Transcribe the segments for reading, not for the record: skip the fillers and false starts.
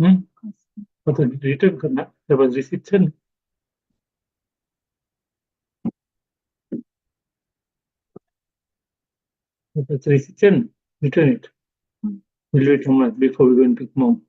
हम्म, तो रिटर्न करना there was reception. That's reception. Return it. We'll wait a moment before we go and pick mom.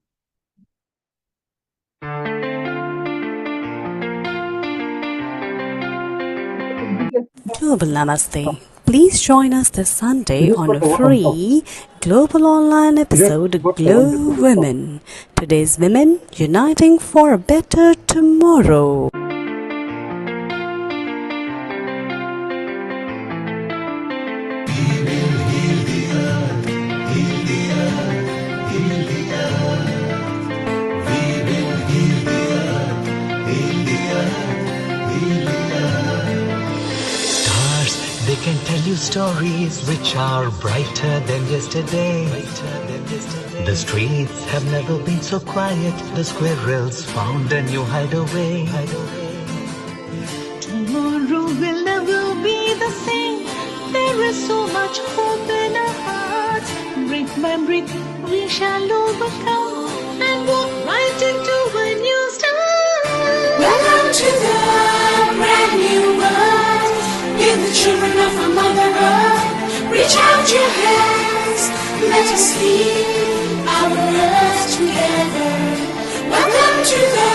Global Namaste. Please join us this Sunday on a free global online episode Glow Women. Today's women uniting for a better tomorrow. They can tell you stories which are brighter than yesterday. The streets have never been so quiet. The squirrels found a new hideaway. Tomorrow will never be the same. There is so much hope in our hearts. Brick by brick, we shall overcome and walk right into a new start. Welcome to the brand new world. Give the children of our Mother Earth. Reach out your hands. Let us heal our earth together. Welcome to the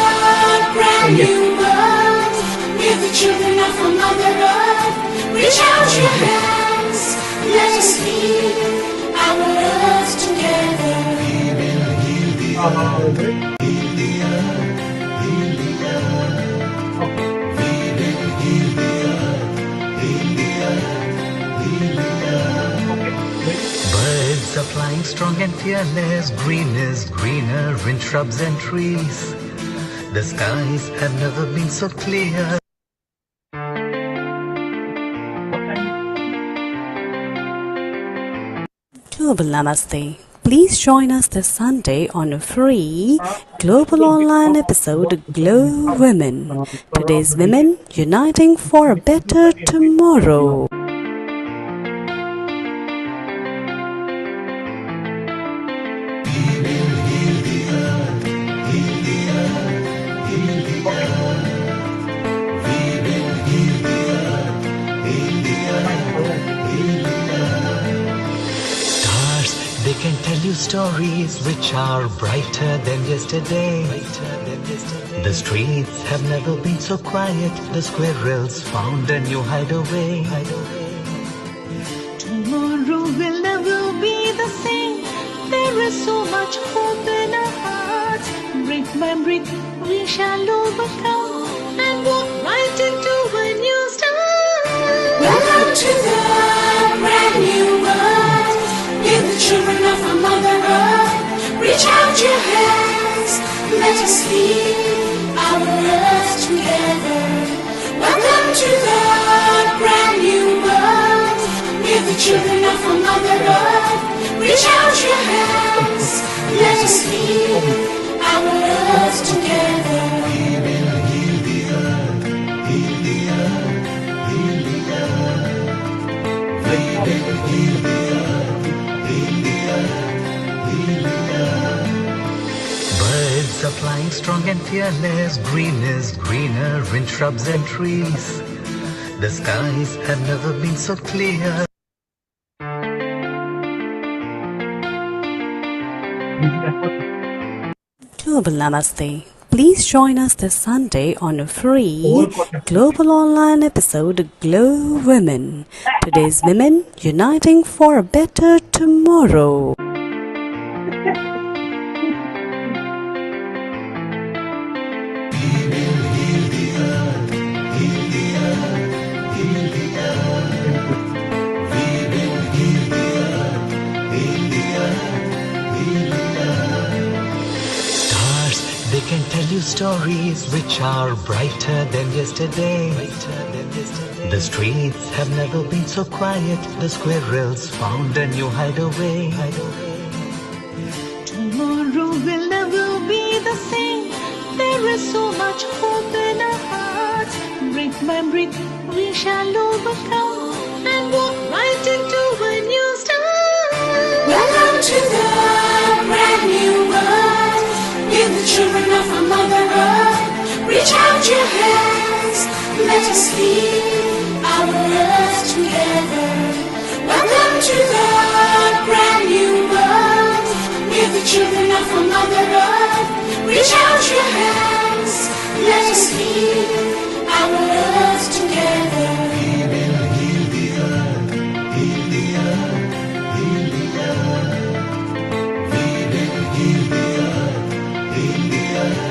brand new world. Give the children of our Mother Earth. Reach out your hands. Let us heal our earth together. Birds are flying strong and fearless. Green is greener in shrubs and trees. The skies have never been so clear. Global Namaste. Please join us this Sunday on a free global online episode Glow Women. Today's women uniting for a better tomorrow. They can tell you stories which are brighter than yesterday. The streets have never been so quiet. The squirrels found a new hideaway. Tomorrow will never be the same. There is so much hope in our hearts. Brick by brick, we shall overcome and walk right into a new start. Welcome to the brand new world. Give the children of our Mother Earth. Reach out your hands. Let us heal our earth together. Welcome to the brand new world. Give the children of our Mother Earth. Reach out your hands. Let us heal our earth together. Birds are flying strong and fearless. Green is greener in shrubs and trees. The skies have never been so clear. Global Namaste. Please join us this Sunday on a free global online episode Glow Women. Today's women uniting for a better tomorrow. They can tell you stories which are brighter than yesterday. The streets have never been so quiet. The squirrels found a new hideaway. Tomorrow will never be the same. There is so much hope in our hearts. Brick by brick, we shall overcome and walk right into a new start. to the brand new world. Give the children of our Mother Earth. Reach out your hands. Let us heal our earth together. Welcome to the brand new world. Give the children of our Mother Earth. Reach out your hands. Let us heal our earth together. We will heal the earth, heal the earth, heal the earth. We will heal the earth, heal the earth,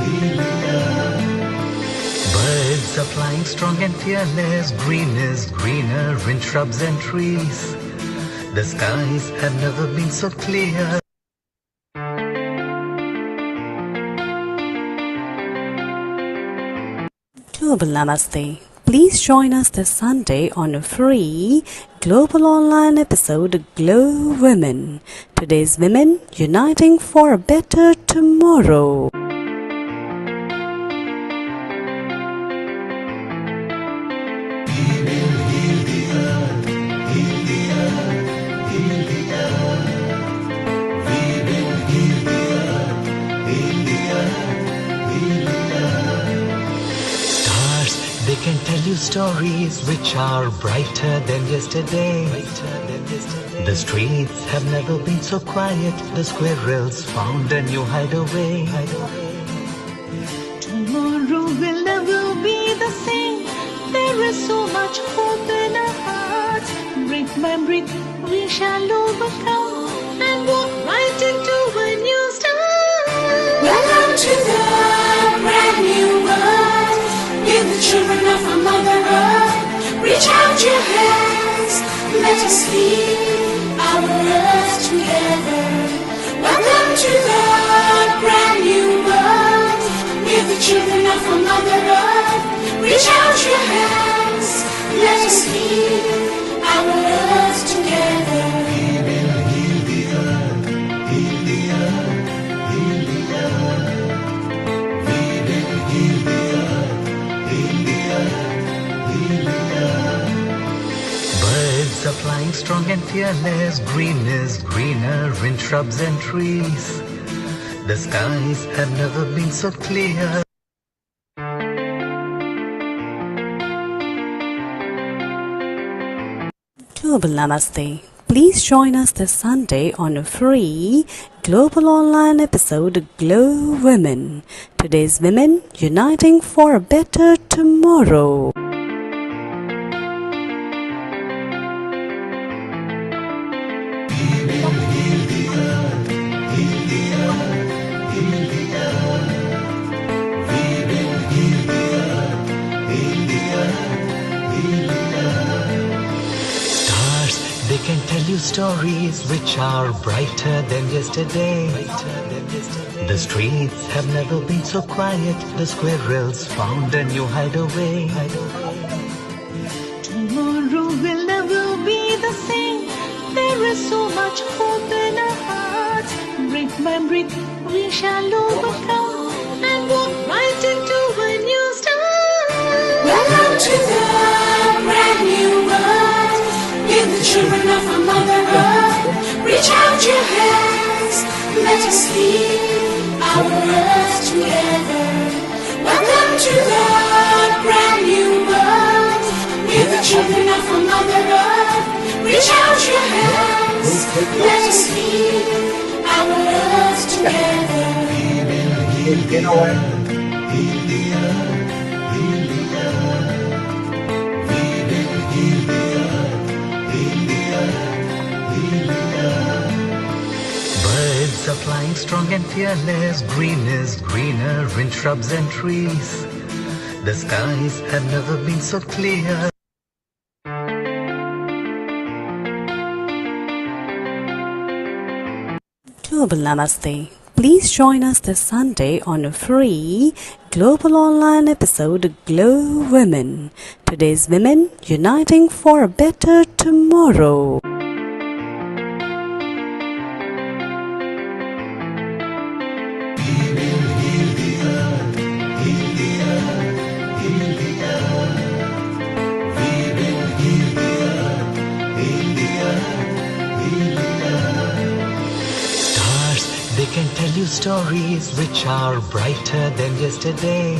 heal the earth. Birds are flying strong and fearless, green is greener in shrubs and trees. The skies have never been so clear. Global Namaste. Please join us this Sunday on a free global online episode Glow Women. Today's women uniting for a better tomorrow. They can tell you stories which are brighter than yesterday. The streets have never been so quiet. The squirrels found a new hideaway. Tomorrow will never be the same. There is so much hope in our hearts. Brick by brick, we shall overcome and walk right into a new start. Welcome to the brand new world. Give the children of our Mother Earth. Reach out your hands. Let us heal our earth together. Welcome to the brand new world. Give the children of our Mother Earth. Reach out your hands. Let us heal our earth together. We will heal the earth, heal the earth, heal the earth. We will heal the earth, heal the earth, heal the earth. Birds are flying strong and fearless, green is greener in shrubs and trees. The skies have never been so clear. Global Namaste. Please join us this Sunday on a free global online episode Glow Women. Today's women uniting for a better tomorrow. They can tell you stories which are brighter than yesterday. The streets have never been so quiet. The squirrels found a new hideaway. Tomorrow will never be the same. There is so much hope in our hearts. Brick by brick, we shall overcome and walk right into a new start. Welcome to the brand new world. Give the children of our Mother Earth. Reach out your hands. Let us heal our earth together. Welcome to the brand new world. Give the children of our Mother Earth. Reach out your hands. Let us heal our earth together. Birds are flying strong and fearless, green is greener in shrubs and trees. The skies have never been so clear. Global Namaste. Please join us this Sunday on a free global online episode Glow Women. Today's women uniting for a better tomorrow. you stories which are brighter than yesterday.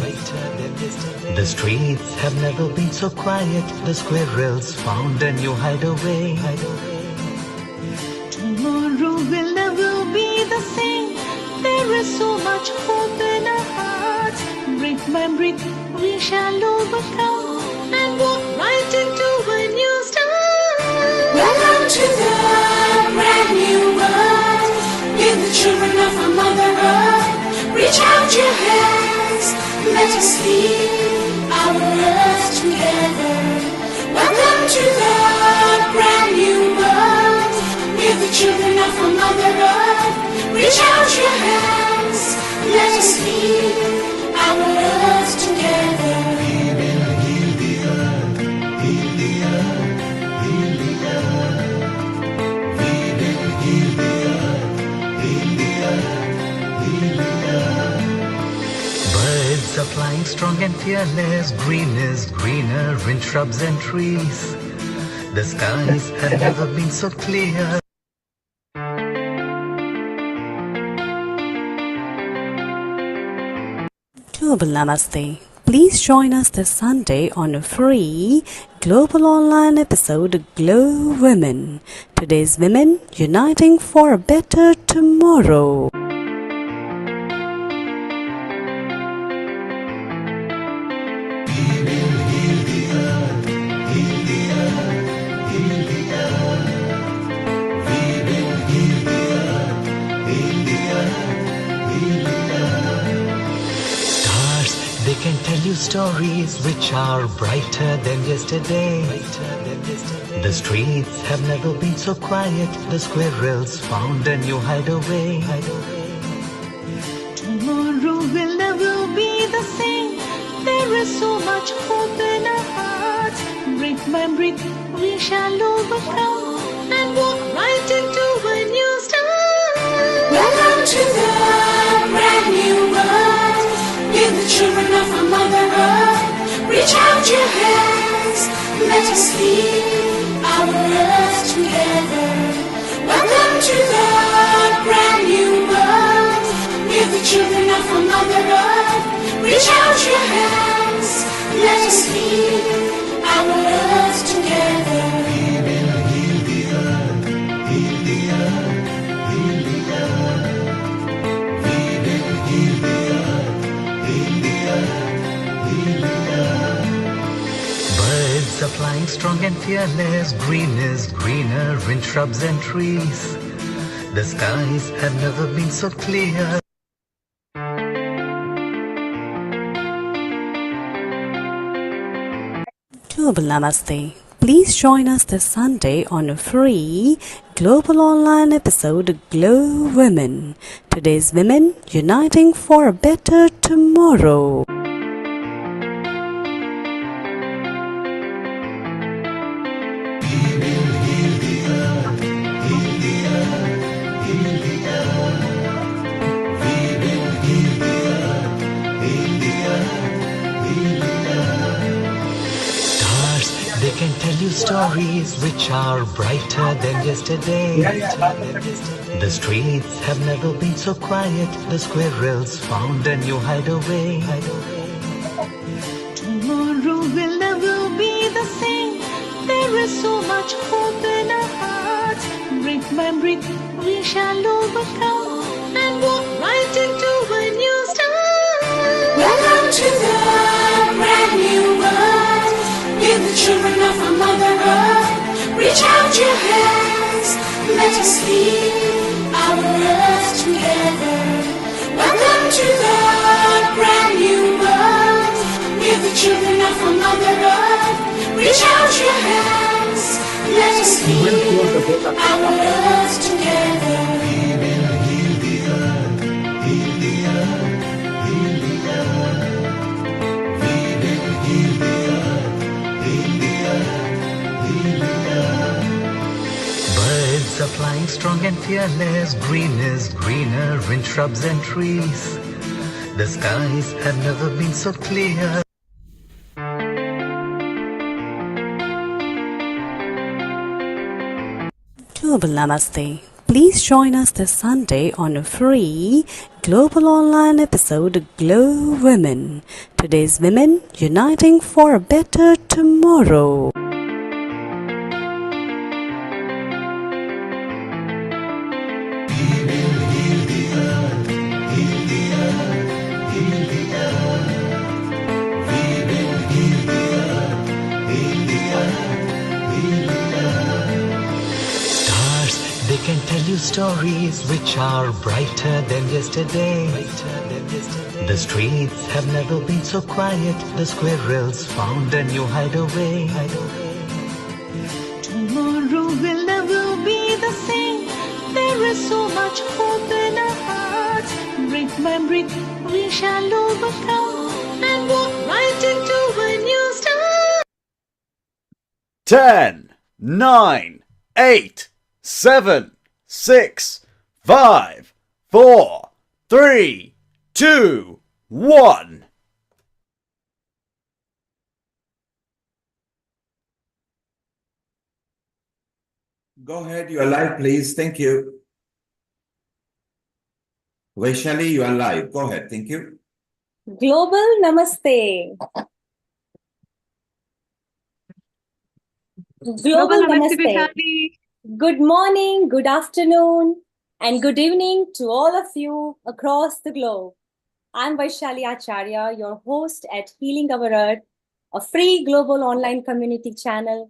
The streets have never been so quiet. The squirrels found a new hideaway. Tomorrow will never be the same. There is so much hope in our hearts. Brick by brick, we shall overcome and walk right into a new start. Welcome to the brand new world. Give the children of our Mother Earth. Reach out your hands. Let us heal our earth together. Welcome to the brand new world. Give the children of our Mother Earth. Reach out your hands. Let us heal our earth together. We will heal the earth, heal the earth, heal the earth. We will heal the earth, heal the earth, heal the earth. Birds are flying strong and fearless. Green is greener in shrubs and trees. The skies have never been so clear. Global Namaste. Please join us this Sunday on a free global online episode Glow Women. Today's women uniting for a better tomorrow. They can tell you stories which are brighter than yesterday. The streets have never been so quiet. The squirrels found a new hideaway. Tomorrow will never be the same. There is so much hope in our hearts. Brick by brick, we shall overcome and walk right into a new start. Welcome to the brand new world. Give the children of our Mother Earth. Reach out your hands. Let us heal our earth together. Welcome to the brand new world. Give the children of our Mother Earth. Reach out your hands. Let us heal our earth together. We will heal the earth, heal the earth, heal the earth. We will heal the earth, heal the earth, heal the earth. Birds are flying strong and fearless. Green is greener in shrubs and trees. The skies have never been so clear. Global Namaste. Please join us this Sunday on a free global online episode Glow Women. Today's women uniting for a better tomorrow. They can tell you stories which are brighter than yesterday. The streets have never been so quiet. The squirrels found a new hideaway. Tomorrow will never be the same. There is so much hope in our hearts. Brick by brick, we shall overcome and walk right into a new start. Welcome to the brand new world. Give the children of our Mother Earth. Reach out your hands. Let us heal our earth together. Welcome to the brand new world. Give the children of our Mother Earth. Reach out your hands. Let us heal our earth together. We will heal the earth, heal the earth, heal the earth. We will heal the earth, heal the earth, heal the earth. Birds are flying strong and fearless. Green is greener in shrubs and trees. The skies have never been so clear. Global Namaste. Please join us this Sunday on a free global online episode GLOWomen. Today's women uniting for a better tomorrow. Stars, they can tell you stories which are brighter than yesterday. The streets have never been so quiet. The squirrels found a new hideaway. Tomorrow will never be the same. There is so much hope in our hearts. Brick by brick, we shall overcome and walk right into a new start. 10, 9, 8, 7, 6, 5, 4, 3, 2, 1. Go ahead, you are live, please. Thank you. Vaishali, you are live. Go ahead. Thank you. Global Namaste. Global Namaste, Namaste. Vaishali. Good morning, good afternoon, and good evening to all of you across the globe. I'm Vaishali Acharya, your host at Healing Our Earth, a free global online community channel.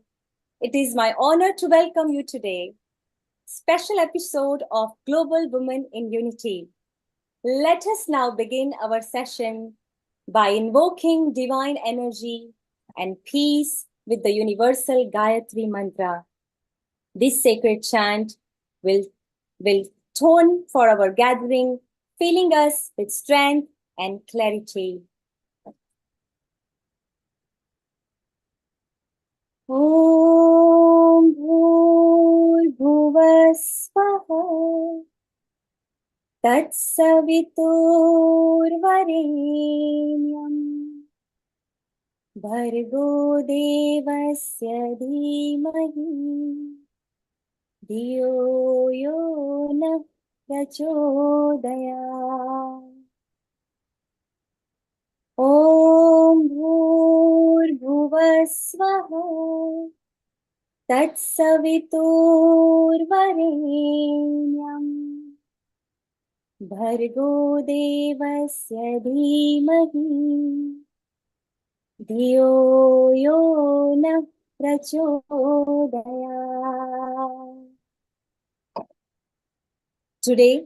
It is my honor to welcome you today. Special episode of Global Women in Unity. Let us now begin our session by invoking divine energy and peace with the universal Gayatri mantra. This sacred chant will tone for our gathering, filling us with strength and clarity. Om Bhurbhuvah Swaha Tatsaviturvarenyam Bhargo Devasya Dhimahi Dhiyo Yo Na Prachodayat. Om Bhurbhuvah Swaha Tatsaviturvarenyam Bhargo Devasya Dhimahi Dhiyo Yo Na Prachodayat. Today,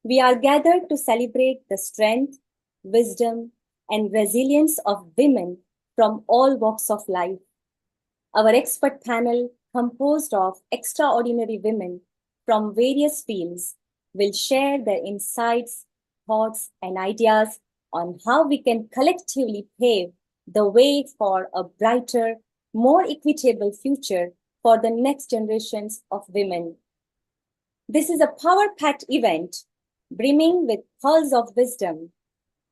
we are gathered to celebrate the strength, wisdom, and resilience of women from all walks of life. Our expert panel, composed of extraordinary women from various fields, will share their insights, thoughts, and ideas on how we can collectively pave the way for a brighter, more equitable future for the next generations of women. This is a power-packed event brimming with pearls of wisdom.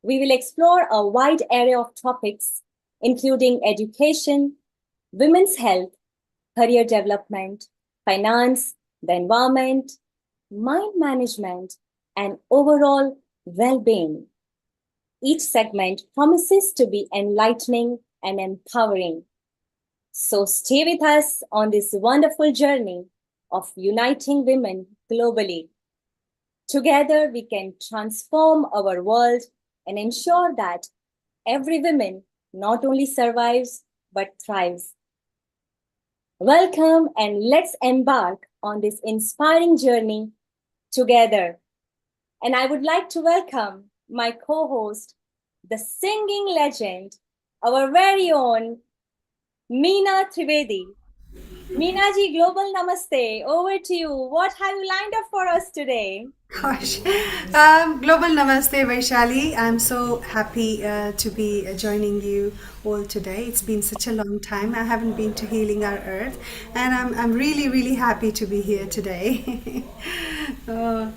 We will explore a wide array of topics, including education, women's health, career development, finance, the environment, mind management, and overall well-being. Each segment promises to be enlightening and empowering. So stay with us on this wonderful journey of uniting women globally. Together, we can transform our world and ensure that every woman not only survives, but thrives. Welcome, and let's embark on this inspiring journey together. And I would like to welcome my co-host, the singing legend, our very own Meena Trivedi. Meena ji, Global Namaste. Over to you. What have you lined up for us today? Gosh. Global Namaste, Vaishali. I'm so happy to be joining you all today. It's been such a long time. I haven't been to Healing Our Earth, and I'm really, really happy to be here today. So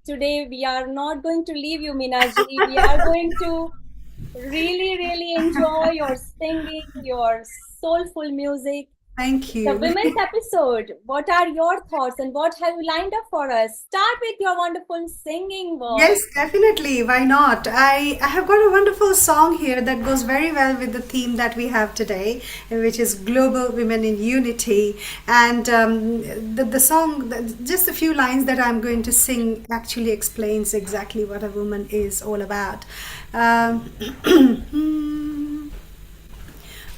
today we are not going to leave you, Meena ji. We are going to really enjoy your singing, your soulful music, Thank The you. women's episode. What are your thoughts and what have you lined up for us? Start with your wonderful singing Yes, voice. definitely. Why not? I have got a wonderful song here that goes very well with the theme that we have today, which is Global Women in Unity. And the song, just a few lines that I'm going to sing, actually explains exactly what a woman is all about.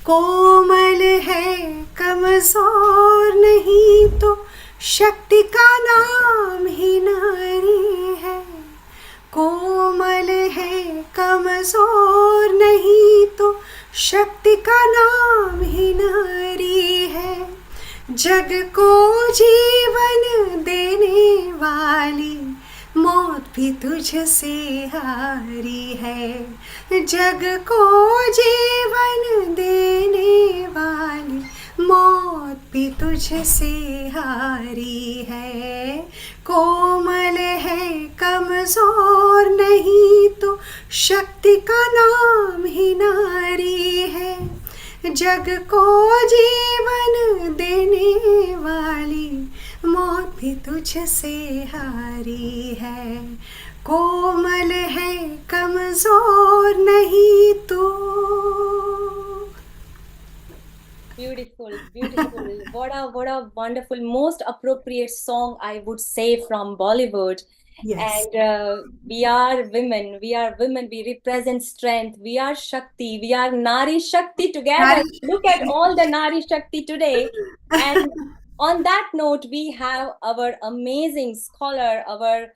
कोमल है कमजोर नहीं तो शक्ति का नाम ही नारी है कोमल है कमजोर नहीं तो शक्ति का नाम ही नारी है जग को जीवन देने वाली मौत भी तुझसे हारी है जग को जीवन देने वाली मौत भी तुझसे हारी है कोमल है कमजोर नहीं तो शक्ति का नाम ही नारी है जग को जीवन देने वाली मौत भी तुझसे हारी है कोमल है कमजोर नहीं तू Beautiful, beautiful. What a wonderful, most appropriate song, I would say, from Bollywood. Yes. And we are women. We are women. We represent strength. We are Shakti. We are Nari Shakti together. Nari- Look at all the Nari Shakti today. And on that note, we have our amazing scholar, our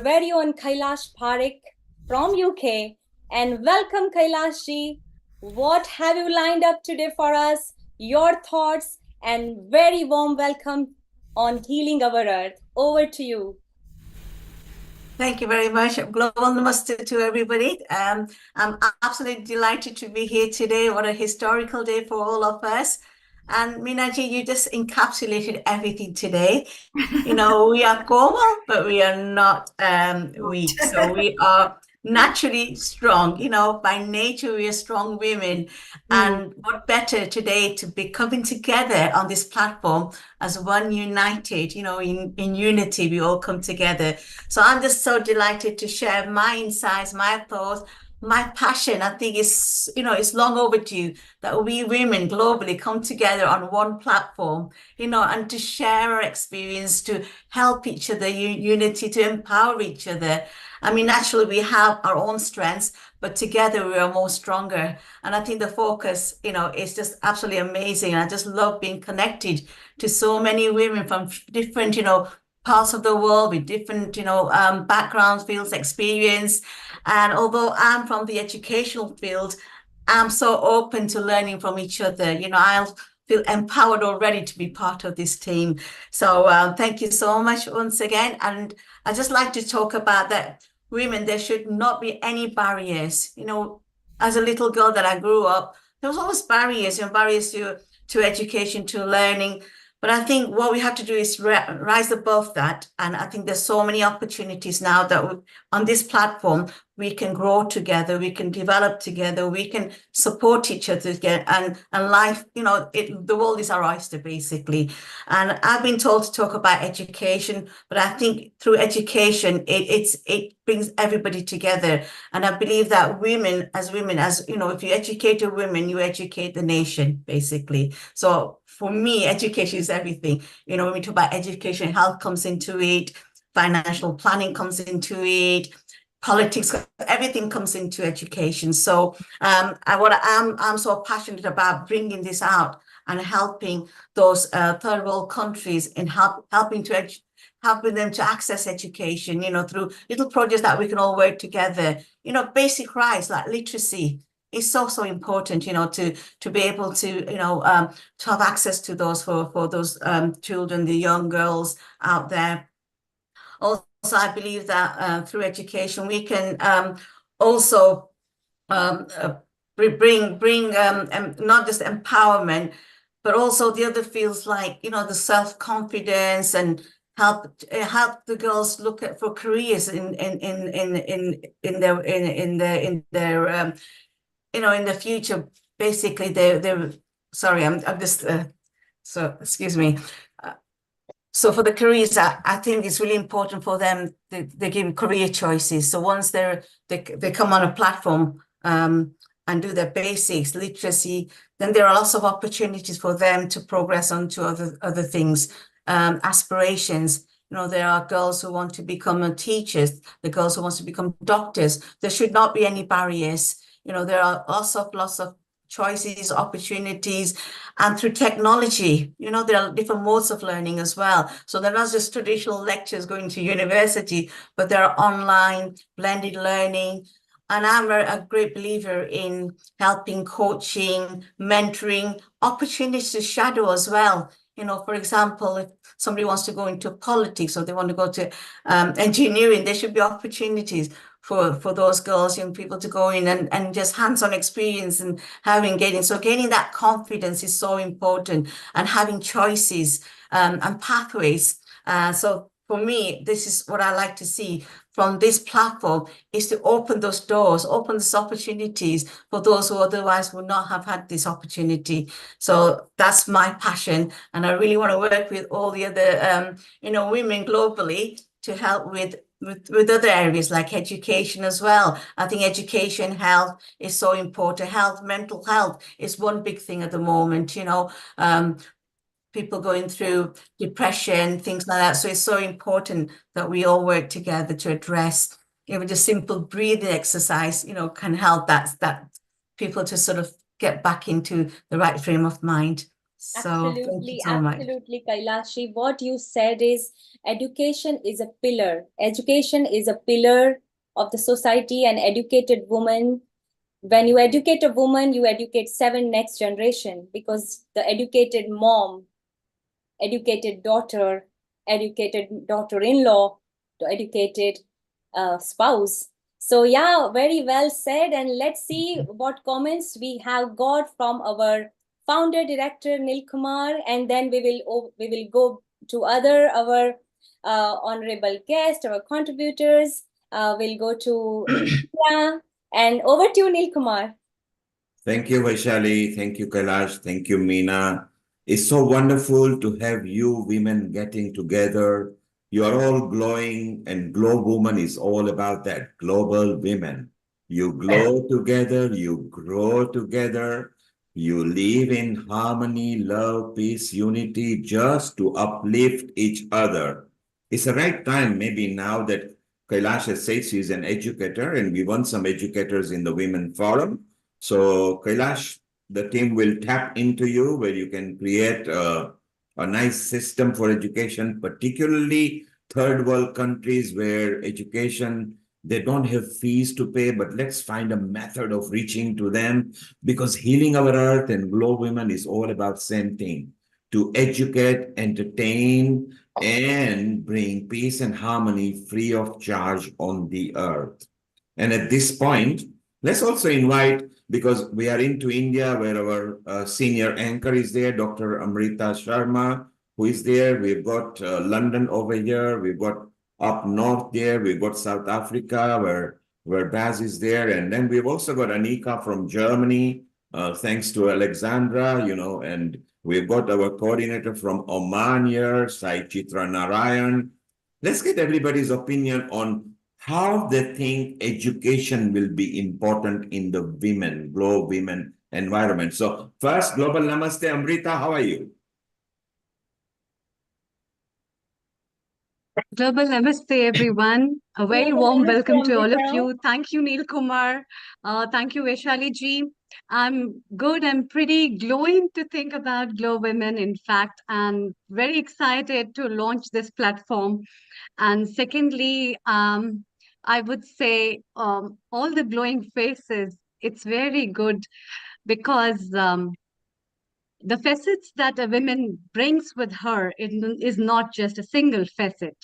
very own Kailash Parekh from UK. And welcome, Kailash ji. What have you lined up today for us? Your thoughts and very warm welcome on Healing Our Earth. Over to you. Thank you very much. Global namaste to everybody. I'm absolutely delighted to be here today. What a historical day for all of us. And Minaji, you just encapsulated everything today. You know, we are Komal, but we are not weak. So we are naturally strong. You know, by nature, we are strong women. And what better today to be coming together on this platform as one united, you know, in unity, we all come together. So I'm just so delighted to share my insights, my thoughts, my passion. I think it's, you know, it's long overdue that we women globally come together on one platform, you know, and to share our experience, to help each other, unity, to empower each other. I mean, naturally, we have our own strengths, but together we are more stronger. And I think the focus, you know, is just absolutely amazing. And I just love being connected to so many women from different, you know, parts of the world with different, you know, backgrounds, fields, experience. And although I'm from the educational field, I'm so open to learning from each other. You know, I'll feel empowered already to be part of this team. So thank you so much once again. And I just like to talk about that women, there should not be any barriers. You know, as a little girl that I grew up, there was always barriers, you know, barriers to education, to learning. But I think what we have to do is rise above that. And I think there's so many opportunities now that on this platform, we can grow together, we can develop together, we can support each other together, and life, you know, the world is our oyster, basically. And I've been told to talk about education, but I think through education, it brings everybody together. And I believe that women, as you know, if you educate a woman, you educate the nation, basically. So for me, education is everything. You know, when we talk about education, health comes into it, financial planning comes into it, politics, everything comes into education. So I'm so passionate about bringing this out and helping those third world countries in helping them to access education, you know, through little projects that we can all work together. You know, basic rights like literacy is so important, you know, to be able to, you know, to have access to those for those children, the young girls out there. Also, I believe that through education we can also bring not just empowerment, but also the other fields like, you know, the self-confidence, and help the girls look for careers in their you know, in the future. Basically, they're sorry, I'm just So, excuse me. So for the careers, I think it's really important for them. They give career choices. So once they come on a platform and do their basics, literacy, then there are lots of opportunities for them to progress onto other things, aspirations. You know, there are girls who want to become teachers, the girls who want to become doctors. There should not be any barriers. You know, there are lots of choices, opportunities, and through technology, you know, there are different modes of learning as well. So they're not just traditional lectures going to university, but there are online blended learning. And I'm a great believer in helping, coaching, mentoring, opportunities to shadow as well. You know, for example, if somebody wants to go into politics or they want to go to engineering, there should be opportunities for those girls, young people to go in and just hands-on experience and getting that confidence is so important, and having choices and pathways. So for me, this is what I like to see from this platform, is to open those doors, open these opportunities for those who otherwise would not have had this opportunity. So that's my passion, and I really want to work with all the other women globally to help with other areas like education as well. I think education, health is so important. Health, mental health is one big thing at the moment, you know, people going through depression, things like that. So it's so important that we all work together to address, even just simple breathing exercise, you know, can help that people to sort of get back into the right frame of mind. So thank you so much. Absolutely, Kailashi. What you said is education is a pillar. Education is a pillar of the society, and educated woman. When you educate a woman, you educate 7 next generation, because the educated mom, educated daughter, educated daughter-in-law, the educated spouse. So yeah, very well said. And let's see what comments we have got from our founder director Nil Kumar, and then we will go to our honorable guest, our contributors. We'll go to Meena, and over to you, Nil Kumar. Thank you, Vaishali. Thank you, Kailash. Thank you, Meena. It's so wonderful to have you women getting together. You are all glowing, and GLOWomen is all about that, global women. You glow together, you grow together, you live in harmony, love, peace, unity, just to uplift each other. It's the right time, maybe now that Kailash has said she's an educator, and we want some educators in the Women Forum. So Kailash, the team will tap into you where you can create a nice system for education, particularly third world countries where education, they don't have fees to pay, but let's find a method of reaching to them, because healing our earth and GLOWomen is all about same thing, to educate, entertain, and bring peace and harmony free of charge on the earth. And at this point, let's also invite, because we are into India, where our senior anchor is there, Dr. Amrita Sharma, who is there. We've got London over here. We've got up north there. We've got South Africa, where Baz is there. And then we've also got Anika from Germany, thanks to Alexandra, you know, and we've got our coordinator from Oman here, Sai Chitra Narayan. Let's get everybody's opinion on how they think education will be important in the GLOWomen environment. So first, Global Namaste, Amrita, how are you? Global Namaste, everyone. A very warm welcome to all of you. Thank you, Nil Kumar. Thank you, Vaishali ji. I'm good. I'm pretty glowing to think about GLOWomen, in fact, and very excited to launch this platform. And secondly, I would say all the glowing faces, it's very good because the facets that a woman brings with her is not just a single facet.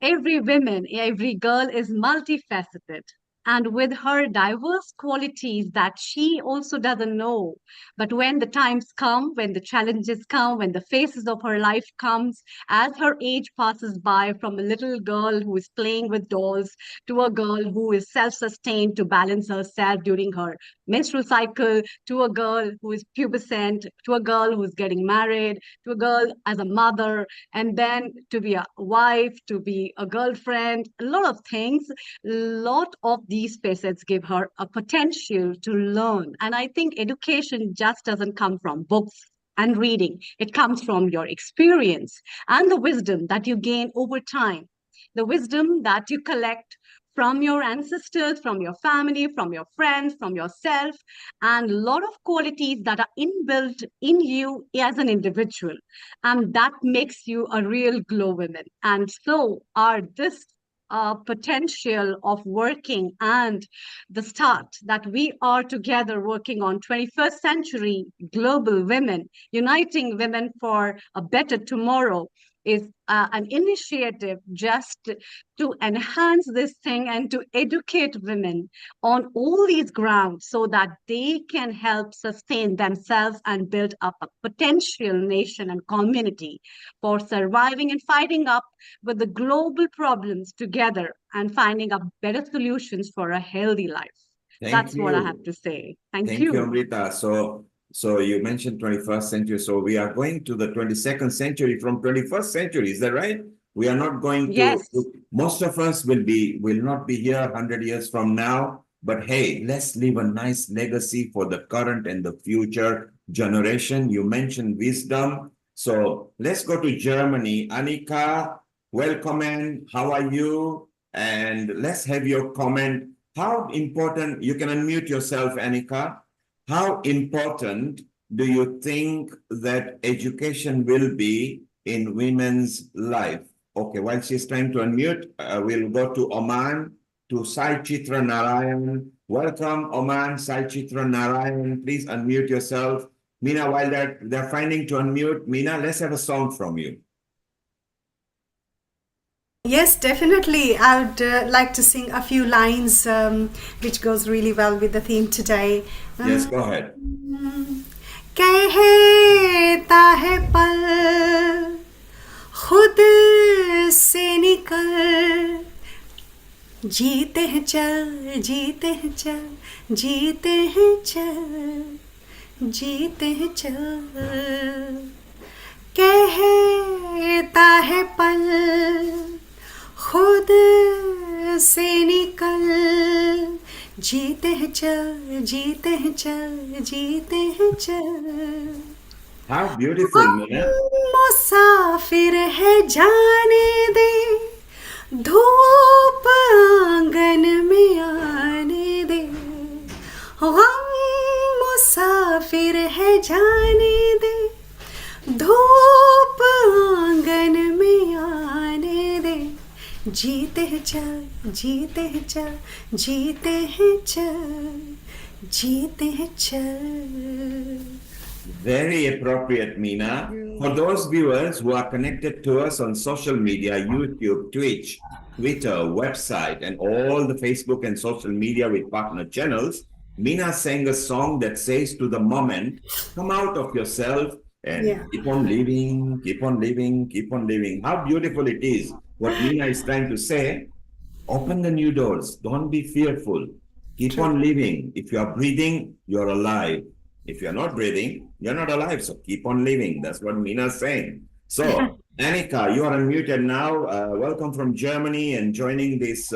Every woman, every girl is multifaceted. and with her diverse qualities that she also doesn't know. But when the times come, when the challenges come, when the phases of her life comes, as her age passes by, from a little girl who is playing with dolls to a girl who is self-sustained to balance herself during her menstrual cycle, to a girl who is pubescent, to a girl who is getting married, to a girl as a mother, and then to be a wife, to be a girlfriend, a lot of things. A lot of these facets give her a potential to learn. And I think education just doesn't come from books and reading. It comes from your experience and the wisdom that you gain over time, the wisdom that you collect from your ancestors, from your family, from your friends, from yourself, and a lot of qualities that are inbuilt in you as an individual. And that makes you a real glow woman. And so are this potential of working and the start that we are together working on 21st century global women, uniting women for a better tomorrow, is an initiative just to enhance this thing and to educate women on all these grounds so that they can help sustain themselves and build up a potential nation and community for surviving and fighting up with the global problems together and finding up better solutions for a healthy life. That's what I have to say. Thank you. Amrita. So you mentioned 21st century. So we are going to the 22nd century from 21st century. Is that right? We are not going to, yes. Most of us will not be here 100 years from now. But hey, let's leave a nice legacy for the current and the future generation. You mentioned wisdom. So let's go to Germany. Annika, welcome. How are you? And let's have your comment. How important, you can unmute yourself, Annika. How important do you think that education will be in women's life? Okay, while she's trying to unmute, we'll go to Oman, to Sai Chitra Narayan. Welcome, Oman, Sai Chitra Narayan. Please unmute yourself. Meena, while they're finding to unmute, Meena, let's have a song from you. Yes, definitely. I would like to sing a few lines which goes really well with the theme today. Yes, go ahead. कहता है पल खुद से निकल, जीते हैं चल, जीते हैं चल, जीते हैं चल, जीते हैं चल. कहता है पल खुद से निकल, जीते हैं चल, जीते हैं चल, जीते हैं चल. How beautiful, Meena. मुसाफिर है जाने दे, धूप आंगन में आने दे. हम मुसाफिर है जाने दे, धूप आंगन में आने दे. जीते हैं चल, जीते हैं चल, जीते हैं चल, जीते हैं चल. Very appropriate, Meena. For those viewers who are connected to us on social media, YouTube, Twitch, Twitter, website, and all the Facebook and social media with partner channels, Meena sang a song that says to the moment, come out of yourself and keep on living, keep on living, keep on living. How beautiful it is. What Meena is trying to say, open the new doors. Don't be fearful. Keep on living. If you are breathing, you're alive. If you're not breathing, you're not alive. So keep on living. That's what Meena is saying. So, Annika, you are unmuted now. Welcome from Germany and joining this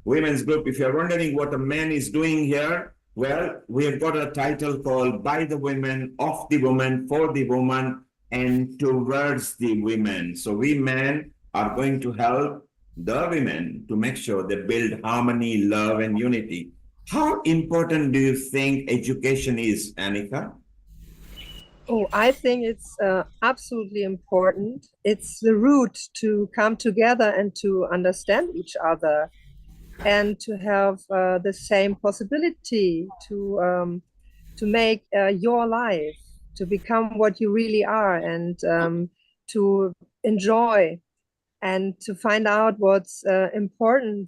women's group. If you're wondering what a man is doing here, well, we have got a title called By the Women, of the Woman, for the Woman, and towards the women. So we men are going to help the women to make sure they build harmony, love, and unity. How important do you think education is, Annika? Oh, I think it's absolutely important. It's the root to come together and to understand each other and to have the same possibility to make your life, to become what you really are and to enjoy and to find out what's important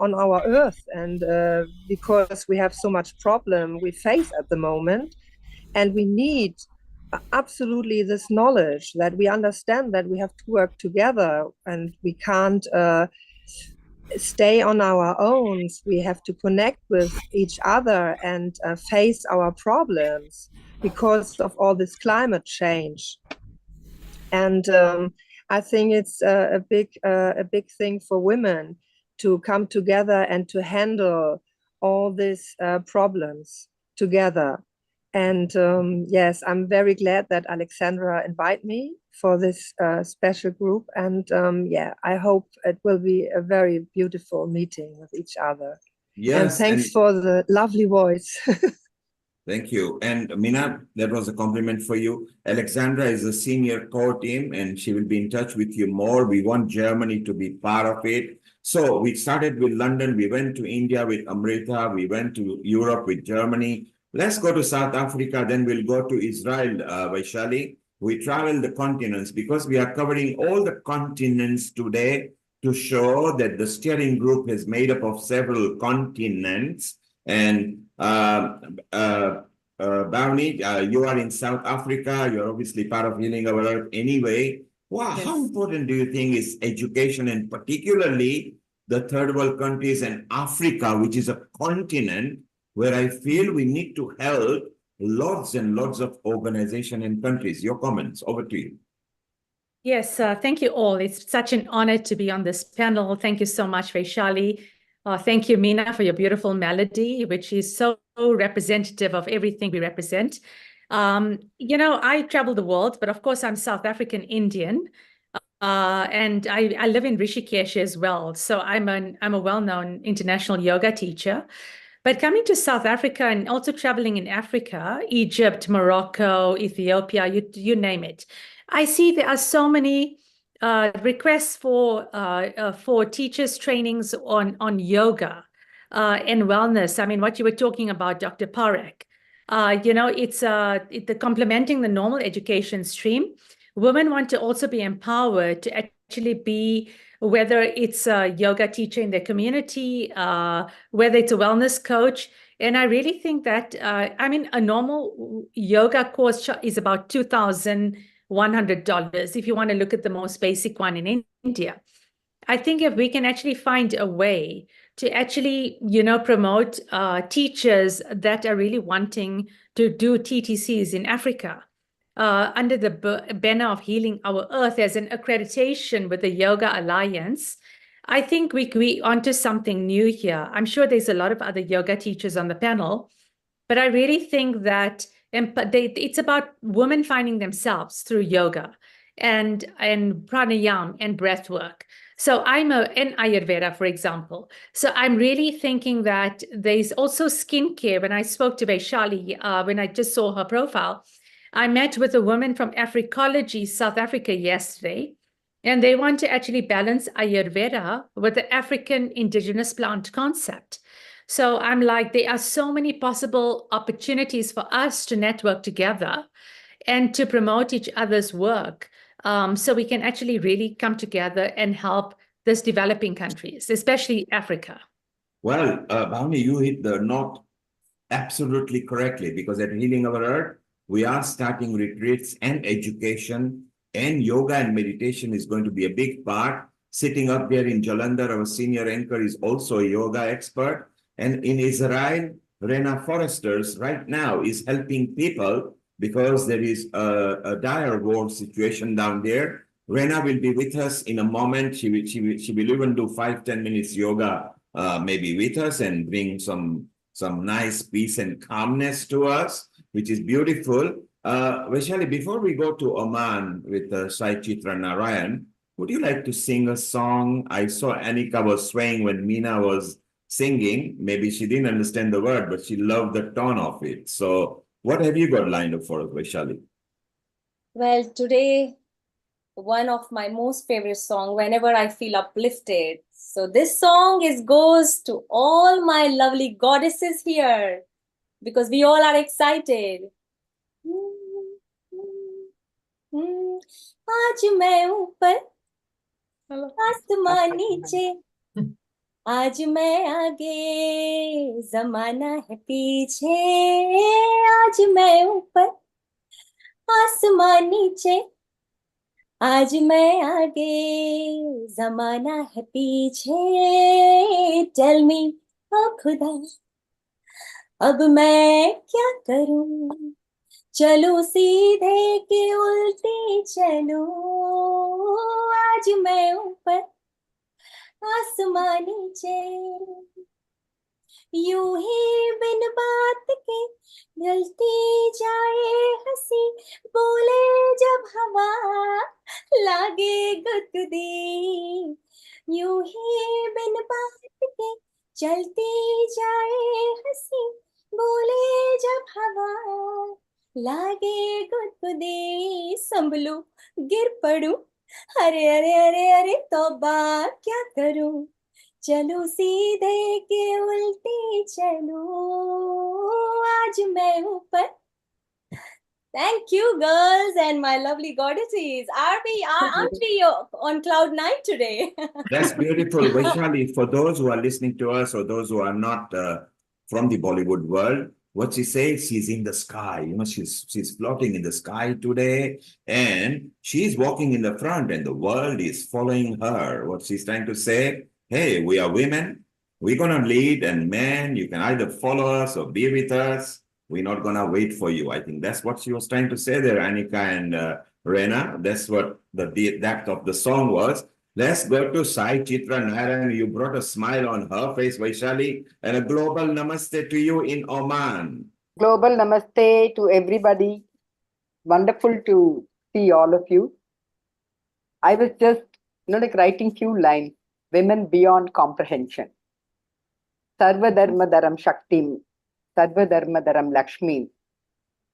on our earth, and because we have so much problem we face at the moment, and we need absolutely this knowledge that we understand that we have to work together and we can't stay on our own. We have to connect with each other and face our problems because of all this climate change. And I think it's a big thing for women to come together and to handle all these problems together. And yes, I'm very glad that Alexandra invited me for this special group. And yeah, I hope it will be a very beautiful meeting with each other. Yes, and thanks for the lovely voice. Thank you. And Mina, that was a compliment for you. Alexandra is a senior core team and she will be in touch with you more. We want Germany to be part of it. So we started with London. We went to India with Amrita. We went to Europe with Germany. Let's go to South Africa. Then we'll go to Israel, Vaishali. We travel the continents because we are covering all the continents today to show that the steering group is made up of several continents. And Bhavani, you are in South Africa. You're obviously part of Healing Our Earth anyway. Wow, Yes. how important do you think is education, and particularly the third world countries and Africa, which is a continent where I feel we need to help lots and lots of organizations and countries. Your comments, over to you. Yes, thank you all. It's such an honor to be on this panel. Thank you so much, Vaishali. Thank you, Mina, for your beautiful melody, which is so representative of everything we represent. You know, I travel the world, but of course I'm South African Indian, and I live in Rishikesh as well. So I'm a well-known international yoga teacher. But coming to South Africa and also traveling in Africa, Egypt, Morocco, Ethiopia, you name it, I see there are so many requests for teachers' trainings on yoga and wellness. I mean, what you were talking about, Dr. Parekh, you know, it's complementing the normal education stream. Women want to also be empowered to actually be, whether it's a yoga teacher in their community, whether it's a wellness coach. And I really think that, I mean, a normal yoga course is about $2,100 if you want to look at the most basic one in India. I think if we can actually find a way to actually, you know, promote teachers that are really wanting to do TTCs in Africa, under the banner of Healing Our Earth as an accreditation with the Yoga Alliance, I think we onto something new here. I'm sure there's a lot of other yoga teachers on the panel, but I really think that it's about women finding themselves through yoga and pranayama and breath work. So I'm in Ayurveda, for example. So I'm really thinking that there's also skincare. When I spoke to Vaishali, when I just saw her profile, I met with a woman from Africology, South Africa yesterday, and they want to actually balance Ayurveda with the African indigenous plant concept. So I'm like, there are so many possible opportunities for us to network together and to promote each other's work, so we can actually really come together and help these developing countries, especially Africa. Well, Bhavani, you hit the note absolutely correctly, because at Healing Our Earth, we are starting retreats and education, and yoga and meditation is going to be a big part. Sitting up there in Jalandhar, our senior anchor is also a yoga expert. And in Israel, Rena Foresters right now is helping people because there is a dire war situation down there. Rena will be with us in a moment. She will even do 5-10 minutes yoga maybe with us and bring some nice peace and calmness to us, which is beautiful. Vaishali, before we go to Oman with Sai Chitra Narayan, would you like to sing a song? I saw Anika was swaying when Meena was singing. Maybe she didn't understand the word, but she loved the tone of it. So what have you got lined up for us, Vaishali? Well, today, one of my most favorite songs whenever I feel uplifted. So this song goes to all my lovely goddesses here, because we all are excited. आज मैं ऊपर आसमान नीचे आज मैं आगे, जमाना है पीछे, आज मैं ऊपर, आसमान नीचे, आज मैं आगे, जमाना है पीछे। टेल मी ओ खुदा, अब मैं क्या करूं? चलूं सीधे के उल्टी चलूं, आज मैं ऊपर, आसमान नीचे। यूं ही बिन बात के ढलती जाए हंसी, बोले जब हवा लागे गुदगुदी। यूं ही बिन बात के चलती जाए हंसी, बोले जब हवा लागे गुदगुदी। संभलू गिर पड़ू, अरे अरे अरे अरे तौबा क्या करूं? चलो सीधे के उल्टे चलो, आज मैं ऊपर। Thank you, girls and my lovely goddesses. Aren't we on cloud 9 today? That's beautiful, Vaishali. For those who are listening to us or those who are not from the Bollywood world, what she says, she's in the sky. You know, she's floating in the sky today, and she's walking in the front, and the world is following her. What she's trying to say, hey, we are women. We're gonna lead, and men, you can either follow us or be with us. We're not gonna wait for you. I think that's what she was trying to say there, Annika and Rena. That's what the depth of the song was. Let's go to Sai Chitra Narayan. You brought a smile on her face, Vaishali, and a global namaste to you in Oman. Global namaste to everybody. Wonderful to see all of you. I was just, writing few lines. Women beyond comprehension. Sarva Dharma Dharam Shaktim, Sarva Dharma Dharam Lakshmi,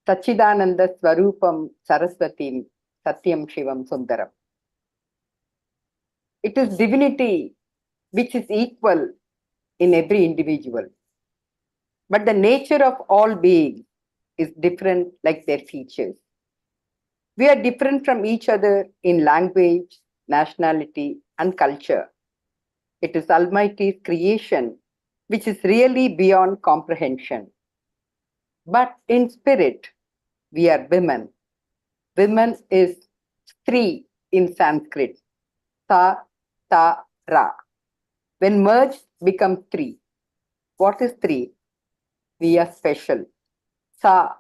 Sachidananda Swarupam Saraswatim, Satyam Shivam Sundaram. It is divinity which is equal in every individual. But the nature of all beings is different like their features. We are different from each other in language, nationality, and culture. It is Almighty's creation which is really beyond comprehension. But in spirit, we are women. Women is Stri in Sanskrit. Sa, Ta, Ra. When merged, becomes three. What is three? We are special. Sa,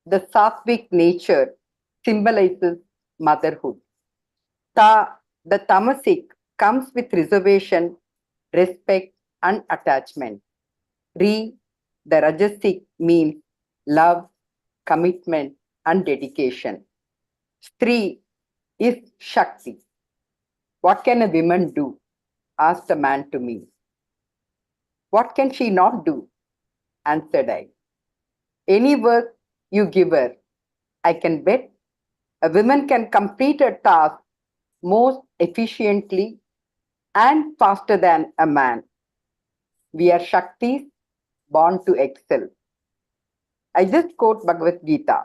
the sattvic nature, symbolizes motherhood. Ta, the tamasic, comes with reservation, respect, and attachment. Re, the rajasic, means love, commitment, and dedication. Stri is Shakti. What can a woman do? Asked a man to me. What can she not do? Answered I. Any work you give her, I can bet a woman can complete a task most efficiently and faster than a man. We are Shaktis born to excel. I just quote Bhagavad Gita.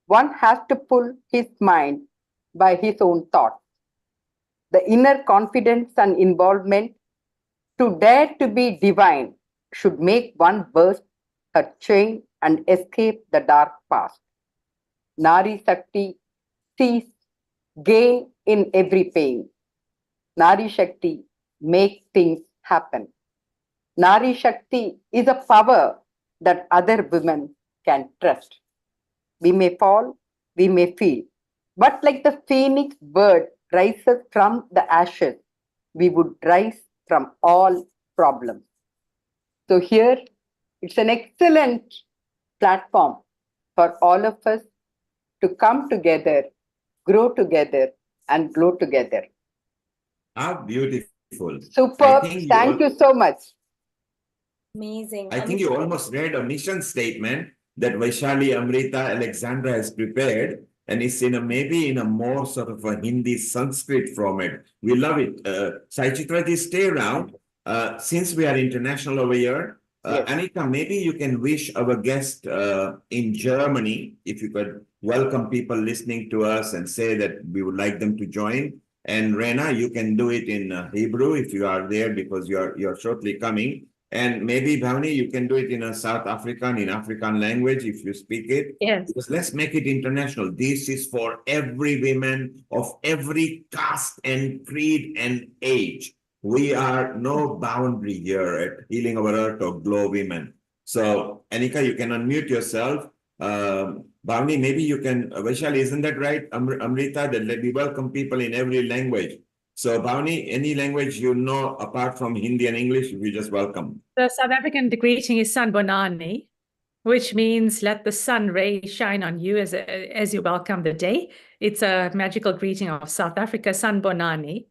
One has to pull his mind by his own thoughts. The inner confidence and involvement to dare to be divine should make one burst her chain and escape the dark past. Nari Shakti sees gain in every pain. Nari Shakti makes things happen. Nari Shakti is a power that other women can trust. We may fall, we may feel, but like the phoenix bird rises from the ashes, we would rise from all problems. So here, it's an excellent platform for all of us to come together, grow together, and glow together. How beautiful. Superb. Thank you so much. Amazing. I think you almost read a mission statement that Vaishali Amrita Alexandra has prepared, and it's maybe in a more sort of a Hindi Sanskrit format. We love it. Sai Chitra, stay around. Since we are international over here, Yes. Anita, maybe you can wish our guest in Germany, if you could welcome people listening to us and say that we would like them to join. And Rena, you can do it in Hebrew if you are there because you're shortly coming. And maybe Bhavani, you can do it in a South African, in African language if you speak it. Yes. Because let's make it international. This is for every woman of every caste and creed and age. We are no boundary here at Healing Our Earth or Glow Women. So, Anika, you can unmute yourself. Bhavani, maybe you can, Vaishali, isn't that right? Amrita, that we welcome people in every language. So, Bhavani, any language you know apart from Hindi and English, we just welcome. The South African greeting is Sanbonani, which means let the sun ray shine on you as you welcome the day. It's a magical greeting of South Africa, Sanbonani.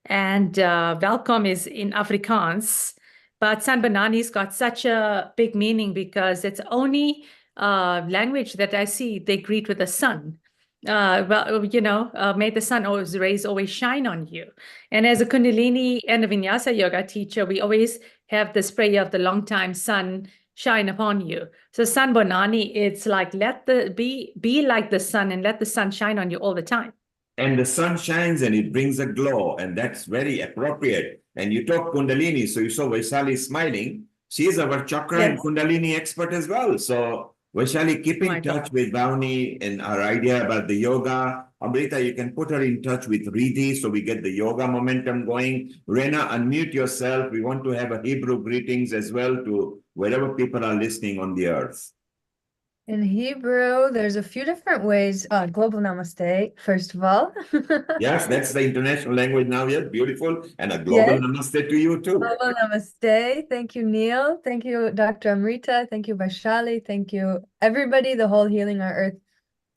And welcome is in Afrikaans, but Sanbonani's got such a big meaning because it's only language that I see they greet with the sun. May the sun rays always shine on you. And as a Kundalini and a Vinyasa yoga teacher, we always have this prayer of the long time sun shine upon you. So Sanbonani, it's like be like the sun and let the sun shine on you all the time. And the sun shines and it brings a glow, and that's very appropriate. And you talk Kundalini, so you saw Vaishali smiling. She is our chakra and Kundalini expert as well. So Vaishali, keep in touch with Bhavani and our idea about the yoga. Amrita, you can put her in touch with Riddhi so we get the yoga momentum going. Rena, unmute yourself. We want to have a Hebrew greetings as well to wherever people are listening on the earth. In Hebrew, there's a few different ways. Global namaste, first of all. Yes, that's the international language now. Yes, beautiful. And a global namaste to you too. Global namaste. Thank you, Neil. Thank you, Dr. Amrita. Thank you, Vaishali. Thank you, everybody, the whole Healing Our Earth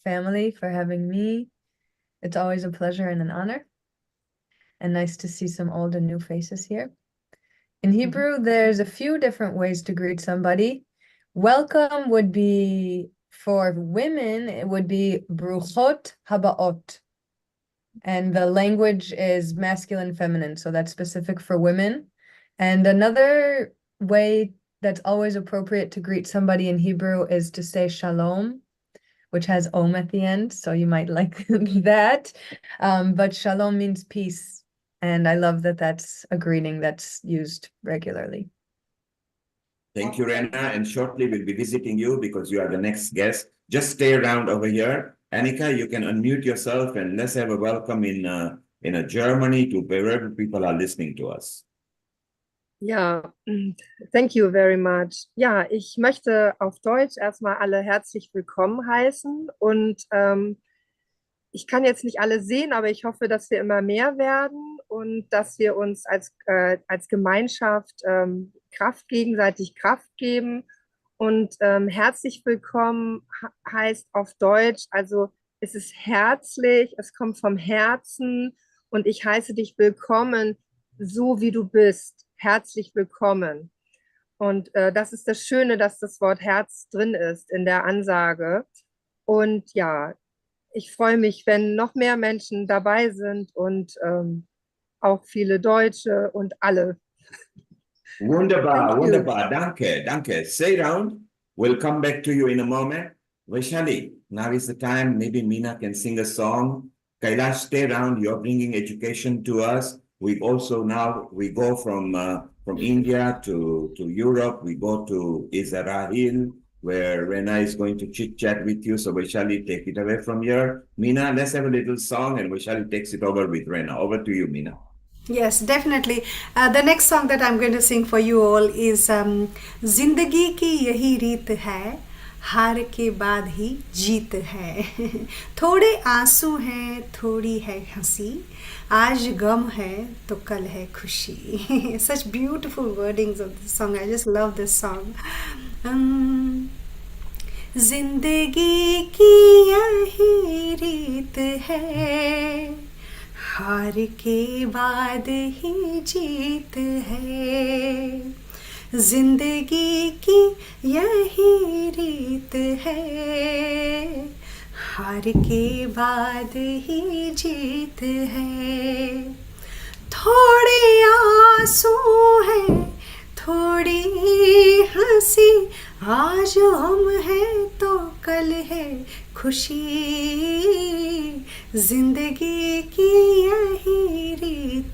family for having me. It's always a pleasure and an honor. And nice to see some old and new faces here. In Hebrew, there's a few different ways to greet somebody. Welcome would be, for women, it would be bruchot habaot. And the language is masculine, feminine, so that's specific for women. And another way that's always appropriate to greet somebody in Hebrew is to say shalom, which has om at the end, so you might like that. But shalom means peace, and I love that that's a greeting that's used regularly. Thank you, Rena. And shortly we'll be visiting you because you are the next guest. Just stay around over here. Anika, you can unmute yourself and let's have a welcome in Germany to wherever people are listening to us. Ja, thank you very much. Ja, ich möchte auf Deutsch erstmal alle herzlich willkommen heißen und ich kann jetzt nicht alle sehen, aber ich hoffe, dass wir immer mehr werden und dass wir uns als Gemeinschaft gegenseitig Kraft geben. Und herzlich willkommen heißt auf Deutsch, also es ist herzlich, es kommt vom Herzen und ich heiße dich willkommen, so wie du bist. Herzlich willkommen. Und das ist das Schöne, dass das Wort Herz drin ist in der Ansage. Und ja, ich freue mich, wenn noch mehr Menschen dabei sind und auch viele Deutsche und alle. Wunderbar, wunderbar. Danke, danke. Stay around. We'll come back to you in a moment. Vaishali, now is the time. Maybe Meena can sing a song. Kailash, stay around. You're bringing education to us. We also now, we go from India to Europe. We go to Israel, where Rena is going to chit-chat with you. So Vaishali, take it away from here. Meena, let's have a little song and Vaishali takes it over with Rena. Over to you, Meena. Yes, definitely. The next song that I'm going to sing for you all is Zindagi ki yahi reet hai, हार के बाद ही जीत है. थोड़े आंसू हैं, थोड़ी है हंसी, आज गम है तो कल है खुशी. Such beautiful wordings of this song. I just love this song. जिंदगी की यही रीत है, हार के बाद ही जीत है. जिंदगी की यही रीत है, हार के बाद ही जीत है. थोड़े आंसू हैं, थोड़ी हंसी, आज हम हैं तो कल है खुशी. जिंदगी की यही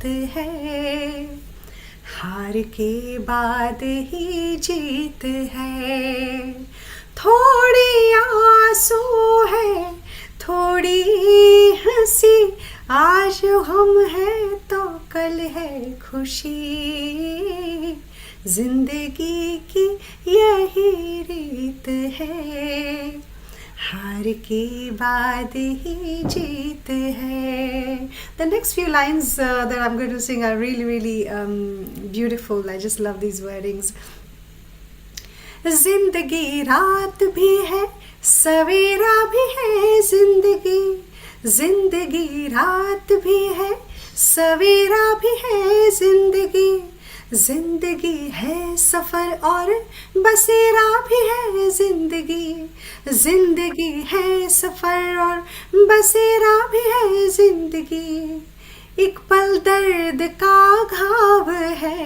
जीत है, हार के बाद ही जीत है। थोड़ी आंसू है, थोड़ी हंसी, आज हम हैं तो कल है खुशी। जिंदगी की यही रीत है, हार के बाद ही जीत है. The next few lines that I'm going to sing are really, really beautiful. I just love these wordings. जिंदगी रात भी है, सवेरा भी है जिंदगी, जिंदगी रात भी है, सवेरा भी है जिंदगी, जिंदगी है सफर और बसेरा भी है जिंदगी, जिंदगी है सफर और बसेरा भी है जिंदगी। एक पल दर्द का घाव है,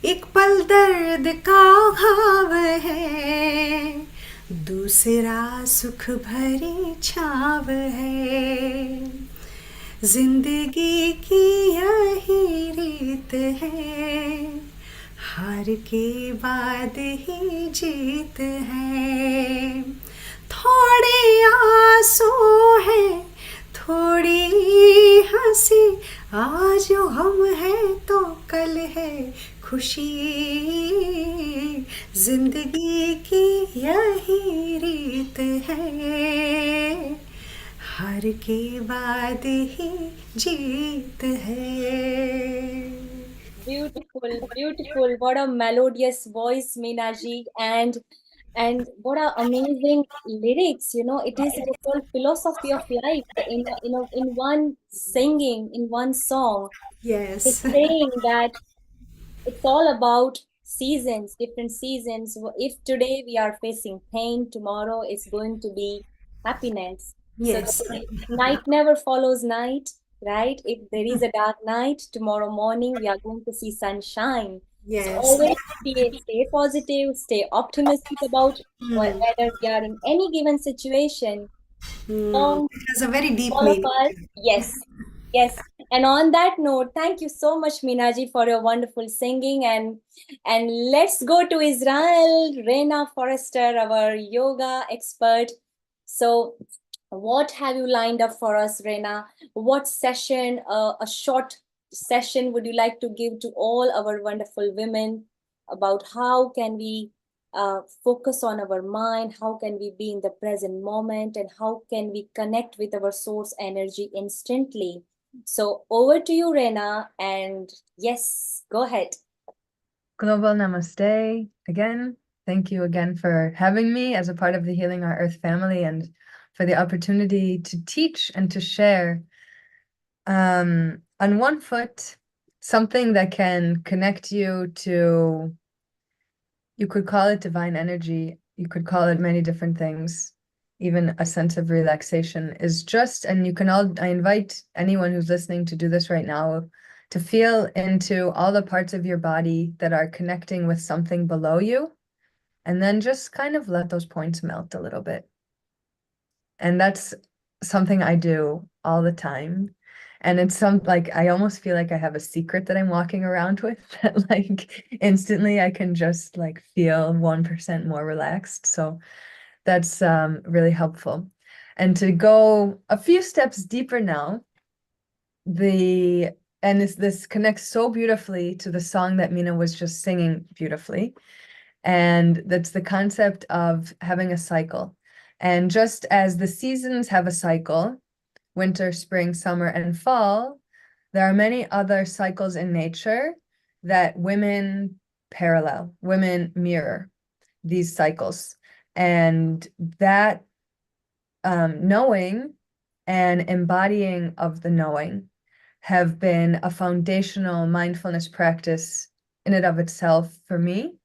एक पल दर्द का घाव है, दूसरा सुख भरी छाव है। जिंदगी की यही रीत है, हार के बाद ही जीत है। थोड़े आंसू है, थोड़ी हंसी, आज हम हैं तो कल है खुशी। जिंदगी की यही रीत है, हार के बाद ही जीत है। Beautiful, beautiful. What a melodious voice, Meena ji, and what a amazing lyrics. You know, it is the whole philosophy of life in one singing, in one song. Yes. It's saying that it's all about seasons, different seasons. If today we are facing pain, tomorrow it's going to be happiness. Yes. So night never follows night, right? If there is a dark night, tomorrow morning we are going to see sunshine. Yes. So always stay positive, stay optimistic about whether we are in any given situation. It has a very deep All of meaning. us, yes, yes. And on that note, thank you so much, Minaji, for your wonderful singing. And let's go to Israel. Reina Forrester, our yoga expert. So, what have you lined up for us, Reina? What session, a short session, would you like to give to all our wonderful women about how can we focus on our mind, how can we be in the present moment, and how can we connect with our source energy instantly? So over to you, Reina, and yes, go ahead. Global Namaste again. Thank you again for having me as a part of the Healing Our Earth family and for the opportunity to teach and to share on one foot something that can connect you to, you could call it divine energy, you could call it many different things, even a sense of relaxation is just, and you can all, I invite anyone who's listening to do this right now, to feel into all the parts of your body that are connecting with something below you, and then just kind of let those points melt a little bit. And that's something I do all the time. And it's like, I almost feel like I have a secret that I'm walking around with that like instantly I can just like feel 1% more relaxed. So that's really helpful. And to go a few steps deeper now, this connects so beautifully to the song that Meena was just singing beautifully. And that's the concept of having a cycle. And just as the seasons have a cycle, winter, spring, summer, and fall, there are many other cycles in nature that women parallel, women mirror these cycles. And that knowing and embodying of the knowing have been a foundational mindfulness practice in and of itself for me.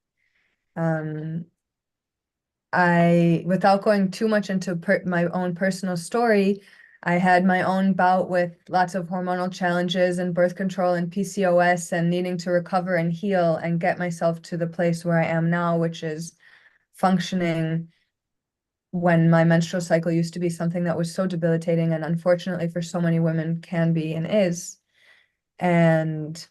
Without going too much into my own personal story, I had my own bout with lots of hormonal challenges and birth control and PCOS and needing to recover and heal and get myself to the place where I am now, which is functioning when my menstrual cycle used to be something that was so debilitating, and unfortunately for so many women can be and is. And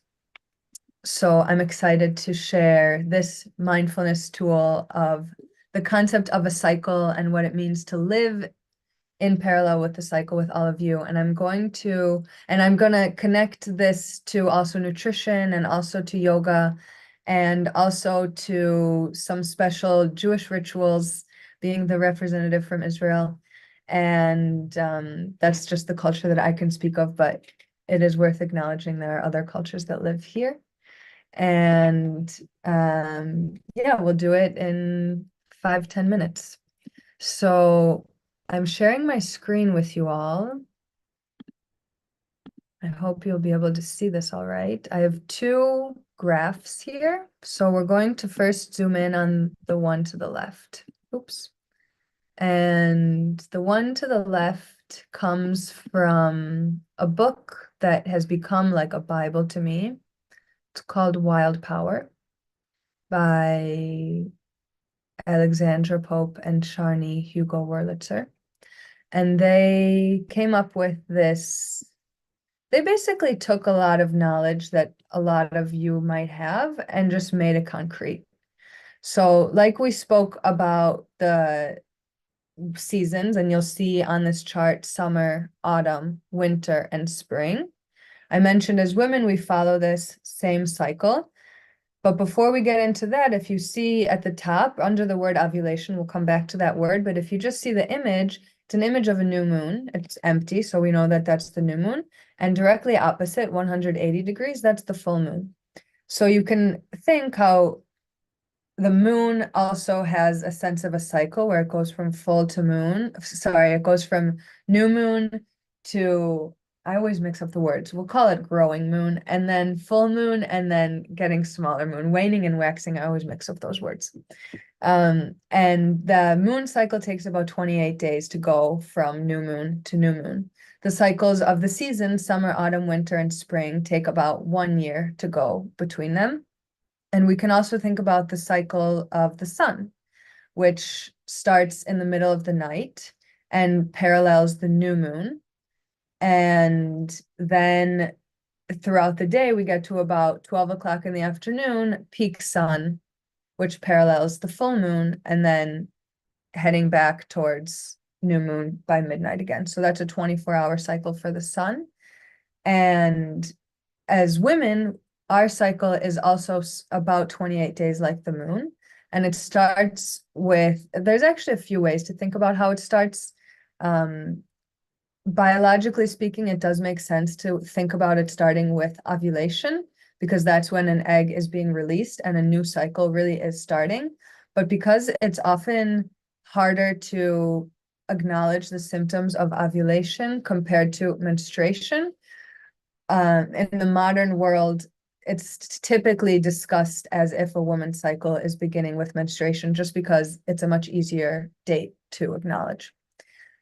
so I'm excited to share this mindfulness tool of the concept of a cycle and what it means to live in parallel with the cycle with all of you. And I'm going to connect this to also nutrition and also to yoga and also to some special Jewish rituals, being the representative from Israel. And that's just the culture that I can speak of, but it is worth acknowledging there are other cultures that live here. And yeah, we'll do it in 5-10 minutes. So I'm sharing my screen with you all. I hope you'll be able to see this all right. I have two graphs here. So we're going to first zoom in on the one to the left. Oops. And the one to the left comes from a book that has become like a Bible to me. It's called Wild Power by Alexandra Pope and Charney Hugo Wurlitzer. And they came up with this. They basically took a lot of knowledge that a lot of you might have and just made it concrete. So like we spoke about the seasons, and you'll see on this chart, summer, autumn, winter, and spring. I mentioned as women, we follow this same cycle. But before we get into that, if you see at the top under the word ovulation, we'll come back to that word. But if you just see the image, it's an image of a new moon. It's empty, so we know that that's the new moon. And directly opposite, 180 degrees, that's the full moon. So you can think how the moon also has a sense of a cycle where it goes from full to moon. Sorry, it goes from new moon to, I always mix up the words. We'll call it growing moon, and then full moon, and then getting smaller moon. Waning and waxing, I always mix up those words. And the moon cycle takes about 28 days to go from new moon to new moon. The cycles of the seasons, summer, autumn, winter, and spring, take about 1 year to go between them. And we can also think about the cycle of the sun, which starts in the middle of the night and parallels the new moon. And then throughout the day, we get to about 12 o'clock in the afternoon, peak sun, which parallels the full moon, and then heading back towards new moon by midnight again. So that's a 24-hour cycle for the sun. And as women, our cycle is also about 28 days like the moon. And it starts with, there's actually a few ways to think about how it starts. Biologically speaking, it does make sense to think about it starting with ovulation, because that's when an egg is being released and a new cycle really is starting. But because it's often harder to acknowledge the symptoms of ovulation compared to menstruation, in the modern world, it's typically discussed as if a woman's cycle is beginning with menstruation, just because it's a much easier date to acknowledge.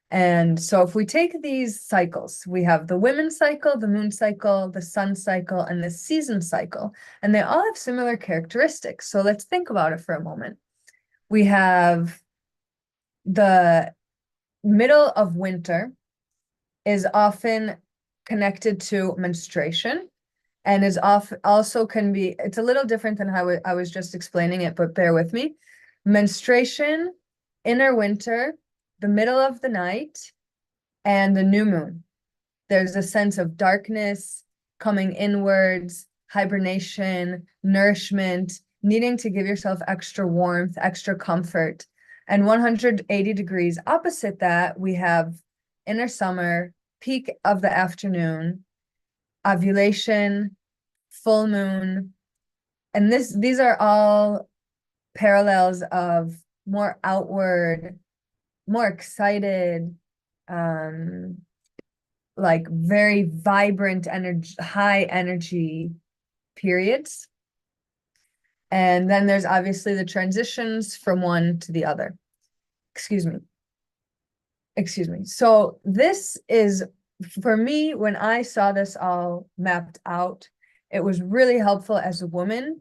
And so if we take these cycles, we have the women's cycle, the moon cycle, the sun cycle, and the season cycle, and they all have similar characteristics. So let's think about it for a moment. We have the middle of winter is often connected to menstruation, and is also can be, it's a little different than how I was just explaining it, but bear with me. Menstruation, inner winter, the middle of the night, and the new moon. There's a sense of darkness, coming inwards, hibernation, nourishment, needing to give yourself extra warmth, extra comfort. And 180 degrees opposite that, we have inner summer, peak of the afternoon, ovulation, full moon. And these are all parallels of more outward, more excited, like very vibrant energy, high energy periods. And then there's obviously the transitions from one to the other. Excuse me. So this is, for me, when I saw this all mapped out, it was really helpful as a woman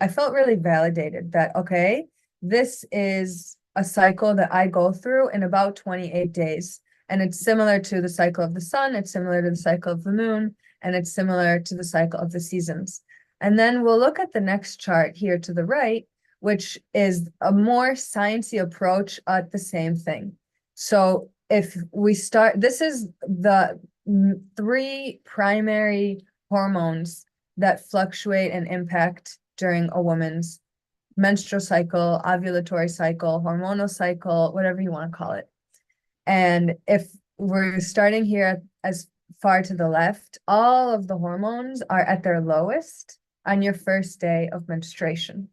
I felt really validated that, okay, this is a cycle that I go through in about 28 days. And it's similar to the cycle of the sun, it's similar to the cycle of the moon, and it's similar to the cycle of the seasons. And then we'll look at the next chart here to the right, which is a more sciencey approach at the same thing. So if we start, this is the 3 primary hormones that fluctuate and impact during a woman's menstrual cycle, ovulatory cycle, hormonal cycle, whatever you want to call it. And if we're starting here as far to the left, all of the hormones are at their lowest on your first day of menstruation.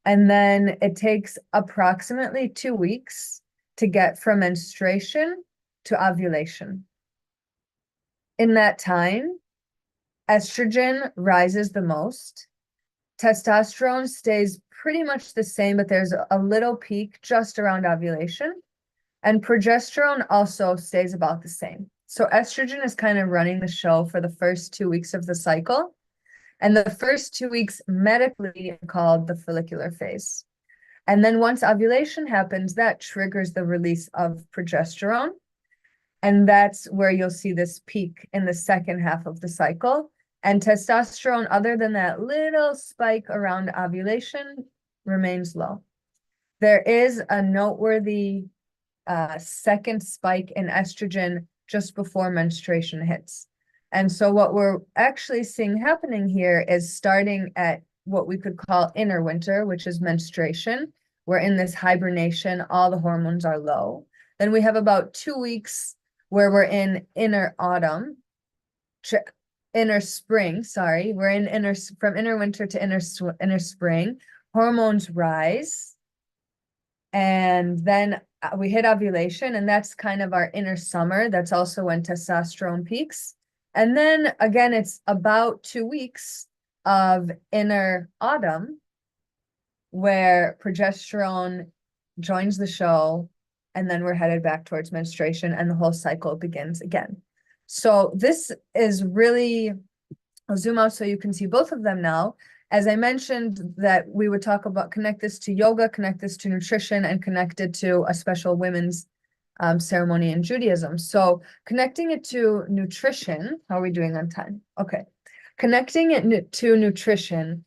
And then it takes approximately 2 weeks to get from menstruation to ovulation. In that time, estrogen rises the most. Testosterone stays pretty much the same, but there's a little peak just around ovulation. And progesterone also stays about the same. So estrogen is kind of running the show for the first 2 weeks of the cycle. And the first 2 weeks medically are called the follicular phase. And then once ovulation happens, that triggers the release of progesterone. And that's where you'll see this peak in the second half of the cycle. And testosterone, other than that little spike around ovulation, remains low. There is a noteworthy second spike in estrogen just before menstruation hits. And so what we're actually seeing happening here is starting at what we could call inner winter, which is menstruation. We're in this hibernation, all the hormones are low. Then we have about 2 weeks where we're in inner autumn, inner spring, sorry. We're in from inner winter to inner spring. Hormones rise. And then we hit ovulation, and that's kind of our inner summer. That's also when testosterone peaks. And then again, it's about 2 weeks of inner autumn where progesterone joins the show, and then we're headed back towards menstruation and the whole cycle begins again. So this is really, I'll zoom out so you can see both of them now. As I mentioned that we would talk about, connect this to yoga, connect this to nutrition, and connect it to a special women's ceremony in Judaism. So connecting it to nutrition, how are we doing on time? Okay. Connecting it to nutrition,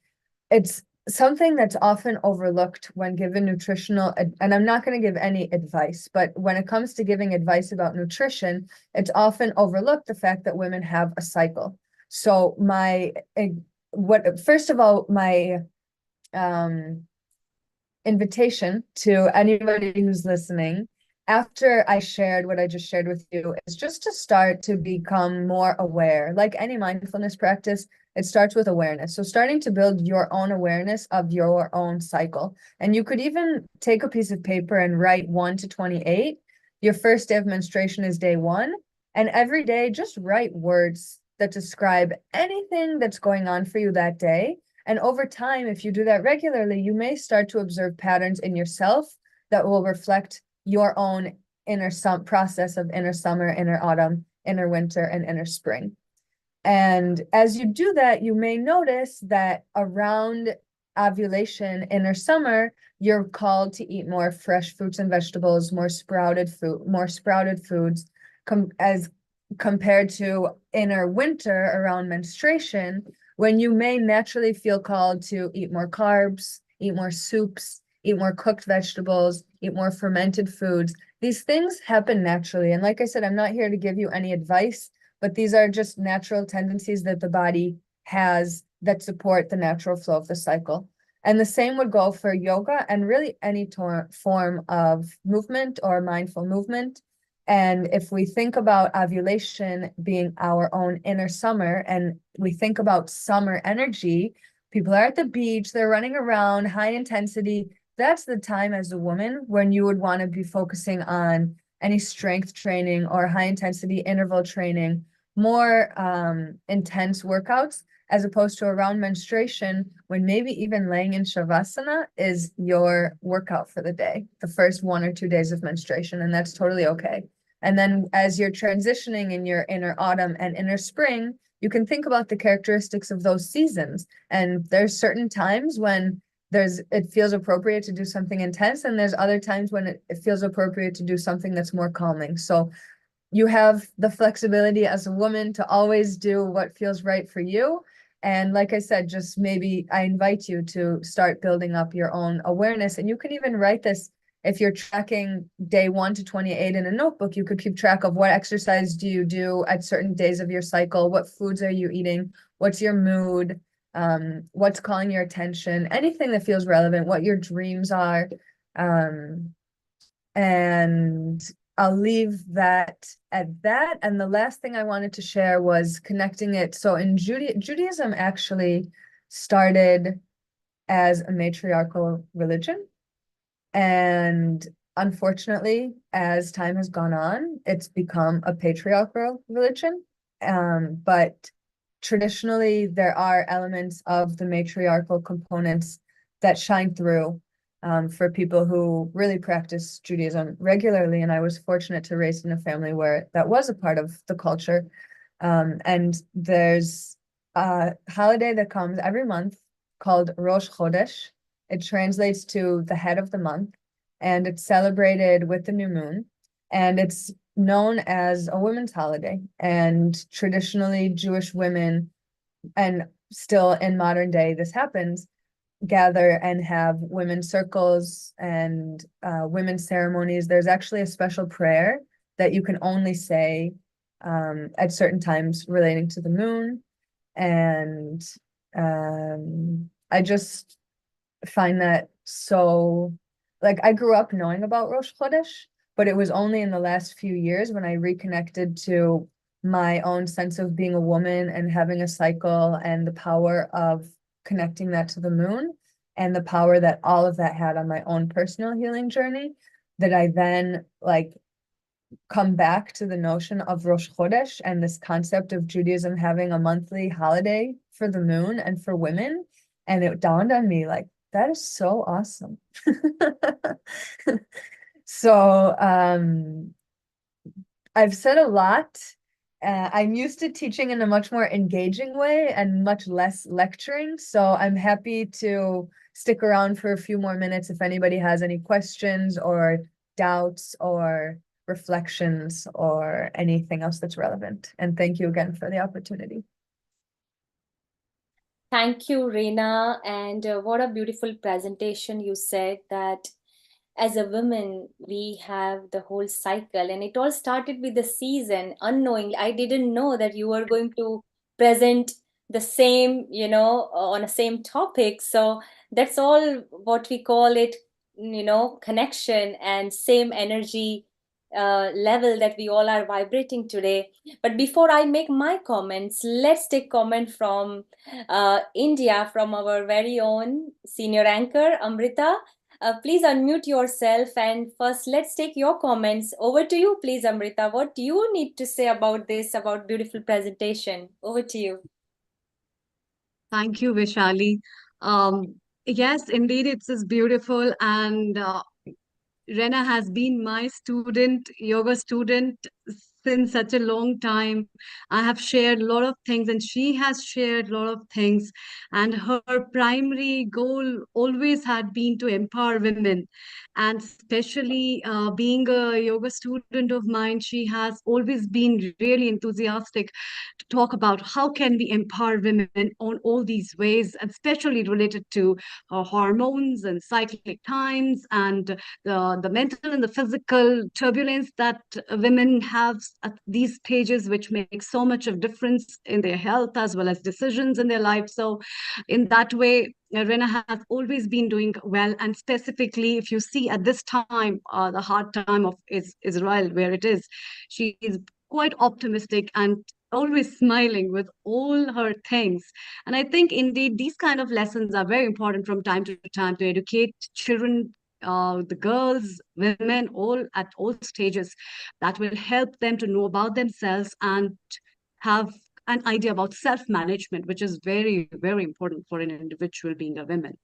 it's something that's often overlooked when given nutritional, and I'm not going to give any advice, but when it comes to giving advice about nutrition, it's often overlooked the fact that women have a cycle. So first of all, my invitation to anybody who's listening, after I shared what I just shared with you, is just to start to become more aware. Like any mindfulness practice, it starts with awareness. So starting to build your own awareness of your own cycle. And you could even take a piece of paper and write 1 to 28. Your first day of menstruation is day 1. And every day, just write words that describe anything that's going on for you that day. And over time, if you do that regularly, you may start to observe patterns in yourself that will reflect your own inner process of inner summer, inner autumn, inner winter, and inner spring. And as you do that, you may notice that around ovulation, inner summer, you're called to eat more fresh fruits and vegetables, more sprouted foods, as compared to inner winter around menstruation, when you may naturally feel called to eat more carbs, eat more soups, eat more cooked vegetables, eat more fermented foods. These things happen naturally. And like I said, I'm not here to give you any advice, but these are just natural tendencies that the body has that support the natural flow of the cycle. And the same would go for yoga and really any form of movement or mindful movement. And if we think about ovulation being our own inner summer, and we think about summer energy, people are at the beach, they're running around, high intensity. That's the time as a woman when you would want to be focusing on any strength training or high intensity interval training, more intense workouts, as opposed to around menstruation, when maybe even laying in shavasana is your workout for the day, the first 1 or 2 days of menstruation, and that's totally okay. And then as you're transitioning in your inner autumn and inner spring, you can think about the characteristics of those seasons. And there's certain times when it feels appropriate to do something intense, and there's other times when it feels appropriate to do something that's more calming. So you have the flexibility as a woman to always do what feels right for you. And like I said, just maybe I invite you to start building up your own awareness. And you can even write this if you're tracking day 1 to 28 in a notebook. You could keep track of what exercise do you do at certain days of your cycle, what foods are you eating, what's your mood, what's calling your attention, anything that feels relevant, what your dreams are. And I'll leave that at that. And the last thing I wanted to share was connecting it. So in Judaism actually started as a matriarchal religion. And unfortunately, as time has gone on, it's become a patriarchal religion. But traditionally, there are elements of the matriarchal components that shine through for people who really practice Judaism regularly. And I was fortunate to raise in a family where that was a part of the culture. And there's a holiday that comes every month called Rosh Chodesh. It translates to the head of the month, and it's celebrated with the new moon. And it's known as a women's holiday. And traditionally, Jewish women, and still in modern day, this happens, gather and have women's circles and women's ceremonies. There's actually a special prayer that you can only say at certain times relating to the moon. And I just find that so, like, I grew up knowing about Rosh Chodesh, but it was only in the last few years when I reconnected to my own sense of being a woman and having a cycle and the power of connecting that to the moon and the power that all of that had on my own personal healing journey, that I then like come back to the notion of Rosh Chodesh and this concept of Judaism having a monthly holiday for the moon and for women. And it dawned on me, like, that is so awesome. So I've said a lot. I'm used to teaching in a much more engaging way and much less lecturing. So I'm happy to stick around for a few more minutes if anybody has any questions or doubts or reflections or anything else that's relevant. And thank you again for the opportunity. Thank you, Reena. And what a beautiful presentation you said, that as a woman, we have the whole cycle, and it all started with the season. Unknowingly, I didn't know that you were going to present the same, on a same topic. So that's all what we call it, connection and same energy level that we all are vibrating today. But before I make my comments, let's take comment from India, from our very own senior anchor, Amrita. Please unmute yourself, and first let's take your comments. Over to you, please, Amrita. What do you need to say about this, about beautiful presentation? Over to you. Thank you, Vishali. Yes, indeed, it's beautiful. And Rena has been my student, yoga student, since such a long time. I have shared a lot of things, and she has shared a lot of things. And her primary goal always had been to empower women. And especially being a yoga student of mine, she has always been really enthusiastic to talk about how can we empower women on all these ways, especially related to hormones and cyclic times and the mental and the physical turbulence that women have at these stages, which makes so much of difference in their health as well as decisions in their life. So in that way, Rena has always been doing well. And specifically, if you see at this time, the hard time of Israel, where it is, she is quite optimistic and always smiling with all her things. And I think indeed these kind of lessons are very important from time to time to educate children, the girls, women, all at all stages, that will help them to know about themselves and have an idea about self-management, which is very, very important for an individual being a woman.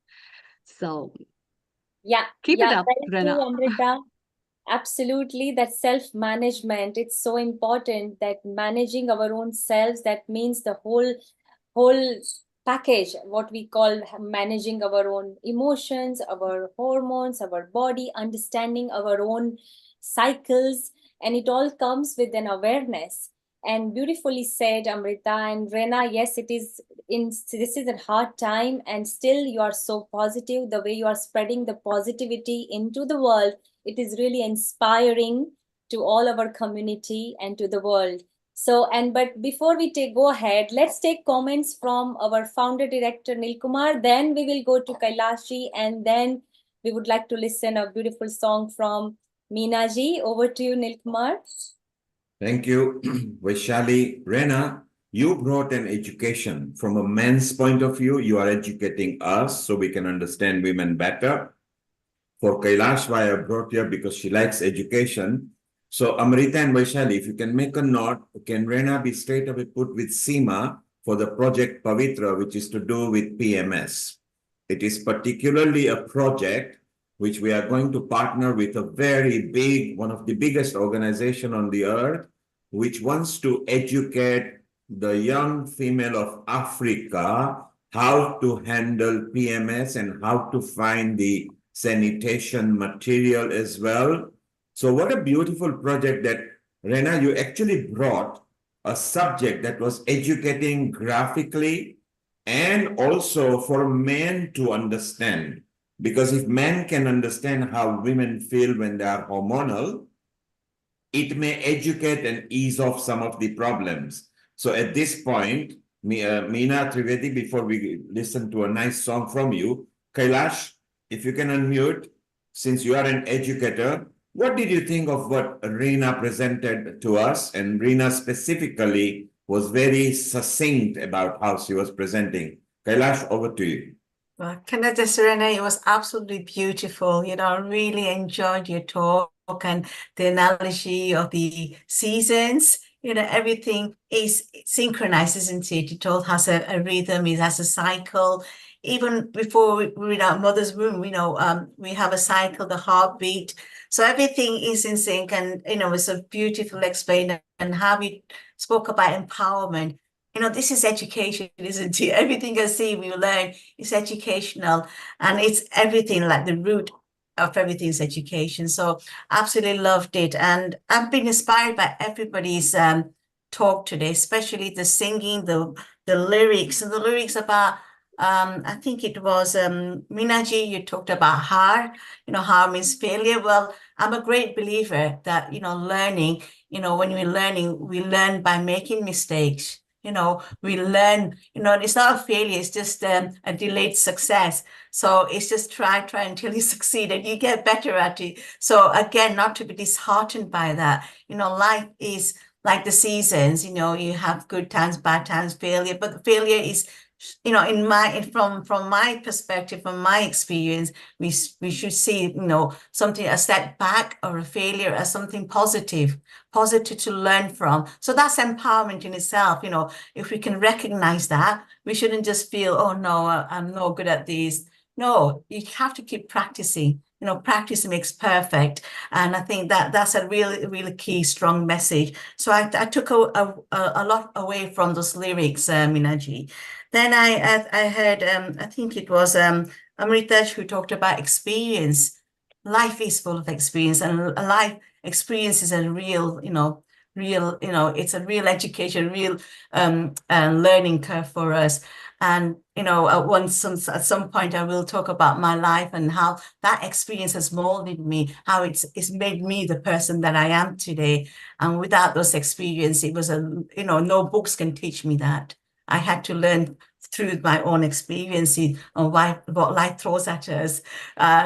So keep it up, Thank Rena. you, Amrita. Absolutely, that self-management, it's so important, that managing our own selves, that means the whole package, what we call managing our own emotions, our hormones, our body, understanding our own cycles, and it all comes with an awareness. And beautifully said, Amrita and Rena. Yes, it is this is a hard time, and still you are so positive. The way you are spreading the positivity into the world, it is really inspiring to all our community and to the world. So, but before we go ahead, let's take comments from our founder director Nil Kumar. Then we will go to Kailashi, and then we would like to listen a beautiful song from Meena ji. Over to you, Nil Kumar. Thank you, Vaishali. Rena, you brought an education from a man's point of view. You are educating us so we can understand women better. For Kailash, why I brought here because she likes education. So Amrita and Vaishali, if you can make a note, can Rena be straight away put with Seema for the project Pavitra, which is to do with PMS. It is particularly a project which we are going to partner with a very big, one of the biggest organization on the earth, which wants to educate the young female of Africa how to handle PMS and how to find the sanitation material as well. So what a beautiful project that, Rena, you actually brought a subject that was educating graphically and also for men to understand. Because if men can understand how women feel when they are hormonal, it may educate and ease off some of the problems. So at this point, Meena Trivedi, before we listen to a nice song from you, Kailash, if you can unmute, since you are an educator, what did you think of what Reena presented to us? And Reena specifically was very succinct about how she was presenting. Kailash, over to you. Well, can I just, Renee, it was absolutely beautiful. You know, I really enjoyed your talk and the analogy of the seasons. You know, everything is synchronized, isn't it? It all has a rhythm, it has a cycle. Even before we're in our mother's womb, you know, we have a cycle, the heartbeat. So everything is in sync, and, you know, it's a beautiful explainer. And how we spoke about empowerment. You know, this is education, isn't it? Everything I see, we learn is educational, and it's everything, like the root of everything is education. So absolutely loved it. And I've been inspired by everybody's talk today, especially the singing, the lyrics, and the lyrics about, I think it was Minaji, you talked about har, you know, har means failure. Well, I'm a great believer that, you know, learning, you know, when we're learning, we learn by making mistakes. You know, we learn, you know, it's not a failure, it's just a delayed success. So it's just try until you succeed and you get better at it. So again, not to be disheartened by that. You know, life is like the seasons, you know, you have good times, bad times, failure, but the failure is, you know, from my perspective, from my experience, we should see, you know, something, a setback or a failure as something positive to learn from. So that's empowerment in itself. You know, if we can recognize that, we shouldn't just feel, oh no, I'm no good at this. No, you have to keep practicing. You know, practice makes perfect. And I think that that's a really key, strong message. So I took a lot away from those lyrics, Minaji. Then I heard, I think it was Amrita who talked about experience. Life is full of experience, and life experience is a real, you know, it's a real education, real learning curve for us. And, you know, at some point I will talk about my life and how that experience has molded me, how it's made me the person that I am today. And without those experiences, it was you know, no books can teach me that. I had to learn through my own experiences on what life throws at us.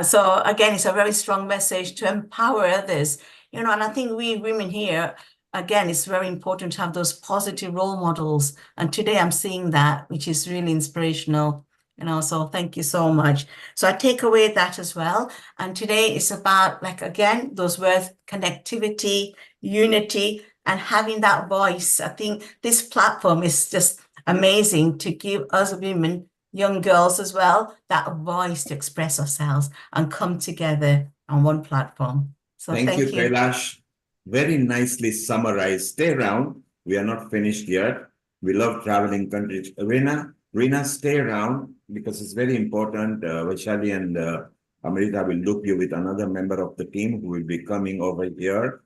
So again, it's a very strong message to empower others. You know, and I think we women here, again, it's very important to have those positive role models. And today I'm seeing that, which is really inspirational. You know, so thank you so much. So I take away that as well. And today it's about, like, again, those words, connectivity, unity, and having that voice. I think this platform is just amazing to give us women, young girls as well, that voice to express ourselves and come together on one platform. So thank you, Kailash. Very nicely summarized. Stay around. We are not finished yet. We love traveling countries. Reena, Rina, stay around because it's very important. Vaishali and Amrita will loop you with another member of the team who will be coming over here.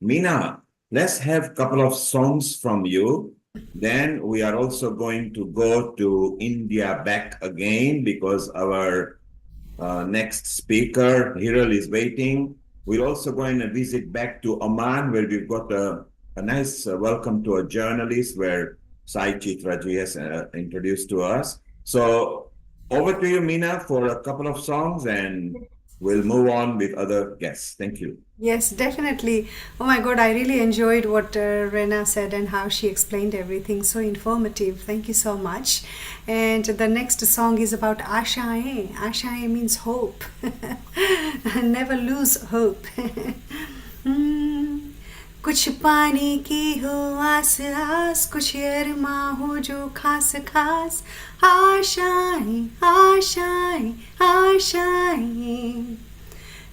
Meena, let's have a couple of songs from you. Then we are also going to go to India back again because our next speaker, Hiral, is waiting. We're also going to visit back to Oman, where we've got a nice welcome to a journalist where Sai Chitraji has introduced to us. So over to you, Meena, for a couple of songs, and we'll move on with other guests. Thank you. Yes, definitely. Oh my God, I really enjoyed what Rena said and how she explained everything. So informative. Thank you so much. And the next song is about Ashaye. Ashaye means hope. Never lose hope. कुछ पाने की हो आस आस, कुछ अरमा हो जो खास खास, आशाएं आशाएं आशाएं,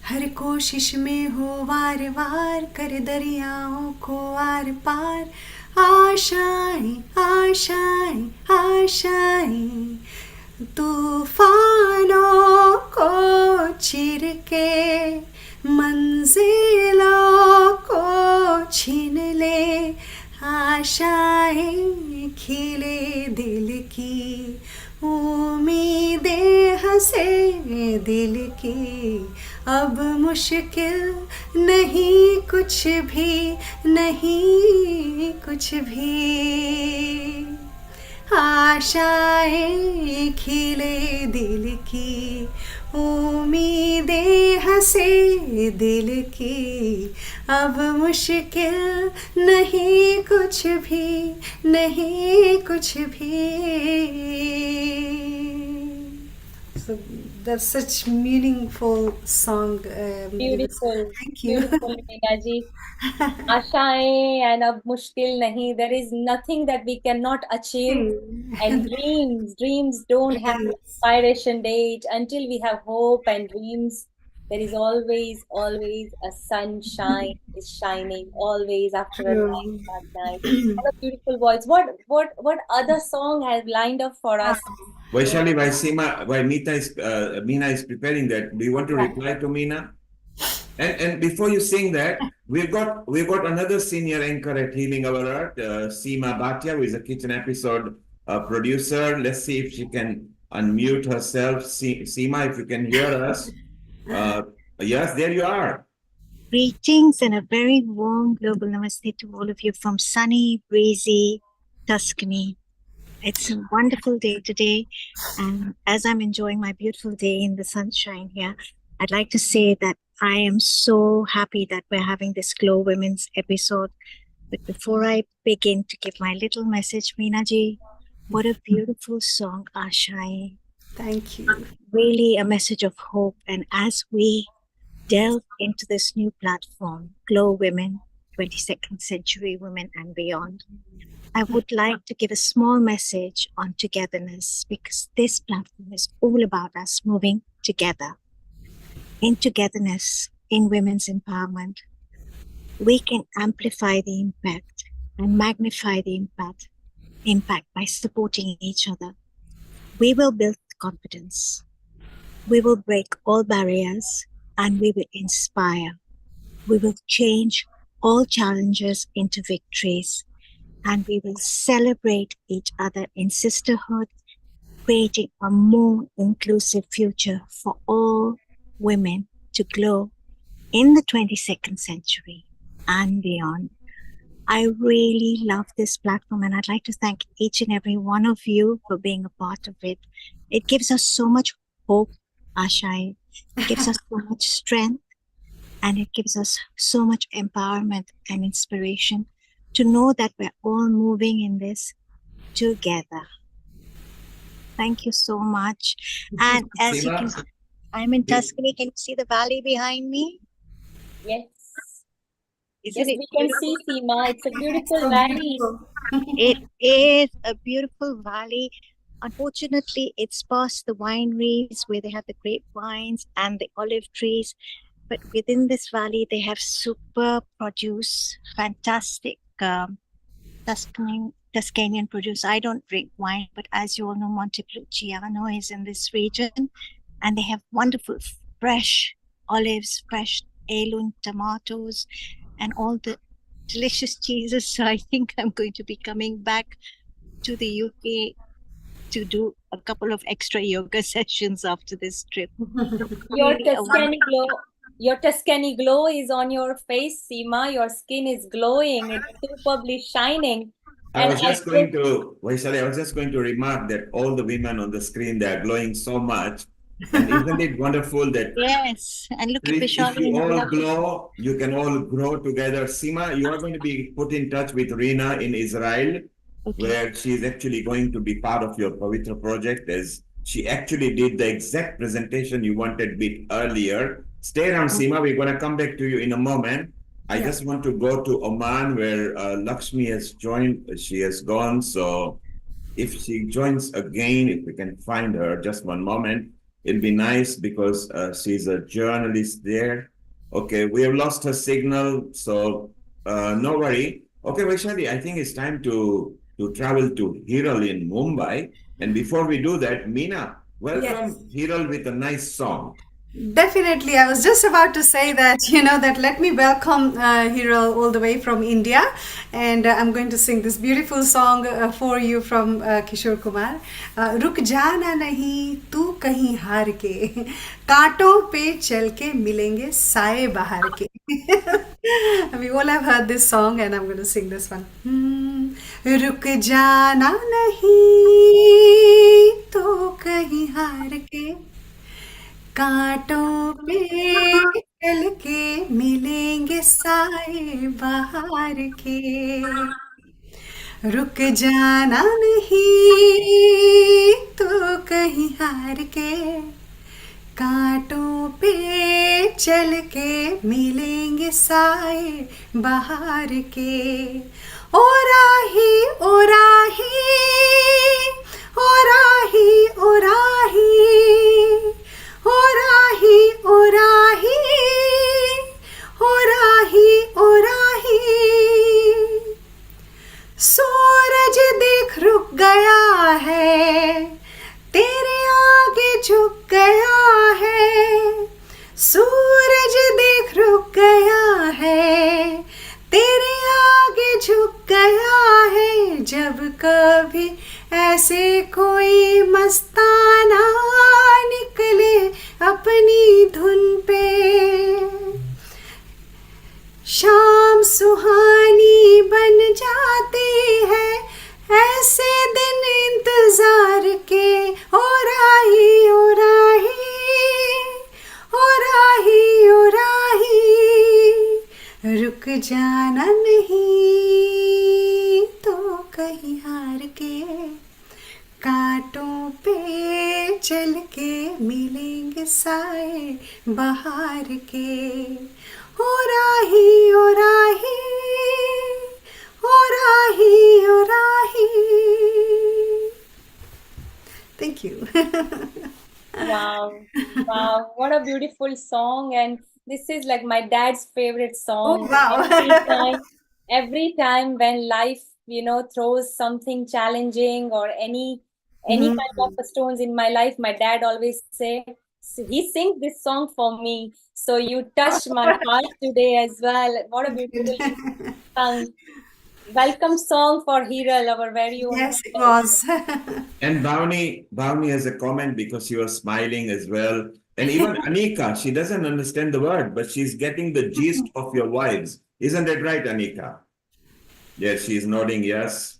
हर कोशिश में हो वार वार, कर दरियाओं को आर पार, आशाएं आशाएं आशाएं, तूफानों को चीर के मंजिलों को छीन ले, आशाएं खिले दिल की, उम्मीदें हंसे दिल की, अब मुश्किल नहीं कुछ भी, नहीं कुछ भी, आशाएं खिले दिल की, उम्मीदें हंसे दिल की, अब मुश्किल नहीं कुछ भी, नहीं कुछ भी. So that's such meaningful song. Beautiful. Thank you. Beautiful, Meena ji. Ashaएं and ab mushkil nahi. There is nothing that we cannot achieve. And dreams don't have an expiration date. Until we have hope and dreams, there is always a sunshine is shining always after a night, dark night. What a beautiful voice. What other song has lined up for us? Vaishali, while Meena is preparing that, do you want to reply to Meena? And before you sing that, we've got another senior anchor at Healing Our Earth, Seema Bhatia, who is a kitchen episode producer. Let's see if she can unmute herself. Seema, if you can hear us. Yes, there you are. Greetings and a very warm global namaste to all of you from sunny, breezy Tuscany. It's a wonderful day today, and as I'm enjoying my beautiful day in the sunshine here, I'd like to say that I am so happy that we're having this Glow Women's episode. But before I begin to give my little message, Meena ji, what a beautiful song, Ashai. Thank you. Really a message of hope. And as we delve into this new platform, Glow Women, 22nd Century Women and Beyond, I would like to give a small message on togetherness, because this platform is all about us moving together. In togetherness, in women's empowerment, we can amplify the impact and magnify the impact by supporting each other. We will build confidence. We will break all barriers and we will inspire. We will change all challenges into victories, and we will celebrate each other in sisterhood, creating a more inclusive future for all women to glow in the 22nd century and beyond. I really love this platform, and I'd like to thank each and every one of you for being a part of it. It gives us so much hope, Ashai. It gives us so much strength, and it gives us so much empowerment and inspiration to know that we're all moving in this together. Thank you so much. And as you can see, I'm in Tuscany. Can you see the valley behind me? Yes. Isn't Yes, it we can see, Seema. It's a beautiful valley. It is a beautiful valley. Unfortunately, it's past the wineries where they have the grapevines and the olive trees. But within this valley, they have super produce, fantastic Tuscany Tuscanian produce. I don't drink wine, but as you all know, Montepulciano is in this region, and they have wonderful fresh olives, fresh heirloom tomatoes, and all the delicious cheeses. So I think I'm going to be coming back to the UK to do a couple of extra yoga sessions after this trip. Your Really a Tuscany glow, your Tuscany glow is on your face, Seema. Your skin is glowing. It's superbly shining. I And was just going to, Vaishali, I was just going to remark that all the women on the screen, they are glowing so much. And isn't it wonderful that Yes, and look at if Vishali you and all Gulab. glow, you can all grow together. Seema, you are going to be put in touch with Rina in Israel, where she's actually going to be part of your Pavitra project, as she actually did the exact presentation you wanted a bit earlier. Stay around, Seema. We're going to come back to you in a moment. I just want to go to Oman, where Lakshmi has joined. She has gone. So if she joins again, if we can find her, just one moment, it'll be nice, because she's a journalist there. Okay, we have lost her signal, so no worry. Okay, Vaishali, I think it's time to travel to Hiral in Mumbai. And before we do that, Meena, welcome Hiral with a nice song. Definitely. I was just about to say that, that let me welcome Hero all the way from India. And I'm going to sing this beautiful song for you from Kishore Kumar. रुक जाना नहीं तू कहीं हार के, कांटों पे चल के मिलेंगे साए बाहर के. We all have heard this song, and I'm going to sing this one. रुक जाना नहीं तो कहीं हार के, कांटों पे चल के मिलेंगे साए बाहर के. रुक जाना नहीं तो कहीं हार के, कांटों पे चल के मिलेंगे साए बाहर के. ओ राही ओ राही ओ राही ओ राही ओ राही ओ राही ओ राही ओ राही. सूरज देख रुक गया है, तेरे आगे झुक गया है. सूरज देख रुक गया है, तेरे आगे झुक गया है. जब कभी ऐसे कोई मस्ताना निकले अपनी धुन पे, शाम सुहानी बन जाती है ऐसे दिन इंतजार के. ओ राही ओ राही ओ राही ओ राही, रुक जाना नहीं तो कहीं हार के, कांटों पे चल के मिलेंगे साए बाहर के. ओ राही ओ राही ओ राही ओ राही. Thank you. wow, wow, what a beautiful song. And this is like my dad's favorite song. Oh, wow. Every time when life, throws something challenging or any kind of stones in my life, my dad always say, he sings this song for me. So you touched my heart today as well. What a beautiful song. Welcome song for Hiral, our very own. Yes, it was. And Bhavani has a comment because you are smiling as well. And even Anika, she doesn't understand the word, but she's getting the gist of your vibes. Isn't that right, Anika? Yes, she's nodding yes.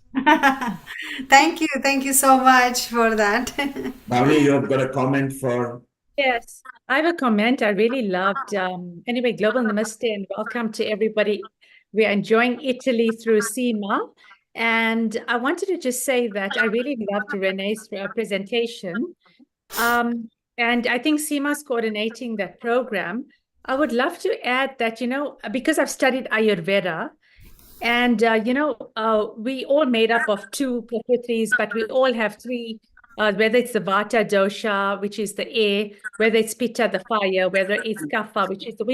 Thank you so much for that. Bhavani, you have got a comment for... Yes, I have a comment. I really loved. Anyway, global namaste and welcome to everybody. We are enjoying Italy through Seema. And I wanted to just say that I really loved Renee's presentation. And I think Seema's coordinating that program. I would love to add that, because I've studied Ayurveda, and, we all made up of two prakrithis, but we all have three. Whether it's the Vata dosha, which is the air, whether it's Pitta, the fire, whether it's Kapha, which is the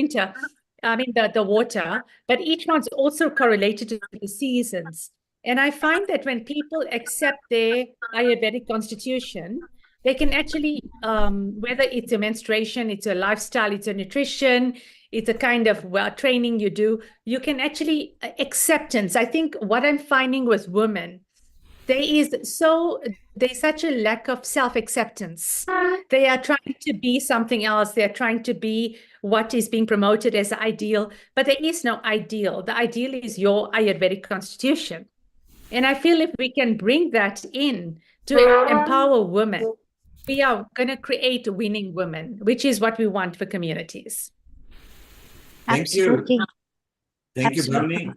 the water, but each one's also correlated to the seasons. And I find that when people accept their Ayurvedic constitution, they can actually, whether it's a menstruation, it's a lifestyle, it's a nutrition, it's a kind of training you do, you can actually acceptance. I think what I'm finding with women, there's such a lack of self-acceptance. They are trying to be something else. They're trying to be what is being promoted as ideal, but there is no ideal. The ideal is your Ayurvedic constitution. And I feel if we can bring that in to empower women, we are going to create winning women, which is what we want for communities. Thank you. Thank you, Bhavani.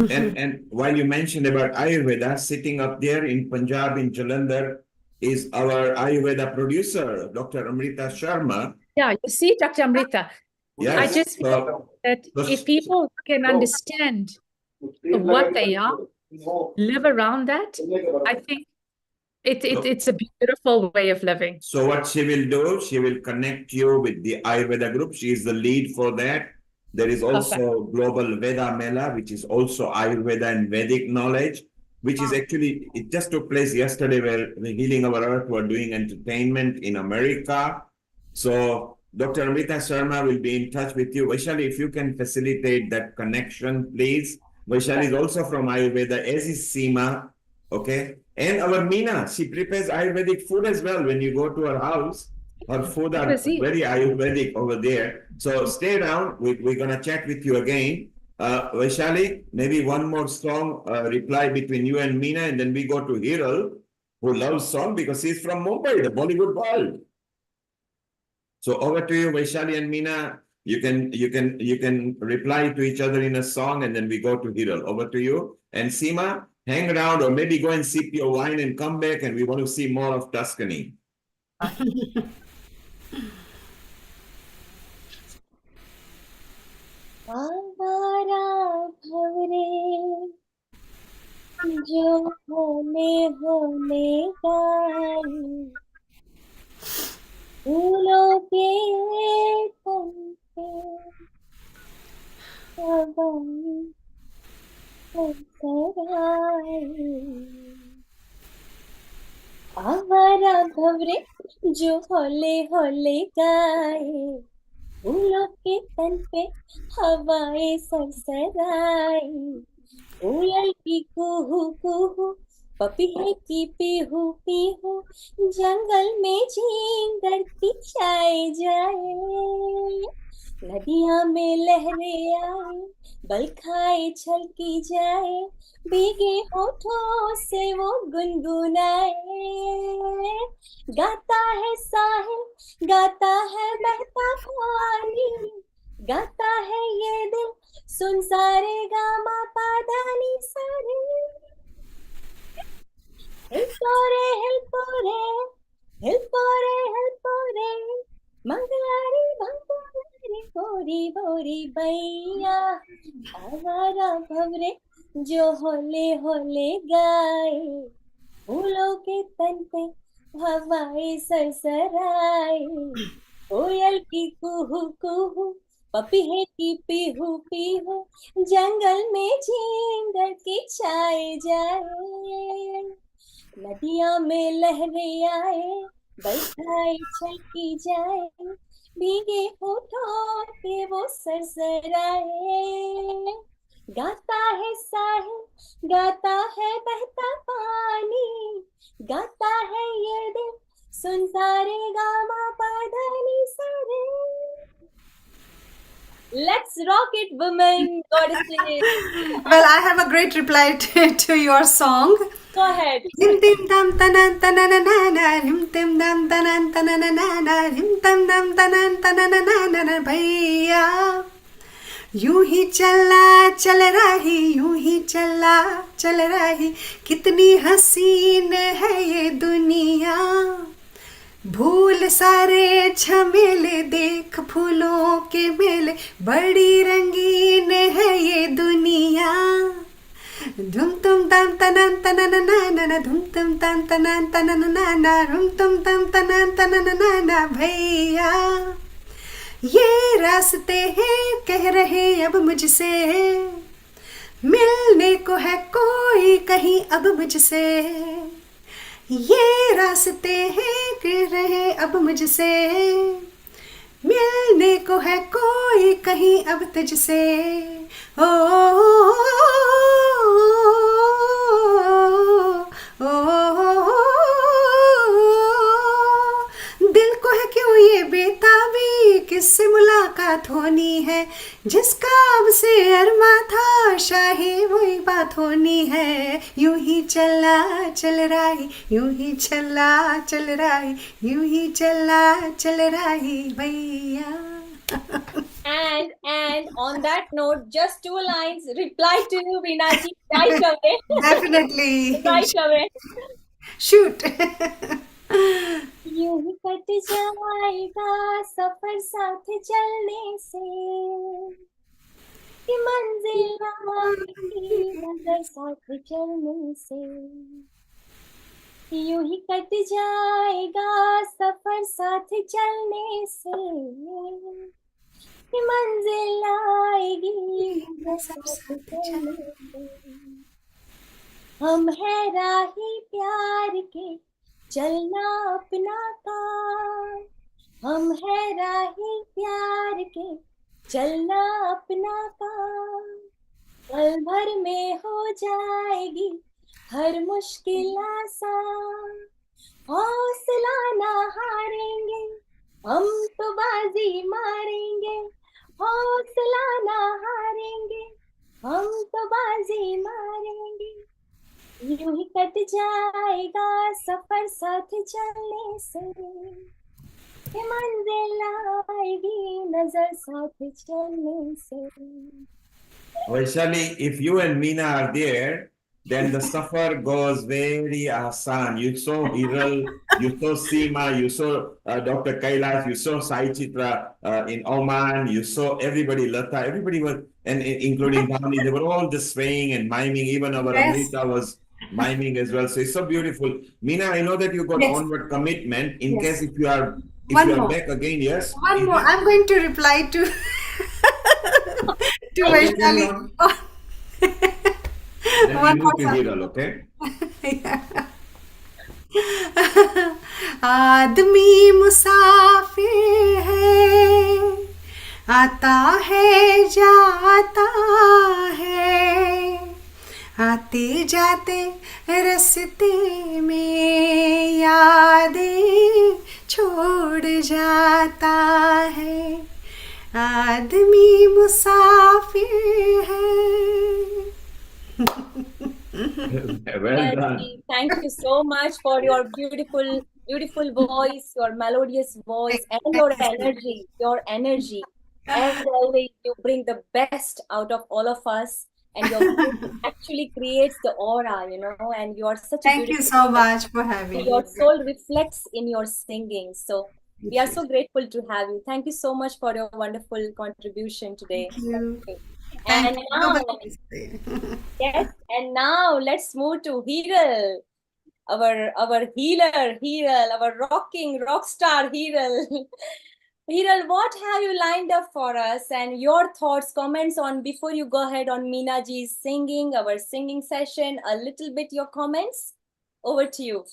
And while you mentioned about Ayurveda, sitting up there in Punjab, in Jalandhar, is our Ayurveda producer, Dr. Amrita Sharma. Yeah, you see, Dr. Amrita, Yes. I just feel that if people can understand what they are, live around that, I think it's a beautiful way of living. So what she will do, she will connect you with the Ayurveda group. She is the lead for that. There is also Global Veda Mela, which is also Ayurveda and Vedic knowledge, which is actually, it just took place yesterday where the Healing Our Earth were doing entertainment in America. So Dr. Amrita Sharma will be in touch with you. Vaishali, if you can facilitate that connection, please. Vaishali is also from Ayurveda, as is Seema, okay? And our Meena, she prepares Ayurvedic food as well. When you go to her house, her food are very Ayurvedic over there. So stay around. We're going to chat with you again. Vaishali, maybe one more song reply between you and Meena, and then we go to Hiral, who loves song because he's from Mumbai, the Bollywood world. So over to you, Vaishali and Meena. You can reply to each other in a song, and then we go to Hiral. Over to you. And Seema, hang around or maybe go and sip your wine and come back, and we want to see more of Tuscany. आवारा भंवरे जो होने गाई फूलों के तन पे हवाएं सरसराई आवारा भंवरे जो होले होले गाए फूलों के तन पे हवाएं सरसराई कोयल की कुहू कुहू पपीहे की पीहू पीहू जंगल में झींगर की छाए जाए नदियां में लहरें आए बल खाए छलकी जाए भीगे होठों से वो गुनगुनाए गाता है साहिल गाता है बहता पानी गाता है ये दिल सुन सारे गामा पादानी सारे हिलपोरे हिलपोरे हिलपोरे हिलपोरे मंगलारी मंगलारी बोरी बोरी बैया आवारा भंवरे जो होले होले गाए फूलों के तन पे हवाएं सरसराई कोयल की कुहू कुहू पपीहे की पीहू पीहू जंगल में झींगर की छाए जाए नदियां में लहरें आए बरसाए छलकी जाए भीगे होठों पे वो सरसराए गाता है साहिल गाता है बहता पानी गाता है ये दिल सुन सारे गामा पाधानी सारे Let's rock it, women, goddesses. Well, I have a great reply to your song. Go ahead. Rim tim dam tanan tananana, rim tim dam tanan tananana, rim tam dam tanan tananana, भैया यूं ही चला चल रही यूं ही चला चल रही कितनी हसीन है ये दुनिया भूल सारे झमेले देख फूलों के मेले बड़ी रंगीन है ये दुनिया धुम तुम तम तनन तनन नाना धुम तुम तम तनन तनन नाना धुम तुम तम तनन तनन नाना भैया ये रास्ते हैं कह रहे अब मुझसे मिलने को है कोई कहीं अब मुझसे, ये रास्ते हैं गिर रहे अब मुझसे, मिलने को है कोई कहीं अब तुझसे। ओ, दिल को है क्यों ये बेताबी, किससे मुलाकात होनी है, जिसका अब से अरमा था शाही वही बात होनी है। यूं ही चला चल रहा है, यूं ही चला चल रहा है, यूं ही चला चल रहा है भैया। And on that note, just 2 lines. Reply to you, Vinaji, right away. Definitely. Right away. Shoot. यूं ही कट जाएगा सफर साथ चलने से, कि मंजिल आएगी नजर साथ चलने से। यूं ही कट जाएगा सफर साथ चलने से, कि मंजिल आएगी नजर साथ चलने से। हम है राही प्यार के चलना अपना काम, हम है राही प्यार के चलना अपना काम। पल भर में हो जाएगी हर मुश्किल आसान, हौसला ना हारेंगे हम तो बाजी मारेंगे, हौसला ना हारेंगे हम तो बाजी मारेंगे। यूं ही कट जाएगा सफर साथ चलने से, कि मंजिल आएगी नजर साथ चलने से। Vaishali, if you and Meena are there, then the safar goes very asan. You saw Hiral, you saw Seema, you saw Dr. Kailash, you saw Sai Chitra in Oman, you saw everybody, Lata, everybody was, and including Bhavani, they were all just swaying and miming. Even our Yes. Amrita was miming as well. So it's so beautiful. Meena, I know that you got Yes. onward commitment. In Yes. case if you are One more. back again, yes. One more. I'm going to reply to to Okay, Vaishali. Then we One move more to time. Hiral, okay? आदमी मुसाफिर है, आता है जाता है, आते जाते रास्ते में यादें छोड़ जाता है, आदमी मुसाफिर है। Well Yes, done. Ji, thank you so much for your beautiful, beautiful voice, your melodious voice, and your energy, your energy. As always, you bring the best out of all of us, and your voice actually creates the aura, and you are such a Thank you beautiful so singer. much for having Your me. soul reflects in your singing. So we are so grateful to have you. Thank you so much for your wonderful contribution today. Thank you. And Thank you. now, Nobody- yes, and now let's move to Hiral, our healer, Hiral, our rocking rock star Hiral. Hiral, what have you lined up for us, and your thoughts, comments on before you go ahead on Meena Ji's singing, our singing session, a little bit your comments? Over to you.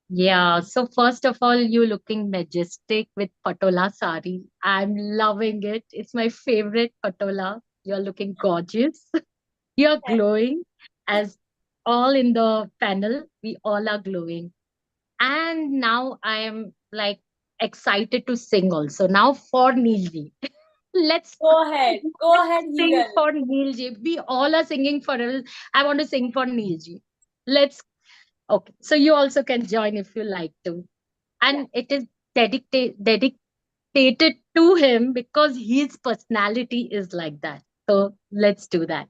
Yeah, so first of all, you looking majestic with patola sari. I'm loving it. It's my favorite patola. You're looking gorgeous. You're glowing as all in the panel. We all are glowing. And now I am like excited to sing also. Now for Neelji. Let's Go ahead, sing Hiral. for Neelji. We all are singing for us. I want to sing for Neelji. Let's okay. So you also can join if you like to. And it is dedicated to him because his personality is like that. So let's do that.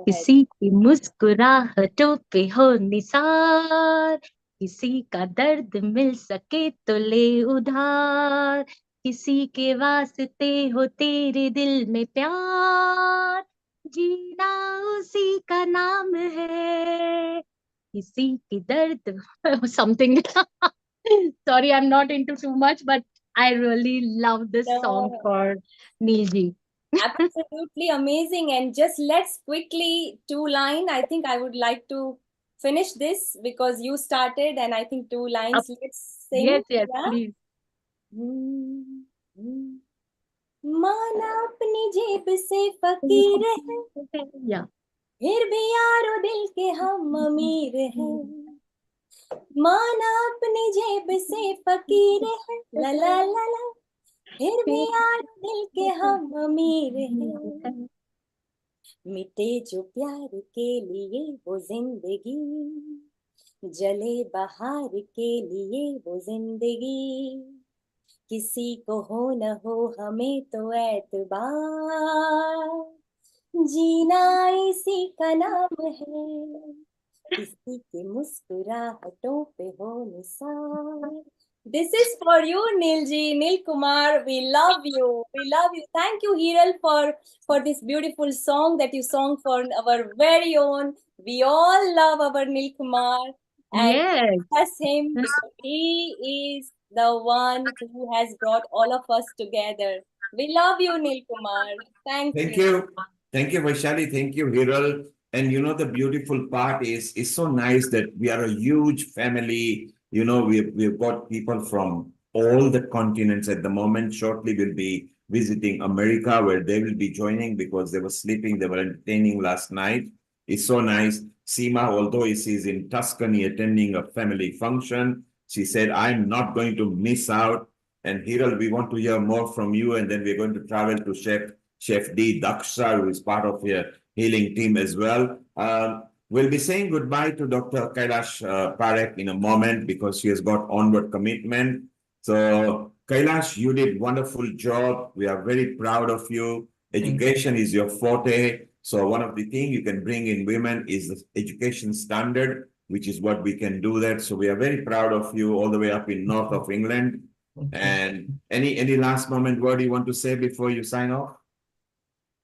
किसी की मुस्कुराहटों पे हो निसार, किसी का दर्द मिल सके तो ले उधार, किसी के वास्ते हो तेरे दिल में प्यार, जीना उसी का नाम है, किसी की दर्द something. Sorry, I'm not into too much, but I really love this song for Neelji. Absolutely amazing. And just let's quickly two line. I think I would like to finish this because you started, and I think two lines. Let's sing. Yes, Yeah. please. माना अपनी जेब से फकीर है, Yeah. फिर भी यारो दिल के हम अमीर हैं. माना अपनी जेब से फकीर है, ला ला ला ला, फिर भी यारो दिल के हम अमीर हैं. मिटे जो प्यार के लिए वो जिंदगी, जले बहार के लिए वो जिंदगी, किसी को हो न हो हमें तो एतबार, जीना इसी का नाम है, किसी की मुस्कुराहटों पे हो Nisar. This is for you, Nilji, Nil Kumar. We love you. We love you. Thank you, Hiral, for this beautiful song that you sang for our very own. We all love our Nil Kumar, and Yes. bless him because he is the one who has brought all of us together. We love you, Nil Kumar. Thank Thank you. you. Thank you, Vaishali. Thank you, Hiral. And you know, the beautiful part is it's so nice that we are a huge family. You know, we've got people from all the continents at the moment. Shortly, we'll be visiting America, where they will be joining because they were sleeping, they were entertaining last night. It's so nice. Seema, although she's in Tuscany attending a family function, she said, I'm not going to miss out. And Hiral, we want to hear more from you, and then we're going to travel to Chef D. Daksha, who is part of your healing team as well. We'll be saying goodbye to Dr. Kailash Parekh in a moment because she has got onward commitment. So, Kailash, you did wonderful job. We are very proud of you. Education is your forte. So, one of the things you can bring in women is the education standard, which is what we can do that. So, we are very proud of you all the way up in north of England. And any last moment word you want to say before you sign off?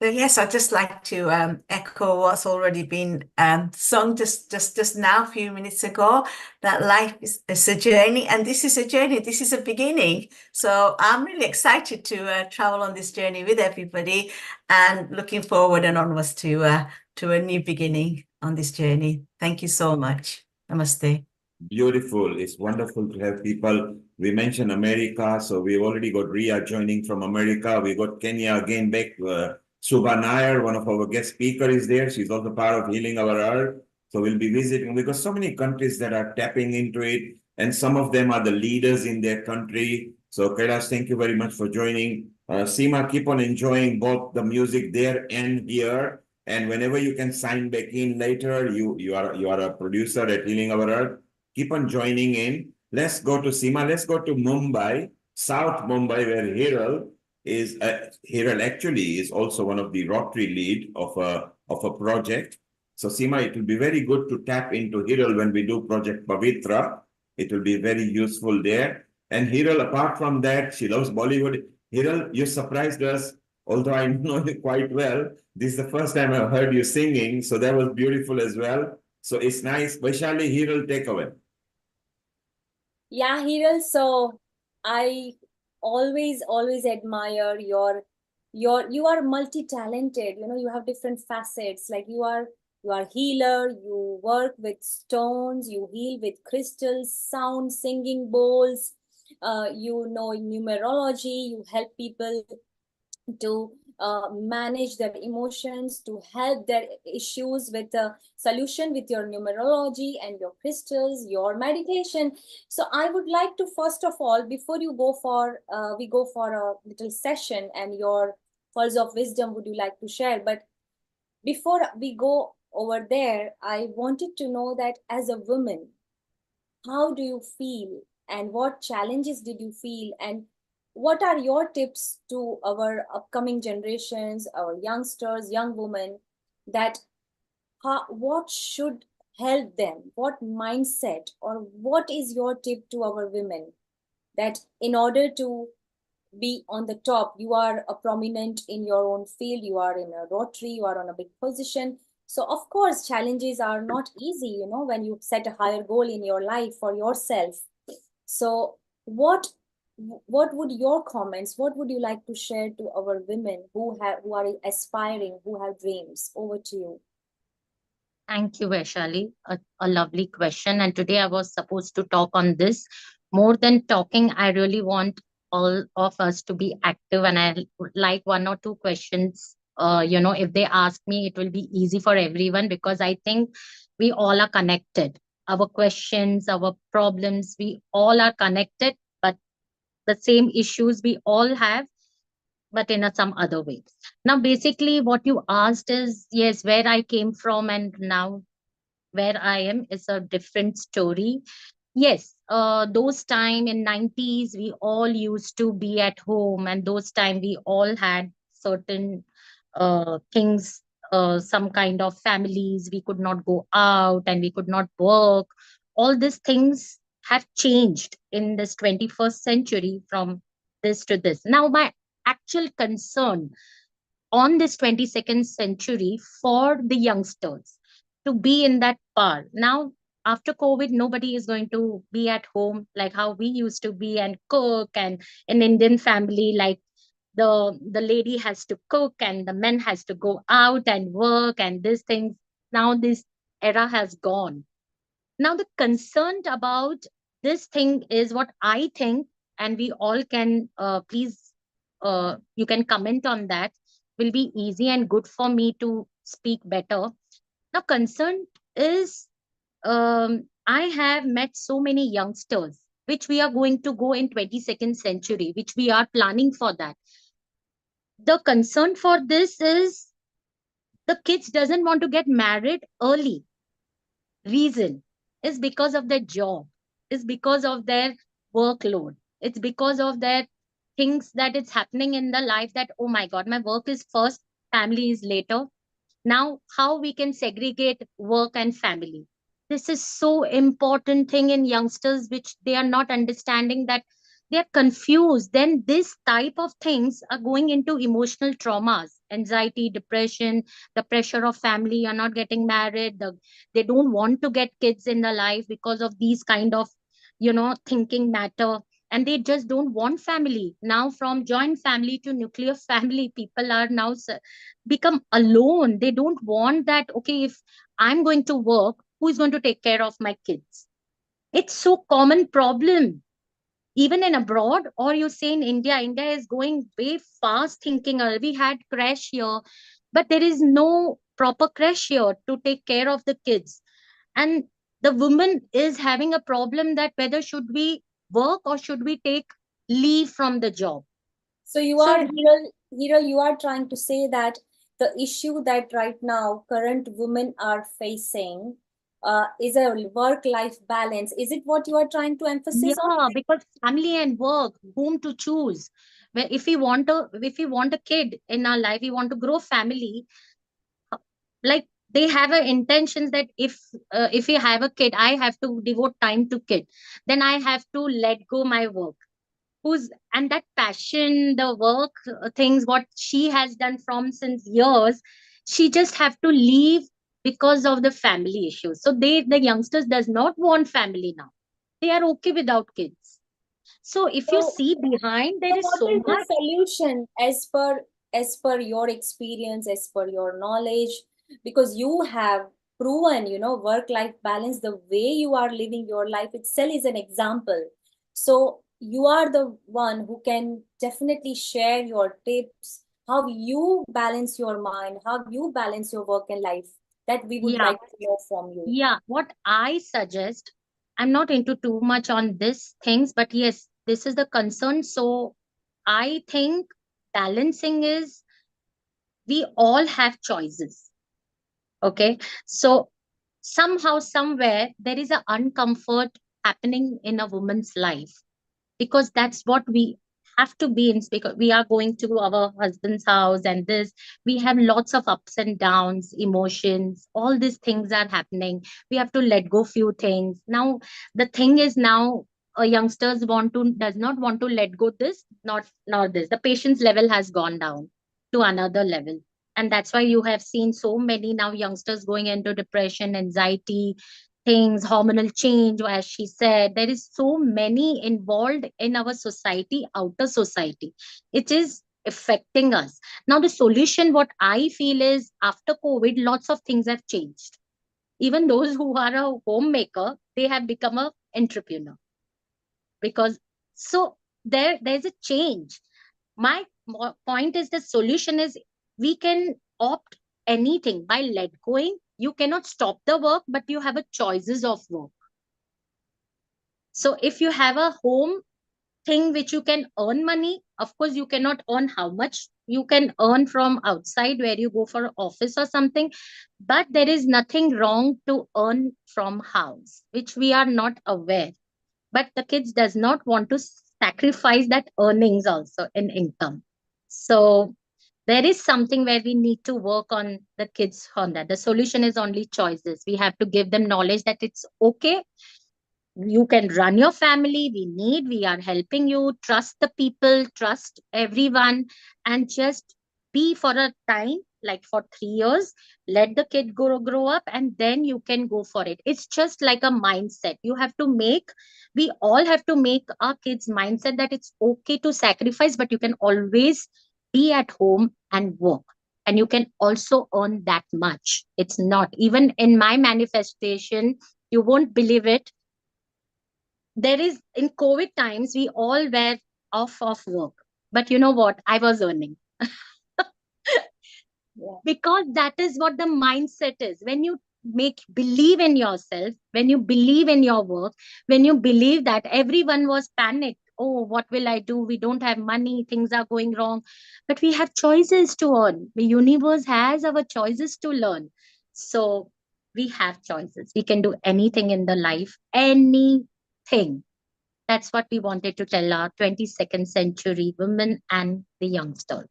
So yes, I'd just like to echo what's already been sung just now, a few minutes ago, that life is a journey, and this is a journey, this is a beginning. So I'm really excited to travel on this journey with everybody and looking forward and onwards to a new beginning on this journey. Thank you so much. Namaste. Beautiful. It's wonderful to have people. We mentioned America, so we've already got Ria joining from America. We got Kenya again back. Subha Nair, one of our guest speakers, is there. She's also part of Healing Our Earth. So we'll be visiting. We've got so many countries that are tapping into it, and some of them are the leaders in their country. So Kailash, thank you very much for joining. Seema, keep on enjoying both the music there and here. And whenever you can sign back in later, you are a producer at Healing Our Earth. Keep on joining in. Let's go to Seema. Let's go to Mumbai, South Mumbai, where Hiral actually is also one of the Rotary lead of a project. So Seema, it will be very good to tap into Hiral when we do Project Pavitra. It will be very useful there. And Hiral, apart from that, she loves Bollywood. Hiral, you surprised us, although I know you quite well. This is the first time I've heard you singing, so that was beautiful as well. So it's nice. Vaishali, Hiral, take away. Yeah, Hiral. So I always admire you are multi-talented. You know, you have different facets. Like you are healer, you work with stones, you heal with crystals, sound, singing bowls, you know numerology, you help people to manage their emotions, to help their issues with a solution with your numerology and your crystals, your meditation. So I would like to, first of all, before you go for we go for a little session, and your pearls of wisdom would you like to share. But before we go over there, I wanted to know that as a woman, how do you feel, and what challenges did you feel, and what are your tips to our upcoming generations, our youngsters, young women, that what should help them, what mindset, or what is your tip to our women, that in order to be on the top, you are a prominent in your own field, you are in a Rotary, you are on a big position. So of course challenges are not easy, you know, when you set a higher goal in your life for yourself. So what what would your comments, what would you like to share to our women who are aspiring, who have dreams? Over to you. Thank you, Vaishali. A lovely question. And today I was supposed to talk on this. More than talking, I really want all of us to be active. And I would like one or two questions. If they ask me, it will be easy for everyone because I think we all are connected. Our questions, our problems, we all are connected, but the same issues we all have, but in some other way. Now, basically, what you asked is yes, where I came from and now where I am is a different story. Yes, those time in 90s, we all used to be at home, and those time we all had certain things, some kind of families. We could not go out and we could not work. All these things have changed in this 21st century from this to this. Now, my actual concern on this 22nd century for the youngsters to be in that part. Now, after COVID, nobody is going to be at home like how we used to be and cook. And in Indian family, like the lady has to cook and the men has to go out and work and these things. Now this era has gone. Now the concern about this thing is what I think, and we all can please you can comment on that, will be easy and good for me to speak better. Now concern is I have met so many youngsters which we are going to go in 22nd century, which we are planning for that. The concern for this is the kids doesn't want to get married early. Reason is because of their job, is because of their workload, it's because of their things that it's happening in the life that oh my god, my work is first, family is later. Now how we can segregate work and family, this is so important thing in youngsters which they are not understanding, that they are confused. Then this type of things are going into emotional traumas, anxiety, depression, the pressure of family, you're not getting married, they don't want to get kids in the life because of these kind of thinking matter. And they just don't want family. Now from joint family to nuclear family, people are now become alone. They don't want that. Okay, if I'm going to work, who is going to take care of my kids? It's so common problem even in abroad, or you say in India. India is going way fast thinking. We had crash here, but there is no proper crash here to take care of the kids. And the woman is having a problem that whether should we work or should we take leave from the job. So you are Hiral, you are trying to say that the issue that right now current women are facing is a work-life balance. Is it what you are trying to emphasize on? Yeah, because family and work, whom to choose. Where if we want a kid in our life, we want to grow family. Like they have a intentions that if we have a kid, I have to devote time to kid. Then I have to let go my work. Who's and that passion, the work things, what she has done from since years, she just have to leave because of the family issues. So the youngsters does not want family now. They are okay without kids. So if you So, see behind, there so is what so is the much. solution as per your experience, as per your knowledge? Because you have proven, work-life balance, the way you are living your life itself is an example. So you are the one who can definitely share your tips, how you balance your mind, how you balance your work and life. That we would Yeah, like to hear from you. yeah. What I suggest, I'm not into too much on this things, but yes, this is the concern. So I think balancing is we all have choices. Okay. So somehow, somewhere, there is a uncomfort happening in a woman's life because that's what we have to be in, because we are going to our husband's house and this, we have lots of ups and downs, emotions, all these things are happening. We have to let go few things. Now the thing is, now youngsters does not want to let go this, not this. The patience level has gone down to another level, and that's why you have seen so many now youngsters going into depression, anxiety. things, hormonal change, as she said. There is so many involved in our society, outer society. It is affecting us. Now, the solution, what I feel is after COVID, lots of things have changed. Even those who are a homemaker, they have become an entrepreneur. Because so there's a change. My point is the solution is we can opt anything by let going. You cannot stop the work, but you have a choices of work. So if you have a home thing which you can earn money, of course you cannot earn how much you can earn from outside where you go for office or something, but there is nothing wrong to earn from house, which we are not aware. But the kids does not want to sacrifice that earnings also in income. So there is something where we need to work on the kids on that. The solution is only choices. We have to give them knowledge that it's okay. You can run your family. We are helping you. Trust the people, trust everyone, and just be for a time, like for 3 years. Let the kid grow up, and then you can go for it. It's just like a mindset. We all have to make our kids' mindset that it's okay to sacrifice, but you can always be at home and work. And you can also earn that much. It's not, even in my manifestation, you won't believe it, there is, in COVID times, we all were off of work. But you know what? I was earning. Because that is what the mindset is. When you believe in yourself, when you believe in your work, when you believe that everyone was panicked. Oh, what will I do? We don't have money. Things are going wrong. But we have choices to earn. The universe has our choices to learn. So we have choices. We can do anything in the life. Anything. That's what we wanted to tell our 22nd century women and the youngsters.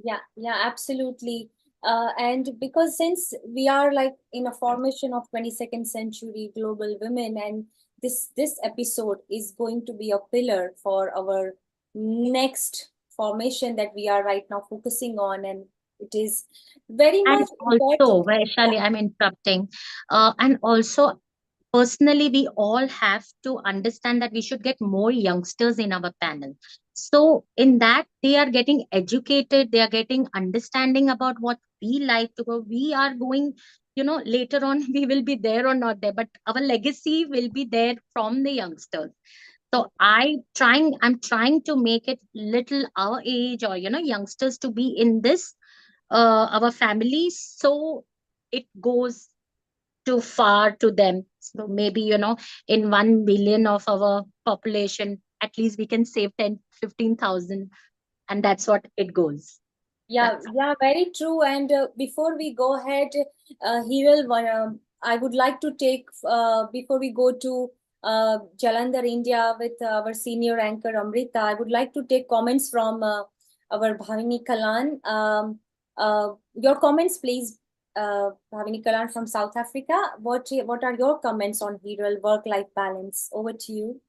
Yeah, absolutely. And because since we are like in a formation of 22nd century global women, and this episode is going to be a pillar for our next formation that we are right now focusing on, and it is very And much also, important. Vaishali, I'm interrupting. And also, personally, we all have to understand that we should get more youngsters in our panel. So in that, they are getting educated, they are getting understanding about what we like to go. We are going, later on, we will be there or not there, but our legacy will be there from the youngsters. So I'm trying to make it little our age or, youngsters to be in this, our families. So it goes too far to them. So maybe, in 1 million of our population, at least we can save 10, 15,000. And that's what it goes. Yeah, very true. And before we go ahead, Hiral, I would like to take, before we go to Jalandhar, India, with our senior anchor Amrita, I would like to take comments from our Bhavini Kalan. Your comments, please, Bhavini Kalan from South Africa. What are your comments on Hiral work-life balance? Over to you.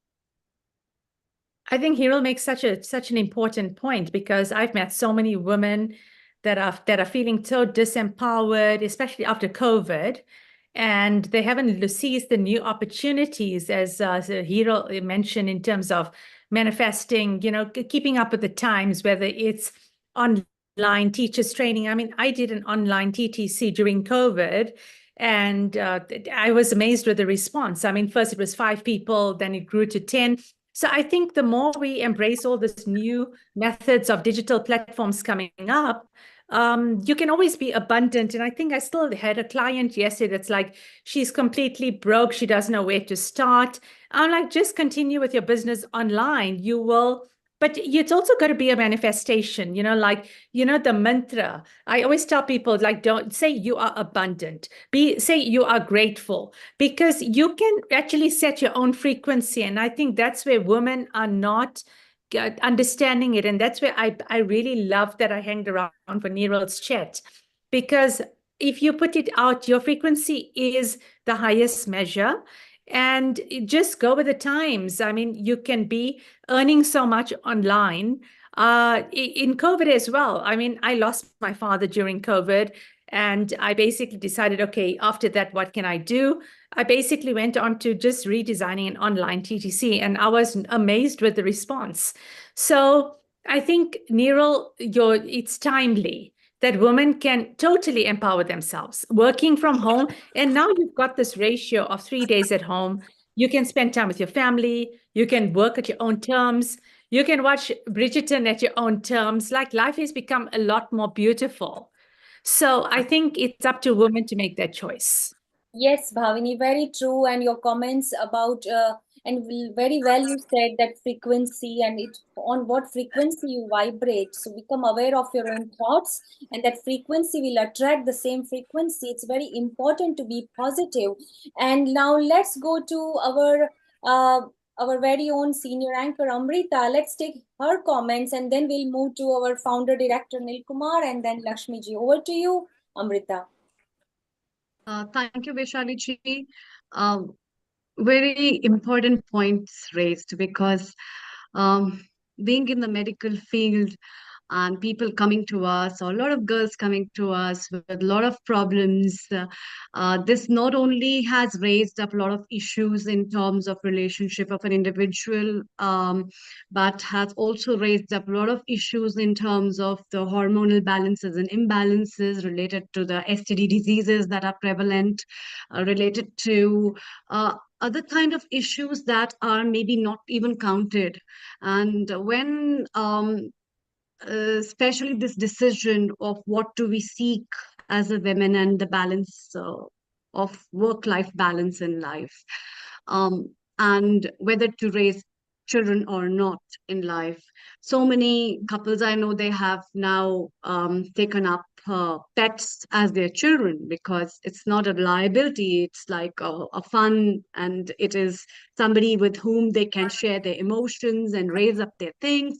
I think Hero makes such an important point, because I've met so many women that are feeling so disempowered, especially after COVID, and they haven't seized the new opportunities, as Hero mentioned, in terms of manifesting, keeping up with the times, whether it's online teachers training. I mean, I did an online TTC during COVID, and I was amazed with the response. I mean, first it was 5 people, then it grew to 10. So I think the more we embrace all these new methods of digital platforms coming up, you can always be abundant. And I think I still had a client yesterday that's like, she's completely broke. She doesn't know where to start. I'm like, just continue with your business online. You will. But it's also got to be a manifestation, the mantra. I always tell people, like, don't say you are abundant. Say you are grateful, because you can actually set your own frequency. And I think that's where women are not understanding it. And that's where I really love that I hanged around for Neeral's chat, because if you put it out, your frequency is the highest measure. And just go with the times. I mean, you can be earning so much online in COVID as well. I mean, I lost my father during COVID, and I basically decided, okay, after that, what can I do? I basically went on to just redesigning an online TTC, and I was amazed with the response. So I think, Neeral, it's timely that women can totally empower themselves, working from home. And now you've got this ratio of 3 days at home. You can spend time with your family. You can work at your own terms. You can watch Bridgerton at your own terms. Like, life has become a lot more beautiful. So I think it's up to women to make that choice. Yes, Bhavini, very true. And your comments about, very well you said that frequency and it on what frequency you vibrate. So become aware of your own thoughts, and that frequency will attract the same frequency. It's very important to be positive. And now let's go to our very own senior anchor Amrita. Let's take her comments, and then we'll move to our founder director Nilkumar, and then Lakshmi ji. Over to you, Amrita. Thank you, Vaishali ji. Very important points raised, because being in the medical field and people coming to us, or a lot of girls coming to us with a lot of problems, this not only has raised up a lot of issues in terms of relationship of an individual, but has also raised up a lot of issues in terms of the hormonal balances and imbalances related to the STD diseases that are prevalent, related to other kind of issues that are maybe not even counted. And when especially this decision of what do we seek as a women, and the balance of work-life balance in life, and whether to raise children or not in life. So many couples I know, they have now taken up pets as their children, because it's not a liability, it's like a fun, and it is somebody with whom they can share their emotions and raise up their things.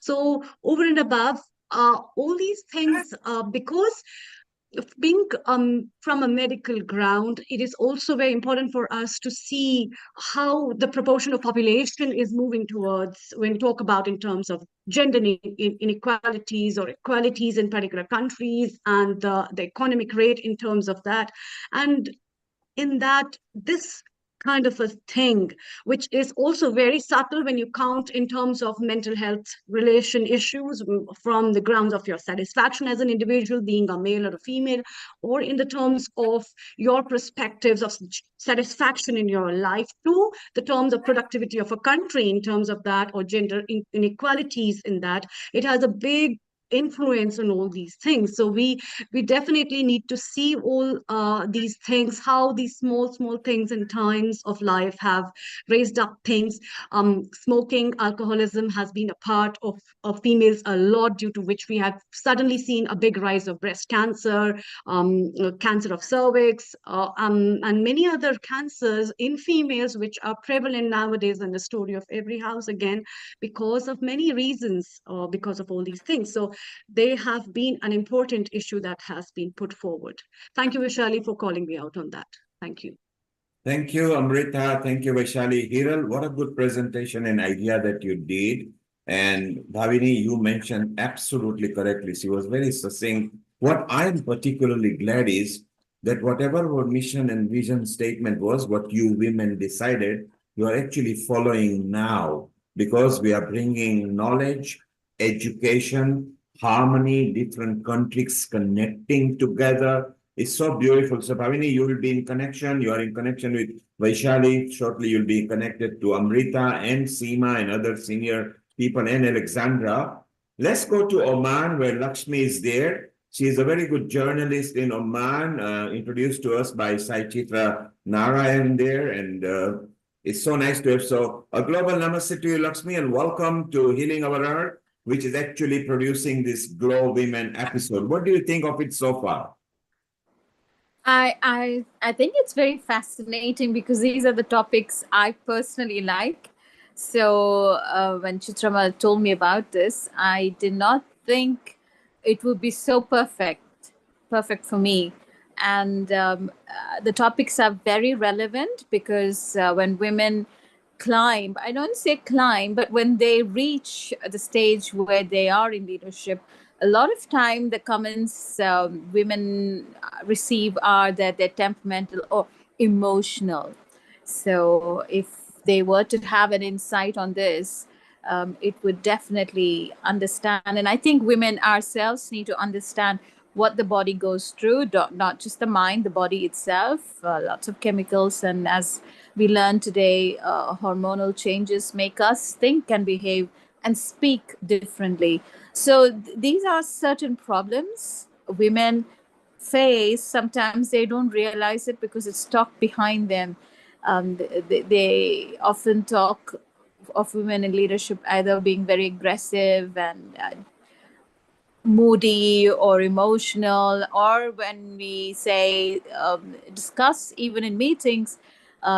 So over and above all these things, because being from a medical ground, it is also very important for us to see how the proportion of population is moving towards, when we talk about in terms of gender inequalities or equalities in particular countries, and the economic rate in terms of that. And in that, this kind of a thing, which is also very subtle when you count in terms of mental health relation issues, from the grounds of your satisfaction as an individual, being a male or a female, or in the terms of your perspectives of satisfaction in your life, to the terms of productivity of a country in terms of that, or gender inequalities in that. It has a big influence on all these things. So we definitely need to see all these things, how these small things in times of life have raised up things. Smoking, alcoholism has been a part of females a lot, due to which we have suddenly seen a big rise of breast cancer, cancer of cervix, and many other cancers in females, which are prevalent nowadays in the story of every house, again, because of many reasons, because of all these things. So they have been an important issue that has been put forward. Thank you, Vaishali, for calling me out on that. Thank you. Thank you, Amrita. Thank you, Vaishali. Hiral, what a good presentation and idea that you did. And Bhavini, you mentioned absolutely correctly. She was very succinct. What I'm particularly glad is that whatever our mission and vision statement was, what you women decided, you are actually following now, because we are bringing knowledge, education, harmony, different countries connecting together. It's so beautiful. So, Bhavini, you will be in connection. You are in connection with Vaishali. Shortly, you'll be connected to Amrita and Seema and other senior people, and Alexandra. Let's go to Oman, where Lakshmi is there. She is a very good journalist in Oman, introduced to us by Sai Chitra Narayan there. And it's so nice to have. So, a global namaste to you, Lakshmi, and welcome to Healing Our Earth, which is actually producing this Glow Women episode. What do you think of it so far? I think it's very fascinating, because these are the topics I personally like. So when Chitrama told me about this, I did not think it would be so perfect for me. And the topics are very relevant, because when women climb, I don't say climb, but when they reach the stage where they are in leadership, a lot of time the comments women receive are that they're temperamental, or emotional. So if they were to have an insight on this, it would definitely understand. And I think women ourselves need to understand what the body goes through, not just the mind, the body itself, lots of chemicals. And as we learned today, hormonal changes make us think and behave and speak differently. So these are certain problems women face. Sometimes they don't realize it because it's talked behind them. They often talk of women in leadership either being very aggressive and moody or emotional, or when we say discuss even in meetings,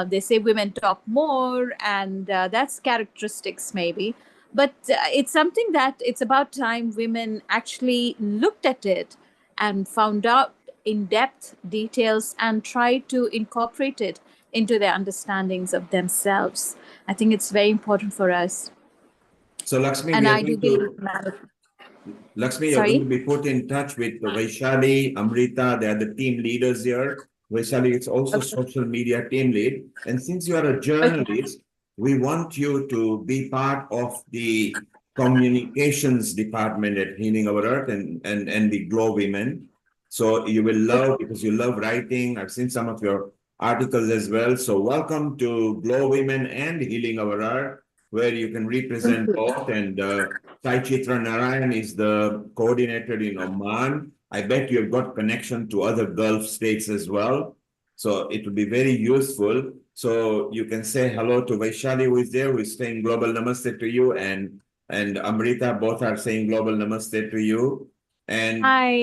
they say women talk more, and that's characteristics maybe. But it's something that it's about time women actually looked at it and found out in depth details and tried to incorporate it into their understandings of themselves. I think it's very important for us. So Lakshmi, And we are I do going to believe Lakshmi, you're going to be put in touch with Vaishali, Amrita. They are the team leaders here. Vaishali is also social media team lead. And since you are a journalist, we want you to be part of the communications department at Healing Our Earth and the GLOWomen. So you will love, because you love writing. I've seen some of your articles as well. So welcome to GLOWomen and Healing Our Earth, where you can represent both. And Sai Chitra Narayan is the coordinator in Oman. I bet you've got connection to other Gulf states as well. So it will be very useful. So you can say hello to Vaishali, who is there, who is saying global namaste to you, and Amrita, both are saying global namaste to you. And hi.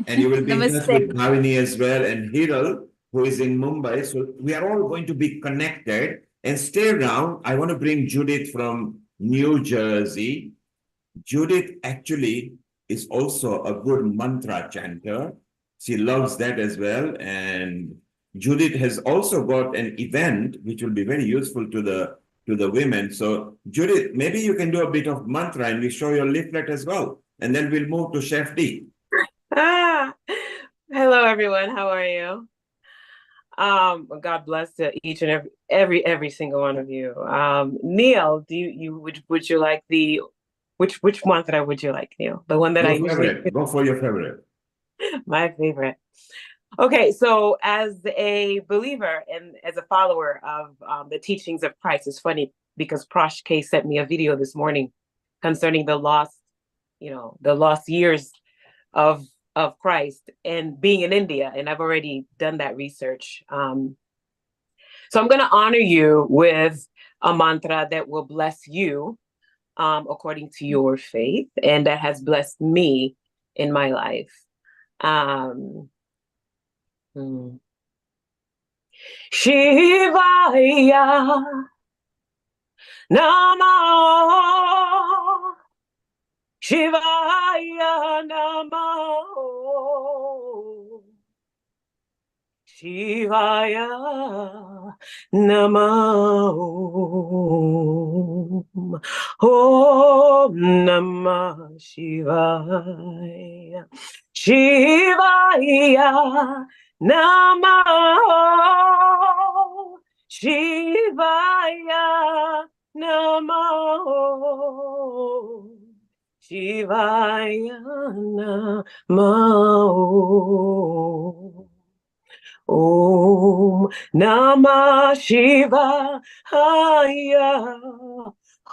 And you will be in touch Namaste. with Bhavini as well, and Hiral, who is in Mumbai. So we are all going to be connected. And stay around. I want to bring Judith from New Jersey. Judith actually is also a good mantra chanter. She loves that as well. And Judith has also got an event which will be very useful to the women. So Judith, maybe you can do a bit of mantra and we show your leaflet as well. And then we'll move to Chef D. Hello everyone, how are you? God bless to each and every single one of you. Neil, would you like the which mantra would you like, Neil? The one that I usually Go for your favorite. My favorite. Okay, so as a believer and as a follower of the teachings of Christ, it's funny because Prosh K sent me a video this morning concerning the lost years of Christ and being in India, and I've already done that research. So I'm going to honor you with a mantra that will bless you according to your faith, and that has blessed me in my life. Shivaya Namah Shivaya Namah Shivaya Namah Om Namah Shivaya Shivaya Namah Shivaya Namah Shivaya Namah Om Namah Shivaya.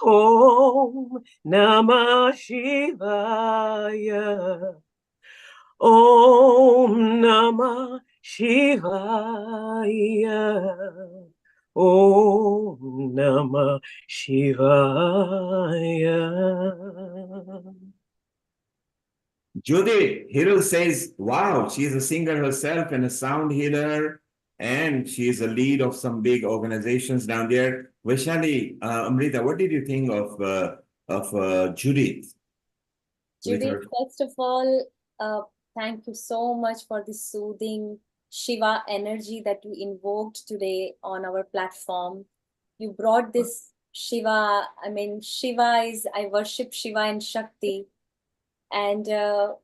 Om Namah Shivaya. Om Namah Shivaya. Om Namah Shivaya. Judith, Hiral says, wow, she's a singer herself and a sound healer, and she's a lead of some big organizations down there. Vaishali, Amrita, what did you think of Judith? Judith, first of all, thank you so much for the soothing Shiva energy that you invoked today on our platform. You brought this Shiva, I worship Shiva and Shakti. And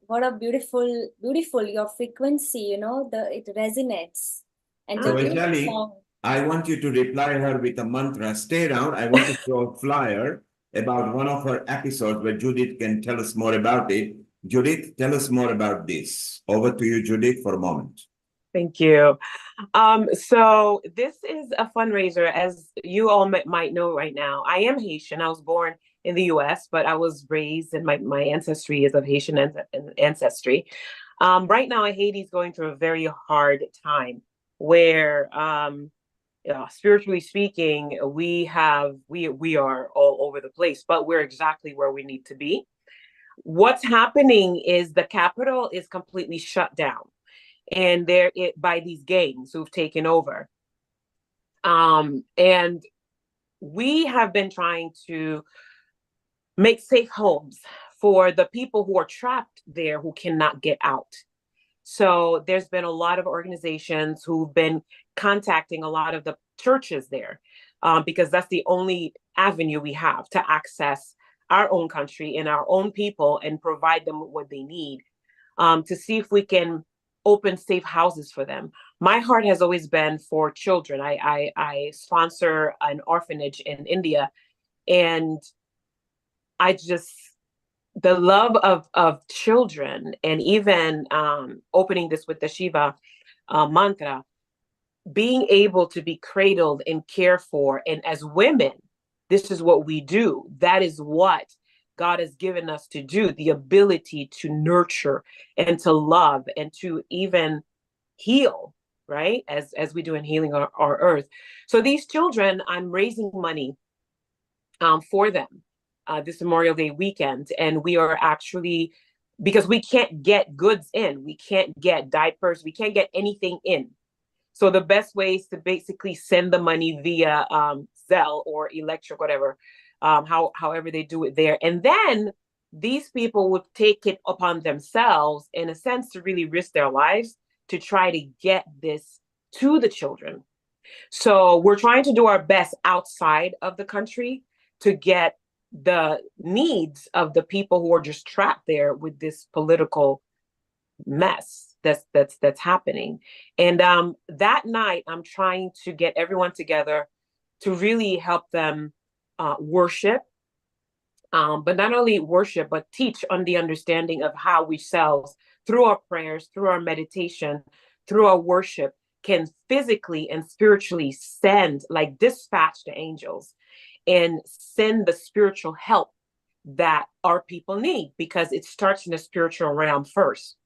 what a beautiful your frequency, it resonates. And So to this Vaishali, song, I want you to reply her with a mantra. Stay down. I want to show a flyer about one of her episodes where Judith can tell us more about it. Judith, tell us more about this. Over to you, Judith, for a moment. Thank you. So this is a fundraiser, as you all might know right now. I am Haitian. I was born in the US, but I was raised, and my ancestry is of Haitian ancestry. Right now, Haiti is going through a very hard time where, spiritually speaking, we are all over the place, but we're exactly where we need to be. What's happening is the capital is completely shut down, and by these gangs who've taken over. And we have been trying to make safe homes for the people who are trapped there who cannot get out. So there's been a lot of organizations who've been contacting a lot of the churches there, because that's the only avenue we have to access our own country and our own people and provide them with what they need, to see if we can open safe houses for them. My heart has always been for children. I sponsor an orphanage in India, and the love of children, and even opening this with the Shiva mantra, being able to be cradled and cared for. And as women, this is what we do. That is what God has given us to do, the ability to nurture and to love and to even heal, right? As we do in healing our earth. So these children, I'm raising money for them this Memorial Day weekend. And we are actually, because we can't get goods in, we can't get diapers, we can't get anything in. So the best way is to basically send the money via Zelle or electric, whatever, however they do it there. And then these people would take it upon themselves, in a sense, to really risk their lives to try to get this to the children. So we're trying to do our best outside of the country to get the needs of the people who are just trapped there with this political mess that's happening. And that night, I'm trying to get everyone together to really help them worship, but not only worship, but teach on the understanding of how we selves, through our prayers, through our meditation, through our worship, can physically and spiritually dispatch the angels and send the spiritual help that our people need, because it starts in the spiritual realm first.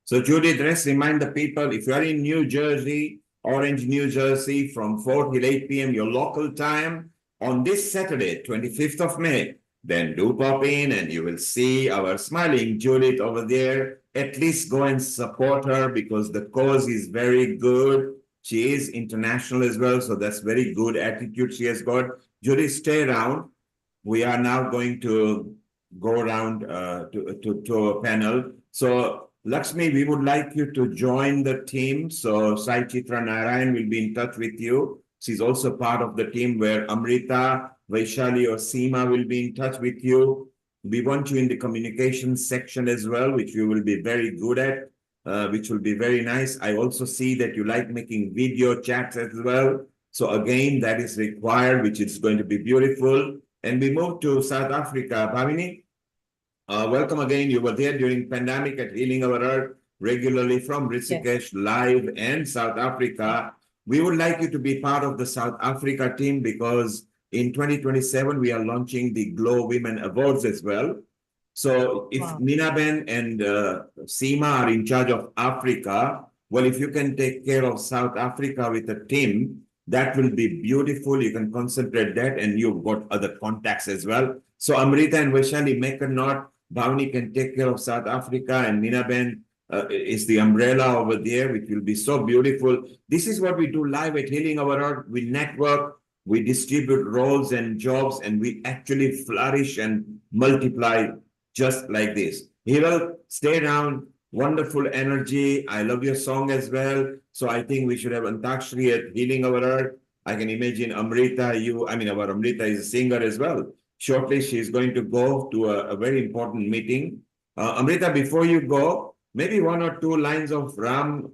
So Judith, let's remind the people, if you're in New Jersey, Orange, New Jersey, from 4 till 8 p.m., your local time, on this Saturday, 25th of May, then do pop in and you will see our smiling Judith over there. At least go and support her, because the cause is very good. She is international as well, so that's very good attitude she has got. Judith, stay around. We are now going to go around to a panel. So Lakshmi, we would like you to join the team. So Sai Chitra Narayan will be in touch with you. She's also part of the team where Amrita, Vaishali or Seema will be in touch with you. We want you in the communications section as well, which you will be very good at, which will be very nice. I also see that you like making video chats as well. So again, that is required, which is going to be beautiful. And we move to South Africa. Bhavini, welcome again. You were there during pandemic at Healing Our Earth, regularly from Rishikesh, live, and South Africa. We would like you to be part of the South Africa team, because in 2027, we are launching the GLOWomen Awards as well. So if Nina Ben and Seema are in charge of Africa, well, if you can take care of South Africa with a team, that will be beautiful. You can concentrate that, and you've got other contacts as well. So Amrita and Vaishali, make a note. Bhavani can take care of South Africa, and Nina Ben is the umbrella over there, which will be so beautiful. This is what we do live at Healing Our Earth. We network, we distribute roles and jobs, and we actually flourish and multiply just like this. Hiral, stay around. Wonderful energy. I love your song as well. So I think we should have Antakshri at Healing Our Earth. I can imagine Amrita, our Amrita is a singer as well. Shortly, she's going to go to a very important meeting. Amrita, before you go, maybe 1 or 2 lines of Ram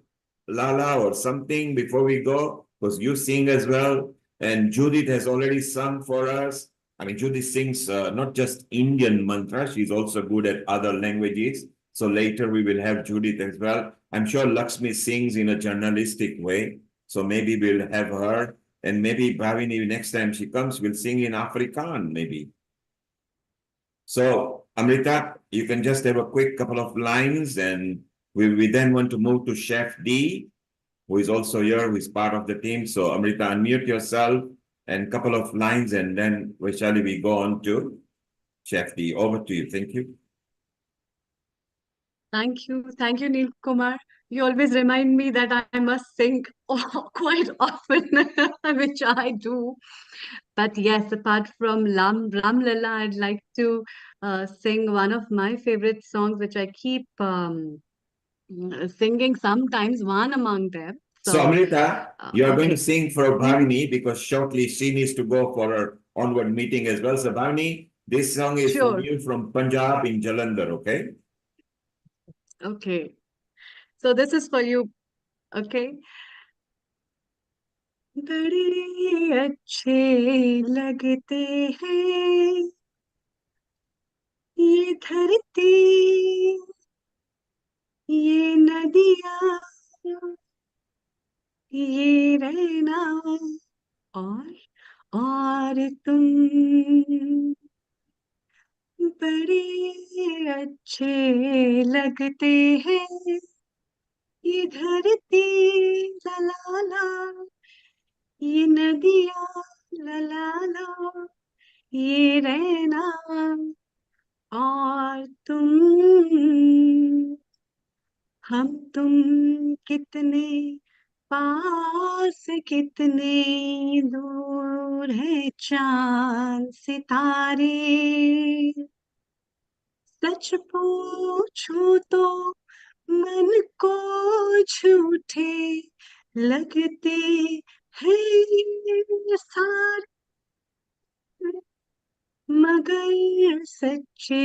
Lala, or something before we go? Because you sing as well. And Judith has already sung for us. I mean, Judith sings not just Indian mantra, she's also good at other languages. So later we will have Judith as well. I'm sure Lakshmi sings in a journalistic way. So maybe we'll have her. And maybe Bhavini, next time she comes, will sing in Afrikaans, maybe. So, Amrita, you can just have a quick couple of lines, and we then want to move to Chef D, who is also here, who is part of the team. So, Amrita, unmute yourself and couple of lines, and then Vaishali, we go on to Chef D. Over to you. Thank you. Thank you. Thank you, Neil Kumar. You always remind me that I must sing quite often, which I do. But yes, apart from Ram Lala, I'd like to sing one of my favorite songs, which I keep singing sometimes, one among them. So, Amrita, you are going to okay. sing for Bhavini because shortly she needs to go for her onward meeting as well. So, Bhavini, this song is from Sure. you from Punjab in Jalandhar, okay? Okay. So this is for you. Okay. बड़े अच्छे लगते हैं ये धरती ये नदियाँ ये रहना और तुम बड़े अच्छे लगते हैं ये धरती ला ला ला ये नदियाँ ला ला ला ये रहना और तुम हम तुम कितने पास कितने दूर है चांद सितारे सच पूछूं तो मन को झूठे लगते हैं सारे मगर सच्चे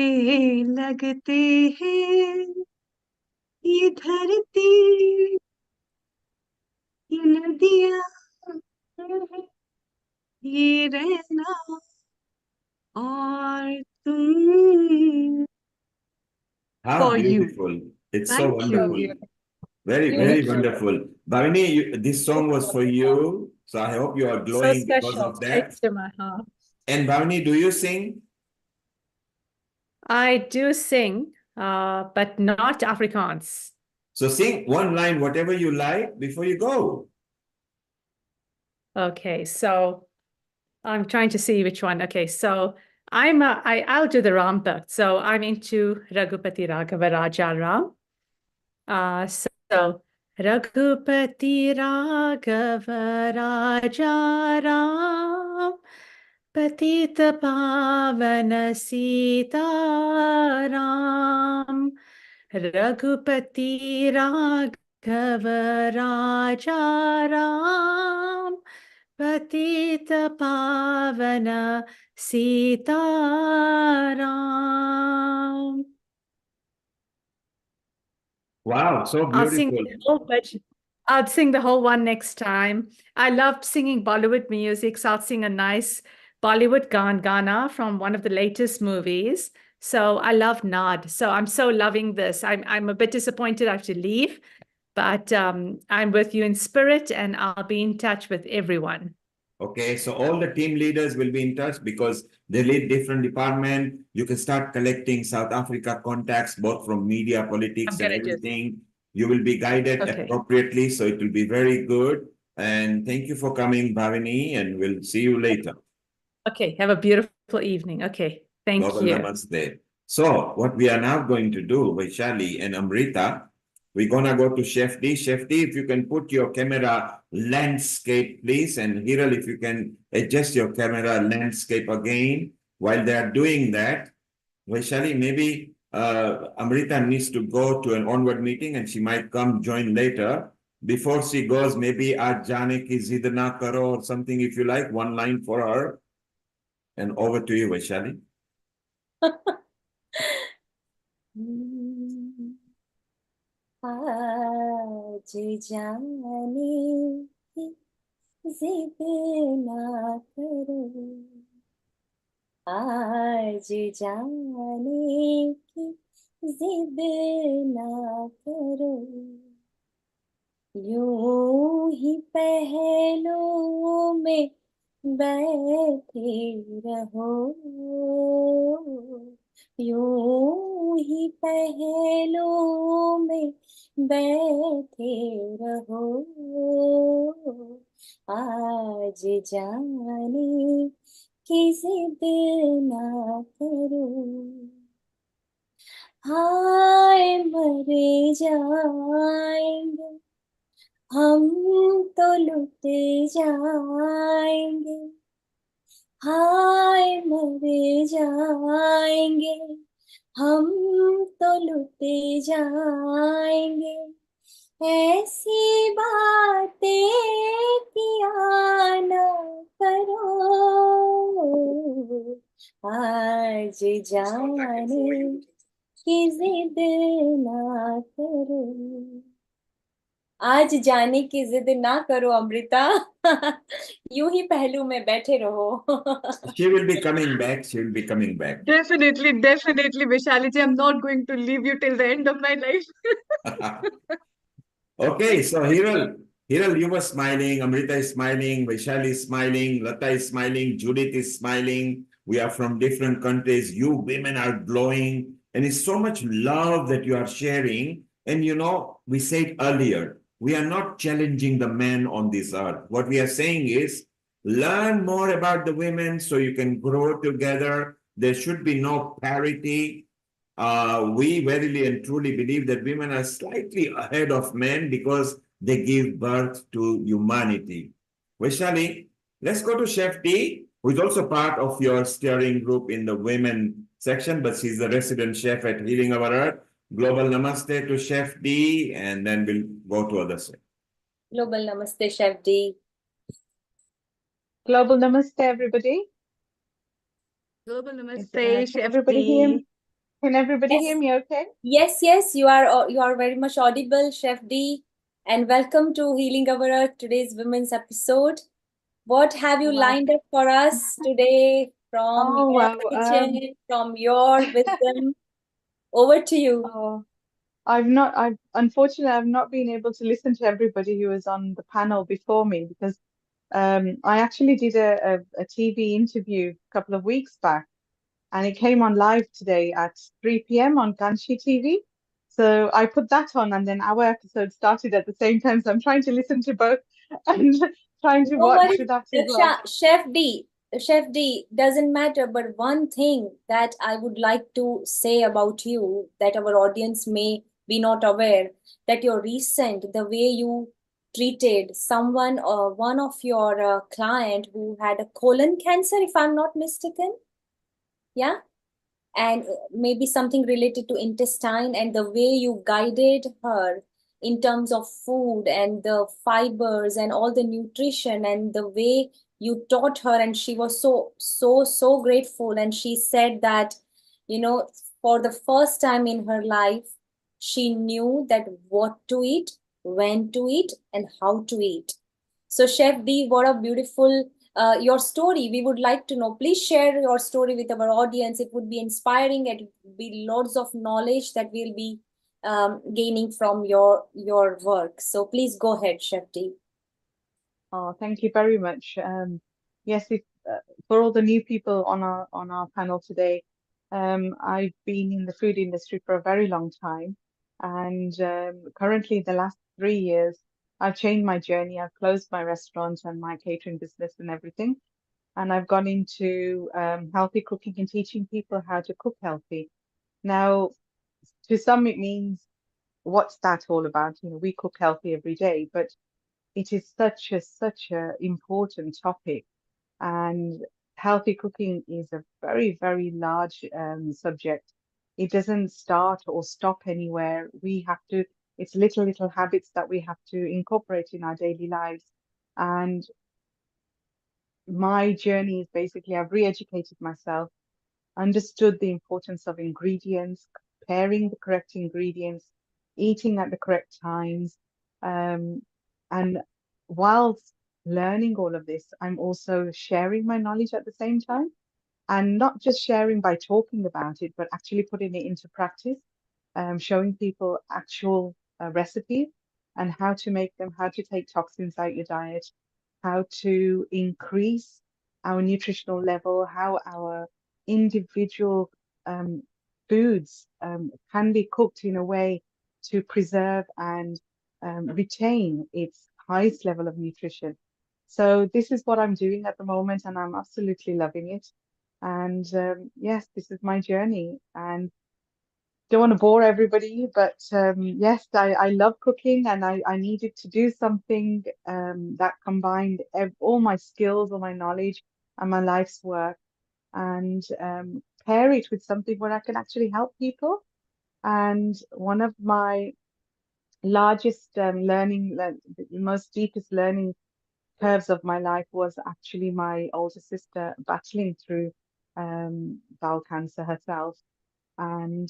लगते हैं ये धरती ये नदियाँ ये रहना और तुम How for you. beautiful. It's so Thank wonderful. you. Very, very wonderful. Bhavini, this song was for you. So I hope you are So glowing because special, of straight that. to my heart. And Bhavini, do you sing? I do sing, but not Afrikaans. So sing one line, whatever you like, before you go. Okay, so I'm trying to see which one. Okay, so I'll do the Ram Bhakt. So I'm into Raghupati Raghava Raja Ram. So Raghupati Raghava Raja Ram Patita Pavana Sita Ram Raghupati Raghava Raja Ram Patita Pavana Sita Ram. Wow, so I'll sing beautiful. the whole bunch. I'll sing the whole one next time. I love singing Bollywood music, so I'll sing a nice Bollywood Gana from one of the latest movies. So I love Nod. So I'm so loving this. I'm a bit disappointed I have to leave, but I'm with you in spirit, and I'll be in touch with everyone. Okay, so all the team leaders will be in touch because they lead different departments. You can start collecting South Africa contacts, both from media, politics, and everything. You will be guided appropriately, so it will be very good. And thank you for coming, Bhavini, and we'll see you later. Okay, have a beautiful evening. Okay, thank Global you. Namaste. So what we are now going to do, Vaishali and Amrita, we're gonna go to Chef D. Chef D, if you can put your camera landscape, please, and Hiral, if you can adjust your camera landscape again. While they are doing that, Vaishali, maybe Amrita needs to go to an onward meeting and she might come join later. Before she goes, maybe Aaj jaane ki zid na karo or something, if you like, one line for her. And over to you, Vaishali. आज जाने की जिद ना करो, आज जाने की जिद ना करो, यूं ही पहलों में बैठे रहो, यूं ही पहलों में बैठे रहो, आज जाने की जिद ना करो, हाय मर जाएंगे हम तो लुट जाएंगे, हाय मर जाएंगे हम तो लुट जाएंगे, ऐसी बातें किया न करो, आज जाने की जिद ना करो, आज जाने की जिद ना करो अमृता, यूं ही पहलू में बैठे रहो। She will be coming back. She will be coming back. Definitely, definitely, Vaishali ji. I'm not going to leave you till the end of my life. Okay, so Hiral, you were smiling, Amrita is smiling, Vaishali is smiling, Lata is smiling, Judith is smiling. We are from different countries. You women are glowing, and it's so much love that you are sharing. And you know, we said earlier, we are not challenging the men on this earth. What we are saying is, learn more about the women so you can grow together. There should be no parity. We verily and truly believe that women are slightly ahead of men because they give birth to humanity. Vaishali, let's go to Chef T, who is also part of your steering group in the women section, but she's the resident chef at Healing Our Earth. Global namaste to Chef D, and then we'll go to other side. Global namaste, Chef D. Global namaste, everybody. Global namaste, Can Chef everybody hear D. me? Can everybody hear me okay? Yes, you are very much audible, Chef D. And welcome to Healing Our Earth, today's women's episode. What have you Wow. lined up for us today from Oh, your wow. kitchen, from your wisdom? Over to you. Oh, unfortunately, I've not been able to listen to everybody who was on the panel before me because I actually did a TV interview a couple of weeks back, and it came on live today at 3 p.m. on Ganshi TV. So I put that on, and then our episode started at the same time. So I'm trying to listen to both and trying to No watch worries, that as well. Chef D, doesn't matter. But one thing that I would like to say about you that our audience may be not aware, that your the way you treated someone or one of your client who had a colon cancer, if I'm not mistaken. Yeah. And maybe something related to intestine, and the way you guided her in terms of food and the fibers and all the nutrition, and the way you taught her, and she was so grateful, and she said that, for the first time in her life, she knew that what to eat, when to eat, and how to eat. So Chef D, what a beautiful your story. We would like to know. Please share your story with our audience. It would be inspiring. It would be lots of knowledge that we'll be gaining from your work. So please go ahead, Chef D. Oh, thank you very much. Yes, for all the new people on our panel today, I've been in the food industry for a very long time, and currently the last 3 years, I've changed my journey. I've closed my restaurant and my catering business and everything, and I've gone into healthy cooking and teaching people how to cook healthy. Now, to some, it means, what's that all about? We cook healthy every day, but it is such a important topic, and healthy cooking is a very, very large subject. It doesn't start or stop anywhere. It's little habits that we have to incorporate in our daily lives. And my journey is basically I've re-educated myself, understood the importance of ingredients, pairing the correct ingredients, eating at the correct times. And whilst learning all of this, I'm also sharing my knowledge at the same time, and not just sharing by talking about it, but actually putting it into practice, showing people actual recipes and how to make them, how to take toxins out your diet, how to increase our nutritional level, how our individual foods can be cooked in a way to preserve and retain its highest level of nutrition. So this is what I'm doing at the moment, and I'm absolutely loving it. And yes, this is my journey, and don't want to bore everybody, but yes, I love cooking, and I needed to do something that combined all my skills, all my knowledge, and my life's work, and pair it with something where I can actually help people. And one of my largest the most deepest learning curves of my life was actually my older sister battling through bowel cancer herself. And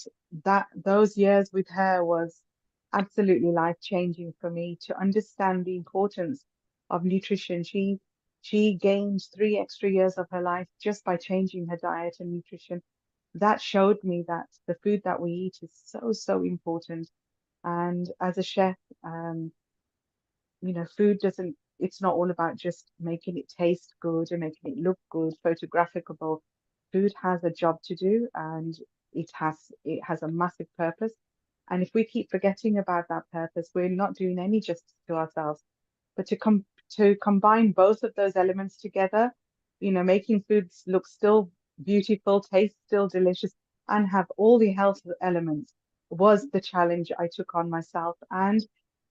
those years with her was absolutely life-changing for me to understand the importance of nutrition. She gained 3 extra years of her life just by changing her diet and nutrition. That showed me that the food that we eat is so, so important. And as a chef, food doesn't, it's not all about just making it taste good and making it look good, photographicable. Food has a job to do, and it has a massive purpose. And if we keep forgetting about that purpose, we're not doing any justice to ourselves. But to combine both of those elements together, making foods look still beautiful, taste still delicious, and have all the health elements was the challenge I took on myself. And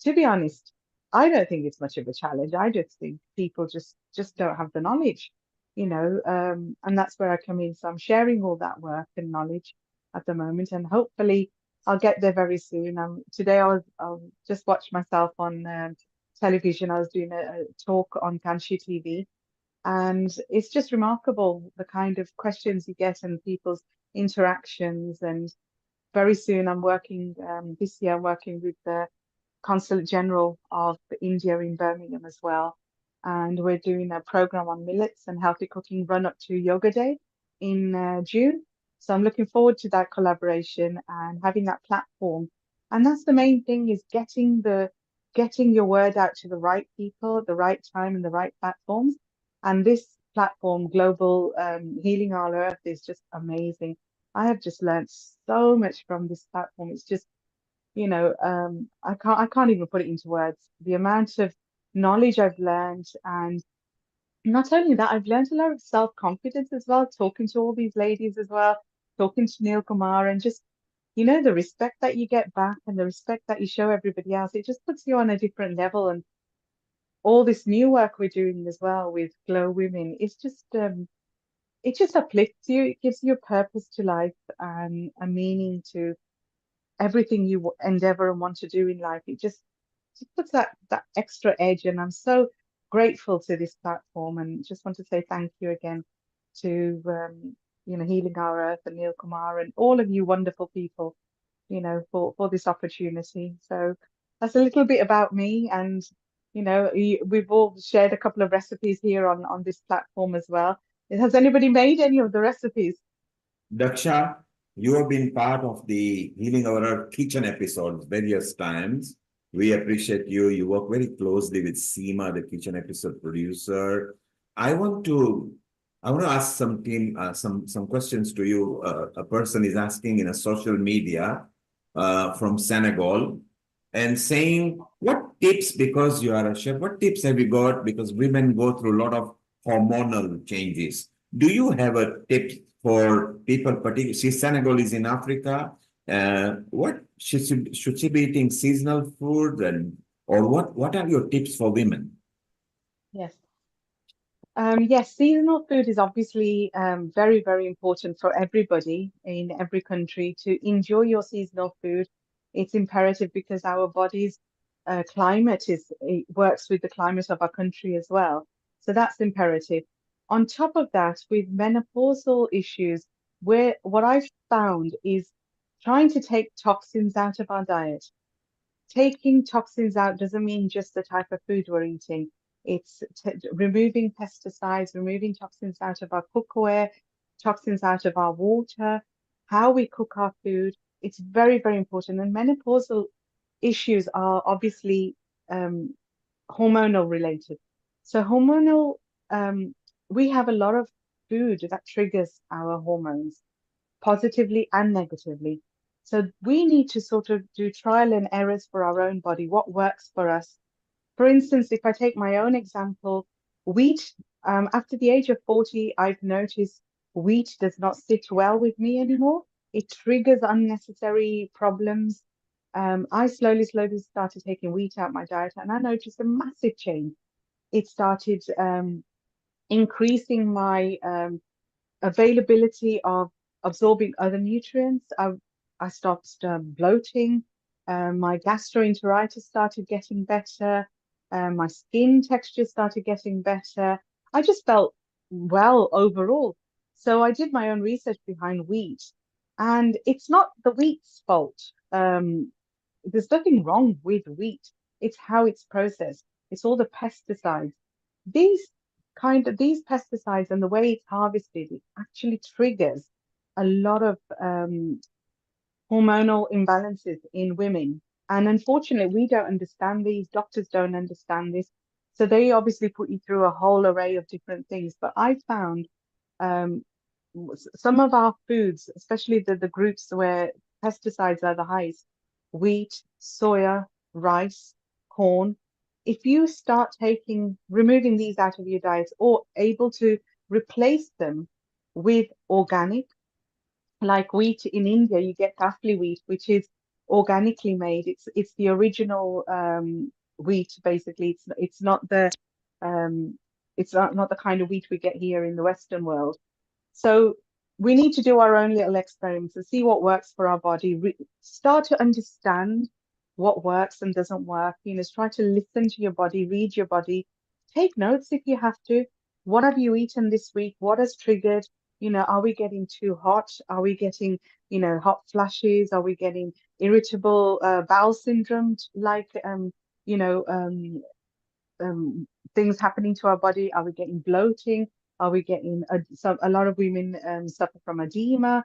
to be honest, I don't think it's much of a challenge. I just think people just don't have the knowledge, and that's where I come in. So I'm sharing all that work and knowledge at the moment, and hopefully I'll get there very soon. Today I'll just watch myself on television. I was doing a talk on Kanshi TV, and it's just remarkable the kind of questions you get and people's interactions. And very soon this year I'm working with the Consulate General of India in Birmingham as well. And we're doing a program on millets and healthy cooking run up to Yoga Day in June. So I'm looking forward to that collaboration and having that platform. And that's the main thing, is getting your word out to the right people at the right time and the right platforms. And this platform, Global Healing Our Earth, is just amazing. I have just learned so much from this platform. It's just, I can't even put it into words. The amount of knowledge I've learned, and not only that, I've learned a lot of self-confidence as well, talking to all these ladies as well, talking to Neil Kumar, and just, the respect that you get back and the respect that you show everybody else, it just puts you on a different level. And all this new work we're doing as well with Glow Women, it just uplifts you. It gives you a purpose to life and a meaning to everything you endeavor and want to do in life. It just puts that extra edge, and I'm so grateful to this platform, and just want to say thank you again to Healing Our Earth and Neil Kumar and all of you wonderful people, for this opportunity. So that's a little bit about me, and we've all shared a couple of recipes here on this platform as well. Has anybody made any of the recipes? Daksha, you have been part of the Healing Our Earth kitchen episodes various times. We appreciate you. You work very closely with Seema, the kitchen episode producer. I want to ask some questions to you. A person is asking in a social media from Senegal and saying, what tips, because you are a chef, what tips have you got? Because women go through a lot of hormonal changes. Do you have a tip for people, particularly, Senegal is in Africa? What should she be eating seasonal food, or what are your tips for women? Yes. Yes, seasonal food is obviously very, very important for everybody in every country to enjoy your seasonal food. It's imperative because our body's climate it works with the climate of our country as well. So that's imperative. On top of that, with menopausal issues, what I've found is trying to take toxins out of our diet. taking toxins out doesn't mean just the type of food we're eating. It's removing pesticides, removing toxins out of our cookware, toxins out of our water, how we cook our food. It's very, very important. And menopausal issues are obviously hormonal related. So hormonal, we have a lot of food that triggers our hormones positively and negatively. So we need to sort of do trial and errors for our own body, what works for us. For instance, if I take my own example, wheat, after the age of 40, I've noticed wheat does not sit well with me anymore. It triggers unnecessary problems. I slowly started taking wheat out of my diet, and I noticed a massive change. It started increasing my availability of absorbing other nutrients. I stopped bloating. My gastroenteritis started getting better. My skin texture started getting better. I just felt well overall. So I did my own research behind wheat, and it's not the wheat's fault. There's nothing wrong with wheat. It's how it's processed. It's all the pesticides. These pesticides and the way it's harvested, it actually triggers a lot of hormonal imbalances in women. And unfortunately, we don't understand these. Doctors don't understand this. So they obviously put you through a whole array of different things. But I found some of our foods, especially the groups where pesticides are the highest, wheat, soya, rice, corn. If you start removing these out of your diet or able to replace them with organic, like wheat in India, you get Kafli wheat, which is organically made. It's the original wheat, basically. It's not the kind of wheat we get here in the Western world. So we need to do our own little experiments and see what works for our body. Start to understand what works and doesn't work. Try to listen to your body, read your body, take notes if you have to. What have you eaten this week? What has triggered? Are we getting too hot? Are we getting, hot flashes? Are we getting irritable bowel syndrome, like, things happening to our body? Are we getting bloating? Are we getting a lot of women suffer from edema?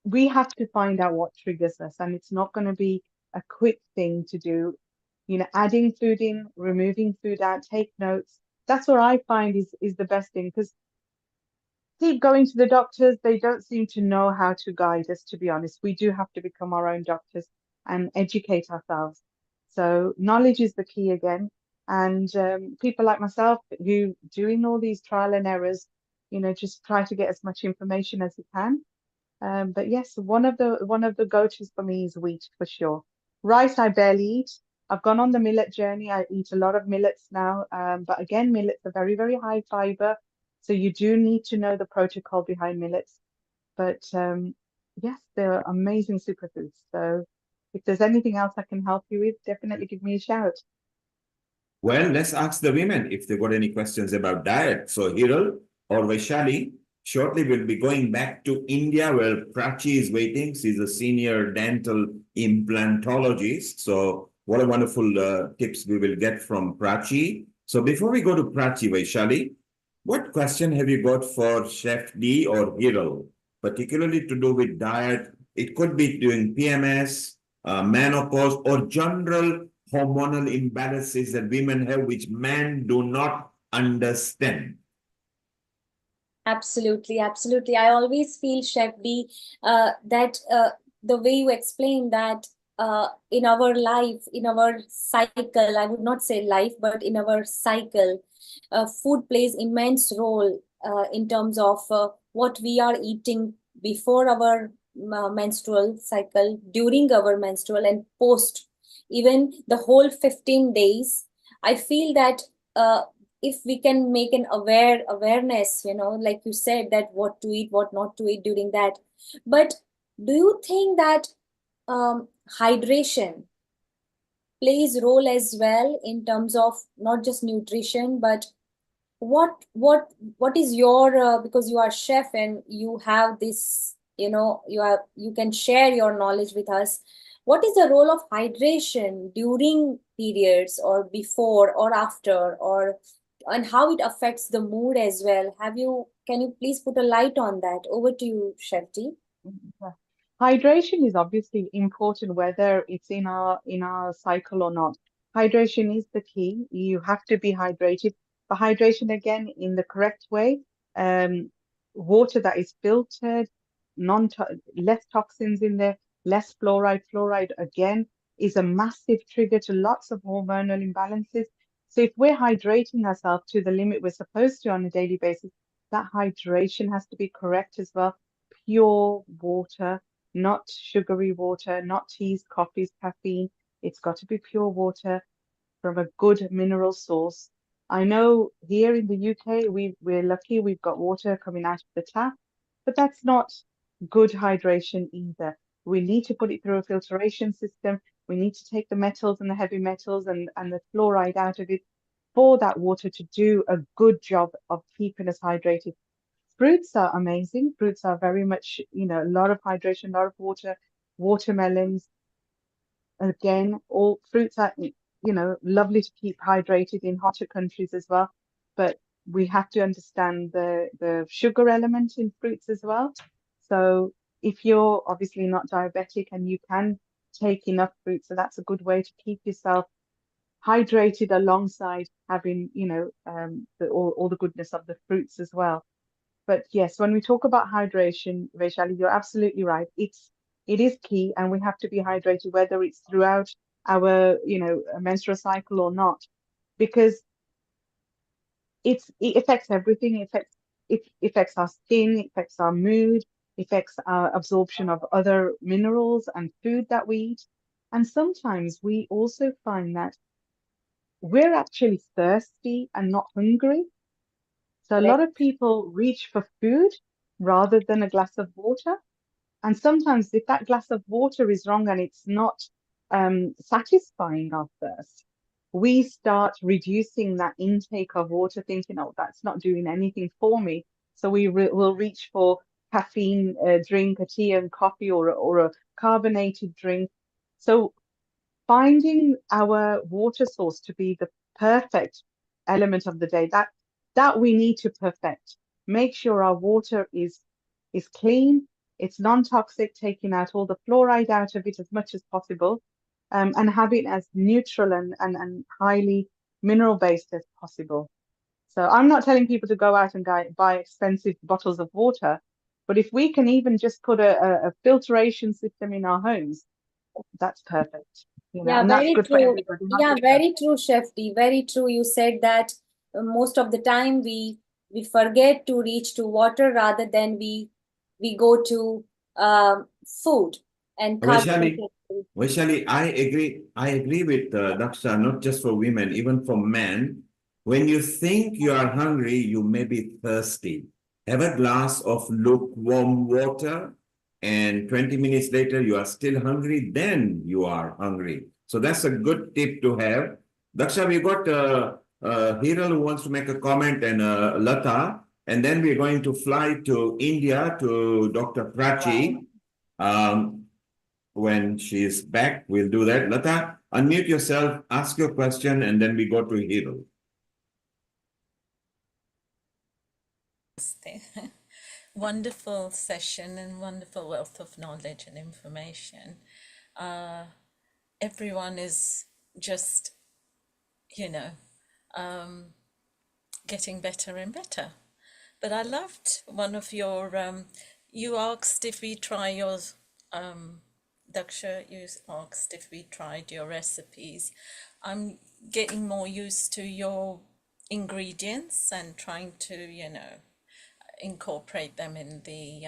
We have to find out what triggers us, and it's not going to be a quick thing to do. Adding food in, removing food out, take notes. That's what I find is the best thing, because keep going to the doctors. They don't seem to know how to guide us, to be honest. We do have to become our own doctors and educate ourselves. So knowledge is the key again. And people like myself who doing all these trial and errors, just try to get as much information as you can. But yes, one of the go-tos for me is wheat for sure. Rice I barely eat. I've gone on the millet journey. I eat a lot of millets now. But again, millets are very, very high fiber. So you do need to know the protocol behind millets. But yes, they're amazing superfoods. So if there's anything else I can help you with, definitely give me a shout. Well, let's ask the women if they've got any questions about diet. So Hiral or Vaishali, shortly we'll be going back to India where Prachi is waiting. She's a senior dental implantologist. So what a wonderful tips we will get from Prachi. So before we go to Prachi, Vaishali, what question have you got for Chef D or Hiral, particularly to do with diet? It could be during PMS, menopause, or general hormonal imbalances that women have, which men do not understand. Absolutely, absolutely. I always feel, Chef B, that the way you explain that in our life, in our cycle, I would not say life, but in our cycle, food plays immense role in terms of what we are eating before our menstrual cycle, during our menstrual, and post. Even the whole 15 days, I feel that if we can make an awareness, like you said, that what to eat, what not to eat during that. But do you think that hydration plays role as well in terms of not just nutrition, but what is your because you are chef and you have this, you can share your knowledge with us. what is the role of hydration during periods or before or after, or and how it affects the mood as well? Can you please put a light on that? Over to you, Shefti. Yeah. Hydration is obviously important whether it's in our cycle or not. Hydration is the key. You have to be hydrated. But hydration again in the correct way. Um, Water that is filtered, non less toxins in there, less fluoride. Fluoride again is a massive trigger to lots of hormonal imbalances. So if we're hydrating ourselves to the limit we're supposed to on a daily basis, that hydration has to be correct as well. Pure water, not sugary water, not teas, coffees, caffeine. It's got to be pure water from a good mineral source. I know here in the UK, we're lucky we've got water coming out of the tap, but that's not good hydration either. We need to put it through a filtration system. We need to take the metals and the heavy metals and the fluoride out of it for that water to do a good job of keeping us hydrated. Fruits are amazing. Fruits are very much, a lot of hydration, a lot of water. Watermelons, again, all fruits are, lovely to keep hydrated in hotter countries as well. But we have to understand the sugar element in fruits as well. So if you're obviously not diabetic and you can take enough fruit, so that's a good way to keep yourself hydrated alongside having, all the goodness of the fruits as well. But yes, when we talk about hydration, Vaishali, you're absolutely right. It is key, and we have to be hydrated whether it's throughout our, menstrual cycle or not, because it affects everything. It affects our skin, it affects our mood, affects our absorption of other minerals and food that we eat. And sometimes we also find that we're actually thirsty and not hungry. So a lot of people reach for food rather than a glass of water. And sometimes if that glass of water is wrong and it's not satisfying our thirst, we start reducing that intake of water, thinking, oh, that's not doing anything for me. So we will reach for caffeine drink, a tea and coffee, or a carbonated drink. So finding our water source to be the perfect element of the day, that we need to perfect. Make sure our water is clean, it's non-toxic, taking out all the fluoride out of it as much as possible, and have it as neutral and highly mineral-based as possible. So I'm not telling people to go out and buy expensive bottles of water, but if we can even just put a filtration system in our homes, that's perfect. Yeah, And that's very good for true. everybody. Yeah, very true, Shefti. Very true. You said that most of the time we forget to reach to water rather than we go to food and Vaishali, carbohydrates. Vaishali, I agree with Daksha, not just for women, even for men. When you think you are hungry, you may be thirsty. Have a glass of lukewarm water, and 20 minutes later, you are still hungry, then you are hungry. So that's a good tip to have. Daksha, we got Hiral who wants to make a comment, and Lata, and then we're going to fly to India to Dr. Prachi. When she's back, we'll do that. Lata, unmute yourself, ask your question, and then we go to Hero. Wonderful session and wonderful wealth of knowledge and information. Everyone is just, getting better and better. But I loved one of your, you asked if we try your, Daksha, you asked if we tried your recipes. I'm getting more used to your ingredients and trying to, incorporate them in the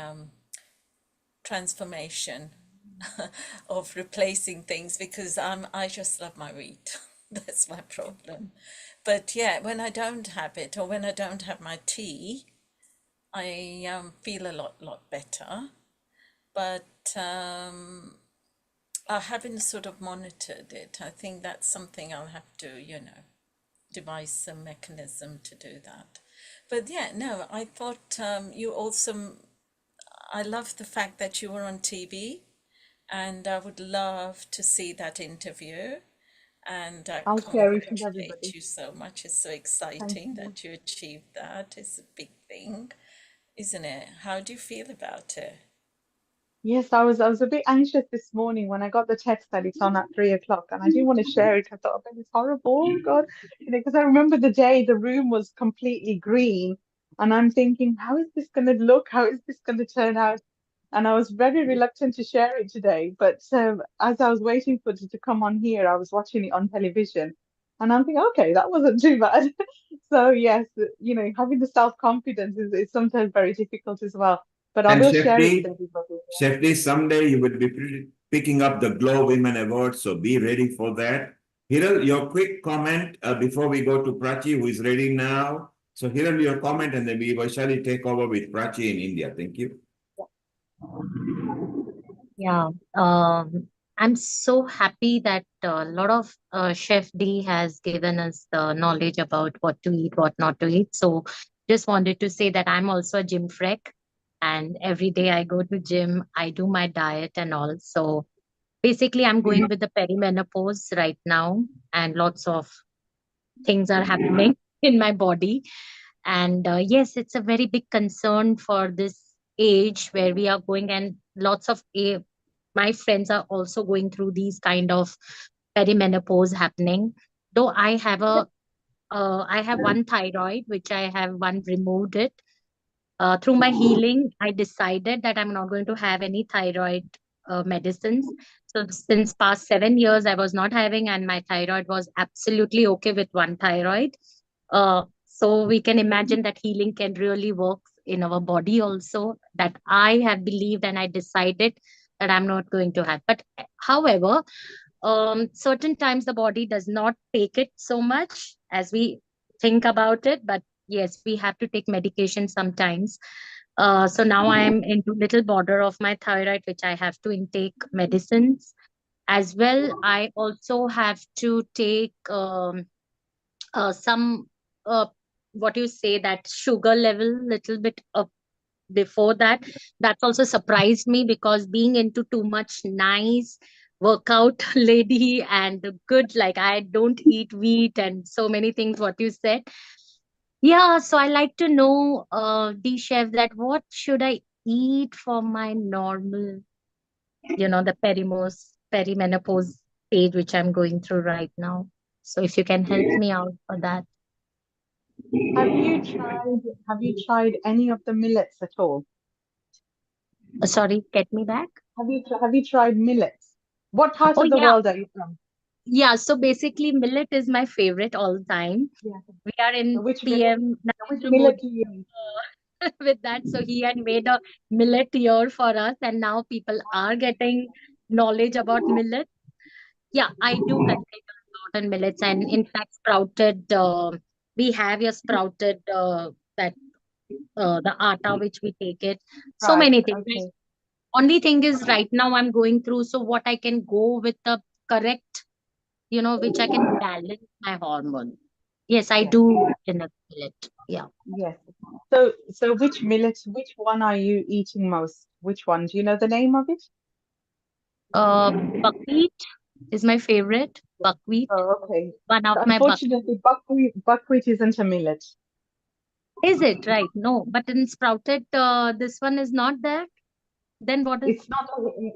transformation of replacing things, because I just love my wheat. That's my problem. But yeah, when I don't have it, or when I don't have my tea, I feel a lot better. But I haven't sort of monitored it. I think that's something I'll have to, devise some mechanism to do that. But yeah, no, I thought you also, I love the fact that you were on TV and I would love to see that interview. And I I'll share it with congratulate everybody. you so much. It's so Thank exciting you. that you achieved that. It's a big thing, isn't it? How do you feel about it? Yes, I was a bit anxious this morning when I got the text that it's on at 3 o'clock, and I didn't want to share it. I thought, oh, it's horrible, oh, God, because I remember the day the room was completely green, and I'm thinking, how is this going to look? How is this going to turn out? And I was very reluctant to share it today. But as I was waiting for it to come on here, I was watching it on television, and I'm thinking, okay, that wasn't too bad. So yes, having the self-confidence is sometimes very difficult as well. But I And will share it with everybody. Shefti, someday you will be picking up the Glow Women Award, so be ready for that. Hiral, your quick comment before we go to Prachi, who is ready now. So Hiral, your comment, and then we will shall take over with Prachi in India. Thank you. Yeah, I'm so happy that a lot of Chef D has given us the knowledge about what to eat, what not to eat. So just wanted to say that I'm also a gym freak, and every day I go to gym, I do my diet and all. So basically, I'm going with the perimenopause right now, and lots of things are happening in my body. And yes, it's a very big concern for this age where we are going, and lots of my friends are also going through these kind of perimenopause happening. Though I have one thyroid, which I have one removed it. Through my healing, I decided that I'm not going to have any thyroid medicines. So since past 7 years, I was not having, and my thyroid was absolutely okay with one thyroid. So we can imagine that healing can really work in our body also. That I have believed and I decided that I'm not going to have. But however, certain times the body does not take it so much as we think about it. But yes, we have to take medication sometimes. So now I am into little border of my thyroid, which I have to intake medicines as well. I also have to take some what you say, that sugar level little bit up before that. That's also surprised me, because being into too much nice workout lady and good, like I don't eat wheat and so many things what you said. Yeah, so I like to know, the chef, that what should I eat for my normal, the perimenopause stage which I'm going through right now. So if you can help me out for that. Have you tried any of the millets at all? Sorry, get me back. Have you tried millets? What part Oh of the yeah, world are you from? yeah. So basically, millet is my favorite all the time. Yeah. We are in Which PM Narendra millet Modi do you eat? with that. So he had made a millet year for us, and now people are getting knowledge about millet. Yeah, I do consider a lot on millets, and in fact, sprouted. We have your sprouted that the atta which we take it. So Right. many things. Okay. Only thing is, right now I'm going through. So what I can go with the correct, which I can balance my hormone. Yes, I Yes. do in a millet. Yeah. Yes. So which one are you eating most? Which one? Do you know the name of it? Buckwheat is my favorite. Buckwheat, Oh, okay. one of my Unfortunately, buckwheat isn't a millet. Is it right? No, but in sprouted, this one is not there. Then what is?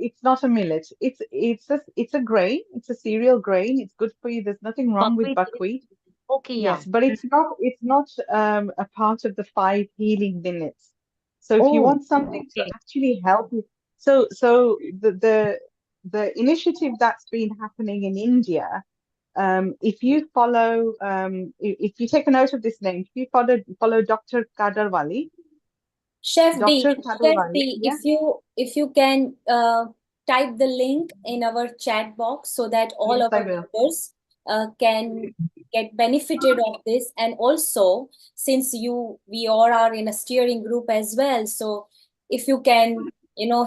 It's not a millet. It's a grain. It's a cereal grain. It's good for you. There's nothing wrong with Buckwheat? buckwheat. Okay, yeah. Yes, but it's not a part of the 5 healing minutes. So if you Oh, want something to okay. actually help you, so the initiative that's been happening in India, if you follow, if you take a note of this name, if you follow Dr. Kadarwali, Chef D, Dr. Kadarwali, yeah, if you can type the link in our chat box so that all yes, I our will. viewers can get benefited of this. And also, since we all are in a steering group as well, so if you can,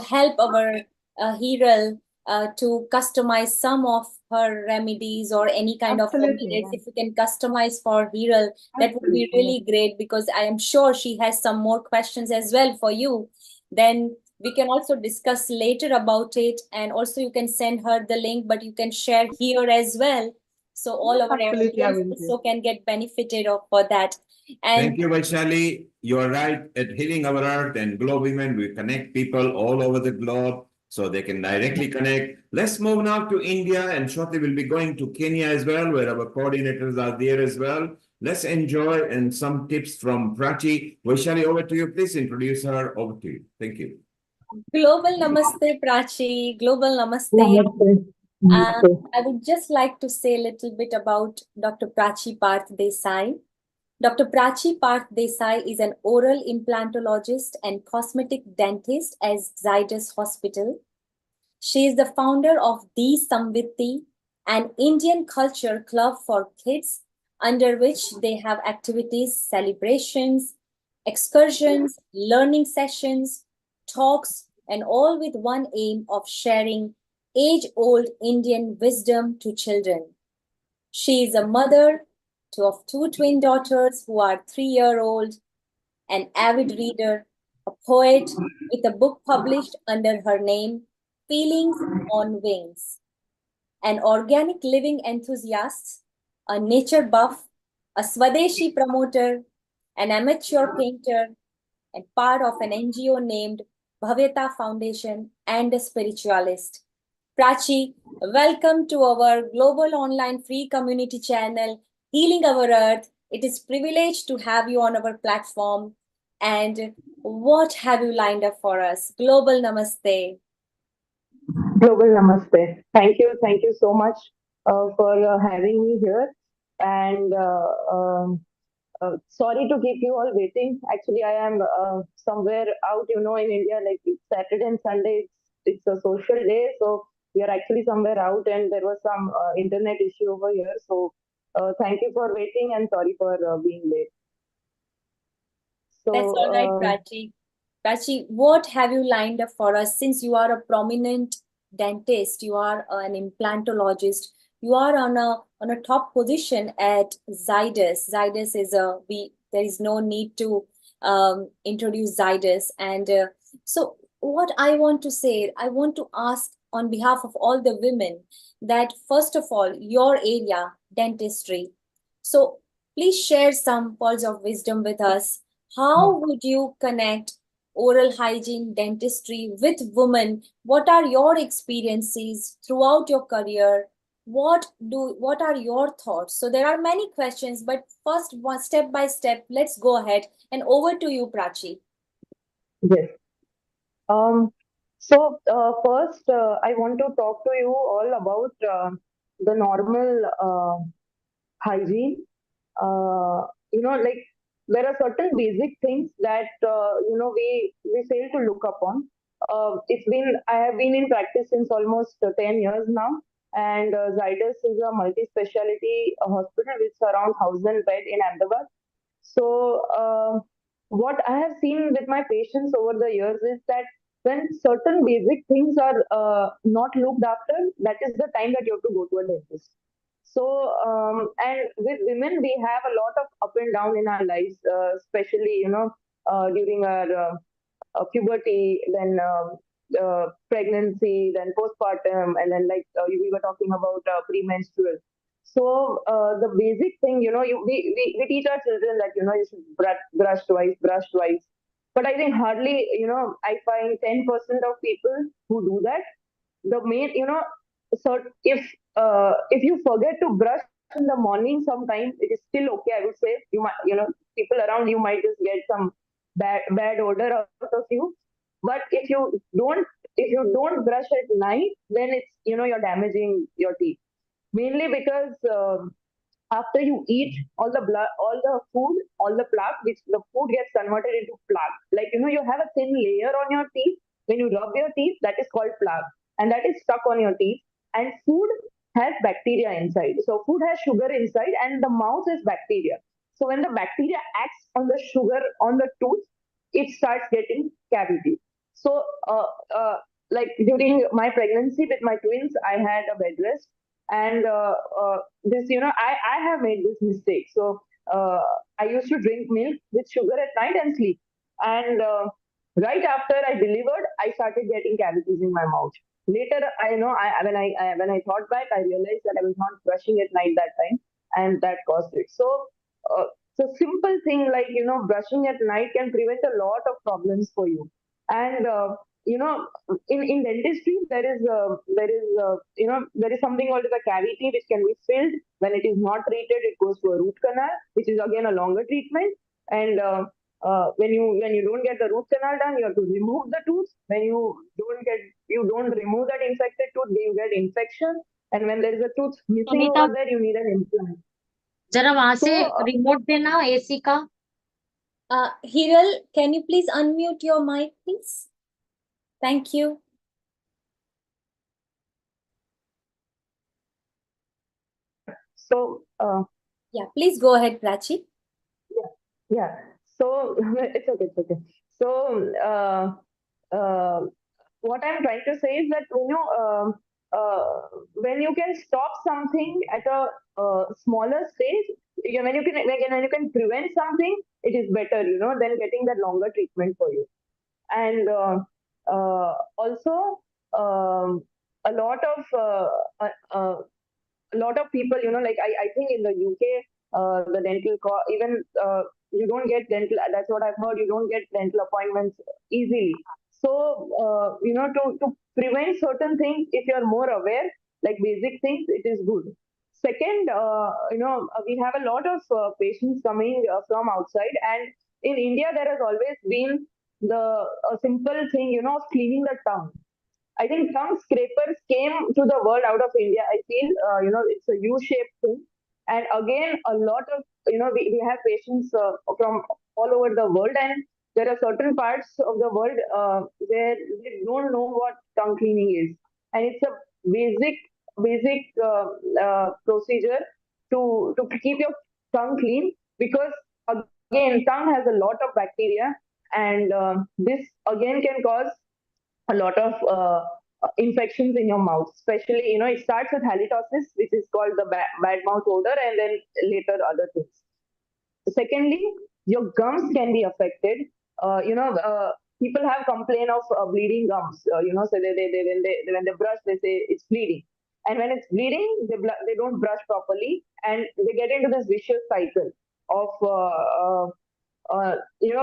help our Hiral to customize some of her remedies or any kind of Absolutely, remedies, yeah. if you can customize for Hiral, that would be Absolutely, yeah. really great, because I am sure she has some more questions as well for you. Then We can also discuss later about it, and also you can send her the link, but you can share here as well. So all our Absolutely, I audience will do. also can get benefited of for that. And Thank you, Vaishali. You are right. At Healing Our Earth and GLOWomen, we connect people all over the globe so they can directly connect. Let's move now to India, and shortly we'll be going to Kenya as well, where our coordinators are there as well. Let's enjoy and some tips from Prachi. Vaishali, over to you. Please introduce her. Over to you. Thank you. global namaste, Prachi. Global namaste. I would just like to say a little bit about Dr. Prachi Parth Desai. Dr. Prachi Parth Desai is an oral implantologist and cosmetic dentist at Zydus Hospital. She is the founder of The Samviti, an Indian culture club for kids, under which they have activities, celebrations, excursions, learning sessions, talks, and all with one aim of sharing age-old Indian wisdom to children. She is a mother of two twin daughters who are 3-year-old, an avid reader, a poet with a book published under her name, Feelings on Wings, an organic living enthusiast, a nature buff, a Swadeshi promoter, an amateur painter, and part of an NGO named Bhavyata Foundation, and a spiritualist. Prachi, welcome to our global online free community channel, Healing Our Earth. It is a privilege to have you on our platform. And what have you lined up for us? Global Namaste. Global Namaste. Thank you so much for having me here. And sorry to keep you all waiting. Actually, I am somewhere out, in India, like it's Saturday and Sunday, it's a social day. So we are actually somewhere out, and there was some internet issue over here. So thank you for waiting, and sorry for being late. So, that's all right, Prachi. Prachi, what have you lined up for us? Since you are a prominent dentist, you are an implantologist, you are on a top position at Zydus. Zydus is there is no need to introduce Zydus. And so what I want to say, I want to ask on behalf of all the women that first of all, your area, dentistry. So please share some pearls of wisdom with us. How would you connect oral hygiene dentistry with women? What are your experiences throughout your career? What are your thoughts? So there are many questions, but first, one step by step, let's go ahead, and over to you, Prachi. Yes. So first, I want to talk to you all about the normal hygiene. Like there are certain basic things that we fail to look upon. I have been in practice since almost 10 years now, and Zydus is a multi-specialty hospital with around 1,000 bed in Ahmedabad. So what I have seen with my patients over the years is that when certain basic things are not looked after, that is the time that you have to go to a dentist. So, and with women, we have a lot of up and down in our lives, especially, during our puberty, then pregnancy, then postpartum, and then we were talking about premenstrual. So the basic thing, we teach our children that, you should brush twice. But I think hardly, I find 10% of people who do that. The main, so if you forget to brush in the morning sometime, it is still okay, I would say. You might, people around you might just get some bad odor out of you. But if you don't brush at night, then it's, you're damaging your teeth. Mainly because after you eat, all the blood, all the food, all the plaque, which the food gets converted into plaque. Like, you have a thin layer on your teeth. When you rub your teeth, that is called plaque. And that is stuck on your teeth. And food has bacteria inside. So food has sugar inside, and the mouth is bacteria. So when the bacteria acts on the sugar on the tooth, it starts getting cavity. So like during my pregnancy with my twins, I had a bed rest, and this, I have made this mistake. So I used to drink milk with sugar at night and sleep. And Right after I delivered, I started getting cavities in my mouth. Later, when I thought back, I realized that I was not brushing at night that time, and that caused it. Uh, so simple thing like brushing at night can prevent a lot of problems for you. And in dentistry, there is something called as a cavity which can be filled. When it is not treated, it goes to a root canal, which is again a longer treatment. And when you don't get the root canal done, you have to remove the tooth. When you don't remove that infected tooth, you get infection. And when there is a tooth missing Kavita over there, you need an implant. जरा वहां से So remote देना AC का Hiral, can you please unmute your mic, please? Thank you. so Yeah, please go ahead, Prachi. yeah. So it's okay. It's okay. So what I'm trying to say is that when you can stop something at a smaller stage, when you can prevent something, it is better, than getting that longer treatment for you. And also, a lot of people, like I think in the UK, the even you don't get dental. That's what I've heard. You don't get dental appointments easily. So to prevent certain things, if you're more aware, like basic things, it is good. Second, we have a lot of patients coming from outside, and in India there has always been the a simple thing, of cleaning the tongue. I think tongue scrapers came to the world out of India. I feel, it's a U-shaped thing. And again, a lot of, we have patients from all over the world, and there are certain parts of the world where they don't know what tongue cleaning is. And it's a basic procedure to keep your tongue clean, because again, tongue has a lot of bacteria, and this again can cause a lot of infections in your mouth. Especially, it starts with halitosis, which is called the bad mouth odor, and then later other things. Secondly, your gums can be affected. People have complaint of bleeding gums. So when they brush, they say it's bleeding, and when it's bleeding, they don't brush properly, and they get into this vicious cycle of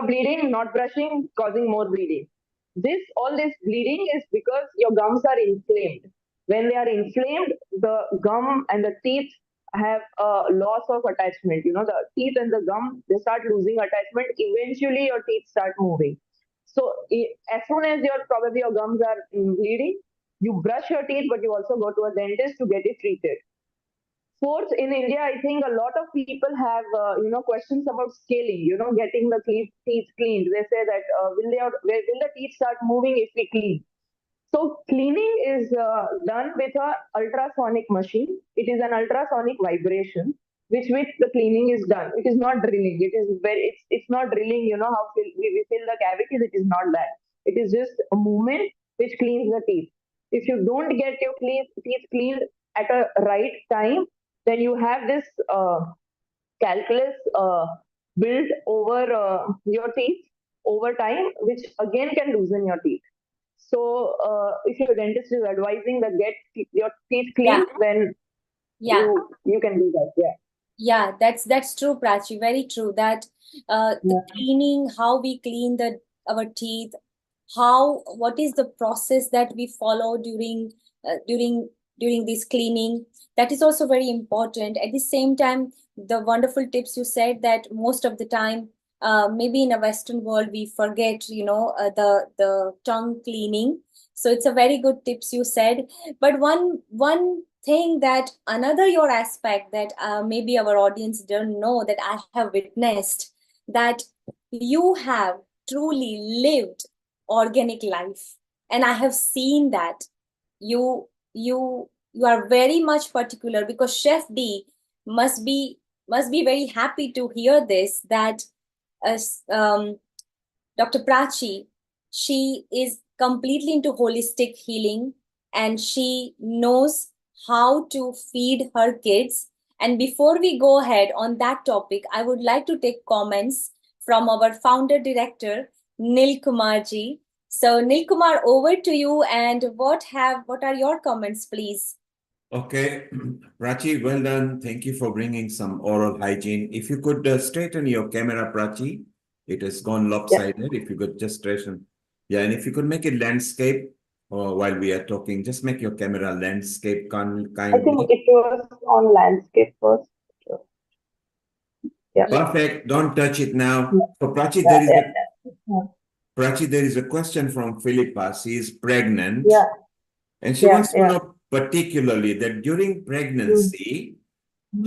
bleeding, not brushing, causing more bleeding. All this bleeding is because your gums are inflamed. When they are inflamed, the gum and the teeth have a loss of attachment. The teeth and the gum, they start losing attachment. Eventually, your teeth start moving. So as soon as your gums are bleeding, you brush your teeth, but you also go to a dentist to get it treated. Fourth, in India, I think a lot of people have, questions about scaling, getting the teeth cleaned. They say that will the teeth start moving if we clean? So cleaning is done with a ultrasonic machine. It is an ultrasonic vibration, which the cleaning is done. It is not drilling. It's not drilling. How we fill the cavities. It is not that. It is just a movement which cleans the teeth. If you don't get your teeth cleaned at a right time, then you have this calculus built over your teeth over time, which again can loosen your teeth. So if your dentist is advising that get your teeth cleaned, then Yeah. you can do that. Yeah. Yeah, that's true, Prachi. Very true. That the cleaning, how we clean our teeth, what is the process that we follow during this cleaning. That is also very important. At the same time, the wonderful tips you said, that most of the time, maybe in a Western world, we forget, the tongue cleaning. So it's a very good tips you said. But one thing, that another your aspect that maybe our audience don't know, that I have witnessed, that you have truly lived organic life, and I have seen that you are very much particular, because Chef D must be very happy to hear this, that Dr. Prachi, she is completely into holistic healing, and she knows how to feed her kids. And before we go ahead on that topic, I would like to take comments from our founder director, Nilkumar ji. So Nilkumar, over to you. And what are your comments, please? Okay, Prachi, well done. Thank you for bringing some oral hygiene. If you could straighten your camera, Prachi, it has gone lopsided. If you could just straighten, yeah, and if you could make it landscape while we are talking, just make your camera landscape I think kindly. it was on landscape first. Yeah. Perfect. Don't touch it now. So Prachi, Yeah. Prachi, there is a question from Philippa. She is pregnant, Yeah. and she Yeah. wants to know particularly that during pregnancy,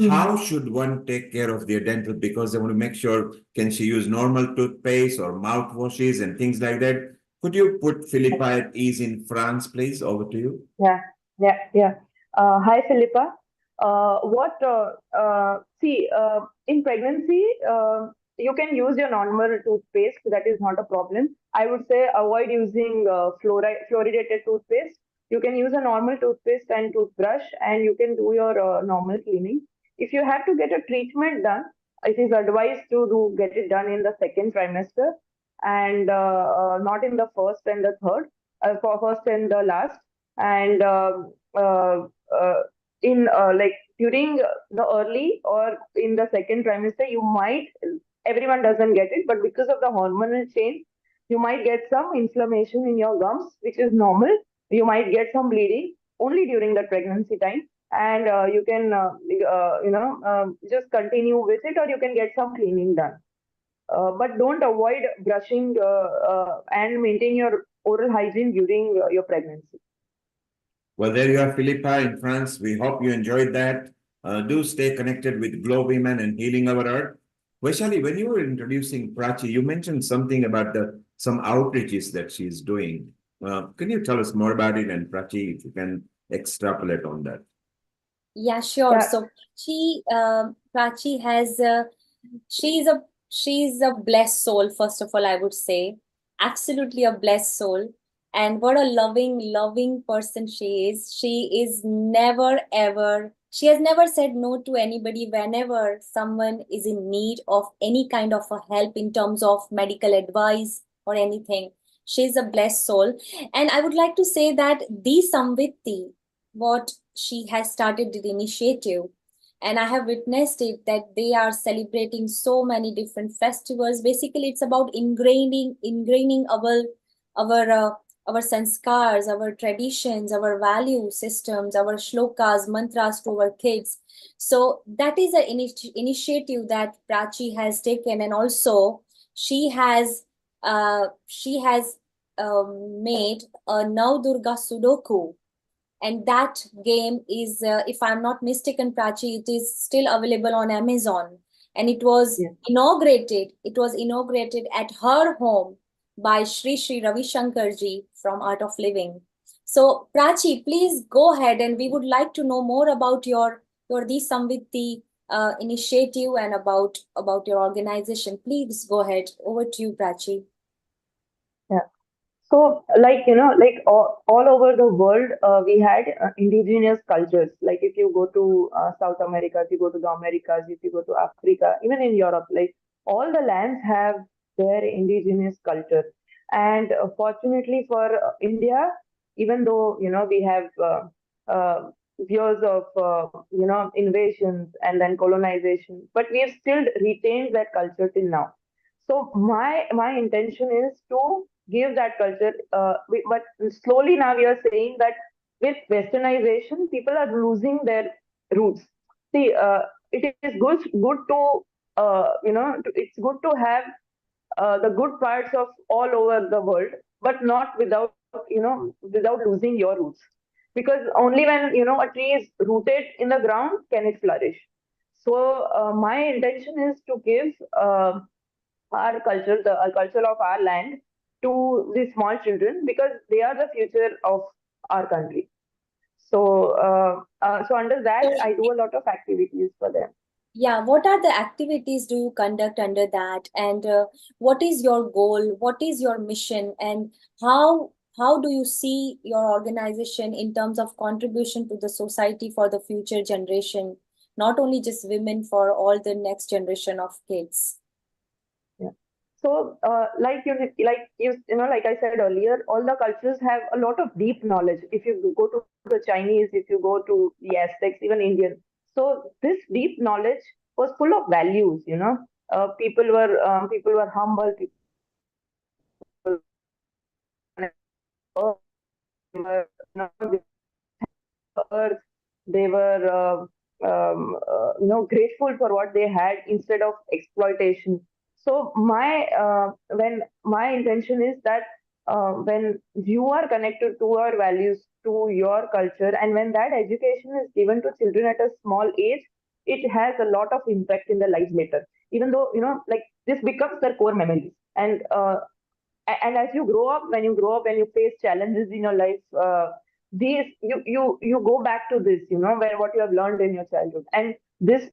how should one take care of their dental? Because they want to make sure, can she use normal toothpaste or mouthwashes and things like that? Could you put Philippa at ease in France, please? Over to you. Yeah. Hi, Philippa. In pregnancy, you can use your normal toothpaste. That is not a problem. I would say avoid using fluoridated toothpaste. You can use a normal toothpaste and toothbrush, and you can do your normal cleaning. If you have to get a treatment done, it is advised to get it done in the second trimester and not in the first and the third, for first and the last. And in like during the early or in the second trimester, you might, everyone doesn't get it, but because of the hormonal change, you might get some inflammation in your gums, which is normal. You might get some bleeding only during the pregnancy time, and you can just continue with it, or you can get some cleaning done. But don't avoid brushing and maintain your oral hygiene during your pregnancy. Well, there you are, Philippa in France. We hope you enjoyed that. Do stay connected with Glow Women and Healing Our Earth. Vaishali, when you were introducing Prachi, you mentioned something about some outreaches that she's doing. Can you tell us more about it? And Prachi, if you can extrapolate on that. Yeah, sure. So Prachi has she's a blessed soul, first of all, I would say. Absolutely a blessed soul. And what a loving person she is. She is never ever, she has never said no to anybody whenever someone is in need of any kind of a help in terms of medical advice or anything. She's a blessed soul. And I would like to say that the Samvitti, what she has started the initiative, and I have witnessed it, that they are celebrating so many different festivals. Basically, it's about ingraining our sanskars, our traditions, our value systems, our shlokas, mantras to our kids. So that is an initiative that Prachi has taken, and also she has made a Nav Durga Sudoku, and that game is, if I'm not mistaken, Prachi, it is still available on Amazon, and it was inaugurated at her home by Sri Ravi Shankar ji from Art of Living. So Prachi, please go ahead, and we would like to know more about your the Samvitti initiative and about your organization. Please go ahead. Over to you, Prachi. Yeah. So, like all over the world, we had indigenous cultures. Like if you go to South America, if you go to the Americas, if you go to Africa, even in Europe, like all the lands have their indigenous culture. And fortunately for India, even though we have years of invasions and then colonization, but we have still retained that culture till now. So my intention is to give that culture, but slowly now we are saying that with westernization, people are losing their roots. See, it is good to it's good to have the good parts of all over the world, but not without losing your roots. Because only when a tree is rooted in the ground can it flourish. So my intention is to give our culture, the culture of our land, to the small children, because they are the future of our country. So, so under that, I do a lot of activities for them. Yeah, what are the activities do you conduct under that, and what is your goal? What is your mission, and how do you see your organization in terms of contribution to the society for the future generation, not only just women, for all the next generation of kids? Yeah. So, like I said earlier, all the cultures have a lot of deep knowledge. If you go to the Chinese, if you go to the Aztecs, even Indian, so this deep knowledge was full of values. People were humble. People were, earth. They were, grateful for what they had instead of exploitation. So when my intention is that when you are connected to your values, to your culture, and when that education is given to children at a small age, it has a lot of impact in their lives later. Even though like this becomes their core memories, and as you grow up, when you face challenges in your life, these you go back to this, where what you have learned in your childhood, and this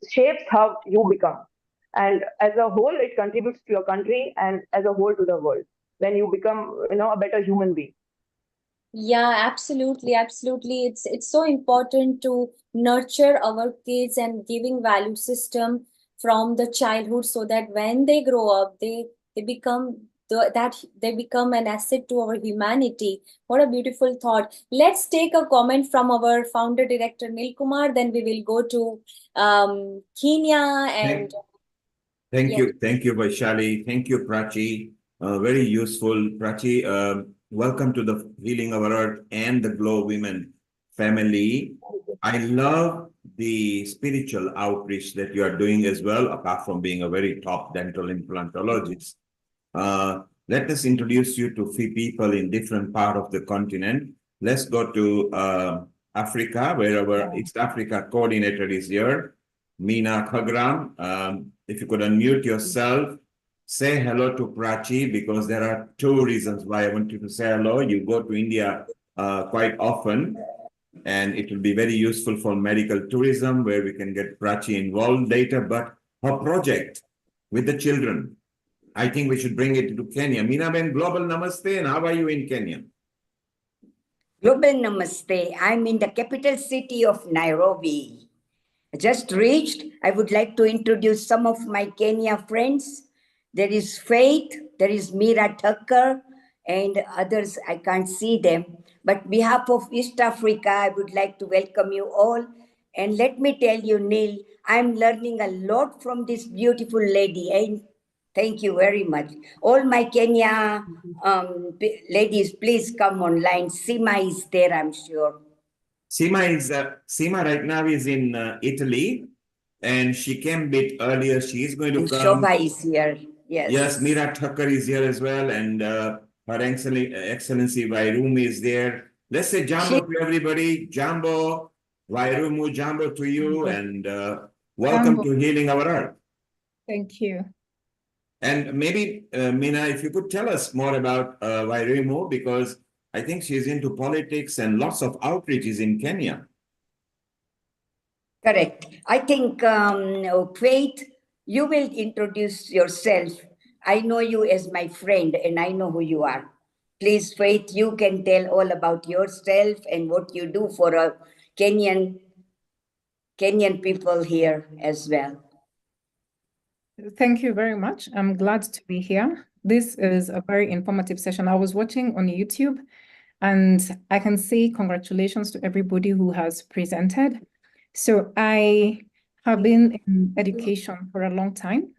shapes how you become. And as a whole, it contributes to your country, and as a whole to the world. When you become, a better human being. Yeah, absolutely, absolutely. It's so important to nurture our kids and giving value system from the childhood so that when they grow up, they become they become an asset to our humanity. What a beautiful thought. Let's take a comment from our founder director Nil Kumar, then we will go to Kenya and Thank yes. you. Thank you, Vaishali. Thank you, Prachi. Very useful. Prachi, welcome to the Healing Our Earth and the Glow Women family. I love the spiritual outreach that you are doing as well, apart from being a very top dental implantologist. Let us introduce you to few people in different part of the continent. Let's go to Africa, where our East Africa coordinator is here, Meena Khagram. If you could unmute yourself, say hello to Prachi, because there are two reasons why I want you to say hello. You go to India quite often, and it will be very useful for medical tourism, where we can get Prachi involved later. But her project with the children, I think we should bring it to Kenya. Meena Ben, global namaste, and how are you in Kenya? Global namaste. I'm in the capital city of Nairobi. Just reached. I would like to introduce some of my Kenya friends. There is Faith, there is Mira Thakkar, and others, I can't see them. But behalf of East Africa, I would like to welcome you all. And let me tell you, Neil, I'm learning a lot from this beautiful lady. And thank you very much. All my Kenya ladies, please come online. Sima is there, I'm sure. Sima right now is in Italy, and she came a bit earlier. She is going to come. Shobha is here. Yes. Yes, Mira Thakkar is here as well, and Her Excellency Vairumi is there. Let's say Jambo to everybody. Jambo, Vairumu, Jambo to you, and welcome Jambo. to Healing Our Earth. Thank you. And maybe, Meena, if you could tell us more about Vairumu, because I think she's into politics and lots of outreaches in Kenya. Correct. I think, Faith, you will introduce yourself. I know you as my friend, and I know who you are. Please, Faith, you can tell all about yourself and what you do for Kenyan people here as well. Thank you very much. I'm glad to be here. This is a very informative session. I was watching on YouTube, and I can say congratulations to everybody who has presented. So I have been in education for a long time,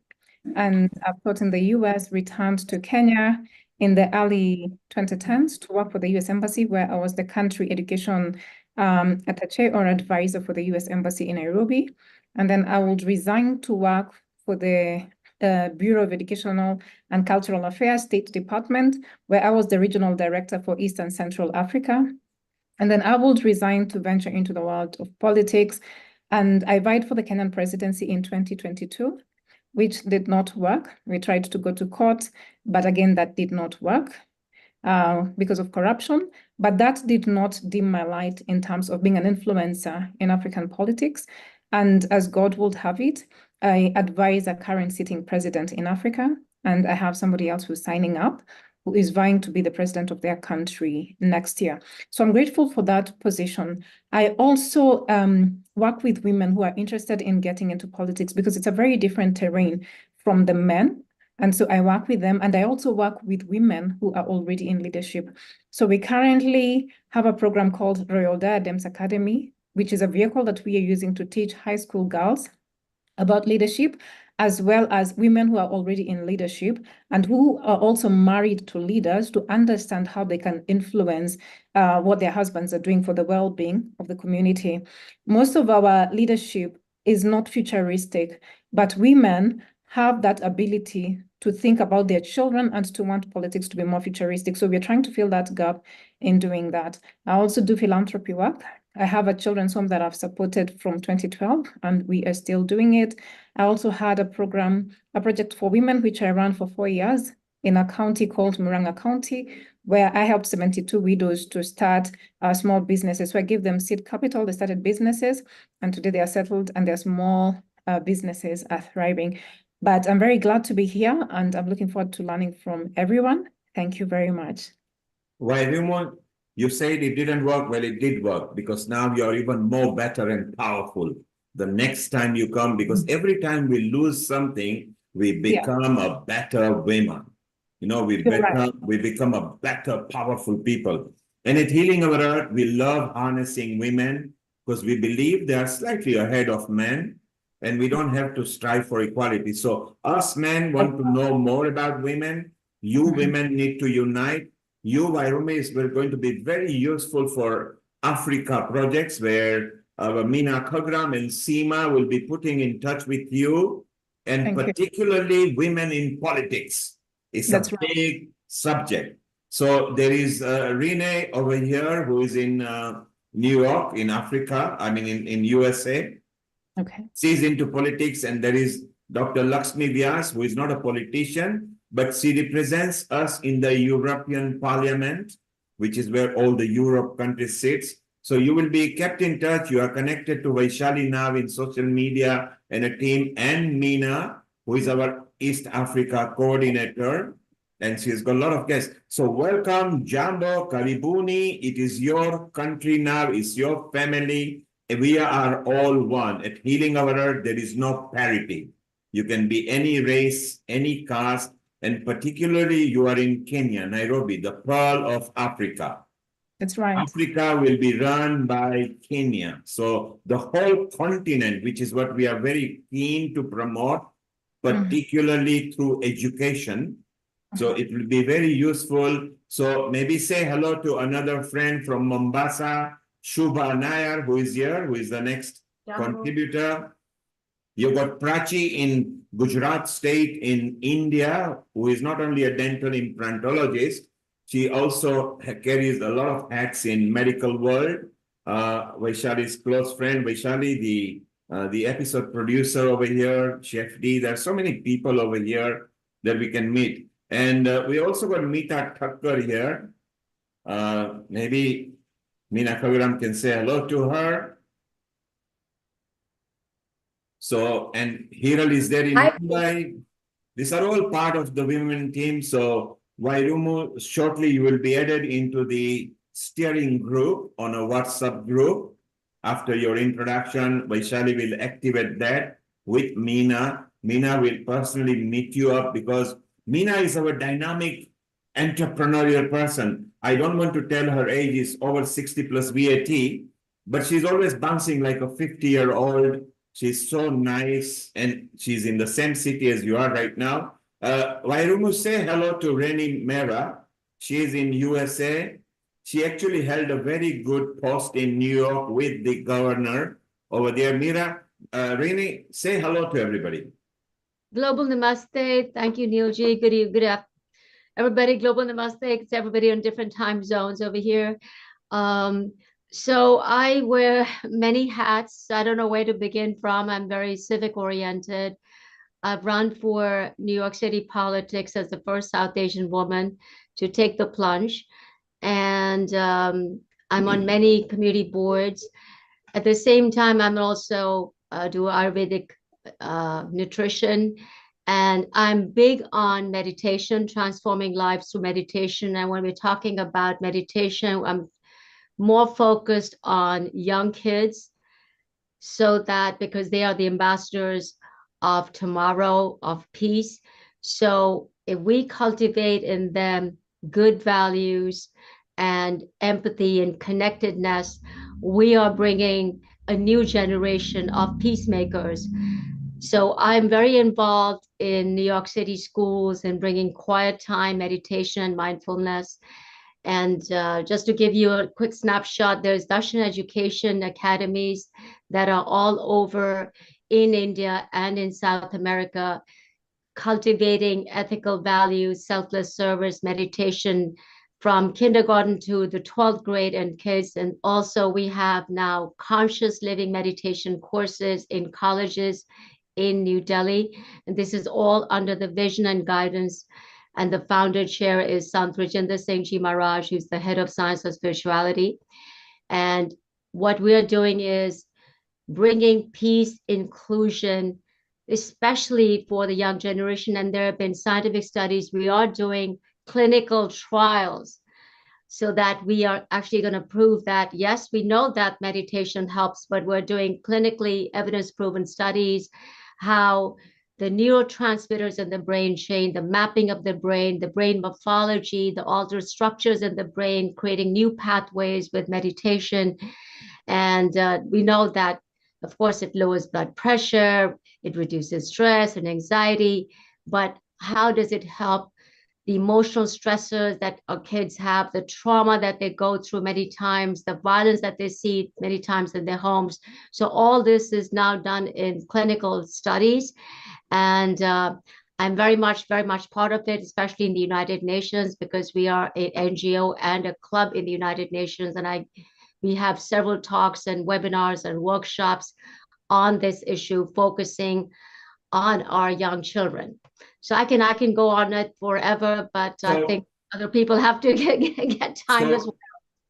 and I've taught in the US, returned to Kenya in the early 2010s to work for the US Embassy, where I was the country education attaché or advisor for the US Embassy in Nairobi. And then I would resign to work for the Bureau of Educational and Cultural Affairs State Department, where I was the regional director for East and Central Africa. And then I would resign to venture into the world of politics. And I vied for the Kenyan presidency in 2022, which did not work. We tried to go to court, but again, that did not work because of corruption. But that did not dim my light in terms of being an influencer in African politics. And as God would have it, I advise a current sitting president in Africa, and I have somebody else who's signing up, who is vying to be the president of their country next year. So I'm grateful for that position. I also work with women who are interested in getting into politics, because it's a very different terrain from the men And so I work with them, and I also work with women who are already in leadership. So we currently have a program called Royal Diadems Academy, which is a vehicle that we are using to teach high school girls about leadership, as well as women who are already in leadership and who are also married to leaders, to understand how they can influence what their husbands are doing for the well-being of the community. Most of our leadership is not futuristic, but women have that ability to think about their children and to want politics to be more futuristic. So we're trying to fill that gap in doing that. I also do philanthropy work. I have a children's home that I've supported from 2012, and we are still doing it. I also had a project for women, which I ran for 4 years in a county called Muranga County, where I helped 72 widows to start small businesses. So I gave them seed capital, they started businesses, and today they are settled and their small businesses are thriving. But I'm very glad to be here, and I'm looking forward to learning from everyone. Thank you very much. Why, you said it didn't work. Well, it did work, because now you're even more better and powerful the next time you come, because every time we lose something, we become a better women. You know, we become a better, powerful people. And at Healing Our Earth, we love harnessing women because we believe they are slightly ahead of men, and we don't have to strive for equality. So us men want to know more about women. You women need to unite. You, Wairumi, is going to be very useful for Africa projects, where Mina Kagram and Seema will be putting in touch with you, and particularly women in politics. It's a big subject. So there is Renee over here, who is in New York, in Africa, I mean in USA. Okay. She's into politics, and there is Dr. Lakshmi Vyas, who is not a politician, but she represents us in the European Parliament, which is where all the Europe countries sits. So you will be kept in touch. You are connected to Vaishali now in social media and a team, and Meena, who is our East Africa coordinator, and she's got a lot of guests. So welcome, Jambo, Karibuni. It is your country now. It's your family. We are all one. At Healing Our Earth, there is no parity. You can be any race, any caste, and particularly you are in Kenya, Nairobi, the pearl of Africa. That's right. Africa will be run by Kenya. So the whole continent, which is what we are very keen to promote, particularly through education. So it will be very useful. So maybe say hello to another friend from Mombasa, Shubha Nair, who is here, who is the next contributor. You got Prachi in Gujarat state in India, who is not only a dental implantologist, she also carries a lot of hats in medical world. Vaishali's close friend, Vaishali, the episode producer over here, Chef D. There are so many people over here that we can meet. And we also got Meeta Thakkar here. Maybe Meena Kaviram can say hello to her. So, and Hiral is there in Mumbai. These are all part of the women team. So, Wairumu, shortly you will be added into the steering group on a WhatsApp group. After your introduction, Vaishali will activate that with Meena. Meena will personally meet you up, because Meena is our dynamic entrepreneurial person. I don't want to tell her age is over 60 plus VAT, but she's always bouncing like a 50-year-old. She's so nice, and she's in the same city as you are right now. Wairumu, say hello to Reni Mera. She is in USA. She actually held a very good post in New York with the governor over there. Mira, Reni, say hello to everybody. Global Namaste. Thank you, Neilji. Good afternoon, everybody. Global Namaste. It's everybody on different time zones over here. So I wear many hats. I don't know where to begin from. I'm very civic oriented. I've run for New York City politics as the first South Asian woman to take the plunge. And I'm on many community boards. At the same time, I'm also do Ayurvedic nutrition. And I'm big on meditation, transforming lives through meditation. And when we're talking about meditation, I'm more focused on young kids, so that because they are the ambassadors of tomorrow, of peace. So if we cultivate in them good values and empathy and connectedness, we are bringing a new generation of peacemakers. So I'm very involved in New York City schools and bringing quiet time, meditation, and mindfulness. And just to give you a quick snapshot, there's Darshan education academies that are all over in India and in South America, cultivating ethical values, selfless service, meditation from kindergarten to the 12th grade and kids. And also we have now conscious living meditation courses in colleges in New Delhi. And this is all under the vision and guidance. And the founder chair is Sant Rajinder Singh Ji Maharaj, who's the head of science and spirituality. And what we're doing is bringing peace, inclusion, especially for the young generation. And there have been scientific studies. We are doing clinical trials so that we are actually going to prove that, yes, we know that meditation helps, but we're doing clinically evidence-proven studies, how the neurotransmitters in the brain chain, the mapping of the brain morphology, the altered structures in the brain, creating new pathways with meditation. And we know that, of course, it lowers blood pressure, it reduces stress and anxiety, but how does it help the emotional stressors that our kids have, the trauma that they go through many times, the violence that they see many times in their homes? So all this is now done in clinical studies. And I'm very much part of it, especially in the United Nations, because we are an NGO and a club in the United Nations. And we have several talks and webinars and workshops on this issue, focusing on our young children. So I can go on it forever, but I think other people have to get time as well.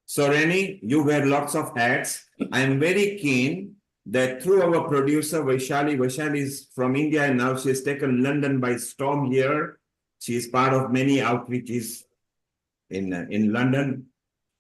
So Rennie, you wear lots of hats. I'm very keen that through our producer Vaishali is from India and now she has taken London by storm here. She is part of many outreaches in London.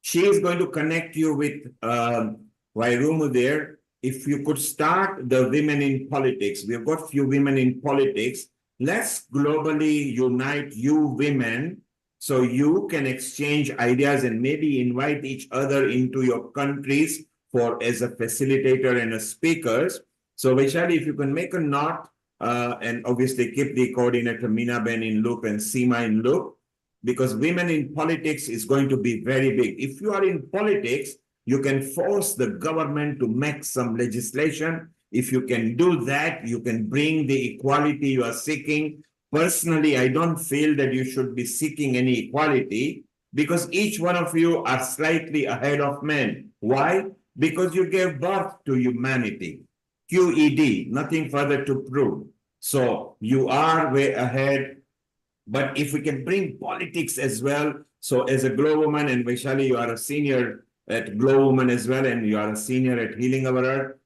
She is going to connect you with Vairumu there. If you could start the women in politics, we've got few women in politics. Let's globally unite you women so you can exchange ideas and maybe invite each other into your countries for as a facilitator and a speakers. So Vaishali, if you can make a note and obviously keep the coordinator Meena Ben in loop and Seema in loop, because women in politics is going to be very big. If you are in politics, you can force the government to make some legislation. If you can do that, you can bring the equality you are seeking. Personally, I don't feel that you should be seeking any equality because each one of you are slightly ahead of men. Why? Because you gave birth to humanity. QED, nothing further to prove. So you are way ahead. But if we can bring politics as well, so as a GLOWomen, and Vaishali, you are a senior at GLOWomen as well, and you are a senior at Healing Our Earth.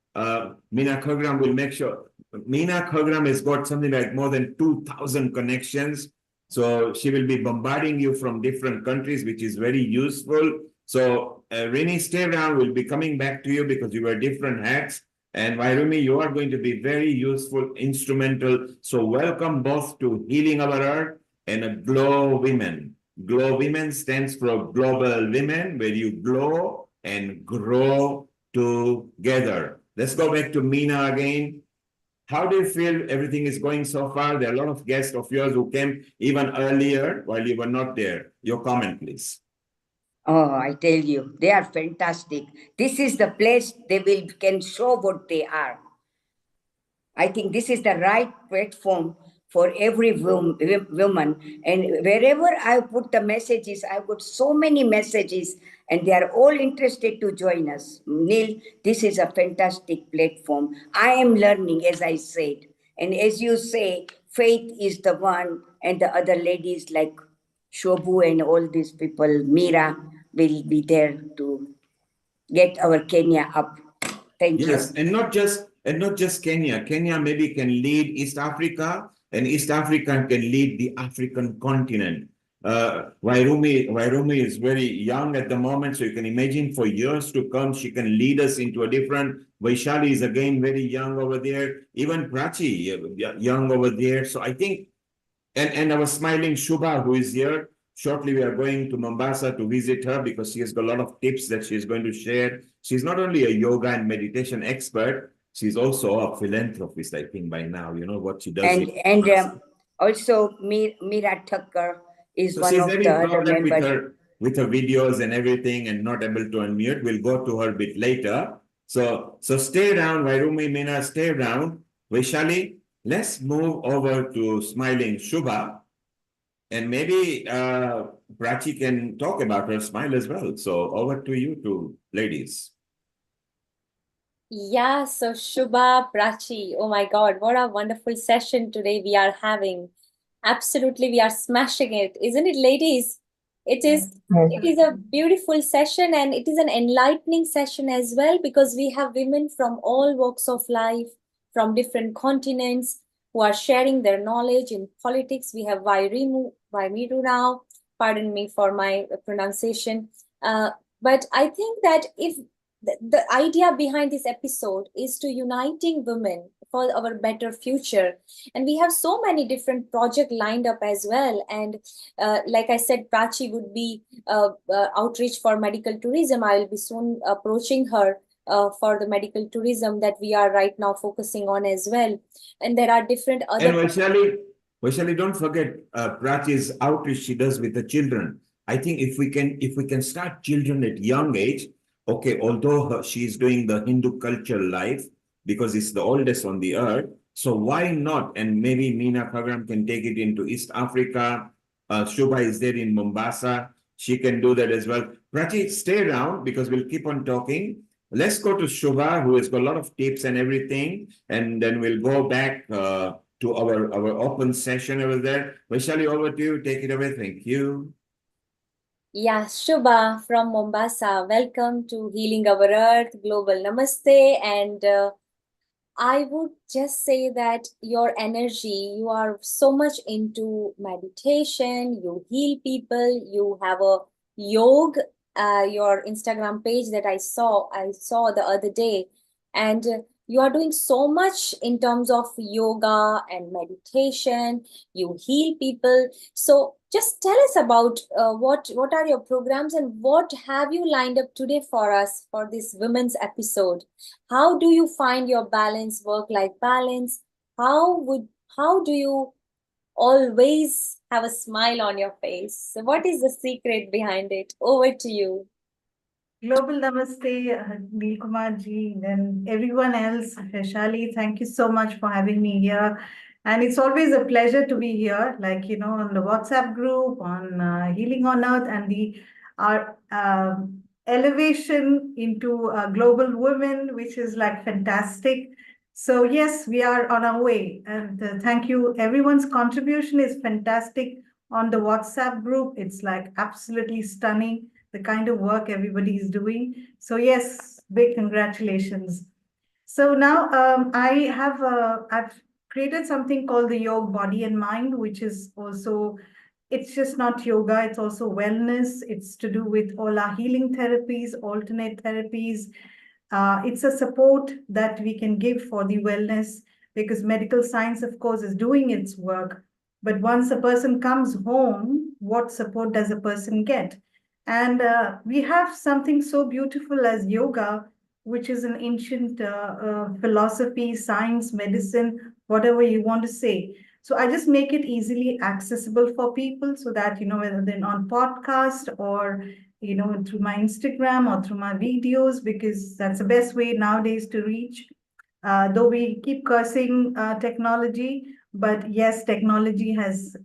Meena Khagram will make sure. Meena Khagram has got something like more than 2,000 connections. So she will be bombarding you from different countries, which is very useful. So Rennie, stay around. We'll be coming back to you because you wear different hats. And Vairumi, you are going to be very useful, instrumental. So welcome both to Healing Our Earth and a GLOWomen. GLOWomen stands for Global Women, where you glow and grow together. Let's go back to Meena again. How do you feel everything is going so far? There are a lot of guests of yours who came even earlier while you were not there. Your comment, please. Oh, I tell you, they are fantastic. This is the place they can show what they are. I think this is the right platform for every woman. And wherever I put the messages, I got so many messages and they are all interested to join us. Neil, this is a fantastic platform. I am learning, as I said. And as you say, Faith is the one, and the other ladies like Shobhu and all these people, Meera, will be there to get our Kenya up. Thank you. Yes, and not just Kenya. Kenya maybe can lead East Africa, and East Africa can lead the African continent. Vairumi is very young at the moment, so you can imagine for years to come, she can lead us into a different. Vaishali is again very young over there. Even Prachi, young over there. So I think And our smiling Shubha, who is here. Shortly, we are going to Mombasa to visit her because she has got a lot of tips that she is going to share. She's not only a yoga and meditation expert, she's also a philanthropist, I think, by now. You know what she does. And also Meera Thakkar is So one she's of the having other problem members. with her videos and everything and not able to unmute. We'll go to her a bit later. So stay around, Vairumi, Meena, stay around. Vaishali, let's move over to smiling Shubha. And maybe Prachi can talk about her smile as well. So over to you two ladies. Yeah, so Shubha, Prachi, oh my God, what a wonderful session today we are having. Absolutely, we are smashing it, isn't it, ladies? It is a beautiful session and it is an enlightening session as well because we have women from all walks of life, from different continents who are sharing their knowledge in politics. We have Vaimiru now, pardon me for my pronunciation. But I think that if the idea behind this episode is to uniting women for our better future, and we have so many different projects lined up as well. And like I said, Prachi would be outreach for medical tourism. I will be soon approaching her for the medical tourism that we are right now focusing on as well. And there are different And other Vaishali, don't forget Prachi's outreach she does with the children. I think if we can start children at young age, okay, although she is doing the Hindu culture life because it's the oldest on the earth, so why not? And maybe Meena program can take it into East Africa. Shubha is there in Mombasa. She can do that as well. Prachi, stay around because we'll keep on talking. Let's go to Shubha, who has got a lot of tips and everything, and then we'll go back to our open session over there. Vaishali, over to you. Take it away. Thank you. Yeah, Shubha from Mombasa. Welcome to Healing Our Earth Global Namaste. And I would just say that your energy, you are so much into meditation, you heal people, you have a yoga, your Instagram page that I saw the other day. And you are doing so much in terms of yoga and meditation, you heal people. So just tell us about what are your programs and what have you lined up today for us for this women's episode? How do you find your balance, work-life balance? How do you always have a smile on your face? So what is the secret behind it? Over to you. Global Namaste, Neil Kumar ji, and everyone else. Shali, thank you so much for having me here. And it's always a pleasure to be here, like, on the WhatsApp group, on Healing on Earth, and our elevation into global women, which is like fantastic. So yes, we are on our way. And thank you. Everyone's contribution is fantastic on the WhatsApp group. It's like absolutely stunning, the kind of work everybody is doing. So yes, big congratulations. So now I've created something called the Yoga Body and Mind, which is also, it's just not yoga, it's also wellness. It's to do with all our healing therapies, alternate therapies. It's a support that we can give for the wellness because medical science, of course, is doing its work. But once a person comes home, what support does a person get? And we have something so beautiful as yoga, which is an ancient philosophy, science, medicine, whatever you want to say. So I just make it easily accessible for people so that, whether they're on podcast or, through my Instagram or through my videos, because that's the best way nowadays to reach. Though we keep cursing technology, but yes, technology has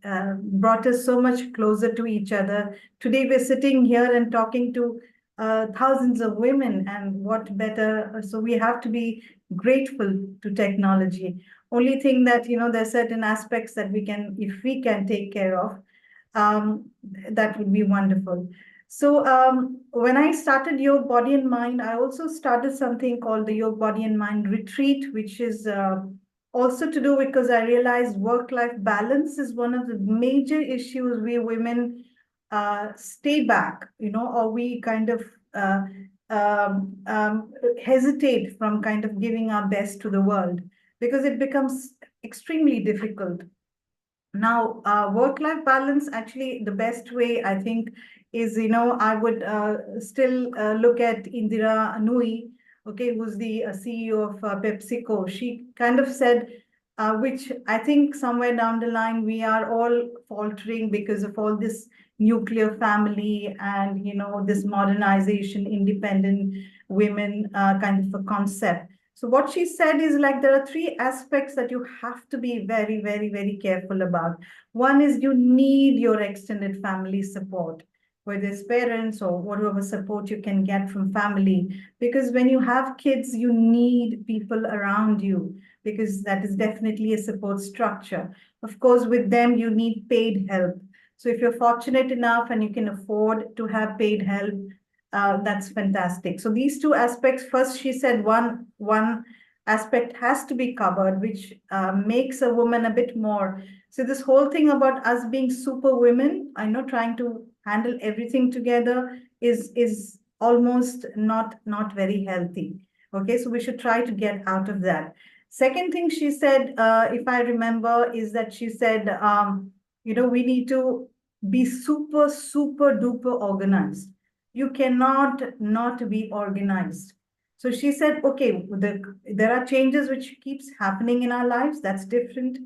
brought us so much closer to each other. Today, we're sitting here and talking to thousands of women, and what better? So we have to be grateful to technology. Only thing that, there are certain aspects that if we can take care of, that would be wonderful. So when I started Yoga Body and Mind, I also started something called the Yoga Body and Mind Retreat, which is also to do because I realized work-life balance is one of the major issues we women stay back, or we kind of hesitate from kind of giving our best to the world because it becomes extremely difficult. Now, work-life balance, actually, the best way I think is, I would still look at Indira Nui, okay, who's the CEO of PepsiCo. She kind of said, which I think somewhere down the line we are all faltering because of all this nuclear family and this modernization, independent women kind of a concept. So what she said is like there are three aspects that you have to be very, very, very careful about. One is you need your extended family support, whether it's parents or whatever support you can get from family. Because when you have kids, you need people around you, because that is definitely a support structure. Of course, with them, you need paid help. So if you're fortunate enough and you can afford to have paid help, that's fantastic. So these two aspects, first she said one aspect has to be covered, which makes a woman a bit more. So this whole thing about us being super women, I know trying to handle everything together is almost not very healthy. Okay, so we should try to get out of that. Second thing she said, if I remember, is that she said, we need to be super, super duper organized. You cannot not be organized. So she said, okay, there are changes which keeps happening in our lives. That's different.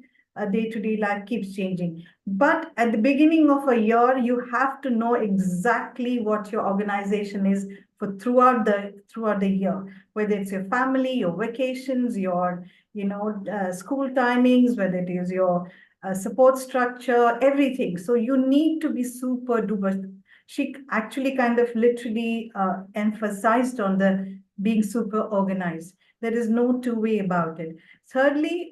Day-to-day life keeps changing. But at the beginning of a year, you have to know exactly what your organization is for throughout the year, whether it's your family, your vacations, your school timings, whether it is your support structure, everything. So you need to be super duper. She actually kind of literally emphasized on the being super organized. There is no two way about it. Thirdly,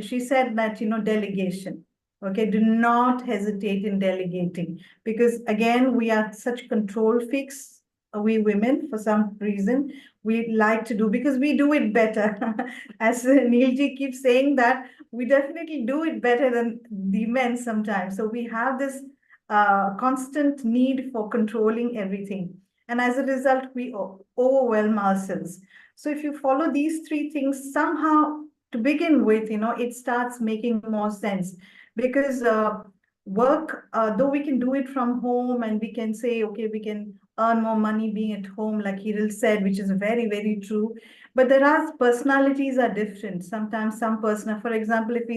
she said that, delegation. Okay, do not hesitate in delegating, because again, we are such control freaks. We women, for some reason, we like to do because we do it better. As Neilji keeps saying that we definitely do it better than the men sometimes. So we have this constant need for controlling everything. And as a result, we overwhelm ourselves. So if you follow these three things, somehow to begin with, it starts making more sense. Because work, though we can do it from home and we can say, okay, we can earn more money being at home, like Hiril said, which is very, very true. But there are personalities are different. Sometimes some person, for example, if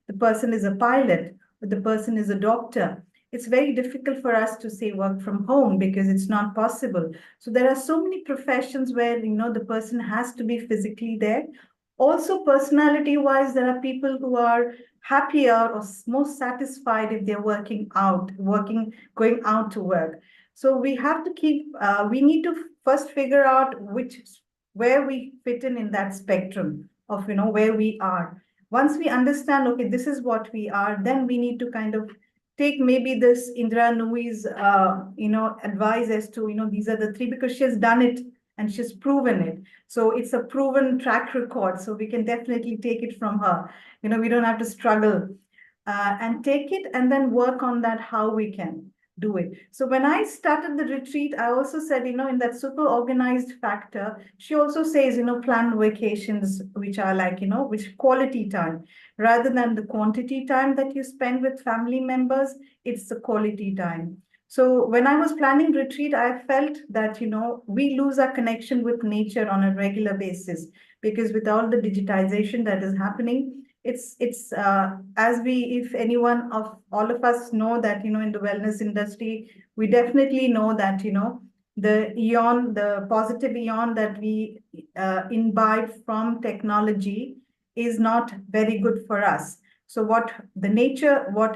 the person is a pilot, or the person is a doctor, it's very difficult for us to say work from home because it's not possible. So there are so many professions where, the person has to be physically there. Also, personality wise, there are people who are happier or more satisfied if they're going out to work. So we have to we need to first figure out where we fit in that spectrum of, where we are. Once we understand, okay, this is what we are, then we need to kind of take maybe this Indra Nui's, advice as to, these are the three, because she has done it and she's proven it. So it's a proven track record. So we can definitely take it from her. We don't have to struggle and take it and then work on that, how we can do it. So when I started the retreat, I also said, in that super organized factor, she also says, plan vacations, which are like, which quality time, rather than the quantity time that you spend with family members, it's the quality time. So when I was planning retreat, I felt that, we lose our connection with nature on a regular basis, because with all the digitization that is happening, it's if anyone of all of us know that, in the wellness industry, we definitely know that, the positive eon that we imbibe from technology is not very good for us. So what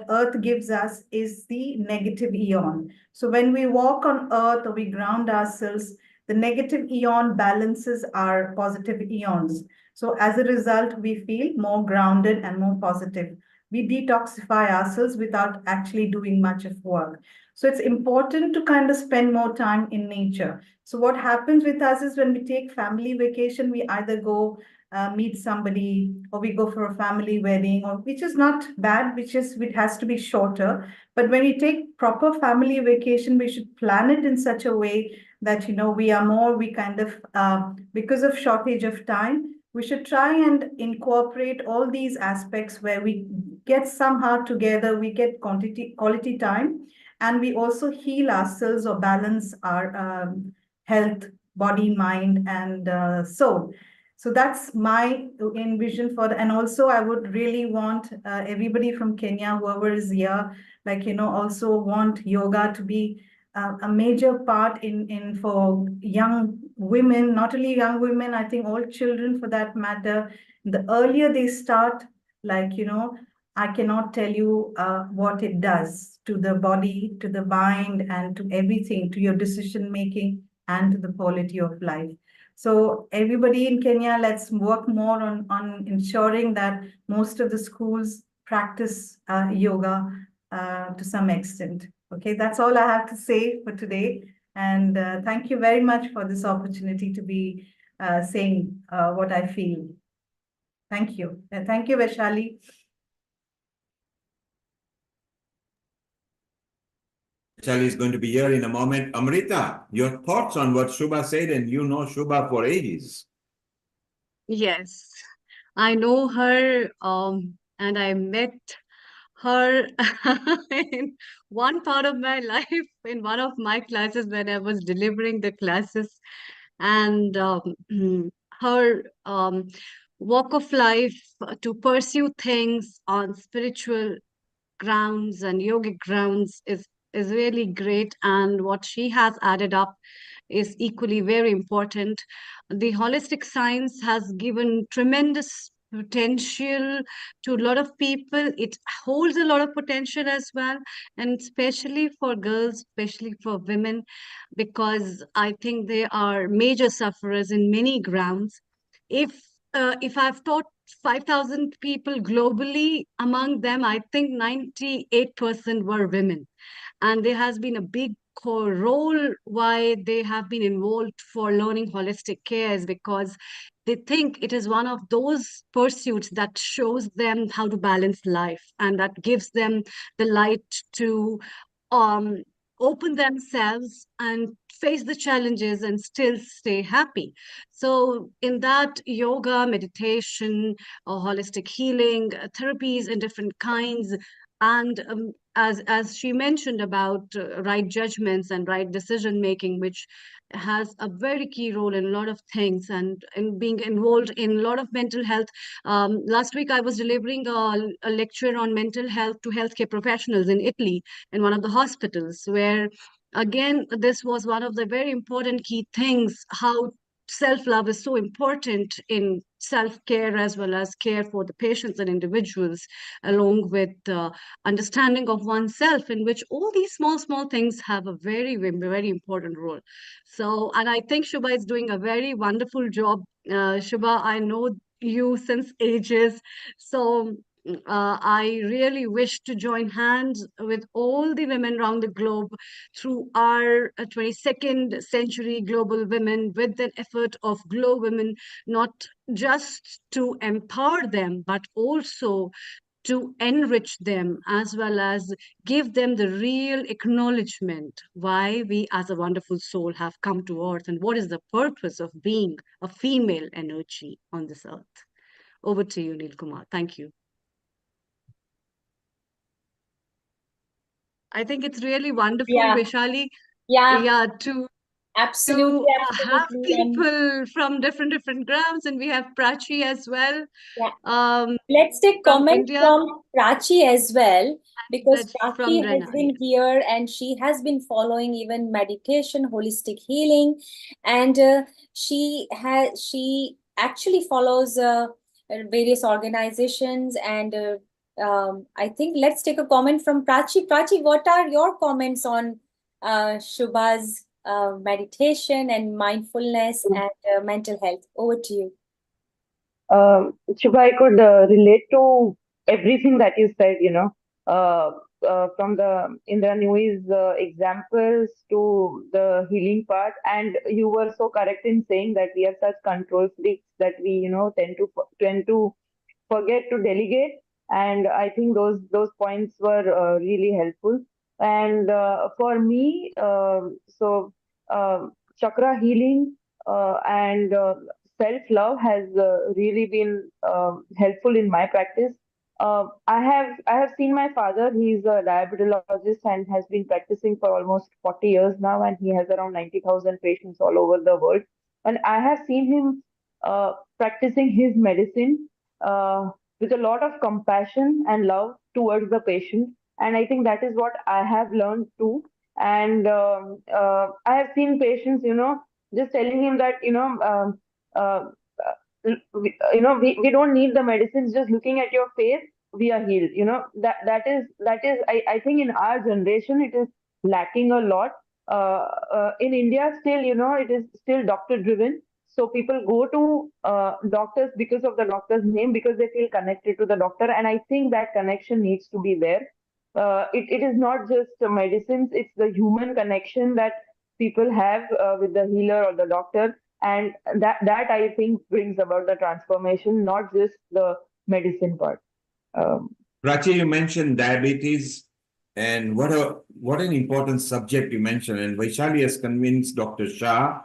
Earth gives us is the negative eon. So when we walk on Earth or we ground ourselves, the negative eon balances our positive eons. So as a result, we feel more grounded and more positive. We detoxify ourselves without actually doing much of work. So it's important to kind of spend more time in nature. So what happens with us is when we take family vacation, we either go meet somebody, or we go for a family wedding, or which is not bad, it has to be shorter. But when we take proper family vacation, we should plan it in such a way that, we kind of, because of shortage of time, we should try and incorporate all these aspects where we get somehow together, we get quality time, and we also heal ourselves or balance our health, body, mind, and soul. So that's my envision for the, and also I would really want everybody from Kenya, whoever is here, like, also want yoga to be a major part in for young women, not only young women, I think all children for that matter. The earlier they start, like, I cannot tell you what it does to the body, to the mind, and to everything, to your decision making and to the quality of life. So everybody in Kenya, let's work more on ensuring that most of the schools practice yoga to some extent. Okay, that's all I have to say for today. And thank you very much for this opportunity to be saying what I feel. Thank you. Thank you, Vaishali. Charlie is going to be here in a moment. Amrita, your thoughts on what Shubha said, and you know Shubha for ages. Yes, I know her, and I met her in one part of my life in one of my classes when I was delivering the classes, and her walk of life to pursue things on spiritual grounds and yogic grounds is really great, and what she has added up is equally very important. The holistic science has given tremendous potential to a lot of people. It holds a lot of potential as well, and especially for girls, especially for women, because I think they are major sufferers in many grounds. If I've taught 5,000 people globally, among them, I think 98% were women. And there has been a big core role why they have been involved for learning holistic care is because they think it is one of those pursuits that shows them how to balance life and that gives them the light to um, open themselves and face the challenges and still stay happy. So in that, yoga, meditation, holistic healing, therapies in different kinds, and as she mentioned about right judgments and right decision making, which has a very key role in a lot of things and in being involved in a lot of mental health. Last week, I was delivering a lecture on mental health to healthcare professionals in Italy in one of the hospitals, where again, this was one of the very important key things, how self-love is so important in self-care as well as care for the patients and individuals, along with understanding of oneself, in which all these small things have a very, very, very important role. So, and I think Shubha is doing a very wonderful job. Shubha, I know you since ages. So I really wish to join hands with all the women around the globe through our 22nd century global women with the effort of GLOWomen, not just to empower them, but also to enrich them as well as give them the real acknowledgement why we as a wonderful soul have come to earth and what is the purpose of being a female energy on this earth. Over to you, Neil Kumar. Thank you. I think it's really wonderful, Vaishali, to Absolutely, have absolutely. people from different grounds, and we have Prachi as well. Let's take From comment India. from Prachi as well, because From Prachi has Rena, been here and she has been following even meditation, holistic healing, and she actually follows various organizations and I think let's take a comment from Prachi. Prachi, what are your comments on Shubha's meditation and mindfulness and mental health? Over to you. Shubha, I could relate to everything that you said, from the Indra Nui's examples to the healing part. And you were so correct in saying that we are such control freaks that we, tend to forget to delegate. And I think those points were really helpful. And for me, chakra healing and self love has really been helpful in my practice. I have seen my father. He's a diabetologist and has been practicing for almost 40 years now, and he has around 90,000 patients all over the world. And I have seen him practicing his medicine with a lot of compassion and love towards the patient. And I think that is what I have learned too. And I have seen patients, just telling him that, uh, we don't need the medicines, just looking at your face we are healed. That is I think in our generation it is lacking a lot. In India still, it is still doctor driven, so people go to doctors because of the doctor's name, because they feel connected to the doctor, and I think that connection needs to be there. It is not just medicines, it's the human connection that people have with the healer or the doctor, and that I think brings about the transformation, not just the medicine part. Prachi, you mentioned diabetes, and what an important subject you mentioned. And Vaishali has convinced Dr. Shah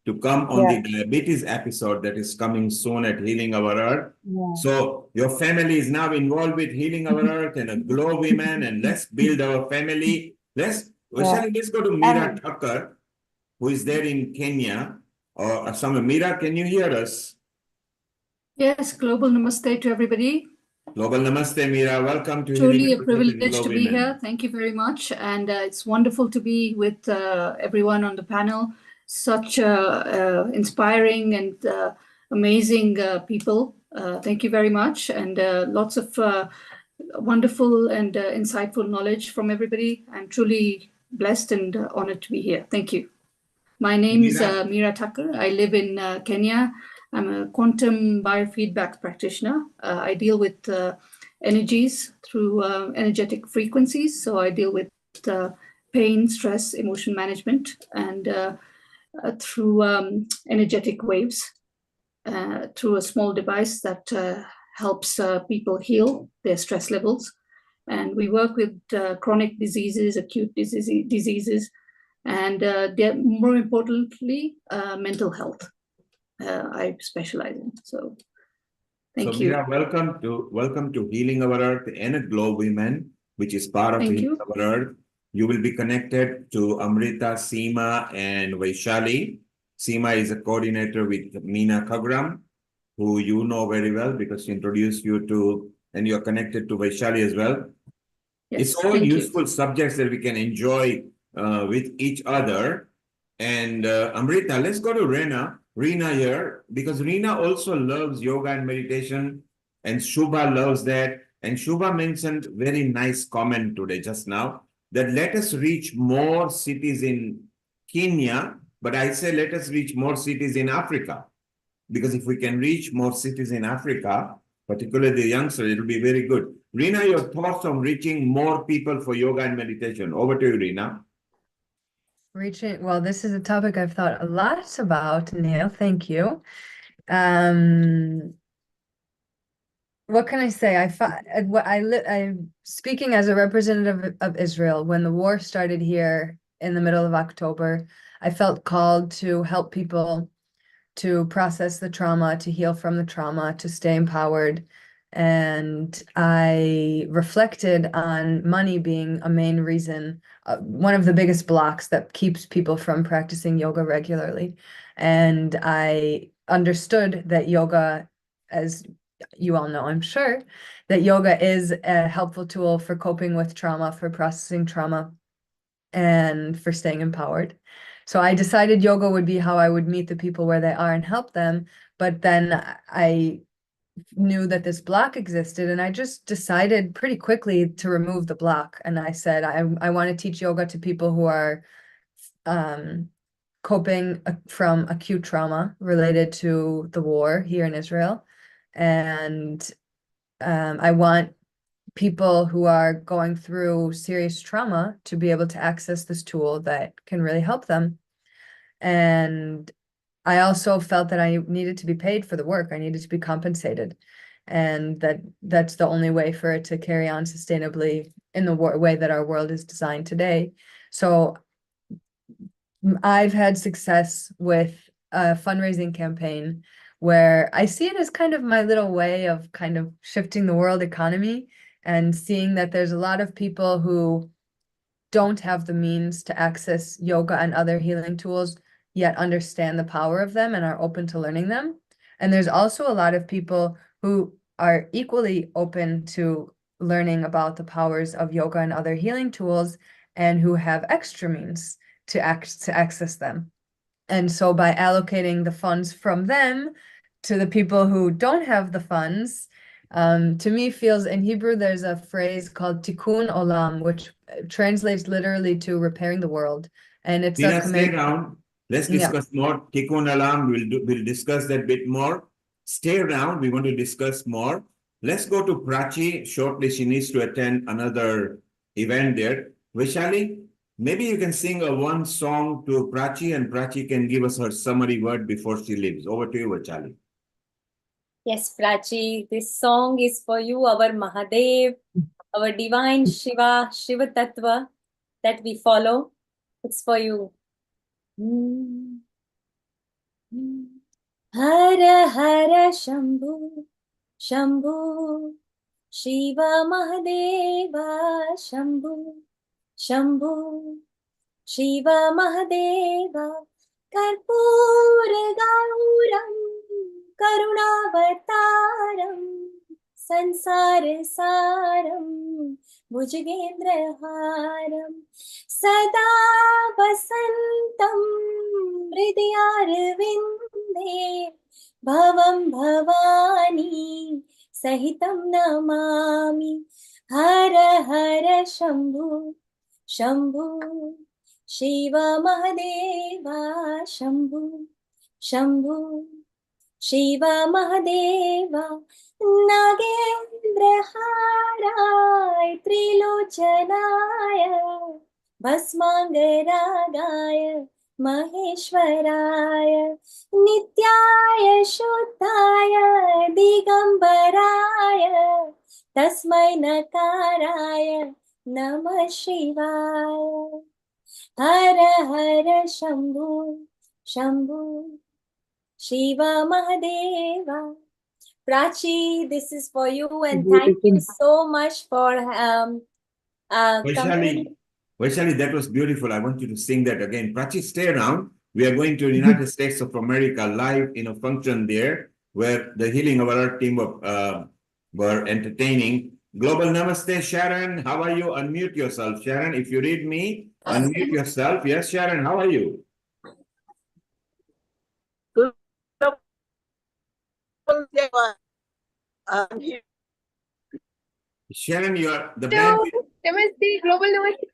to come on the diabetes episode that is coming soon at Healing Our Earth. So your family is now involved with Healing Our Earth and a GLOWomen, and let's build our family. Vaishali, let's go to Meera Thakkar, who is there in Kenya. Or somewhere. Meera, can you hear us? Yes, global namaste to everybody. Global namaste, Meera. Welcome to Truly a Healing privilege to be GLOWomen. here. Thank you very much. And it's wonderful to be with everyone on the panel. Such inspiring and amazing people. Thank you very much. And lots of wonderful and insightful knowledge from everybody. I'm truly blessed and honored to be here. Thank you. My name is Meera Thakkar. I live in Kenya. I'm a quantum biofeedback practitioner. I deal with energies through energetic frequencies. So I deal with pain, stress, emotion management, and through energetic waves, through a small device that helps people heal their stress levels. And we work with chronic diseases, acute diseases, and more importantly, mental health. I specialize in. So thank you. Meera, welcome to Healing Our Earth and a GLOWomen, which is part of Healing Our Earth. You will be connected to Amrita, Seema, and Vaishali. Seema is a coordinator with Meena Kagram, who you know very well because she introduced you to, and you're connected to Vaishali as well. Yes, it's all useful subjects that we can enjoy with each other. And Amrita, let's go to Reena here, because Reena also loves yoga and meditation, and Shubha loves that. And Shubha mentioned very nice comment today just now, that let us reach more cities in Kenya, but I say let us reach more cities in Africa. Because if we can reach more cities in Africa, particularly the youngsters, it will be very good. Reena, your thoughts on reaching more people for yoga and meditation. Over to you, Reena. Well, this is a topic I've thought a lot about, Neil. Thank you. What can I say? I'm speaking as a representative of Israel. When the war started here in the middle of October, I felt called to help people to process the trauma, to heal from the trauma, to stay empowered. And I reflected on money being a main reason, one of the biggest blocks that keeps people from practicing yoga regularly. And I understood that yoga, as you all know, I'm sure, that yoga is a helpful tool for coping with trauma, for processing trauma, and for staying empowered. So I decided yoga would be how I would meet the people where they are and help them. But then I knew that this block existed, and I just decided pretty quickly to remove the block. And I said, I want to teach yoga to people who are coping from acute trauma related to the war here in Israel. And I want people who are going through serious trauma to be able to access this tool that can really help them. And I also felt that I needed to be paid for the work. I needed to be compensated. And that's the only way for it to carry on sustainably in the way that our world is designed today. So I've had success with a fundraising campaign where I see it as kind of my little way of kind of shifting the world economy and seeing that there's a lot of people who don't have the means to access yoga and other healing tools, yet understand the power of them and are open to learning them. And there's also a lot of people who are equally open to learning about the powers of yoga and other healing tools and who have extra means to access them. And so by allocating the funds from them to the people who don't have the funds, to me feels, in Hebrew, there's a phrase called tikkun olam, which translates literally to repairing the world. And it's Nina, a stay command. around. Let's Yeah. discuss more. Tikkun alam, we'll discuss that bit more. Stay around. We want to discuss more. Let's go to Prachi. Shortly, she needs to attend another event there. Vaishali, maybe you can sing one song to Prachi, and Prachi can give us her summary word before she leaves. Over to you, Vaishali. Yes, Prachi, this song is for you, our Mahadev, our divine Shiva, Shiva Tattva that we follow. It's for you. Hara Hara Shambhu, Shambhu, Shiva Mahadeva, Shambhu, Shambhu, Shiva Mahadeva, Karpura Gauram, Karunavataram, Sansara Saram, Bhujagendraharam, Sada Vasantam, Hridayarvinde, Bhavam Bhavani, Sahitam Namami, Hara Hara Shambhu, Shambhu, Shiva Mahadeva, Shambhu, Shambhu, Shiva Mahadeva, Nagendra Haray, Trilochanaya, Bhasmangaragaya, Maheshwaraya, Nityaya Shuddhaya, Digambaraya, Tasmai Nakaraya, Namah Shivaya. Hara Hara Shambhu, Shambhu, Shiva Mahadeva. Prachi, this is for you, and thank you so much for coming. Vaishali, that was beautiful. I want you to sing that again. Prachi, stay around. We are going to the United States of America live in a function there where the Healing of Our team were entertaining. Global Namaste, Sharon. How are you? Unmute yourself, Sharon. If you read me, unmute yourself. Yes, Sharon, how are you? Good. Sharon, you are the Hello, band. Namaste, Global Namaste.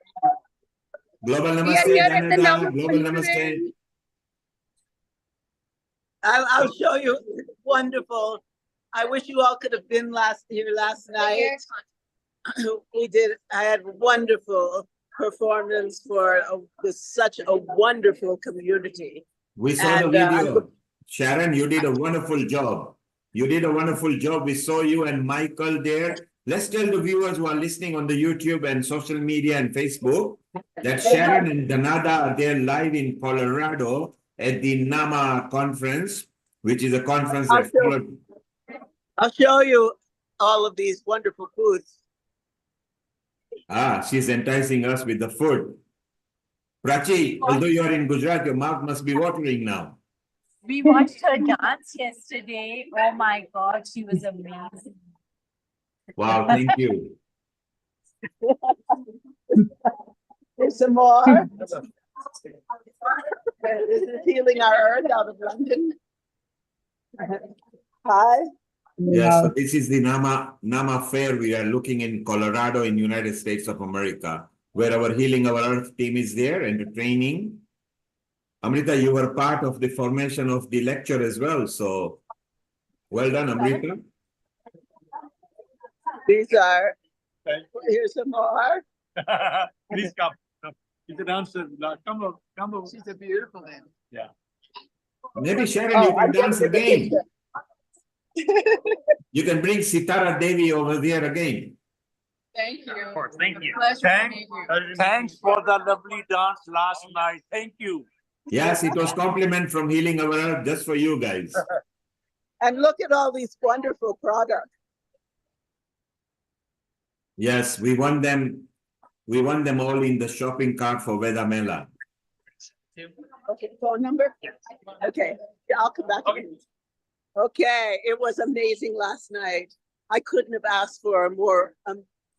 Global We are Namaste, here at the Canada. Naga Global Festival. Namaste. I'll show you. It's wonderful. I wish you all could have been last night. We did. I had wonderful performance for such a wonderful community. We saw the video. Sharon, you did a wonderful job. You did a wonderful job. We saw you and Michael there. Let's tell the viewers who are listening on the YouTube and social media and Facebook that Sharon and Danada are there live in Colorado at the NAMA conference, which is a conference that followed. I'll show you all of these wonderful foods. Ah, she's enticing us with the food. Prachi, although you are in Gujarat, your mouth must be watering now. We watched her dance yesterday. Oh my God, she was amazing. Wow, thank you. There's some more. This is Healing Our Earth out of London. Hi. Yes, so this is the NAMA fair. We are looking in Colorado in United States of America, where our Healing Our Earth team is there and the training. Amrita, you were part of the formation of the lecture as well. So well done, Amrita. These are, here's some more. Please come. You can answer. Come on. She's a beautiful man. Yeah. Maybe Sharon, you can dance again. You can bring Sitara Devi over there again. Thank you. Of course, thank you. Thanks for the lovely dance last night. Thank you. Yes, it was compliment from Healing Our Earth just for you guys. And look at all these wonderful products. Yes, we want them all in the shopping cart for Veda Mela. Okay, phone number? Okay, yeah, I'll come back. Okay, it was amazing last night. I couldn't have asked for a more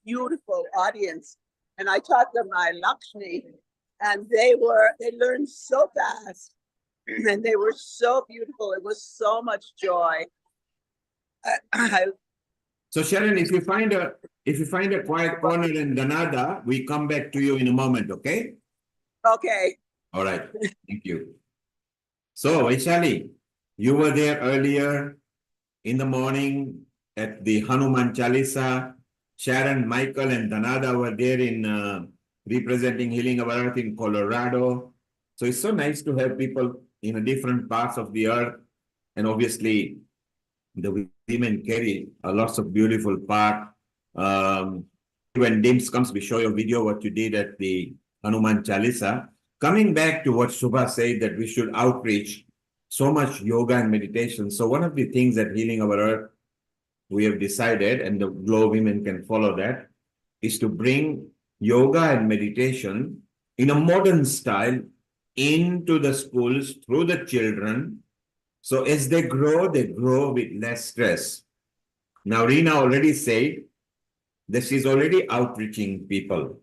beautiful audience. And I taught them my Lakshmi, and they learned so fast. And they were so beautiful. It was so much joy. So Sharon, if you find a quiet corner in Granada, we come back to you in a moment, okay? Okay. All right. Thank you. So Vaishali, you were there earlier in the morning at the Hanuman Chalisa. Sharon, Michael, and Danada were there in representing Healing Our Earth in Colorado. So it's so nice to have people in different parts of the earth. And obviously, the women carry lots of beautiful part. When Dims comes, we show you a video what you did at the Hanuman Chalisa. Coming back to what Shubha said, that we should outreach so much yoga and meditation. So one of the things that Healing Our Earth, we have decided, and the GLOWomen can follow that, is to bring yoga and meditation in a modern style into the schools through the children. So as they grow with less stress. Now, Reena already said that she's already outreaching people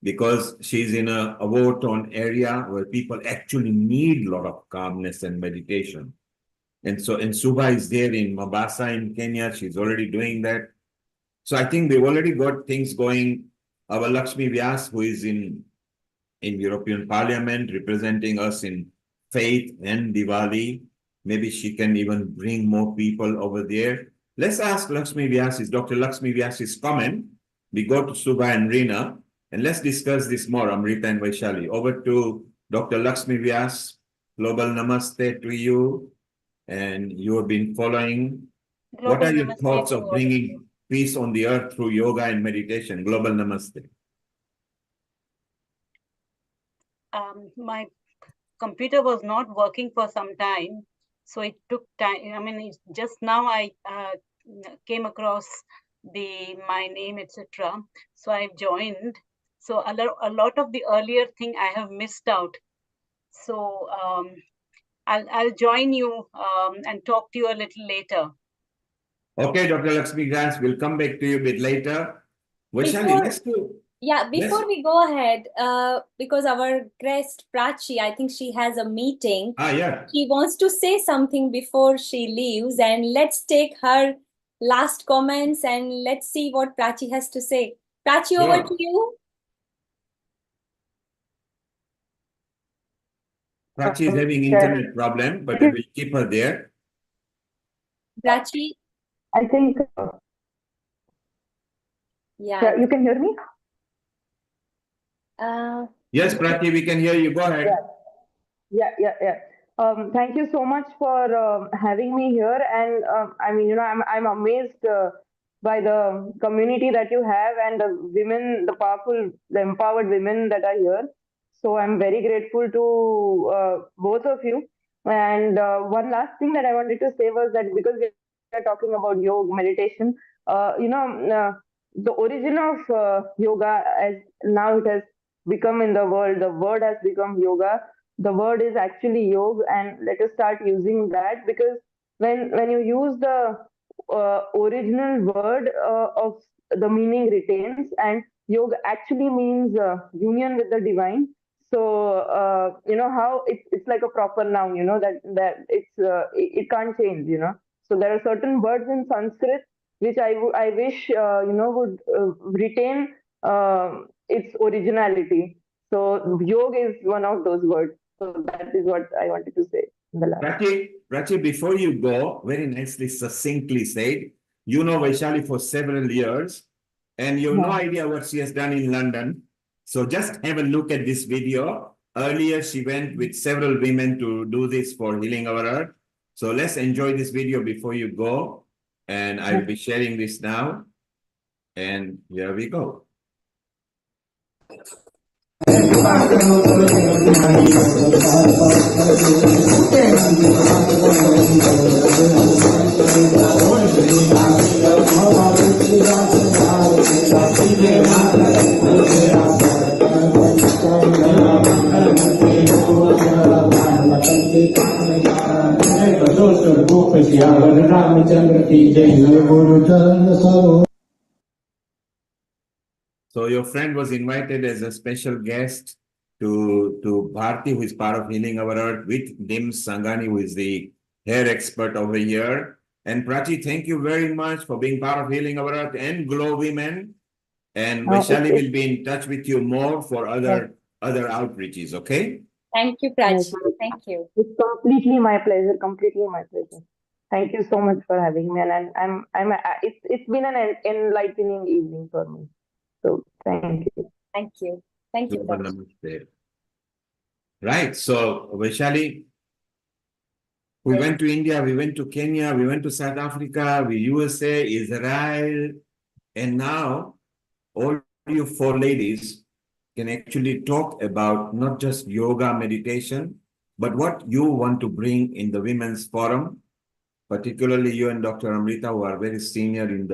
because she's in a war-torn area where people actually need a lot of calmness and meditation. And so, and Subha is there in Mombasa in Kenya. She's already doing that. So I think they've already got things going. Our Lakshmi Vyas, who is in European Parliament, representing us in faith and Diwali. Maybe she can even bring more people over there. Let's ask Lakshmi Vyas's, Dr. Lakshmi Vyas's comment. We go to Subha and Reena, and let's discuss this more, Amrita and Vaishali. Over to Dr. Lakshmi Vyas. Global Namaste to you. And you have been following. What are your thoughts of bringing peace on the earth through yoga and meditation? Global Namaste. My computer was not working for some time, so it took time. I mean, just now I came across my name, etc. So I've joined. So a lot of the earlier thing I have missed out. So I'll join you and talk to you a little later. Okay, Dr. Lakshmi Vyas, we'll come back to you a bit later. Vaishali, let's do. Yeah, before we go ahead, because our guest Prachi, I think she has a meeting. Yeah. She wants to say something before she leaves, and let's take her last comments and let's see what Prachi has to say. Prachi, over to you. Prachi is having internet problem, but we'll keep her there. Prachi? I think. Yeah. You can hear me? Yes, Prachi, we can hear you. Go ahead. Yeah. Thank you so much for having me here. And I mean, I'm amazed by the community that you have and the women, the powerful, the empowered women that are here. So I'm very grateful to both of you. And one last thing that I wanted to say was that because we are talking about yoga, meditation, the origin of yoga, as now it has become in the word has become yoga. The word is actually yoga, and let us start using that, because when you use the original word of the meaning retains, and yoga actually means union with the divine. So how it's like a proper noun, that it can't change, So there are certain words in Sanskrit which I wish would retain its originality. So yoga is one of those words. So that is what I wanted to say in the last. Prachi, before you go, very nicely, succinctly said, you know Vaishali for several years, and you have no idea what she has done in London. So just have a look at this video. Earlier, she went with several women to do this for Healing Our Earth. So let's enjoy this video before you go. And I will be sharing this now. And here we go. So your friend was invited as a special guest to Bharti, who is part of Healing Our Earth, with Dim Sangani, who is the hair expert over here. And Prachi, thank you very much for being part of Healing Our Earth and Glow Women. And Vaishali will be in touch with you more for other outreaches, okay? Thank you, Prachi. Thank you. It's completely my pleasure. Completely my pleasure. Thank you so much for having me, and it's been an enlightening evening for me. So thank you. Thank you. Thank you, Super Prachi. namaste. Right. So Vaishali, we went to India, we went to Kenya, we went to South Africa, we USA, Israel, and now all you four ladies can actually talk about not just yoga, meditation, but what you want to bring in the Women's Forum, particularly you and Dr. Amrita, who are very senior in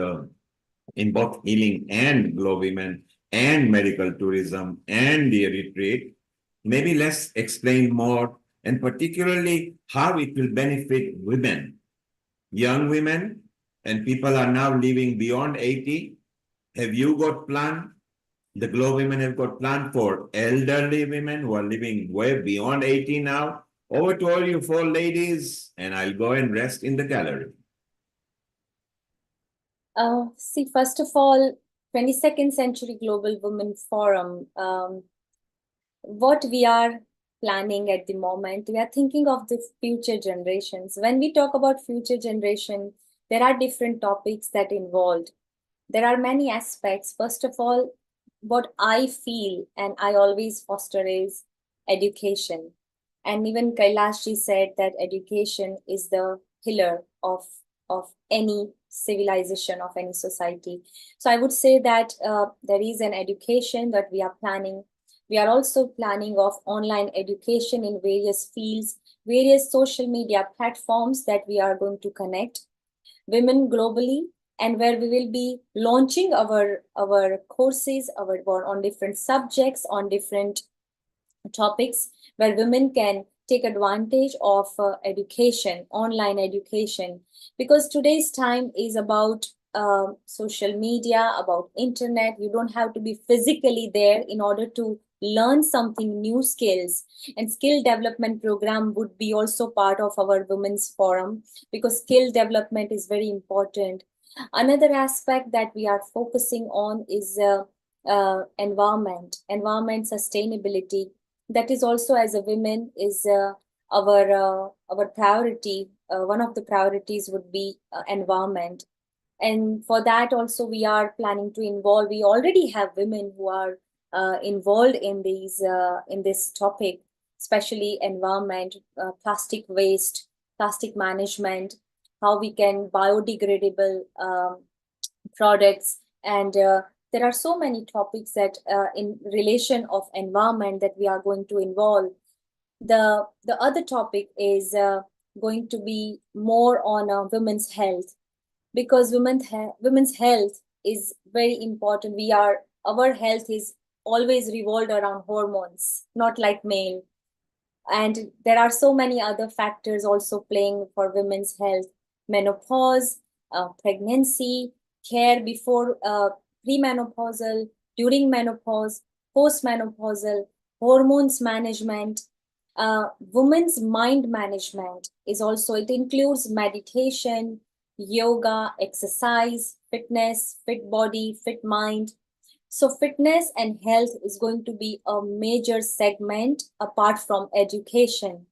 both healing and Glow Women and medical tourism and the retreat. Maybe let's explain more, and particularly how it will benefit women, young women, and people are now living beyond 80. Have you got plan? The Glow Women have got plan for elderly women who are living way beyond 80 now. Over to all you four ladies, and I'll go and rest in the gallery. See, first of all, 22nd Century Global Women Forum, what we are planning at the moment, we are thinking of the future generations. When we talk about future generation, there are different topics that involved. There are many aspects. First of all, what I feel and I always foster is education. And even Kailashji said that education is the pillar of any civilization, of any society. So I would say that there is an education that we are planning. We are also planning of online education in various fields, various social media platforms that we are going to connect women globally, and where we will be launching our courses on different subjects, on different topics, where women can take advantage of education, online education, because today's time is about social media, about internet. You don't have to be physically there in order to learn something new skills, and skill development program would be also part of our women's forum, because skill development is very important. Another aspect that we are focusing on is environment sustainability. That is also, as a women, is our priority. One of the priorities would be environment, and for that also we are planning to involve. We already have women who are involved in this topic, especially environment, plastic waste, plastic management, how we can biodegradable products, and there are so many topics that in relation of environment that we are going to involve. The other topic is going to be more on women's health, because women's health is very important. Our health is always revolved around hormones, not like male. And there are so many other factors also playing for women's health: menopause, pregnancy, care before premenopausal, during menopause, postmenopausal, hormones management, women's mind management is also, it includes meditation, yoga, exercise, fitness, fit body, fit mind. So fitness and health is going to be a major segment apart from education,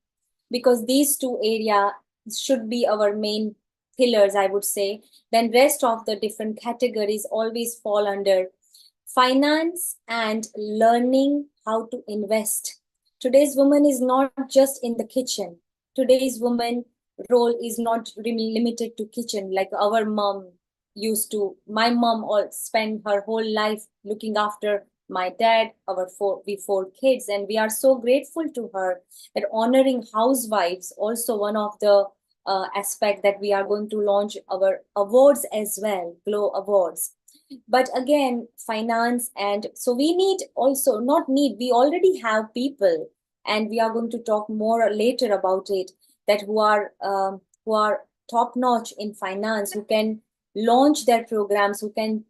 because these two areas should be our main pillars, I would say. Then rest of the different categories always fall under finance and learning how to invest. Today's woman is not just in the kitchen. Today's woman role is not limited to kitchen, like our mom used to. My mom all spent her whole life looking after my dad, we four kids, and we are so grateful to her that honoring housewives also one of the aspect that we are going to launch our awards as well, Glow Awards. But again, finance, and so we need also, not need, we already have people and we are going to talk more later about it, that who are top-notch in finance, who can launch their programs, who can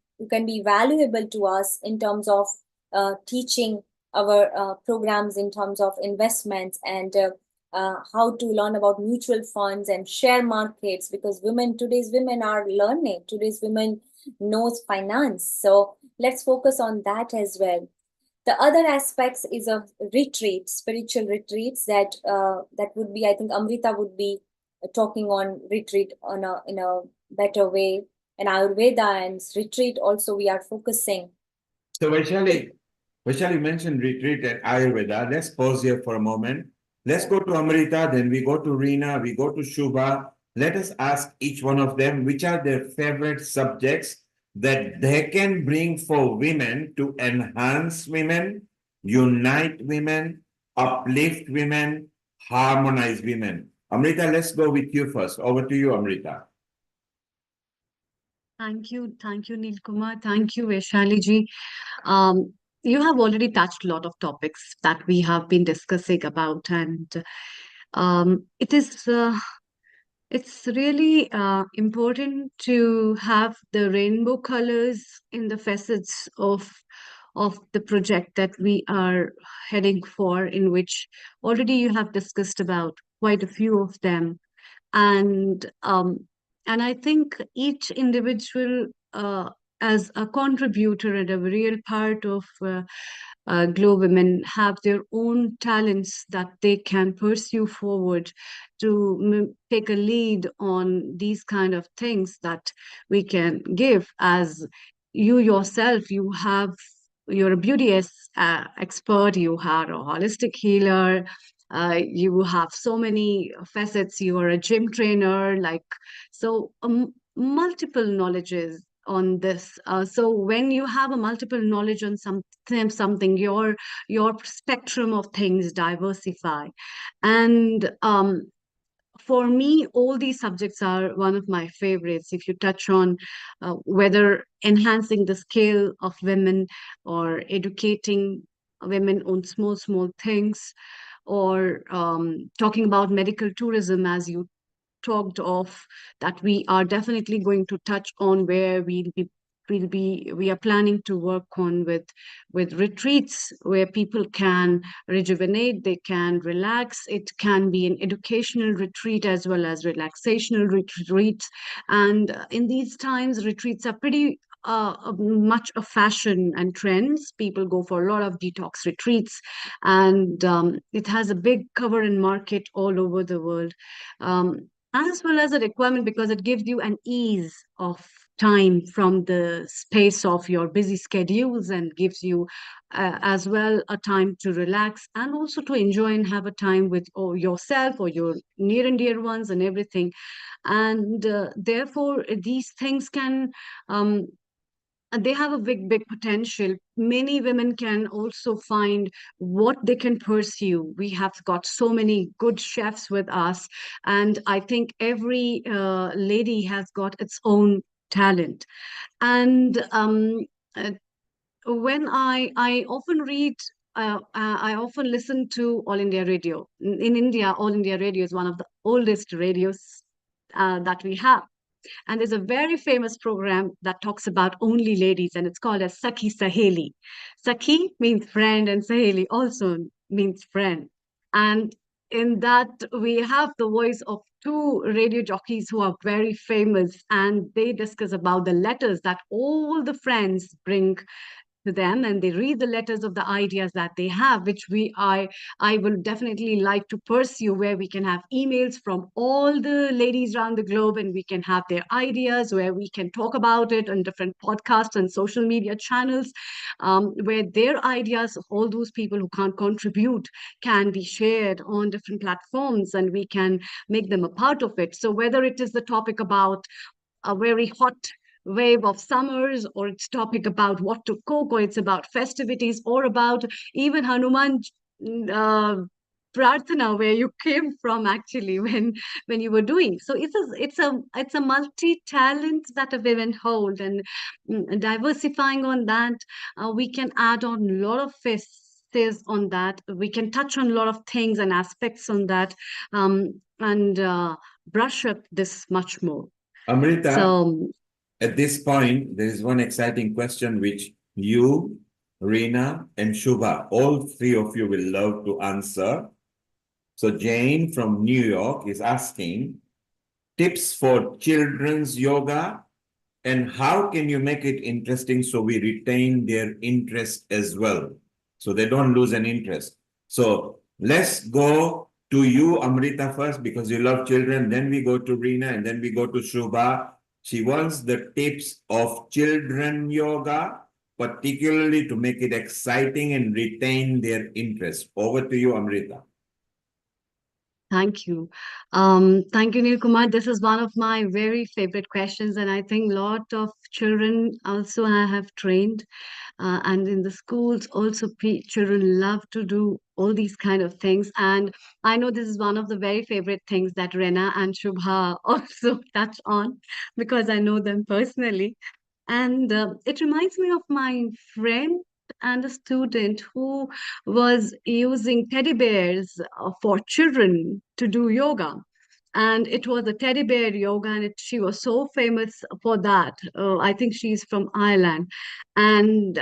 be valuable to us in terms of teaching our programs in terms of investments and how to learn about mutual funds and share markets, because today's women are learning, today's women knows finance. So let's focus on that as well. The other aspects is of retreats, spiritual retreats, that would be, I think Amrita would be talking on retreat in a better way. And Ayurveda and retreat also we are focusing. So Vaishali mentioned retreat and Ayurveda. Let's pause here for a moment. Let's go to Amrita, then we go to Reena, we go to Shubha. Let us ask each one of them which are their favorite subjects that they can bring for women to enhance women, unite women, uplift women, harmonize women. Amrita, let's go with you first. Over to you, Amrita. Thank you, Neel Kumar. Thank you, Vaishali ji. You have already touched a lot of topics that we have been discussing about, and it's really important to have the rainbow colors in the facets of the project that we are heading for, in which already you have discussed about quite a few of them. And I think each individual as a contributor and a real part of GLOWomen have their own talents that they can pursue forward to take a lead on these kind of things that we can give. As you yourself, you're a beauty expert, you are a holistic healer, you have so many facets, you are a gym trainer, multiple knowledges on this. So when you have a multiple knowledge on something, your spectrum of things diversify. And for me, all these subjects are one of my favorites. If you touch on whether enhancing the skill of women or educating women on small things, or talking about medical tourism, as you talked of, that we are definitely going to touch on, where we are planning to work on with retreats where people can rejuvenate, they can relax. It can be an educational retreat as well as relaxational retreats. And in these times, retreats are pretty much a fashion and trends. People go for a lot of detox retreats, and it has a big cover and market all over the world, as well as a requirement, because it gives you an ease of time from the space of your busy schedules, and gives you as well a time to relax and also to enjoy and have a time with yourself or your near and dear ones and everything. And therefore these things can they have a big potential. Many women can also find what they can pursue. We have got so many good chefs with us, and I think every lady has got its own talent. And when I often read, I often listen to All India Radio. In India, All India Radio is one of the oldest radios that we have. And there's a very famous program that talks about only ladies, and it's called as Sakhi Saheli. Sakhi means friend, and Saheli also means friend. And in that, we have the voice of two radio jockeys who are very famous, and they discuss about the letters that all the friends bring to them, and they read the letters of the ideas that they have, which I will definitely like to pursue, where we can have emails from all the ladies around the globe, and we can have their ideas, where we can talk about it on different podcasts and social media channels, where their ideas, all those people who can't contribute, can be shared on different platforms, and we can make them a part of it. So whether it is the topic about a very hot wave of summers, or it's topic about what to cook, or it's about festivities, or about even Hanuman Prarthana, where you came from actually when you were doing. So it's a multi-talent that a women hold, and diversifying on that, we can add on a lot of is on that. We can touch on a lot of things and aspects on that, and brush up this much more. Amrita, So at this point, there is one exciting question which you, Reena, and Shubha, all three of you will love to answer. So Jane from New York is asking, tips for children's yoga, and how can you make it interesting so we retain their interest as well, so they don't lose an interest? So let's go to you, Amrita, first, because you love children. Then we go to Reena, and then we go to Shubha. She wants the tips of children yoga, particularly to make it exciting and retain their interest. Over to you, Amrita. thank you. Thank you, Neil Kumar. This is one of my very favorite questions, and I think a lot of children also I have trained, and in the schools also children love to do all these kind of things. And I know this is one of the very favorite things that Rena and Shubha also touch on, because I know them personally. And it reminds me of my friend and a student who was using teddy bears for children to do yoga. And it was a teddy bear yoga, and she was so famous for that. I think she's from Ireland. And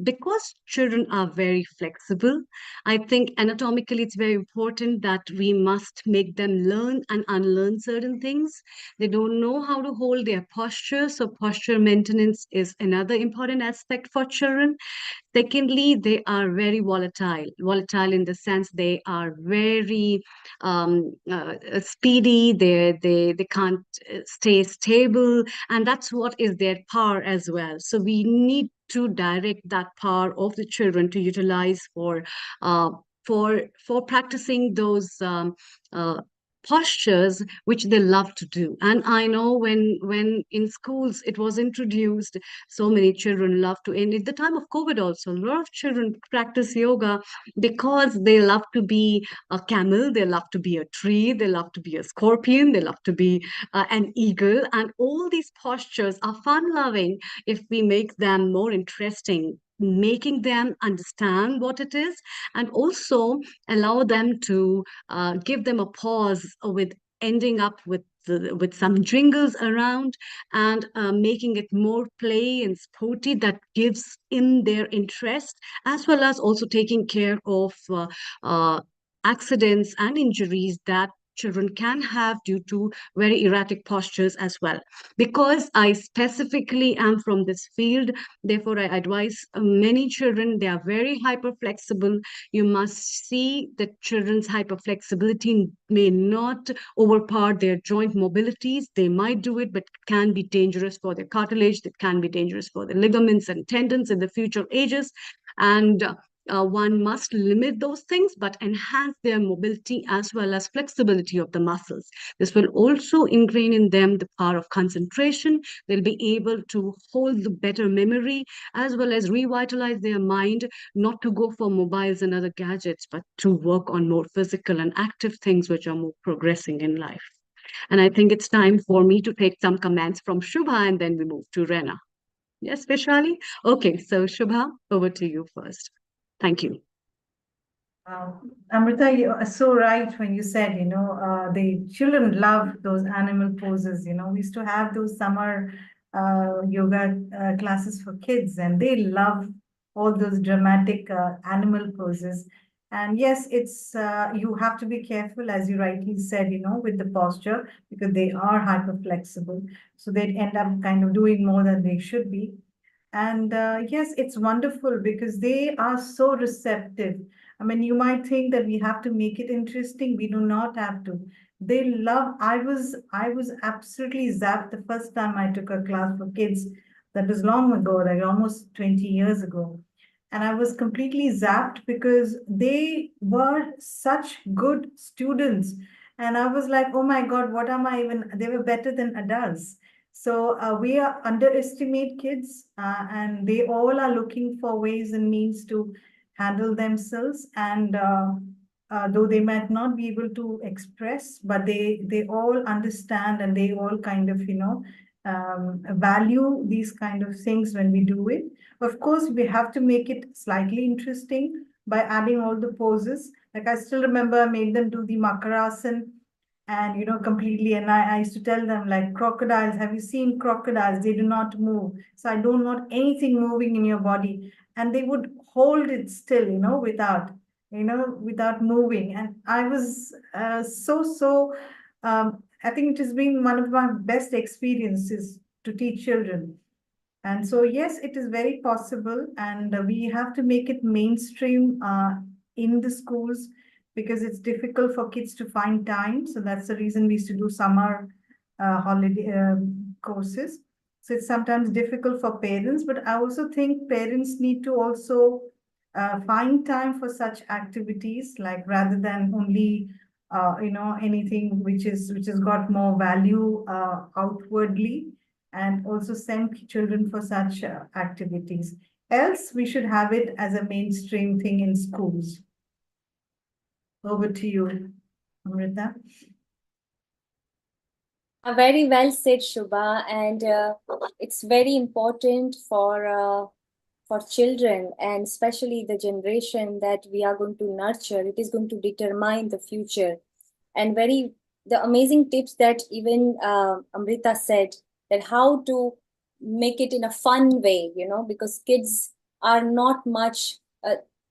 because children are very flexible, I think anatomically it's very important that we must make them learn and unlearn certain things. They don't know how to hold their posture, so posture maintenance is another important aspect for children. Secondly, they are very volatile in the sense they are very speedy. They can't stay stable, and that's what is their power as well. So we need to direct that power of the children to utilize uh, for practicing those postures which they love to do. And I know when in schools it was introduced, so many children love to, and at the time of COVID also, a lot of children practice yoga because they love to be a camel, they love to be a tree, they love to be a scorpion, they love to be an eagle. And all these postures are fun loving if we make them more interesting, making them understand what it is, and also allow them to give them a pause with ending up with some jingles around, and making it more play and sporty that gives in their interest, as well as also taking care of accidents and injuries that children can have due to very erratic postures as well. Because I specifically am from this field, therefore I advise many children, they are very hyper flexible. You must see that children's hyperflexibility may not overpower their joint mobilities. They might do it, but can be dangerous for their cartilage. That can be dangerous for the ligaments and tendons in the future ages. And one must limit those things, but enhance their mobility as well as flexibility of the muscles. This will also ingrain in them the power of concentration. They'll be able to hold the better memory, as well as revitalize their mind, not to go for mobiles and other gadgets, but to work on more physical and active things which are more progressing in life. And I think it's time for me to take some comments from Shubha, and then we move to Rena. Yes, Vishali? Okay, so Shubha, over to you first. Thank you. Amrita, you are so right when you said, the children love those animal poses. We used to have those summer yoga classes for kids, and they love all those dramatic animal poses. And yes, it's you have to be careful, as you rightly said, with the posture, because they are hyper flexible. So they end up kind of doing more than they should be. And yes, it's wonderful because they are so receptive. I mean, you might think that we have to make it interesting. We do not have to. They love. I was absolutely zapped the first time I took a class for kids. That was long ago, like almost 20 years ago. And I was completely zapped because they were such good students. And I was like, oh my God, what am I even? They were better than adults. So we are underestimate kids, and they all are looking for ways and means to handle themselves. And though they might not be able to express, but they all understand, and they all kind of value these kind of things when we do it. Of course, we have to make it slightly interesting. by adding all the poses. Like I still remember I made them do the Makarasan and completely. And I used to tell them like crocodiles, have you seen crocodiles? They do not move. So I don't want anything moving in your body. And they would hold it still, without moving. And I was I think it has been one of my best experiences to teach children. And so, yes, it is very possible, and we have to make it mainstream in the schools because it's difficult for kids to find time. So that's the reason we used to do summer holiday courses. So it's sometimes difficult for parents, but I also think parents need to also find time for such activities, like rather than only anything which has got more value outwardly, and also send children for such activities. Else, we should have it as a mainstream thing in schools. Over to you, Amrita. Very well said, Shubha, and it's very important for children, and especially the generation that we are going to nurture. It is going to determine the future. And the amazing tips that even Amrita said, that how to make it in a fun way, because kids are not much.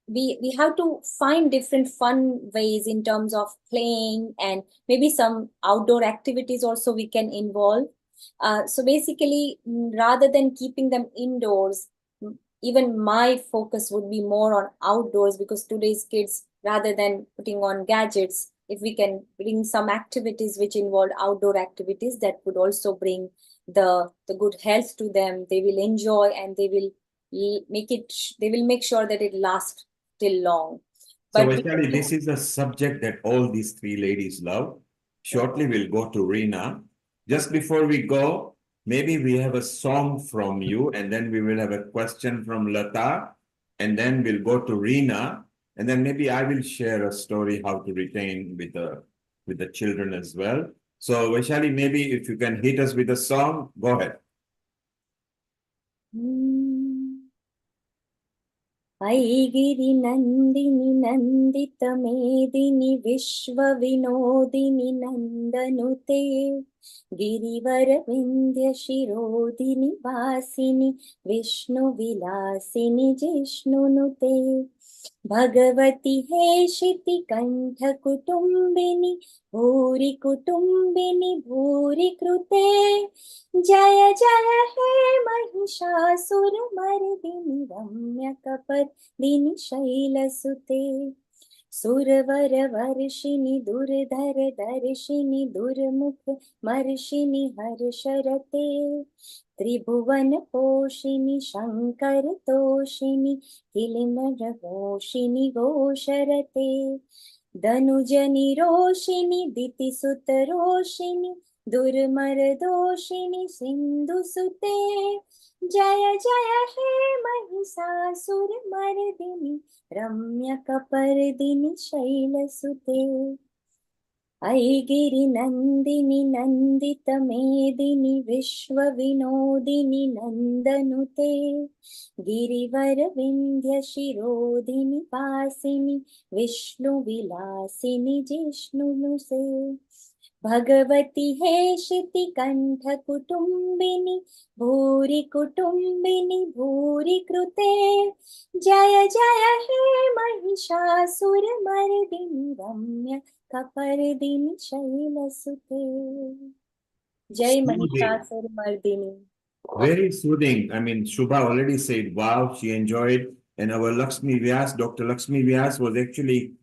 We have to find different fun ways in terms of playing, and maybe some outdoor activities also we can involve. So basically, rather than keeping them indoors, even my focus would be more on outdoors, because today's kids, rather than putting on gadgets, if we can bring some activities which involve outdoor activities, that would also bring the good health to them. They will enjoy, and they will make sure that it lasts till long. So Vaishali, this is a subject that all these three ladies love. Shortly, we'll go to Reena. Just before we go, maybe we have a song from you, and then we will have a question from Lata, and then we'll go to Reena, and then maybe I will share a story how to retain with the children as well. So Vaishali, maybe if you can hit us with a song, go ahead. ऐगिरि नन्दिनि नन्दित मेदिनि विश्व विनोदिनि नन्दनुते गिरिवर विन्ध्य शिरोदिनि वासिनि विष्णु विलासिनि जिष्णुनुते भगवति हेशिति कंठ कुटुम्बिनि भूरि कुटुम्बिनि भूरि कृते जय जय हे महिषासुर मर्दिनि रम्य कपर्दिनि शैलसुते सुरवर वर्षिणि दुर्धर दर्शिनि दुर्मुख मर्षिणि हर्षरते त्रिभुवन पोषिणि शंकर तोषिणि किलिनरघोषिणि घोषरते धनुजनि रोषिणि दितिसुत रोषिणि दुर्मर दोषिणि सिंधुसुते जय जय हे महिषासुर मर्दिनि रम्य कपर्दिनि शैलसुते ऐगिरि नन्दिनि नन्दित मेदिनि विश्व विनोदिनि नन्दनुते गिरिवर विन्ध्य शिरोदिनि वासिनि विष्णु विलासिनि जिष्णुनुसे भगवति हेशिति कंठ कुटुम्बिनि भूरि कुटुम्बिनि भूरि कृते जय जय हे महिषासुर मर्दिनि रम्य कपर्दिनि शैलसुते जय Mahishasura मर्दिनि. Very soothing. I mean, Shubha already said, wow, she enjoyed. And our Lakshmi Vyas, Dr. Lakshmi Vyas was actually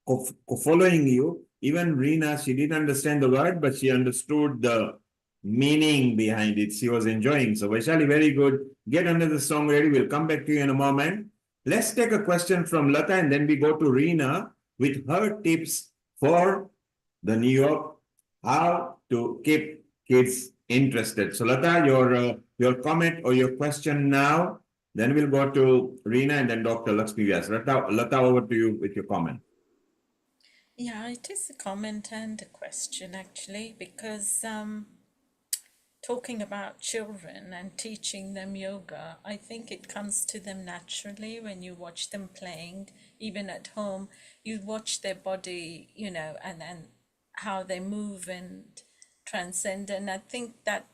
following you. Even Reena, she didn't understand the word, but she understood the meaning behind it. She was enjoying. So Vaishali, very good. Get under the song ready. We'll come back to you in a moment. Let's take a question from Lata, and then we go to Reena with her tips for the New York, how to keep kids interested. So Lata, your comment or your question now, then we'll go to Reena and then Dr. Lakshmi Vyas. Lata, over to you with your comment. Yeah, it is a comment and a question actually, because talking about children and teaching them yoga, I think it comes to them naturally when you watch them playing, even at home. You watch their body, and how they move and transcend. And I think that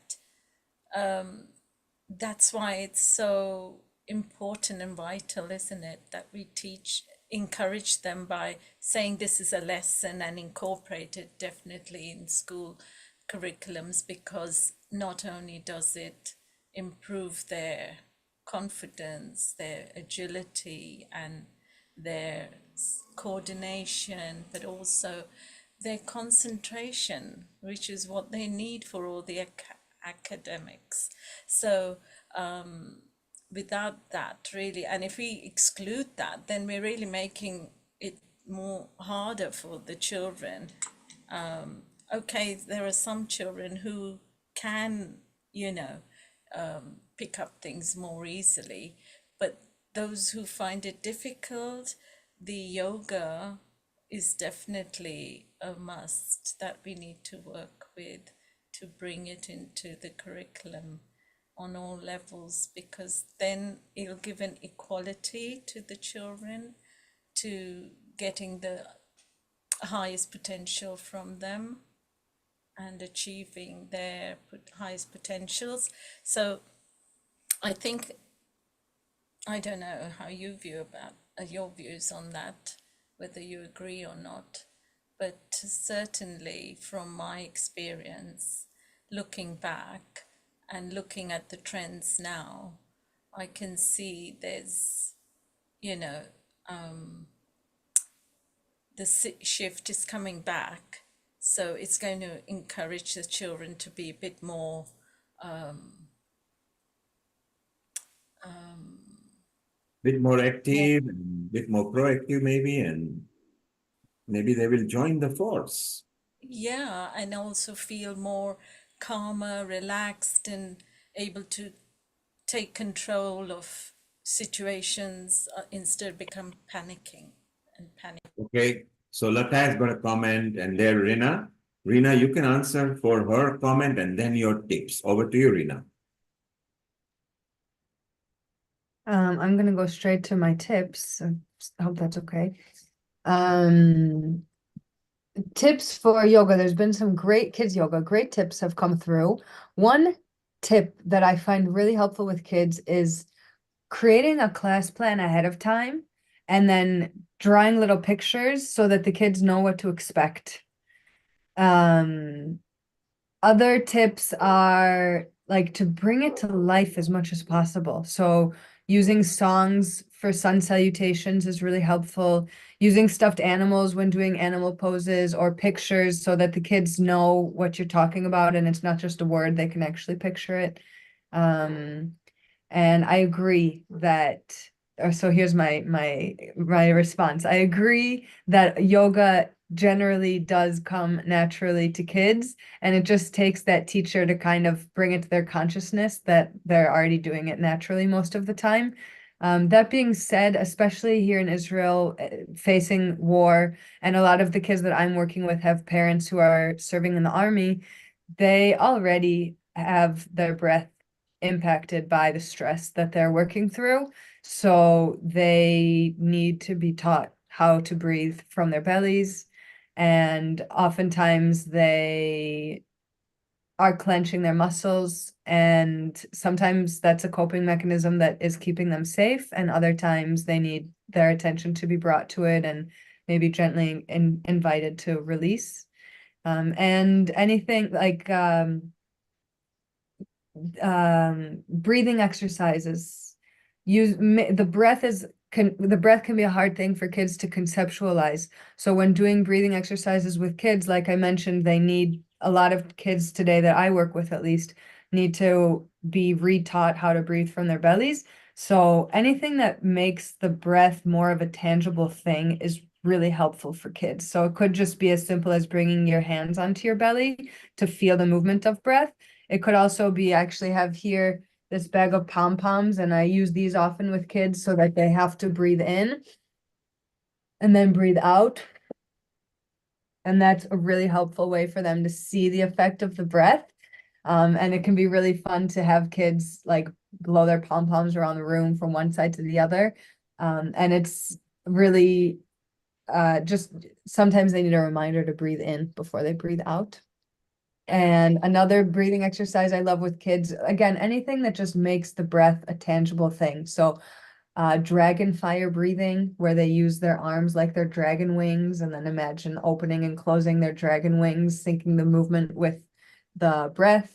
that's why it's so important and vital, isn't it, that we encourage them by saying this is a lesson and incorporate it definitely in school curriculums, because not only does it improve their confidence, their agility and their coordination, but also their concentration, which is what they need for all the academics. So without that, really, and if we exclude that, then we're really making it more harder for the children. Okay, there are some children who can, pick up things more easily, but those who find it difficult, the yoga is definitely a must that we need to work with to bring it into the curriculum on all levels, because then it'll give an equality to the children, to getting the highest potential from them and achieving their highest potentials. So I think, I don't know how you view about your views on that, whether you agree or not, but certainly from my experience, looking back and looking at the trends now, I can see there's, the shift is coming back. So it's going to encourage the children to be a bit more Bit more active and bit more proactive maybe, and maybe they will join the force. yeah, and also feel more calmer, relaxed, and able to take control of situations instead of become panicking and panic. Okay, so Lata has got a comment, and there Rina. Rina, you can answer for her comment and then your tips. Over to you, Rina. I'm gonna go straight to my tips. I hope that's okay. Tips for yoga. There's been some great kids yoga. Great tips have come through. One tip that I find really helpful with kids is creating a class plan ahead of time and then drawing little pictures so that the kids know what to expect. Other tips are like to bring it to life as much as possible. So using songs for sun salutations is really helpful. Using stuffed animals when doing animal poses, or pictures so that the kids know what you're talking about and it's not just a word, they can actually picture it. And I agree that, so here's my response. I agree that yoga generally does come naturally to kids, and it just takes that teacher to kind of bring it to their consciousness that they're already doing it naturally most of the time. That being said, especially here in Israel, facing war, and a lot of the kids that I'm working with have parents who are serving in the army, they already have their breath impacted by the stress that they're working through. So they need to be taught how to breathe from their bellies. And oftentimes they are clenching their muscles, and sometimes that's a coping mechanism that is keeping them safe, and other times they need their attention to be brought to it and maybe gently invited to release. And anything like breathing exercises. The breath can be a hard thing for kids to conceptualize. So when doing breathing exercises with kids, like I mentioned, a lot of kids today that I work with at least need to be retaught how to breathe from their bellies. So anything that makes the breath more of a tangible thing is really helpful for kids. So it could just be as simple as bringing your hands onto your belly to feel the movement of breath. It could also be, I actually have here this bag of pom-poms, and I use these often with kids so that they have to breathe in and then breathe out. And that's a really helpful way for them to see the effect of the breath. And it can be really fun to have kids like blow their pom-poms around the room from one side to the other. And it's really just sometimes they need a reminder to breathe in before they breathe out. And another breathing exercise I love with kids, again, anything that just makes the breath a tangible thing. So dragon fire breathing, where they use their arms like their dragon wings, and then imagine opening and closing their dragon wings, syncing the movement with the breath.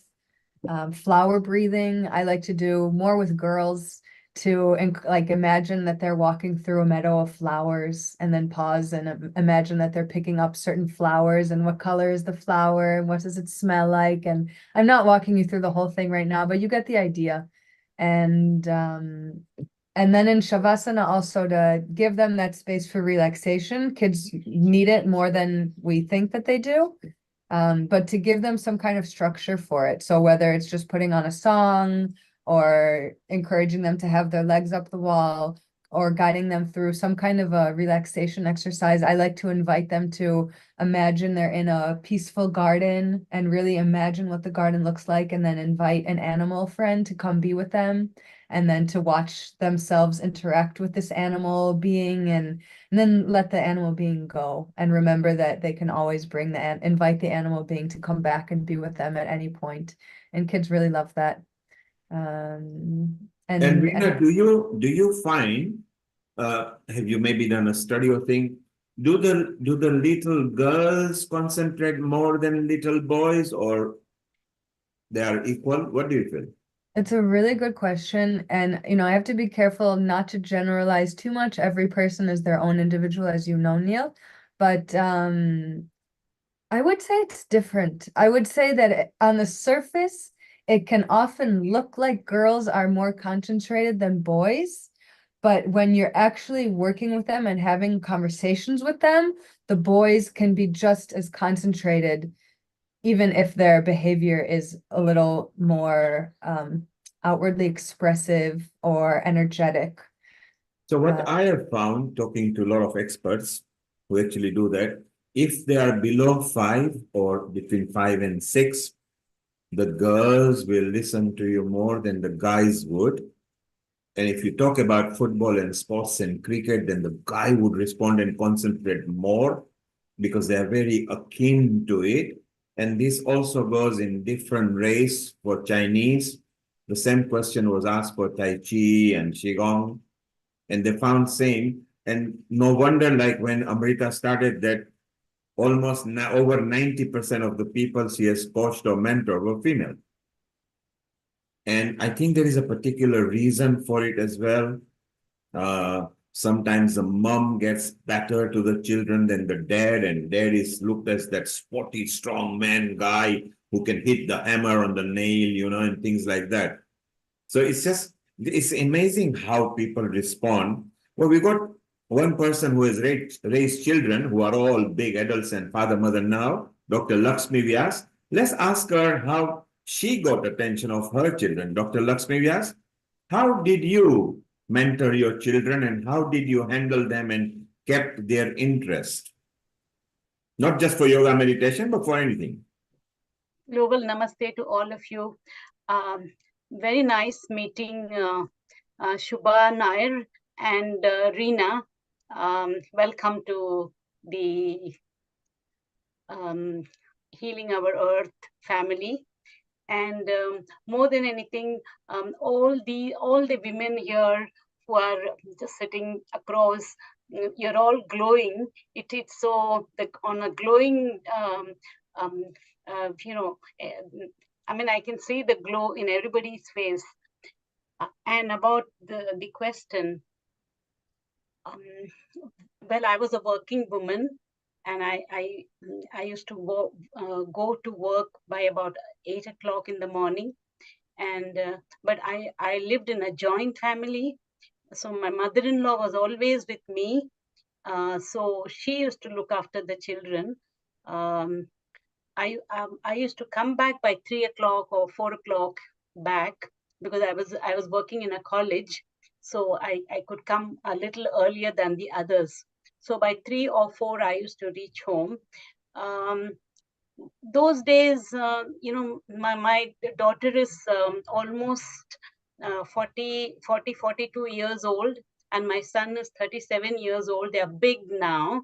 Flower breathing, I like to do more with girls to like imagine that they're walking through a meadow of flowers and then pause and imagine that they're picking up certain flowers and what color is the flower and what does it smell like. And I'm not walking you through the whole thing right now, but you get the idea. And then in Shavasana also to give them that space for relaxation. Kids need it more than we think that they do. But to give them some kind of structure for it. So whether it's just putting on a song or encouraging them to have their legs up the wall or guiding them through some kind of a relaxation exercise, I like to invite them to imagine they're in a peaceful garden and really imagine what the garden looks like, and then invite an animal friend to come be with them, and then to watch themselves interact with this animal being, and then let the animal being go, and remember that they can always invite the animal being to come back and be with them at any point. And kids really love that. And Rina, do you find, have you maybe done a study or thing? Do the little girls concentrate more than little boys, or they are equal? What do you feel? It's a really good question. And, I have to be careful not to generalize too much. Every person is their own individual, as you know, Neil. But I would say it's different. I would say that on the surface, it can often look like girls are more concentrated than boys. But when you're actually working with them and having conversations with them, the boys can be just as concentrated, even if their behavior is a little more outwardly expressive or energetic. So what I have found, talking to a lot of experts who actually do that, if they are below 5 or between 5 and 6, the girls will listen to you more than the guys would. And if you talk about football and sports and cricket, then the guy would respond and concentrate more because they are very akin to it. And this also goes in different race for Chinese. The same question was asked for Tai Chi and Qigong, and they found same. And no wonder, like when Amrita started, that almost over 90% of the people she has coached or mentored were female. And I think there is a particular reason for it as well. Sometimes the mom gets better to the children than the dad, and dad is looked as that sporty, strong man guy who can hit the hammer on the nail, and things like that. So it's amazing how people respond. Well, we got one person who has raised children who are all big adults and father, mother now, Dr. Lakshmi Vyas. Let's ask her how she got attention of her children. Dr. Lakshmi Vyas, how did you mentor your children and how did you handle them and kept their interest? Not just for yoga meditation, but for anything. Global namaste to all of you. Very nice meeting Shubha Nair and Reena. Welcome to the Healing Our Earth family. And more than anything, all the women here who are just sitting across, you're all glowing. It is so on a glowing, I can see the glow in everybody's face. And about the question, well, I was a working woman, and I used to go to work by about 8 o'clock in the morning, and but I lived in a joint family, so my mother-in-law was always with me, so she used to look after the children. I used to come back by 3 o'clock or 4 o'clock back because I was working in a college, so I could come a little earlier than the others. So by 3 or 4, I used to reach home. those days, my daughter is almost 42 years old, and my son is 37 years old. They are big now.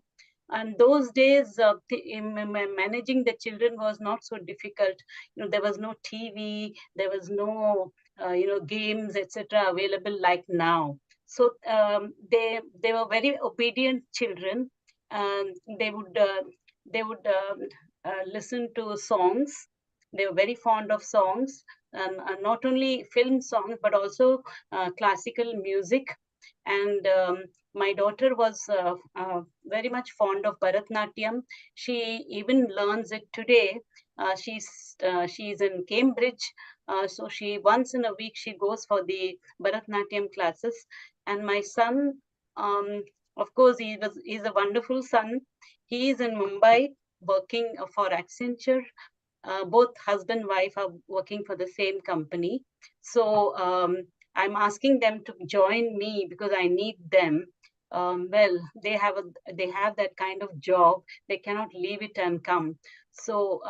And those days, managing the children was not so difficult. There was no TV, there was no, games, etc. available like now. So they were very obedient children. They would listen to songs. They were very fond of songs, and not only film songs but also classical music. And my daughter was very much fond of Bharatnatyam. She even learns it today. She's in Cambridge, so she once in a week she goes for the Bharatnatyam classes. And my son, of course, he's a wonderful son. He is in Mumbai working for Accenture. Both husband and wife are working for the same company. So I'm asking them to join me because I need them. Well, they have that kind of job. They cannot leave it and come. So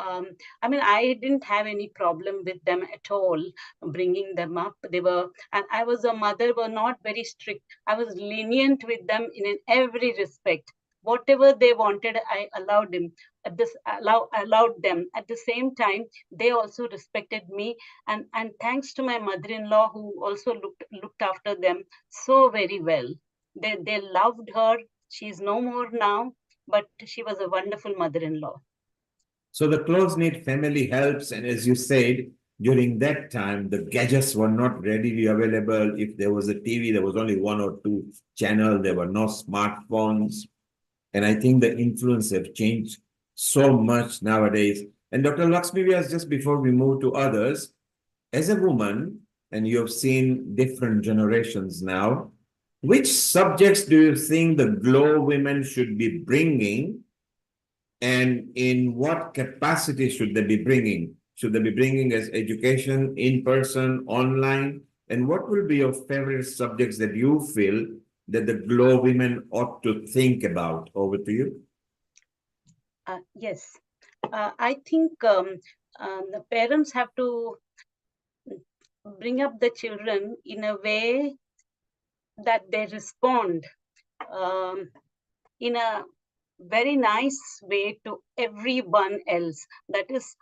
I didn't have any problem with them at all, bringing them up. And I was a mother, were not very strict. I was lenient with them in every respect. Whatever they wanted, I allowed them. Allowed them. At the same time, they also respected me, and thanks to my mother-in-law, who also looked after them so very well. They loved her. She's no more now, but she was a wonderful mother-in-law. So the close-knit family helps, and as you said, during that time, the gadgets were not readily available. If there was a TV, there was only 1 or 2 channels. There were no smartphones. And I think the influence have changed so much nowadays. And Dr. Lakshmi Vyas, just before we move to others, as a woman, and you have seen different generations now, which subjects do you think the GLOW women should be bringing, and in what capacity should they be bringing? Should they be bringing as education, in person, online? And what will be your favorite subjects that you feel that the GLOW women ought to think about? Over to you. Yes, I think the parents have to bring up the children in a way that they respond in a very nice way to everyone else. That is,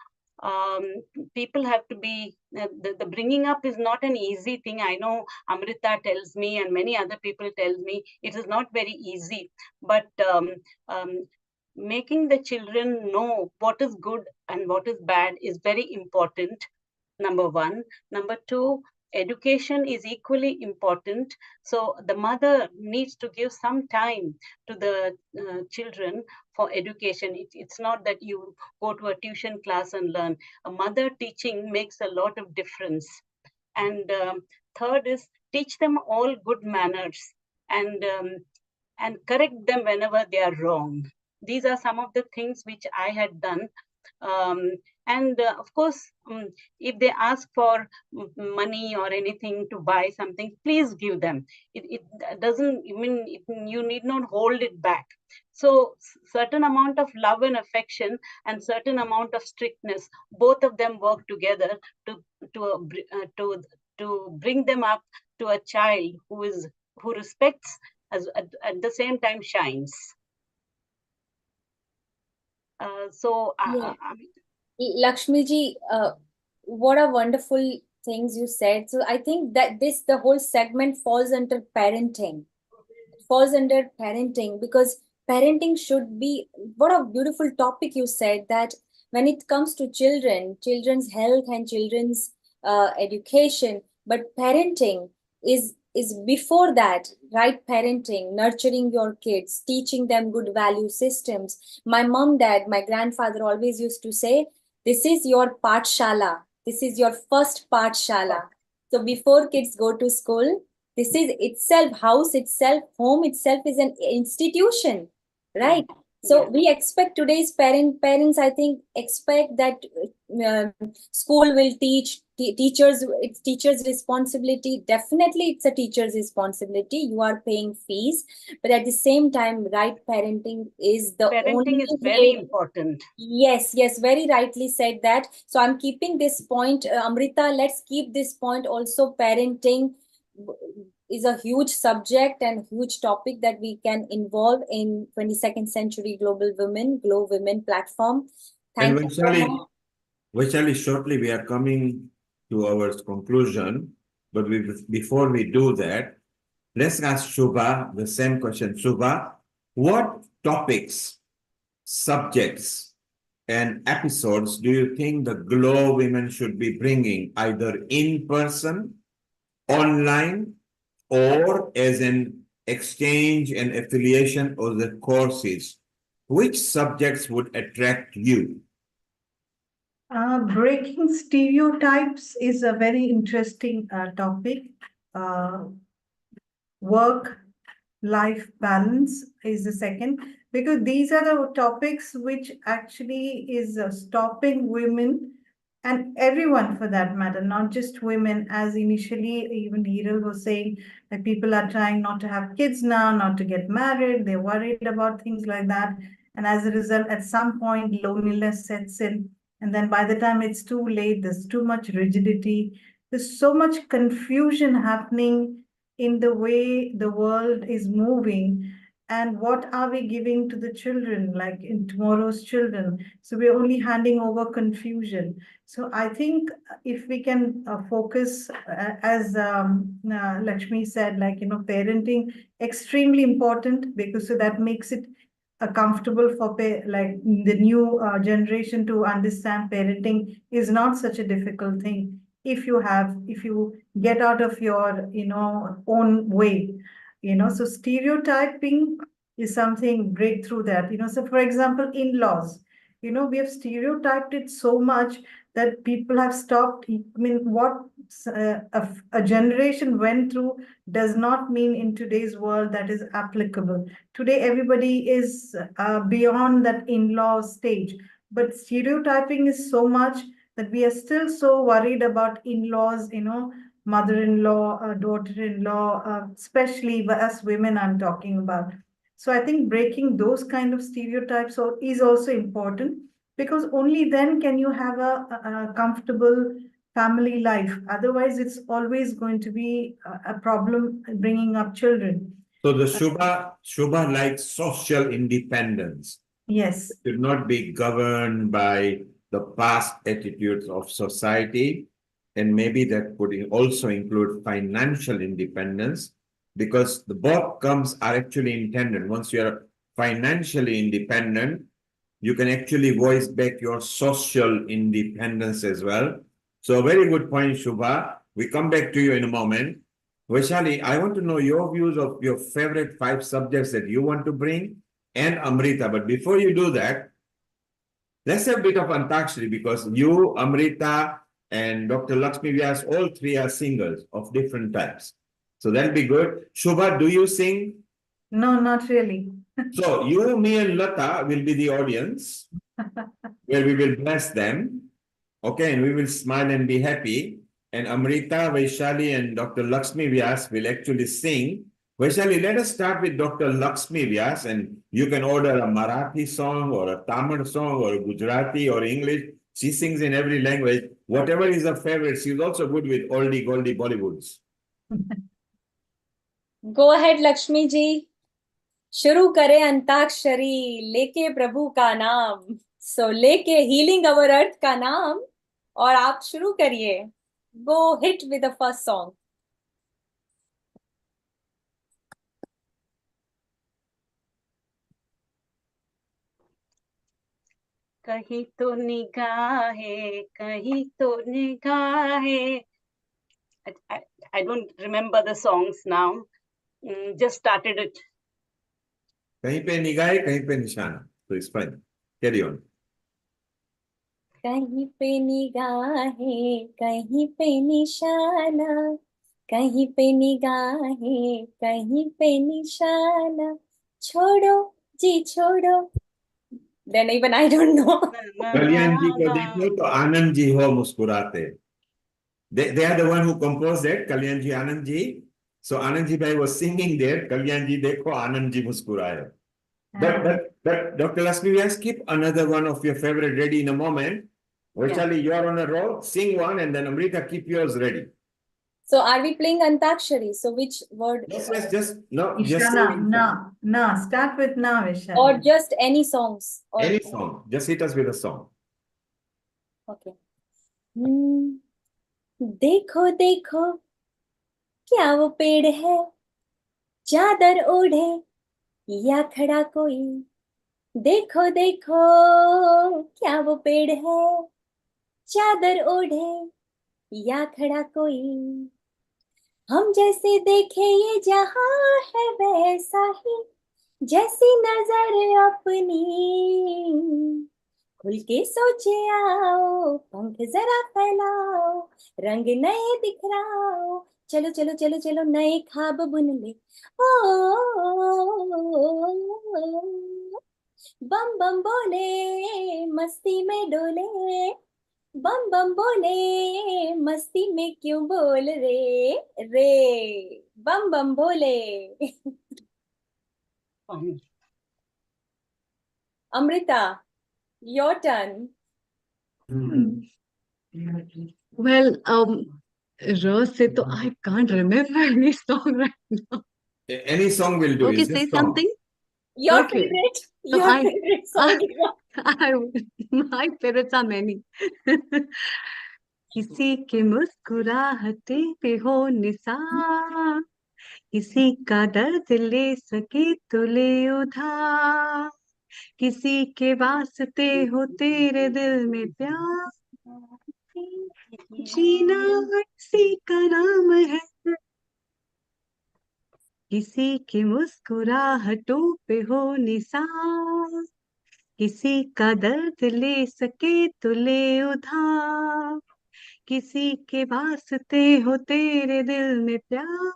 people have to be, the bringing up is not an easy thing. I know Amrita tells me and many other people tell me it is not very easy, but making the children know what is good and what is bad is very important, number one. Number two, education is equally important. So the mother needs to give some time to the children for education. It's not that you go to a tuition class and learn. A mother teaching makes a lot of difference. And third is teach them all good manners and correct them whenever they are wrong. These are some of the things which I had done. And of course, if they ask for money or anything to buy something, please give them. It doesn't mean you need not hold it back. So certain amount of love and affection and certain amount of strictness, both of them work together to bring them up to a child who respects at the same time shines. Lakshmi ji, what a wonderful things you said. So I think that the whole segment falls under parenting. It falls under parenting because parenting should be, what a beautiful topic you said, that when it comes to children's health and children's education, but parenting is before that, right? Parenting, nurturing your kids, teaching them good value systems. My mom, dad, my grandfather always used to say, this is your pathshala. This is your first pathshala. So before kids go to school, this is itself, house itself, home itself is an institution, right? So we expect today's parents, I think, expect that school will teach teachers, it's teachers' responsibility. Definitely, it's a teacher's responsibility. You are paying fees, but at the same time, right parenting is the only Parenting is very way. important. Yes, yes, very rightly said that. So I'm keeping this point, Amrita, let's keep this point also. Parenting is a huge subject and huge topic that we can involve in 22nd Century Global Women, GLOWomen platform. And Thank you so much. Vaishali, shortly we are coming to our conclusion, but before we do that, let's ask Shubha the same question. Shubha, what topics, subjects, and episodes do you think the Glow Women should be bringing either in person, online, or as an exchange and affiliation of the courses? Which subjects would attract you? Breaking stereotypes is a very interesting topic. Work-life balance is the second, because these are the topics which actually is stopping women and everyone for that matter, not just women, as initially even Hiral was saying, that people are trying not to have kids now, not to get married, they're worried about things like that. And as a result, at some point, loneliness sets in. And then by the time it's too late, there's too much rigidity. There's so much confusion happening in the way the world is moving. And what are we giving to the children, like in tomorrow's children? So we're only handing over confusion. So I think if we can focus, as Lakshmi said, like, parenting, extremely important, because so that makes it comfortable for like the new generation to understand parenting is not such a difficult thing if you get out of your own way. So stereotyping is something breakthrough that, so for example, in-laws, we have stereotyped it so much that people have stopped. I mean, what a generation went through does not mean in today's world that is applicable. Today, everybody is beyond that in-law stage, but stereotyping is so much that we are still so worried about in-laws, mother-in-law, daughter-in-law, especially us women I'm talking about. So I think breaking those kind of stereotypes is also important, because only then can you have a comfortable family life. Otherwise, it's always going to be a problem bringing up children. So the Shubha likes social independence. Yes. It should not be governed by the past attitudes of society. And maybe that could also include financial independence, because the both terms are actually intended. Once you are financially independent, you can actually voice back your social independence as well. So a very good point, Shubha. We come back to you in a moment. Vaishali, I want to know your views of your favorite 5 subjects that you want to bring, and Amrita. But before you do that, let's have a bit of Antakshari, because you, Amrita, and Dr. Lakshmi Vyas, all 3 are singers of different types. So that'll be good. Shubha, do you sing? No, not really. So you, me, and Lata will be the audience, where we will bless them. Okay, and we will smile and be happy. And Amrita, Vaishali, and Dr. Lakshmi Vyas will actually sing. Vaishali, let us start with Dr. Lakshmi Vyas, and you can order a Marathi song or a Tamil song or a Gujarati or English. She sings in every language. Whatever is her favorite. She's also good with oldie goldie Bollywoods. Go ahead, Lakshmi ji. शुरू करें अंताक्षरी लेके प्रभु का नाम. So लेके healing our earth का नाम, और आप शुरू करिए. Go hit with the first song. कहीं तो निगाहें, कहीं तो निगाहें. I don't remember the songs now. Just started it. कहीं पे निगाहें, कहीं पे निशाना. So it's fine. Carry on. कहीं पे निगाहें, कहीं पे निशाना, कहीं पे निगाहें, कहीं पे निशाना, छोड़ो जी छोड़ो. Then even I don't know. कल्याण जी को देखो तो आनंद जी हो मुस्कुराते. They are the one who composed that, Kalyanji Anandji. So Anandji Bhai was singing there, Kalyanji dekho Anandji muskuraye. But Dr. Lasmi, let's keep another one of your favorite ready in a moment. Vaishali, you are on a roll. Sing one and then Amrita, keep yours ready. So are we playing Antakshari? So which word? Yes, just Ishana, na. Start with na, Vishal. Or just any songs? Or any song. Just hit us with a song. Okay. देखो देखो क्या वो पेड़ है, चादर ओढ़े या खड़ा कोई। देखो देखो क्या वो पेड़ है, चादर ओढ़े या खड़ा कोई। हम जैसे देखे ये जहां है वैसा ही, जैसी नजर अपनी। खुल के सोचे आओ, पंख जरा फैलाओ, रंग नए दिखराओ। चलो चलो चलो चलो नए ख्वाब बुन ले। ओ बम बम बोले मस्ती में डोले, बम बम बोले मस्ती में क्यों बोल रे रे, बम बम बोले। Amrita, your turn. Well, Rose se to I can't remember any song right now. Any song will do. Okay, It's say just song. something. Your Okay. favorite. So Your favorite song. My favorites are many. किसी के मुस्कुराहटे पे हो निसार, किसी का दर्द ले सके तो ले उधार, किसी के वास्ते हो तेरे दिल में प्यार, जीना किसी का नाम है। किसी के मुस्कुराहटों पे हो निसार, किसी का दर्द ले सके तो ले उधार, किसी के वास्ते हो तेरे दिल में प्यार,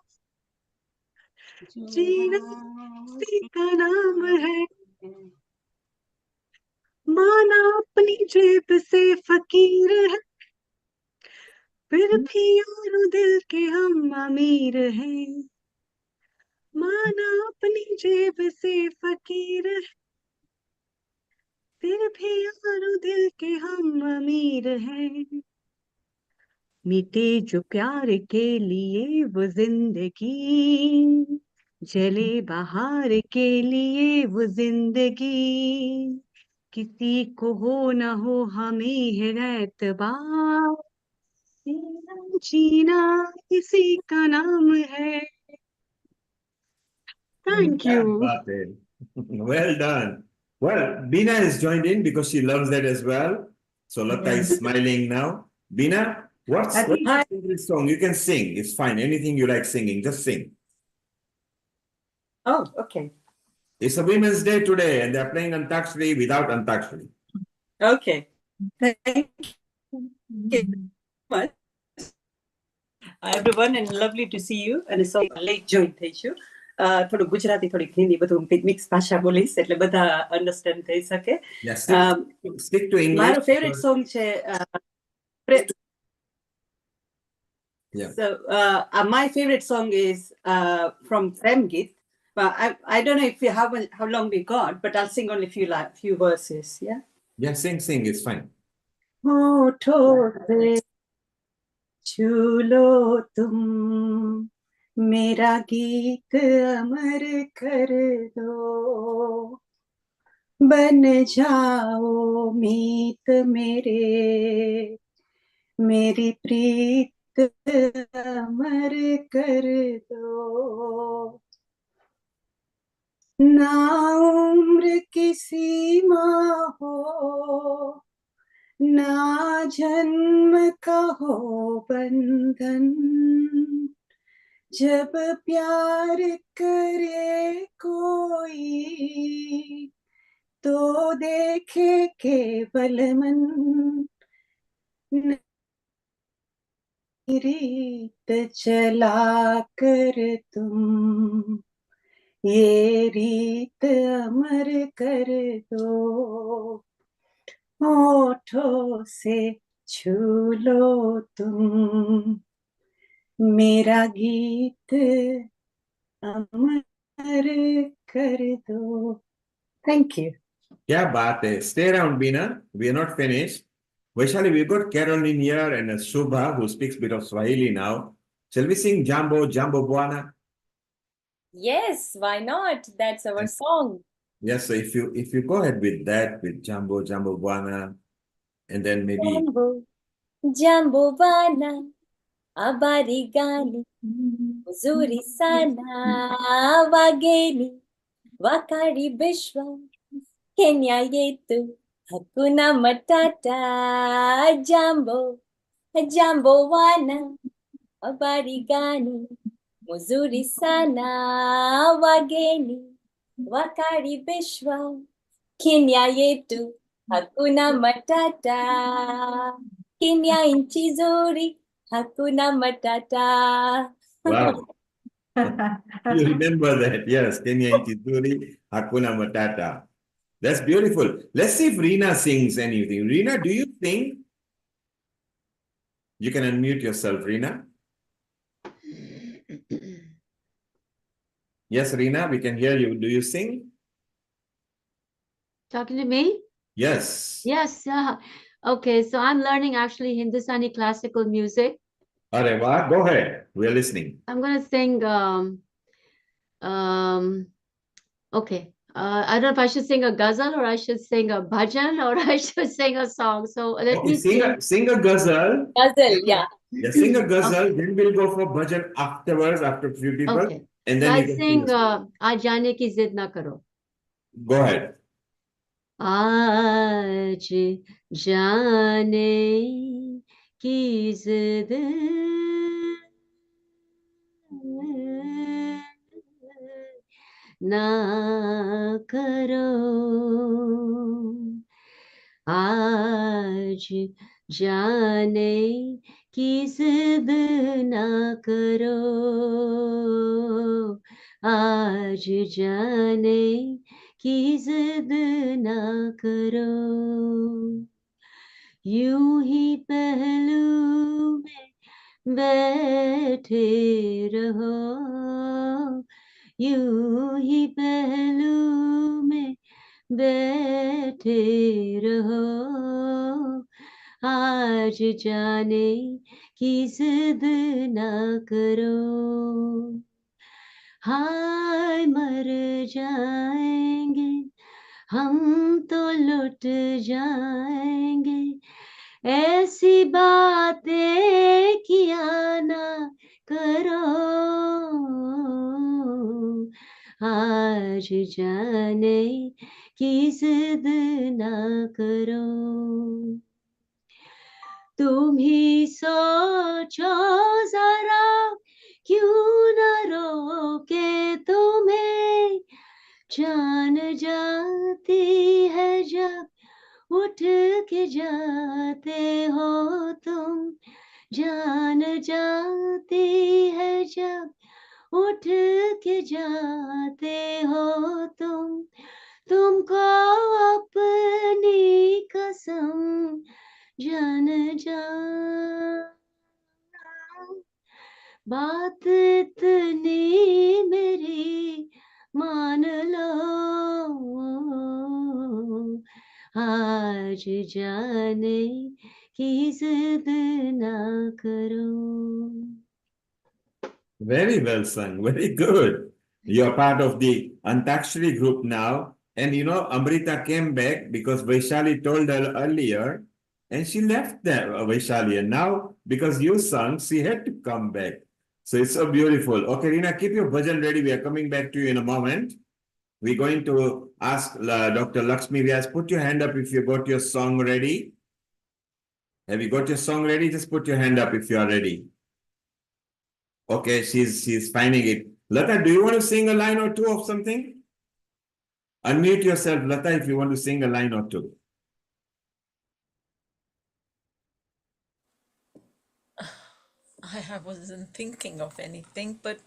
जीना किसी का नाम है। माना अपनी जेब से फकीर है, फिर भी यारो दिल के हम अमीर हैं। माना अपनी जेब से फकीर है, फिर भी यारो दिल के हम अमीर हैं। मिटे जो प्यार के लिए वो जिंदगी, जले बहार के लिए वो जिंदगी, किसी को हो न हो हमें है एतबार, जीना किसी का नाम है। Thank you. Well done. Well, Bina has joined in because she loves that as well. So Lata is smiling now. Bina, what's your favorite song? You can sing. It's fine. Anything you like singing, just sing. Oh, okay. It's a Women's Day today, and they're playing Antakshari without Antakshari. Okay. Thank you much. Everyone, and lovely to see you. And so late join થઈ છું. થોડું ગુજરાતી થોડીક હિન્દી બધું mix ભાષા બોલીશ એટલે બધા understand થઈ શકે. Yeah, stick to English. મારો ફેવરેટ સોંગ છે Yeah. So my favorite song is from Prem Geet. I don't know if you how long we got, but I'll sing only few verses. Yeah. Yeah, sing. It's fine. होठों से छू लो तुम, मेरा गीत अमर कर दो, बन जाओ मीत मेरे, मेरी प्रीत अमर कर दो। ना उम्र की सीमा हो, ना जन्म का हो बंधन, जब प्यार करे कोई तो देखे केवल मन, रीत चला कर तुम, ये रीत अमर कर दो। होठों से छू लो तुम मेरा गीत अमर कर दो. Thank you. क्या बात है. Stay around, Bina. We are not finished. Vaishali, we've got Caroline here and Shubha who speaks a bit of Swahili now. Shall we sing Jambo, Jambo Bwana? Yes, why not? That's our song. Yes, so if you go ahead with that, with Jambo, Jambo Bwana, and then maybe Jambo, Jambo bana, habari gani? Uzuri sana, wageni wakaribishwa Kenya yetu, hakuna matata. Jambo, jambo wana, habari gani? Mzuri sana, wageni wakaribishwa Kenya yetu, hakuna matata. Kenya nchi nzuri, hakuna matata. wow. You remember that, yes. Kenya Intizuri, Hakuna Matata. That's beautiful. Let's see if Reena sings anything. Reena, do you sing? You can unmute yourself, Reena. Yes, Reena, we can hear you. Do you sing? Talking to me? Yes. Yes. Okay, so I'm learning actually Hindustani classical music. Areva, go ahead. We're listening. I'm gonna sing okay. I don't know if I should sing a ghazal or I should sing a bhajan or I should sing a song. So let Okay, me see. sing a ghazal. Ghazal, yeah. Yeah, sing a ghazal, then we'll go for bhajan afterwards, after a few people. Okay. And So then I you can sing sing. Aaj jaane ki zid na karo. Go ahead. आज जाने की जिद ना करो आज जाने की जिद ना करो आज जाने की जिद ना करो यूं ही पहलू में बैठे रहो यूं ही पहलू में बैठे रहो आज जाने की जिद ना करो हाय मर जाएंगे हम तो लुट जाएंगे ऐसी बातें किया ना करो आज जाने की जिद ना करो तुम ही सोचो जरा क्यों न रोके तुम्हें जान जाती है जब उठ के जाते हो तुम जान जाती है जब उठ के जाते हो तुमको अपनी कसम जान जा बात इतनी मेरी मान लो आज जाने की जिद ना करो Very well sung. Very good. You're part of the Antakshari group now. And you know, Amrita came back because Vaishali told her earlier and she left there, Vaishali. And now, because you sung, she had to come back. So it's so beautiful. Okay, Reena, keep your bhajan ready. We are coming back to you in a moment. We're going to ask Dr. Lakshmi Vyas, put your hand up if you got your song ready. Have you got your song ready? Just put your hand up if you are ready. Okay, she's finding it. Lata, do you want to sing a line or two of something? Unmute yourself, Lata, if you want to sing a line or two. I wasn't thinking of anything, but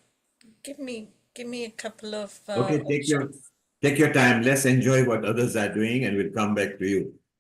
give me a couple of Okay, options. take your time. Let's enjoy what others are doing and we'll come back to you.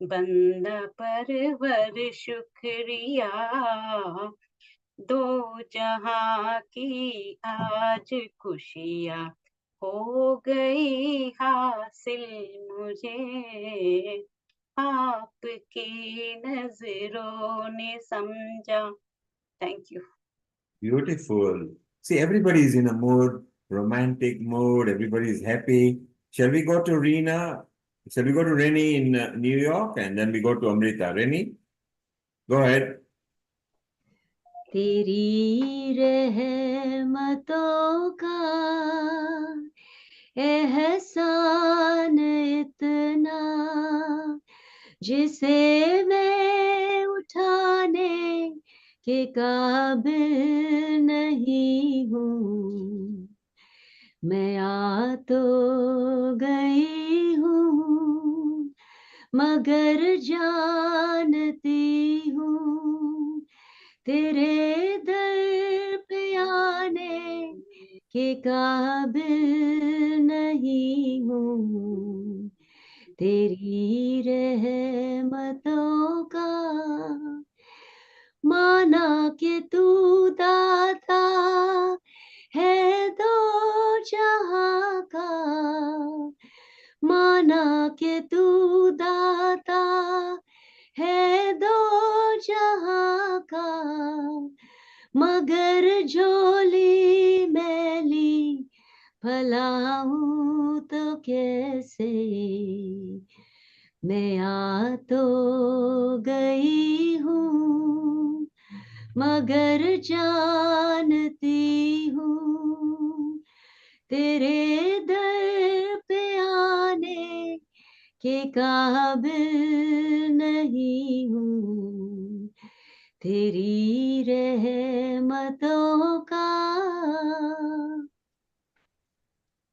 बंदा परवर शुक्रिया, दो जहां की आज खुशियाँ हो गई हासिल मुझे, आपकी नजरों ने समझा. Thank you. Beautiful. See, everybody is in a mood, romantic mood. Everybody is happy. Shall we go to Reena? Shall we go to Rennie in New York and then we go to Amrita? Rennie, go ahead. तेरी रहमतों का एहसान इतना, जिसे मैं उठाने के काबिल नहीं हूँ. मैं आ तो गई हूँ मगर जानती हूँ तेरे दर पे आने के काबिल नहीं हूँ. तेरी रहमतों का माना कि तू दाता है दो जहां का, माना कि तू दाता है दो जहां का, मगर झोली मैली फैलाऊं तो कैसे. मैं आ तो गई हूँ मगर जानती हूँ तेरे दर पे आने के काबिल नहीं हूँ. तेरी रहमतों का.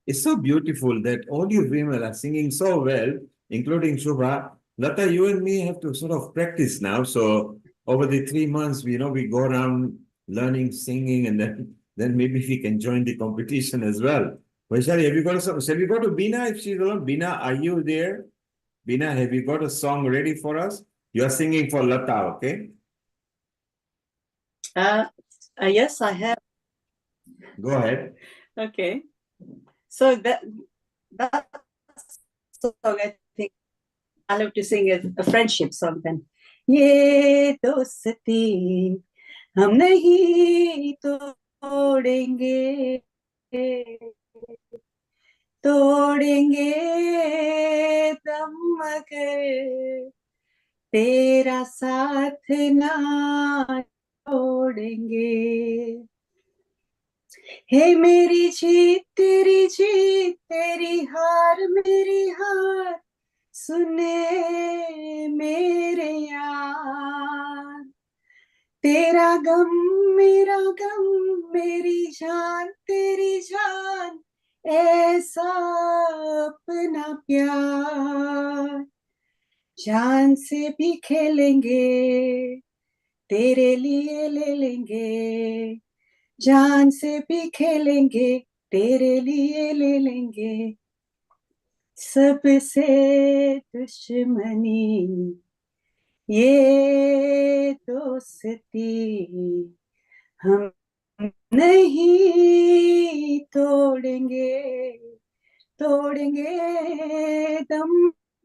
It's so beautiful that all you women are singing so well, including Shubha. Lata, you and me have to sort of practice now. So over the 3 months, we go around learning singing, and then maybe we can join the competition as well. Vaishali, have you got a song? Shall we go to Bina if she's alone? Bina, are you there? Bina, have you got a song ready for us? You are singing for Lata, okay? Yes, I have. Go ahead. Okay. So that song, I think I love to sing a friendship song then. ये दोस्ती हम नहीं तोड़ेंगे, तोड़ेंगे दम मगर तेरा साथ ना छोड़ेंगे. हे मेरी जीत तेरी हार मेरी हार, सुने मेरे यार. तेरा गम मेरी जान तेरी जान, ऐसा अपना प्यार. जान से भी खेलेंगे तेरे लिए ले लेंगे, जान से भी खेलेंगे तेरे लिए ले लेंगे. सबसे दुश्मनी ये दोस्ती हम नहीं तोड़ेंगे, तोड़ेंगे दम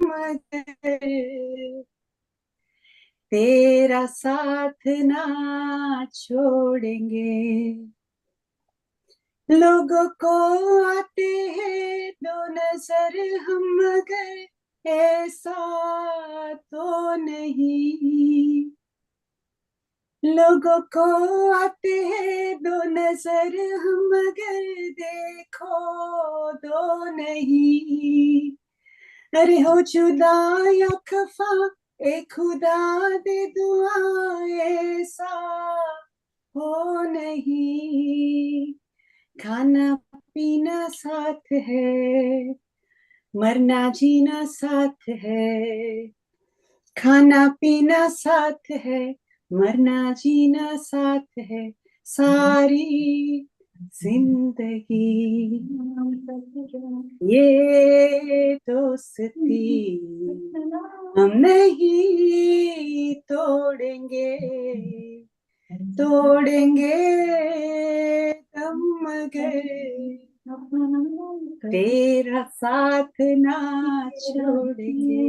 मगर तेरा साथ ना छोड़ेंगे. लोगों को आते हैं दो नजर हम मगर ऐसा तो नहीं. लोगों को आते हैं दो नजर हम मगर देखो दो नहीं. अरे हो जुदा या खफा ए खुदा दे दुआ, ऐसा हो नहीं. खाना पीना साथ है, मरना जीना साथ है. खाना पीना साथ है, मरना जीना साथ है. सारी जिंदगी ये दोस्ती हम नहीं तोड़ेंगे तोड़ेंगे दम मगर तेरा साथ ना छोड़ेंगे.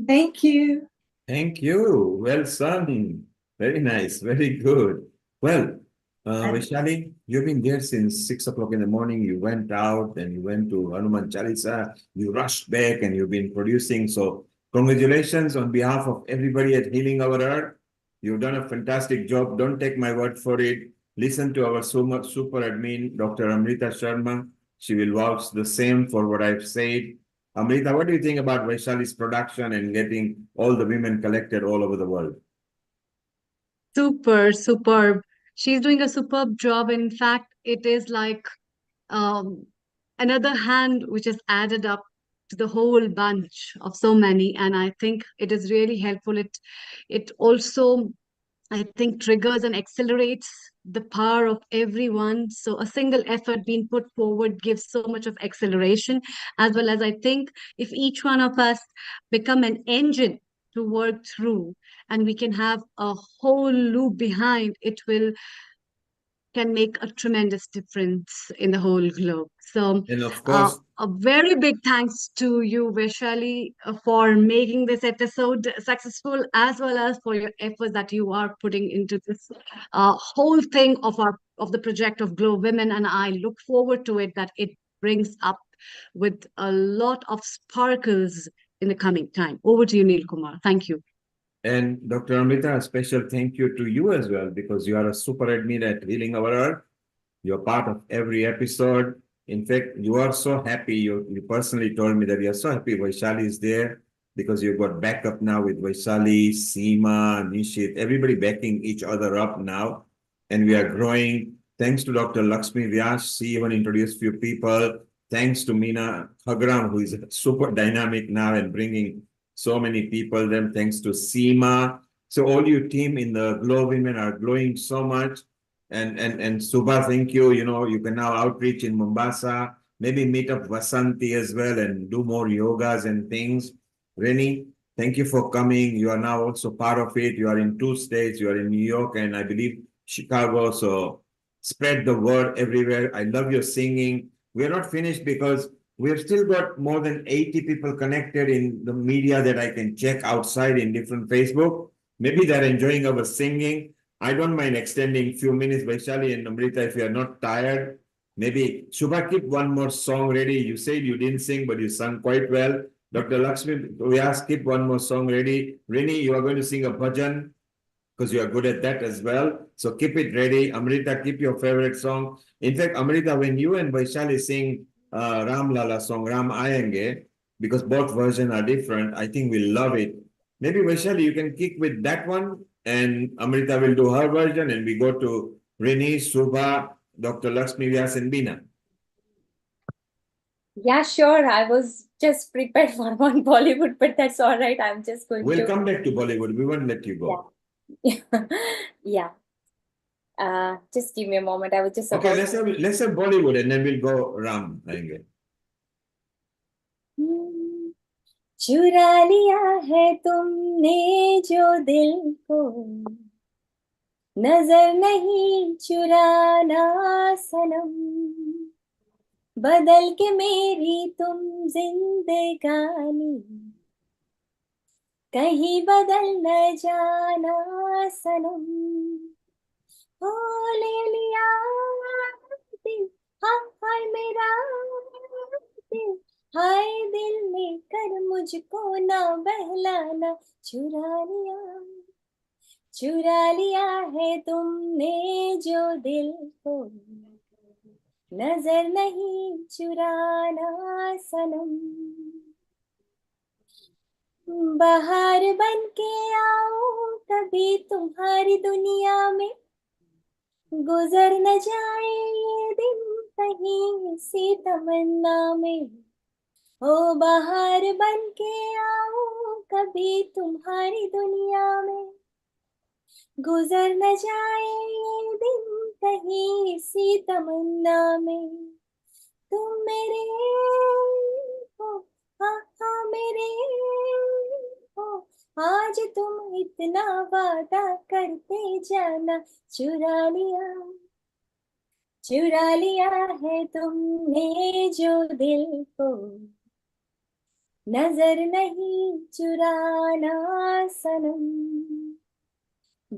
Thank you. Thank you. Well sung. Very nice. Very good. Well, Vaishali, you've been there since 6 o'clock in the morning. You went out and you went to Hanuman Chalisa. You rushed back and you've been producing. So congratulations on behalf of everybody at Healing Our Earth. You've done a fantastic job. Don't take my word for it. Listen to our super admin, Dr. Amrita Sharma. She will vouch the same for what I've said. Amrita, what do you think about Vaishali's production and getting all the women collected all over the world? Superb. She's doing a superb job. In fact, it is like um, another hand which is added up to the whole bunch of so many, and I think it is really helpful. It also, I think, triggers and accelerates the power of everyone. So a single effort being put forward gives so much of acceleration, as well as I think if each one of us become an engine to work through, and we can have a whole loop behind, it will can make a tremendous difference in the whole globe. So, And of course, a very big thanks to you, Vaishali, for making this episode successful, as well as for your efforts that you are putting into this whole thing of the project of GLOWomen. And I look forward to it, that it brings up with a lot of sparkles in the coming time. Over to you, Neil Kumar. Thank you. and Dr. Amrita, a special thank you to you as well, because you are a super admin at Healing Our Earth. You're part of every episode. In fact, you are so happy. You personally told me that you're so happy Vaishali is there, because you've got backup now with Vaishali, Seema, Nishit, everybody backing each other up now. And we are growing. Thanks to Dr. Lakshmi Vyas, she even introduced few people. Thanks to Meena Khagram, who is super dynamic now and bringing so many people. Then thanks to Seema. So all you team in the GLOWomen are glowing so much. And Subha, thank you. You know, you can now outreach in Mombasa, maybe meet up Vasanti as well and do more yogas and things. Reni, thank you for coming. You are now also part of it. You are in 2 states. You are in New York and I believe Chicago. So spread the word everywhere. I love your singing. We are not finished because we have still got more than 80 people connected in the media that I can check outside in different Facebook. Maybe they're enjoying our singing. I don't mind extending few minutes, Vaishali and Amrita, if you are not tired. Maybe Shubha, keep one more song ready. You said you didn't sing, but you sung quite well. Dr. Lakshmi, we ask, keep one more song ready. Rini, you are going to sing a bhajan because you are good at that as well. So keep it ready. Amrita, keep your favorite song. In fact, Amrita, when you and Vaishali sing Ram Lala song, Ram Ayenge, because both versions are different, I think we'll love it. Maybe Vaishali, you can kick with that one, and Amrita will do her version, and we go to Rini, Subha, Dr. Lakshmi Vyas, and Beena. Yeah, sure. I was just prepared for one Bollywood, but that's all right. I'm just going We'll to. come back to Bollywood. We won't let you go. Yeah. Yeah. Just give me a moment. I was just Okay, about let's have Bollywood, and then we'll go Ram Ayenge. चुरा लिया है तुमने जो दिल को नजर नहीं चुराना सनम बदल के मेरी तुम जिंदगानी कहीं बदल न जाना सनम ओ ले लिया दिल हाँ हाय मेरा दिल हाय दिल में कर मुझको ना बहलाना चुरा लिया है तुमने जो दिल को नजर नहीं चुराना सनम बाहर बन के आओ कभी तुम्हारी दुनिया में गुजर न जाए ये दिन कहीं सी तमन्ना में ओ बाहर बन के आओ कभी तुम्हारी दुनिया में गुजर न जाए ये दिन कहीं इसी तमन्ना में तुम मेरे हो, हाँ हाँ मेरे हो। आज तुम इतना वादा करते जाना, चुरा लिया है तुमने जो दिल को, नजर नहीं चुराना सनम,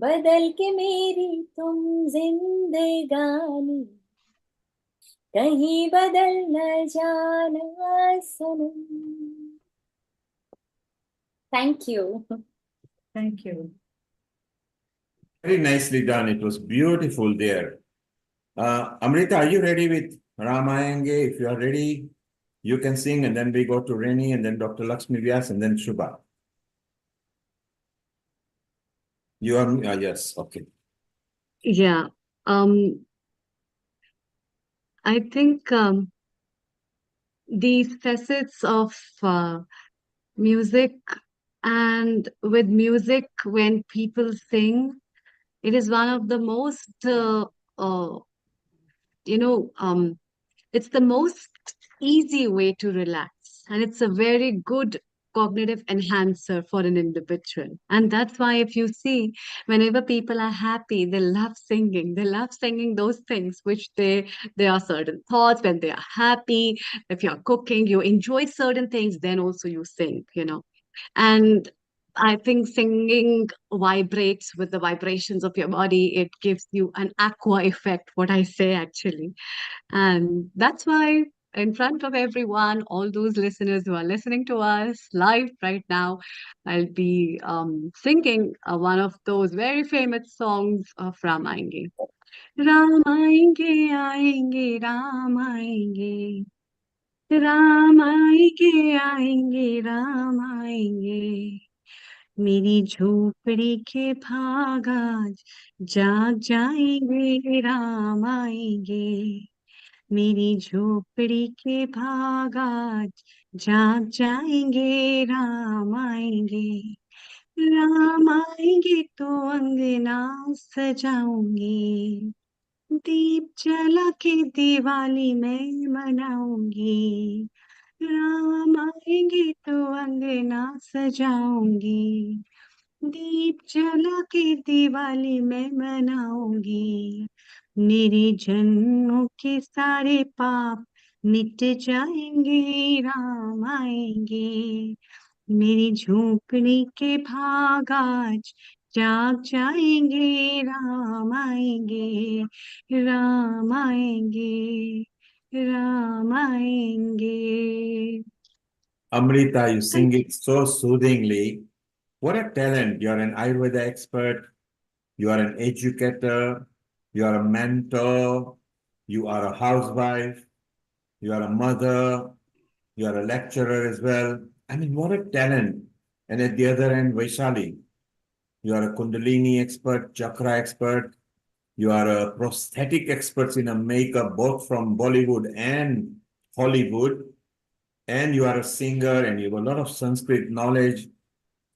बदल के मेरी तुम जिंदगानी, कहीं बदल न जाना सनम. Thank you. Thank you. Very nicely done. It was beautiful there. Amrita, are you ready with Ramayenge? If you are ready, you can sing, and then we go to Reni, and then Dr. Lakshmi Vyas, and then Shubha. You are, yes, okay. Yeah. I think these facets of music, and with music, when people sing, it is one of the most, it's the most easy way to relax. And it's a very good cognitive enhancer for an individual. And that's why, if you see, whenever people are happy, they love singing. They love singing those things which there are certain thoughts when they are happy. If you're cooking, you enjoy certain things, then also you sing. And I think singing vibrates with the vibrations of your body. It gives you an aqua effect, what I say actually. And that's why, in front of everyone, all those listeners who are listening to us live right now, I'll be singing one of those very famous songs of Ramayenge. Ramayenge, aayenge, Ramayenge. Ramayenge, aayenge, Ramayenge. मेरी झोपड़ी के भाग आज जाग जाएंगे, राम आएंगे. मेरी झोपड़ी के भाग आज जाग जाएंगे, राम आएंगे. राम आएंगे तो अंगना सजाऊंगी, दीप जला के दिवाली मैं मनाऊंगी. राम आएंगे तो अंगना सजाऊंगी, दीप जला के दिवाली मैं मनाऊंगी. मेरे जन्मों के सारे पाप मिट जाएंगे, राम आएंगे. मेरी झोपड़ी के भाग आज जाग जाएंगे, राम आएंगे, राम आएंगे, राम आएंगे. Amrita, you sing it so soothingly. What a talent. You're an Ayurveda expert. You are an educator. You are a mentor. You are a housewife. You are a mother. You are a lecturer as well. I mean, what a talent. And at the other end, Vaishali, you are a Kundalini expert, chakra expert. You are a prosthetic expert in a makeup, both from Bollywood and Hollywood. And you are a singer, and you have a lot of Sanskrit knowledge.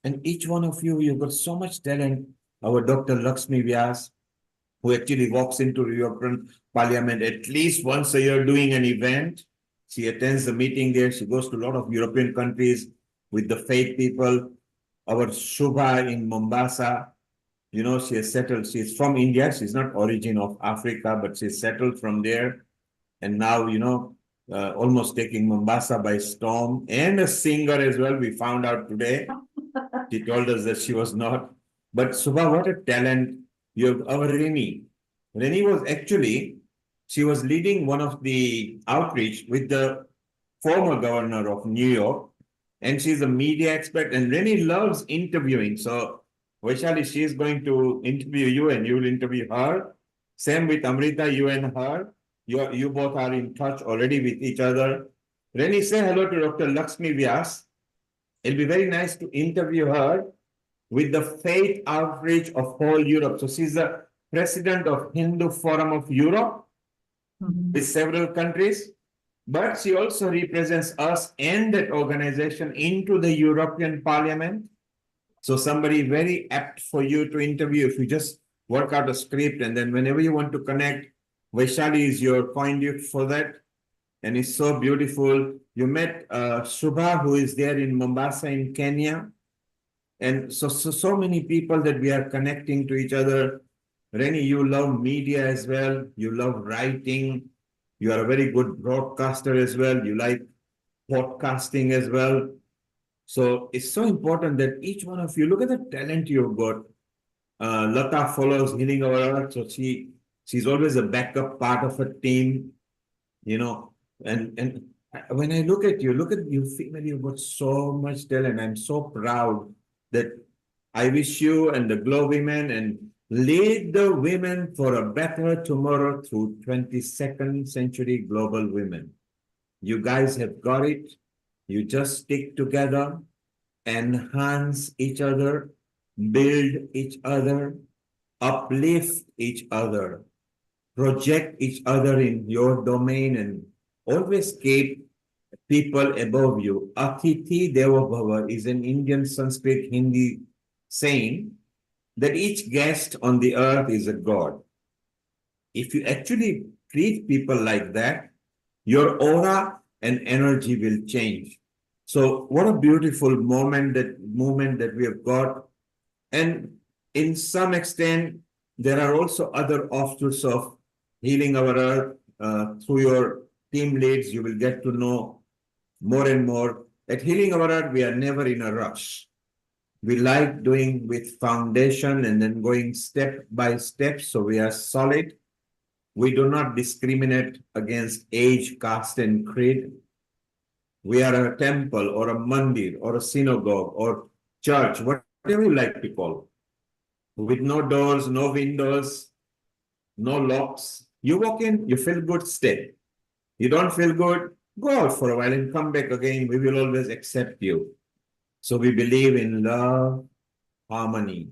And each one of you, you've got so much talent. Our Dr. Lakshmi Vyas, who actually walks into European Parliament at least once a year doing an event. She attends the meeting there. She goes to a lot of European countries with the faith people. Our Shubha in Mombasa, she has settled. She's from India. She's not origin of Africa, but she's settled from there. And now, almost taking Mombasa by storm, and a singer as well. We found out today. She told us that she was not. But Subha, what a talent. You have our Reni. Reni was actually, she was leading one of the outreach with the former governor of New York, and she's a media expert, and Reni loves interviewing. So Vaishali, she is going to interview you and you will interview her. Same with Amrita, you and her. You both are in touch already with each other. Reni, say hello to Dr. Lakshmi Vyas. It'll be very nice to interview her with the faith outreach of whole Europe. So she's the president of Hindu Forum of Europe with several countries, but she also represents us and that organization into the European Parliament. So somebody very apt for you to interview if you just work out a script, and then whenever you want to connect, Vaishali is your conduit for that. And it's so beautiful. You met Shubha, who is there in Mombasa in Kenya. And so many people that we are connecting to each other. Reni, you love media as well. You love writing. You are a very good broadcaster as well. You like podcasting as well. So it's so important that each one of you, look at the talent you've got. Lata follows Healing Our Earth, so she's always a backup part of a team, you know. And when I look at you female, you've got so much talent. I'm so proud that I wish you and the GLOWomen and lead the women for a better tomorrow through 22nd century global women. You guys have got it. You just stick together, enhance each other, build each other, uplift each other, project each other in your domain, and always keep people above you. Atithi Deva Bhava is an Indian Sanskrit Hindi saying that each guest on the earth is a god. If you actually treat people like that, your aura and energy will change. So what a beautiful movement that we have got. And in some extent, there are also other offshoots of Healing Our Earth. Through your team leads, you will get to know more and more. At Healing Our Earth, we are never in a rush. We like doing with foundation and then going step by step, so we are solid. We do not discriminate against age, caste, and creed. We are a temple or a mandir or a synagogue or church, whatever you like to call, with no doors, no windows, no locks. You walk in, you feel good, stay. You don't feel good, go out for a while and come back again. We will always accept you. So we believe in love, harmony,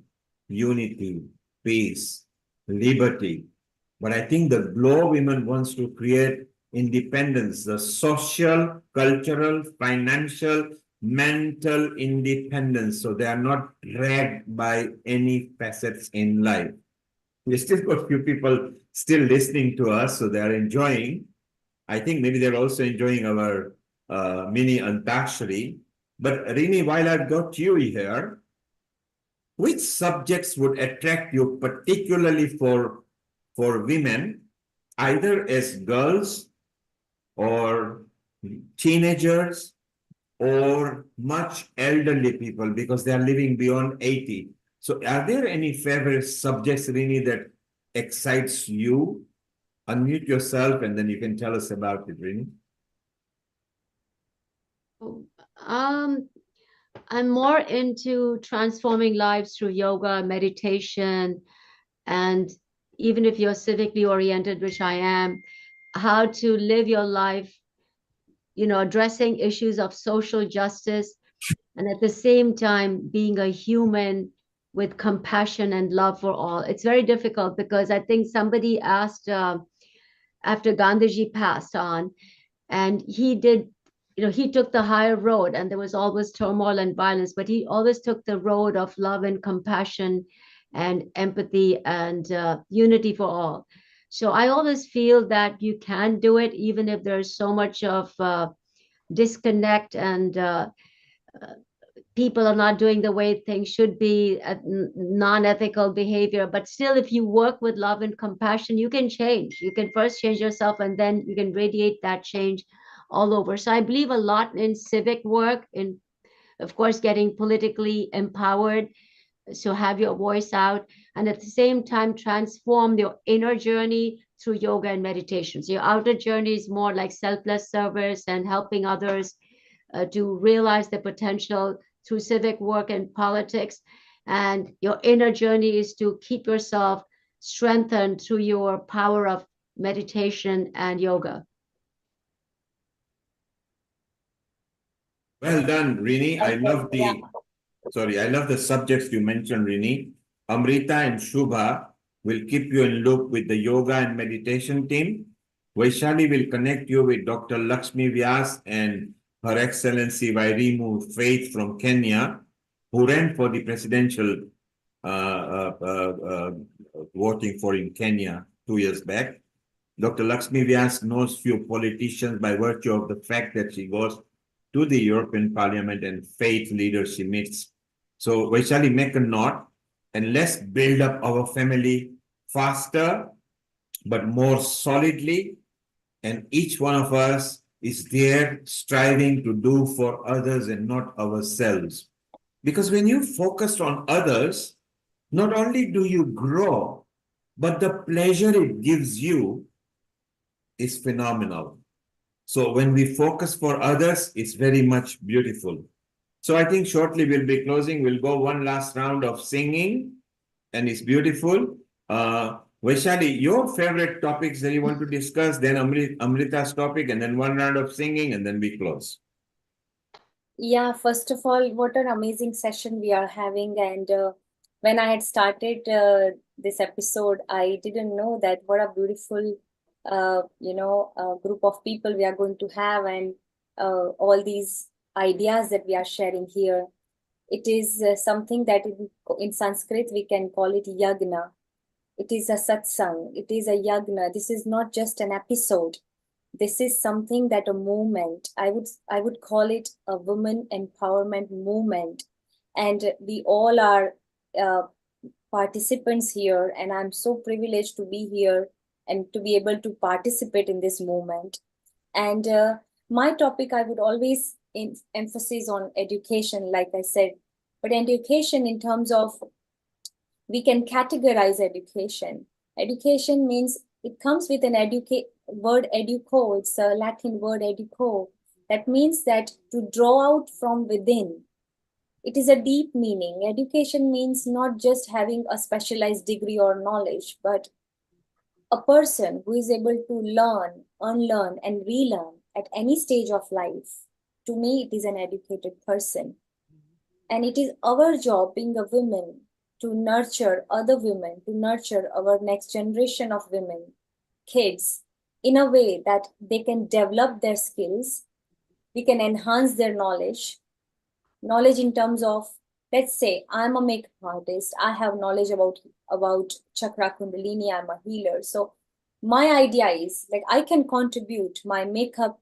unity, peace, liberty. But I think the GLOWomen wants to create independence, the social, cultural, financial, mental independence. So they are not dragged by any facets in life. We still got a few people still listening to us, so they are enjoying. I think maybe they're also enjoying our mini Antakshari. But Rini, while I've got you here, which subjects would attract you particularly for women, either as girls or teenagers or much elderly people, because they are living beyond 80. So are there any favorite subjects, Rini, that excites you? Unmute yourself and then you can tell us about it, Rini. I'm more into transforming lives through yoga, meditation, and even if you're civically oriented, which I am, how to live your life, addressing issues of social justice, and at the same time being a human with compassion and love for all. It's very difficult because I think somebody asked after Gandhiji passed on, and he did, he took the higher road, and there was always turmoil and violence, but he always took the road of love and compassion and empathy and unity for all. So I always feel that you can do it, even if there's so much of disconnect and people are not doing the way things should be, non-ethical behavior. But still, if you work with love and compassion, you can change. You can first change yourself, and then you can radiate that change all over. So I believe a lot in civic work, in, of course, getting politically empowered, so have your voice out, and at the same time transform your inner journey through yoga and meditation. So your outer journey is more like selfless service and helping others to realize their potential through civic work and politics, and your inner journey is to keep yourself strengthened through your power of meditation and yoga. Well done, Rini. I love the subjects you mentioned, Rini. Amrita and Shubha will keep you in loop with the yoga and meditation team. Vaishali will connect you with Dr. Lakshmi Vyas and Her Excellency Wairimu Faith from Kenya, who ran for the presidential voting for in Kenya 2 years back. Dr. Lakshmi Vyas knows few politicians by virtue of the fact that she goes to the European Parliament and faith leaders she meets. So Vaishali, make a note and let's build up our family faster, but more solidly. And each one of us is there striving to do for others and not ourselves. Because when you focus on others, not only do you grow, but the pleasure it gives you is phenomenal. So when we focus for others, it's very much beautiful. So I think shortly we'll be closing. We'll go one last round of singing, and it's beautiful. Vaishali, your favorite topics that you want to discuss, then Amrita's topic, and then one round of singing, and then we close. Yeah, first of all, what an amazing session we are having. And when I had started this episode, I didn't know that what a beautiful, group of people we are going to have, and all these ideas that we are sharing here. It is something that in Sanskrit we can call it yagna. It is a satsang. It is a yagna. This is not just an episode. This is something that a movement. I would call it a women empowerment movement, and we all are participants here. And I'm so privileged to be here and to be able to participate in this movement. And my topic, I would always emphasis on education, like I said, but education in terms of, we can categorize education. Education means it comes with an word educo. It's a Latin word educo. That means that to draw out from within. It is a deep meaning. Education means not just having a specialized degree or knowledge, but a person who is able to learn, unlearn, and relearn at any stage of life. To me, it is an educated person. And it is our job, being a woman, to nurture other women, to nurture our next generation of women, kids, in a way that they can develop their skills, we can enhance their knowledge in terms of, let's say, I'm a makeup artist, I have knowledge about chakra kundalini, I'm a healer. So my idea is, like, I can contribute my makeup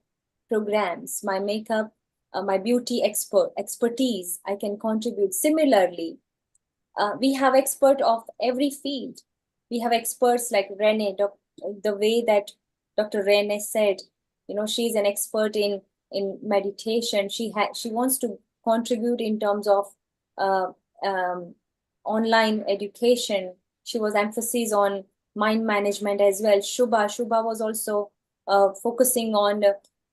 programs, my makeup, my beauty expertise, I can contribute. Similarly, we have experts of every field. We have experts like Rene, the way that Dr. Rene said, she's an expert in meditation. She wants to contribute in terms of online education. She was emphasis on mind management as well. Shubha was also focusing on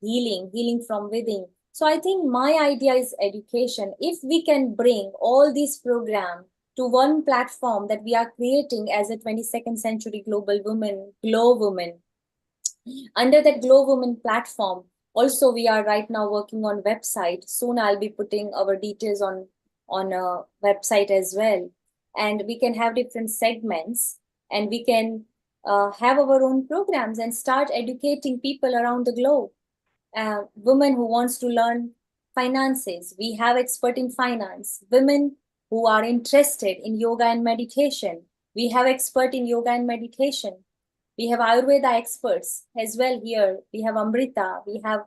healing from within. So I think my idea is education. If we can bring all these programs to one platform that we are creating as a 22nd century global woman, GLOWomen. Under that GLOWomen platform, also we are right now working on website. Soon I'll be putting our details on a website as well. And we can have different segments, and we can have our own programs and start educating people around the globe. Women who wants to learn finances, we have expert in finance. Women who are interested in yoga and meditation, we have expert in yoga and meditation. We have Ayurveda experts as well here. We have Amrita, we have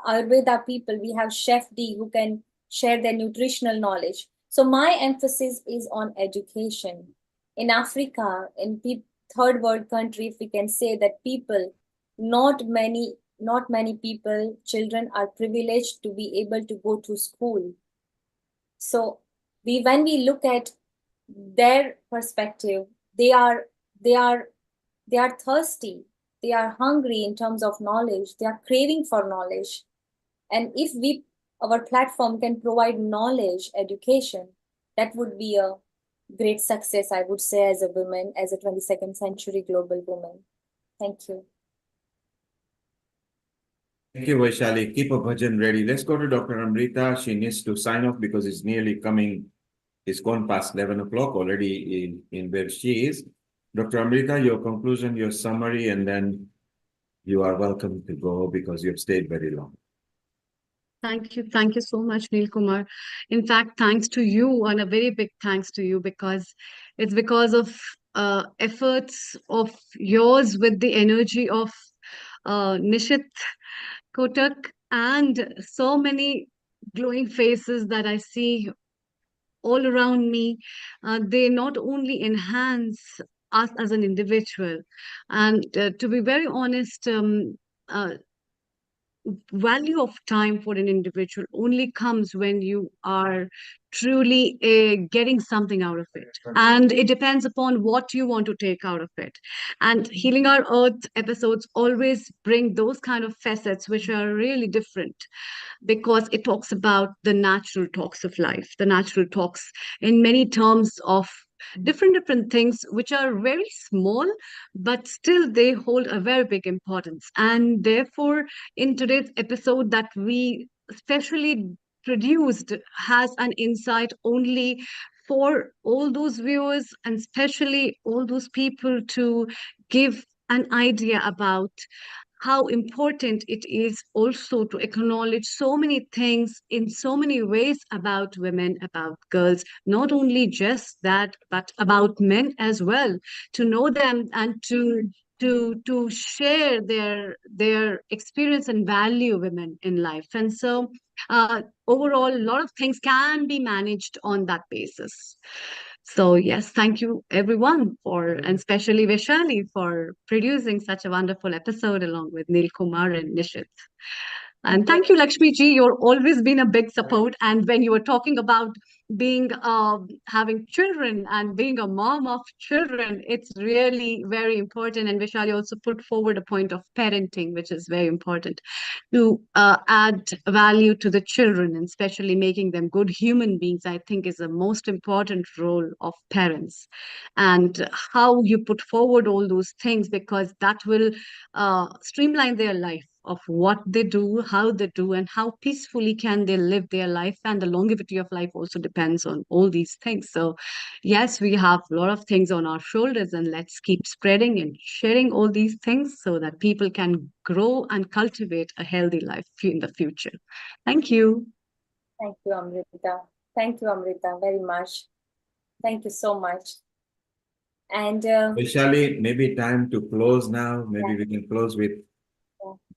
Ayurveda people, we have Chef D who can share their nutritional knowledge. So my emphasis is on education. In Africa, in third world country, if we can say that people, not many people, children are privileged to be able to go to school. So when we look at their perspective, they are thirsty, they are hungry in terms of knowledge, they are craving for knowledge. And if our platform can provide knowledge, education, that would be a great success, I would say, as a woman, as a 22nd century global woman. Thank you. Thank you, Vaishali. Keep a bhajan ready. Let's go to Dr. Amrita. She needs to sign off because it's nearly coming. It's gone past 11 o'clock already in where she is. Dr. Amrita, your conclusion, your summary, and then you are welcome to go because you've stayed very long. Thank you so much, Neil Kumar. In fact, thanks to you, and a very big thanks to you, because it's because of efforts of yours with the energy of Nishit Kotak and so many glowing faces that I see all around me. They not only enhance us as an individual, and to be very honest, uh, value of time for an individual only comes when you are truly getting something out of it, and it depends upon what you want to take out of it. And Healing Our Earth episodes always bring those kind of facets which are really different, because it talks about the natural talks of life, the natural talks in many terms of different things which are very small, but still they hold a very big importance. And therefore, in today's episode that we specially produced has an insight only for all those viewers, and especially all those people, to give an idea about how important it is also to acknowledge so many things in so many ways about women, about girls, not only just that, but about men as well, to know them and to share their experience and value women in life. And so overall, a lot of things can be managed on that basis. So yes, thank you everyone for, and especially Vaishali, for producing such a wonderful episode along with Neil Kumar and Nishit. And thank you, Lakshmi ji. You're always been a big support. And when you were talking about being having children and being a mom of children, it's really very important. And Vishali also put forward a point of parenting, which is very important, to add value to the children, and especially making them good human beings, I think is the most important role of parents. And how you put forward all those things, because that will streamline their life of what they do, how they do, and how peacefully can they live their life. And the longevity of life also depends on all these things. So yes, we have a lot of things on our shoulders, and let's keep spreading and sharing all these things so that people can grow and cultivate a healthy life in the future. Thank you. Thank you, Amrita. Thank you, Amrita, very much. Thank you so much. And Vaishali, maybe time to close now. Maybe we can close with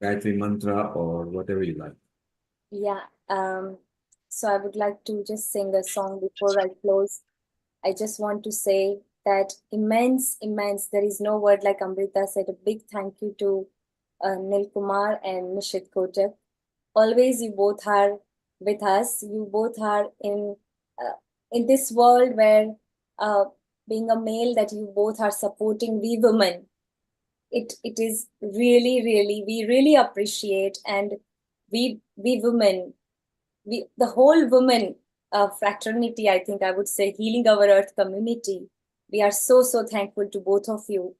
Gayatri Mantra or whatever you like. yeah, so I would like to just sing a song before I close. I just want to say that immense, there is no word like Amrita said. A big thank you to Nil Kumar and Nishit Kotak. Always you both are with us. You both are in this world where being a male, that you both are supporting we women. It is really, we really appreciate. And we women, the whole women fraternity, I think I would say, Healing Our Earth community, we are so thankful to both of you,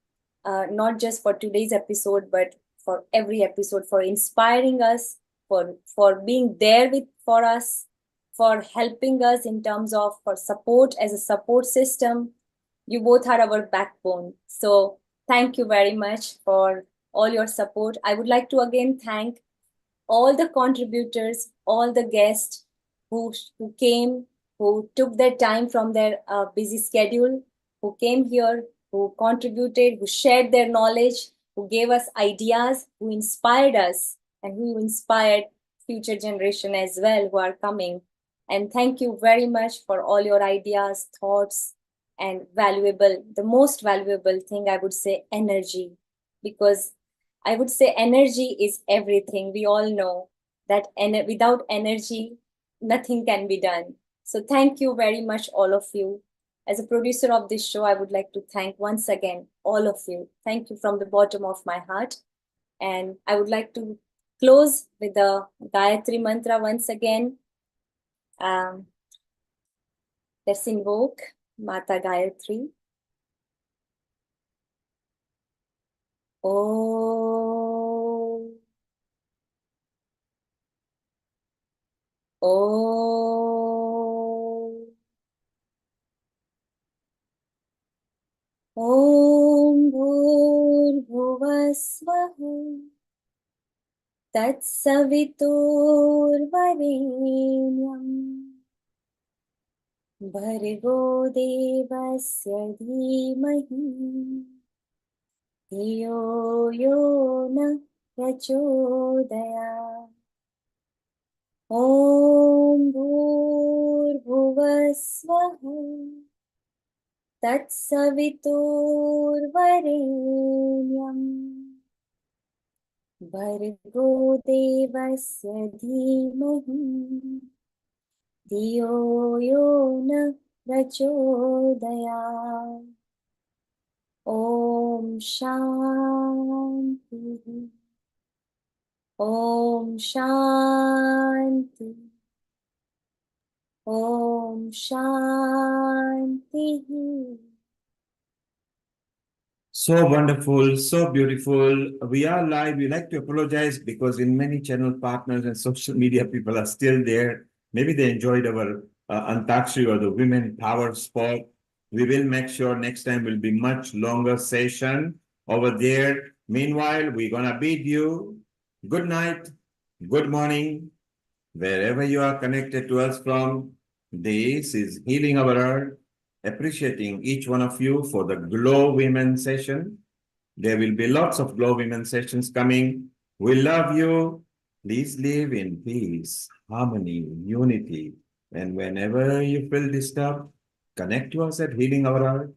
not just for today's episode, but for every episode, for inspiring us, for being there for us, for helping us in terms of for support as a support system. You both are our backbone. So thank you very much for all your support. I would like to again thank all the contributors, all the guests who came, who took their time from their busy schedule, who came here, who contributed, who shared their knowledge, who gave us ideas, who inspired us, and who inspired future generation as well who are coming. And thank you very much for all your ideas, thoughts, and the most valuable thing, I would say, energy. Because I would say energy is everything. We all know that without energy, nothing can be done. So thank you very much, all of you. As a producer of this show, I would like to thank once again all of you. Thank you from the bottom of my heart. And I would like to close with the Gayatri Mantra once again. Let's invoke Mata Gayatri. Om. Om. Om Bhurbhuvasvaha तत्सवितुर्वरेण्यम् भर्गो देवस्य धीमहि धियो यो न प्रचोदयात्। ॐ भूर्भुवस्वः तत्सवितुर्वरेण्यम् भर्गो देवस्य धीमहि धियो यो न प्रचोदयात्। ॐ शान्तिः ॐ शान्ति ॐ शान्तिः। So wonderful, so beautiful. We are live. We like to apologize because in many channel partners and social media people are still there. Maybe they enjoyed our Antakshari or the women power spot. We will make sure next time will be much longer session over there. Meanwhile, we're gonna bid you good night, good morning, wherever you are connected to us from. This is Healing Our Earth. Appreciating each one of you for the Glow Women session. There will be lots of Glow Women sessions coming. We love you. Please live in peace, harmony, unity. And whenever you feel disturbed, connect to us at Healing Our Earth.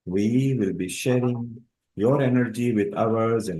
We will be sharing your energy with ours and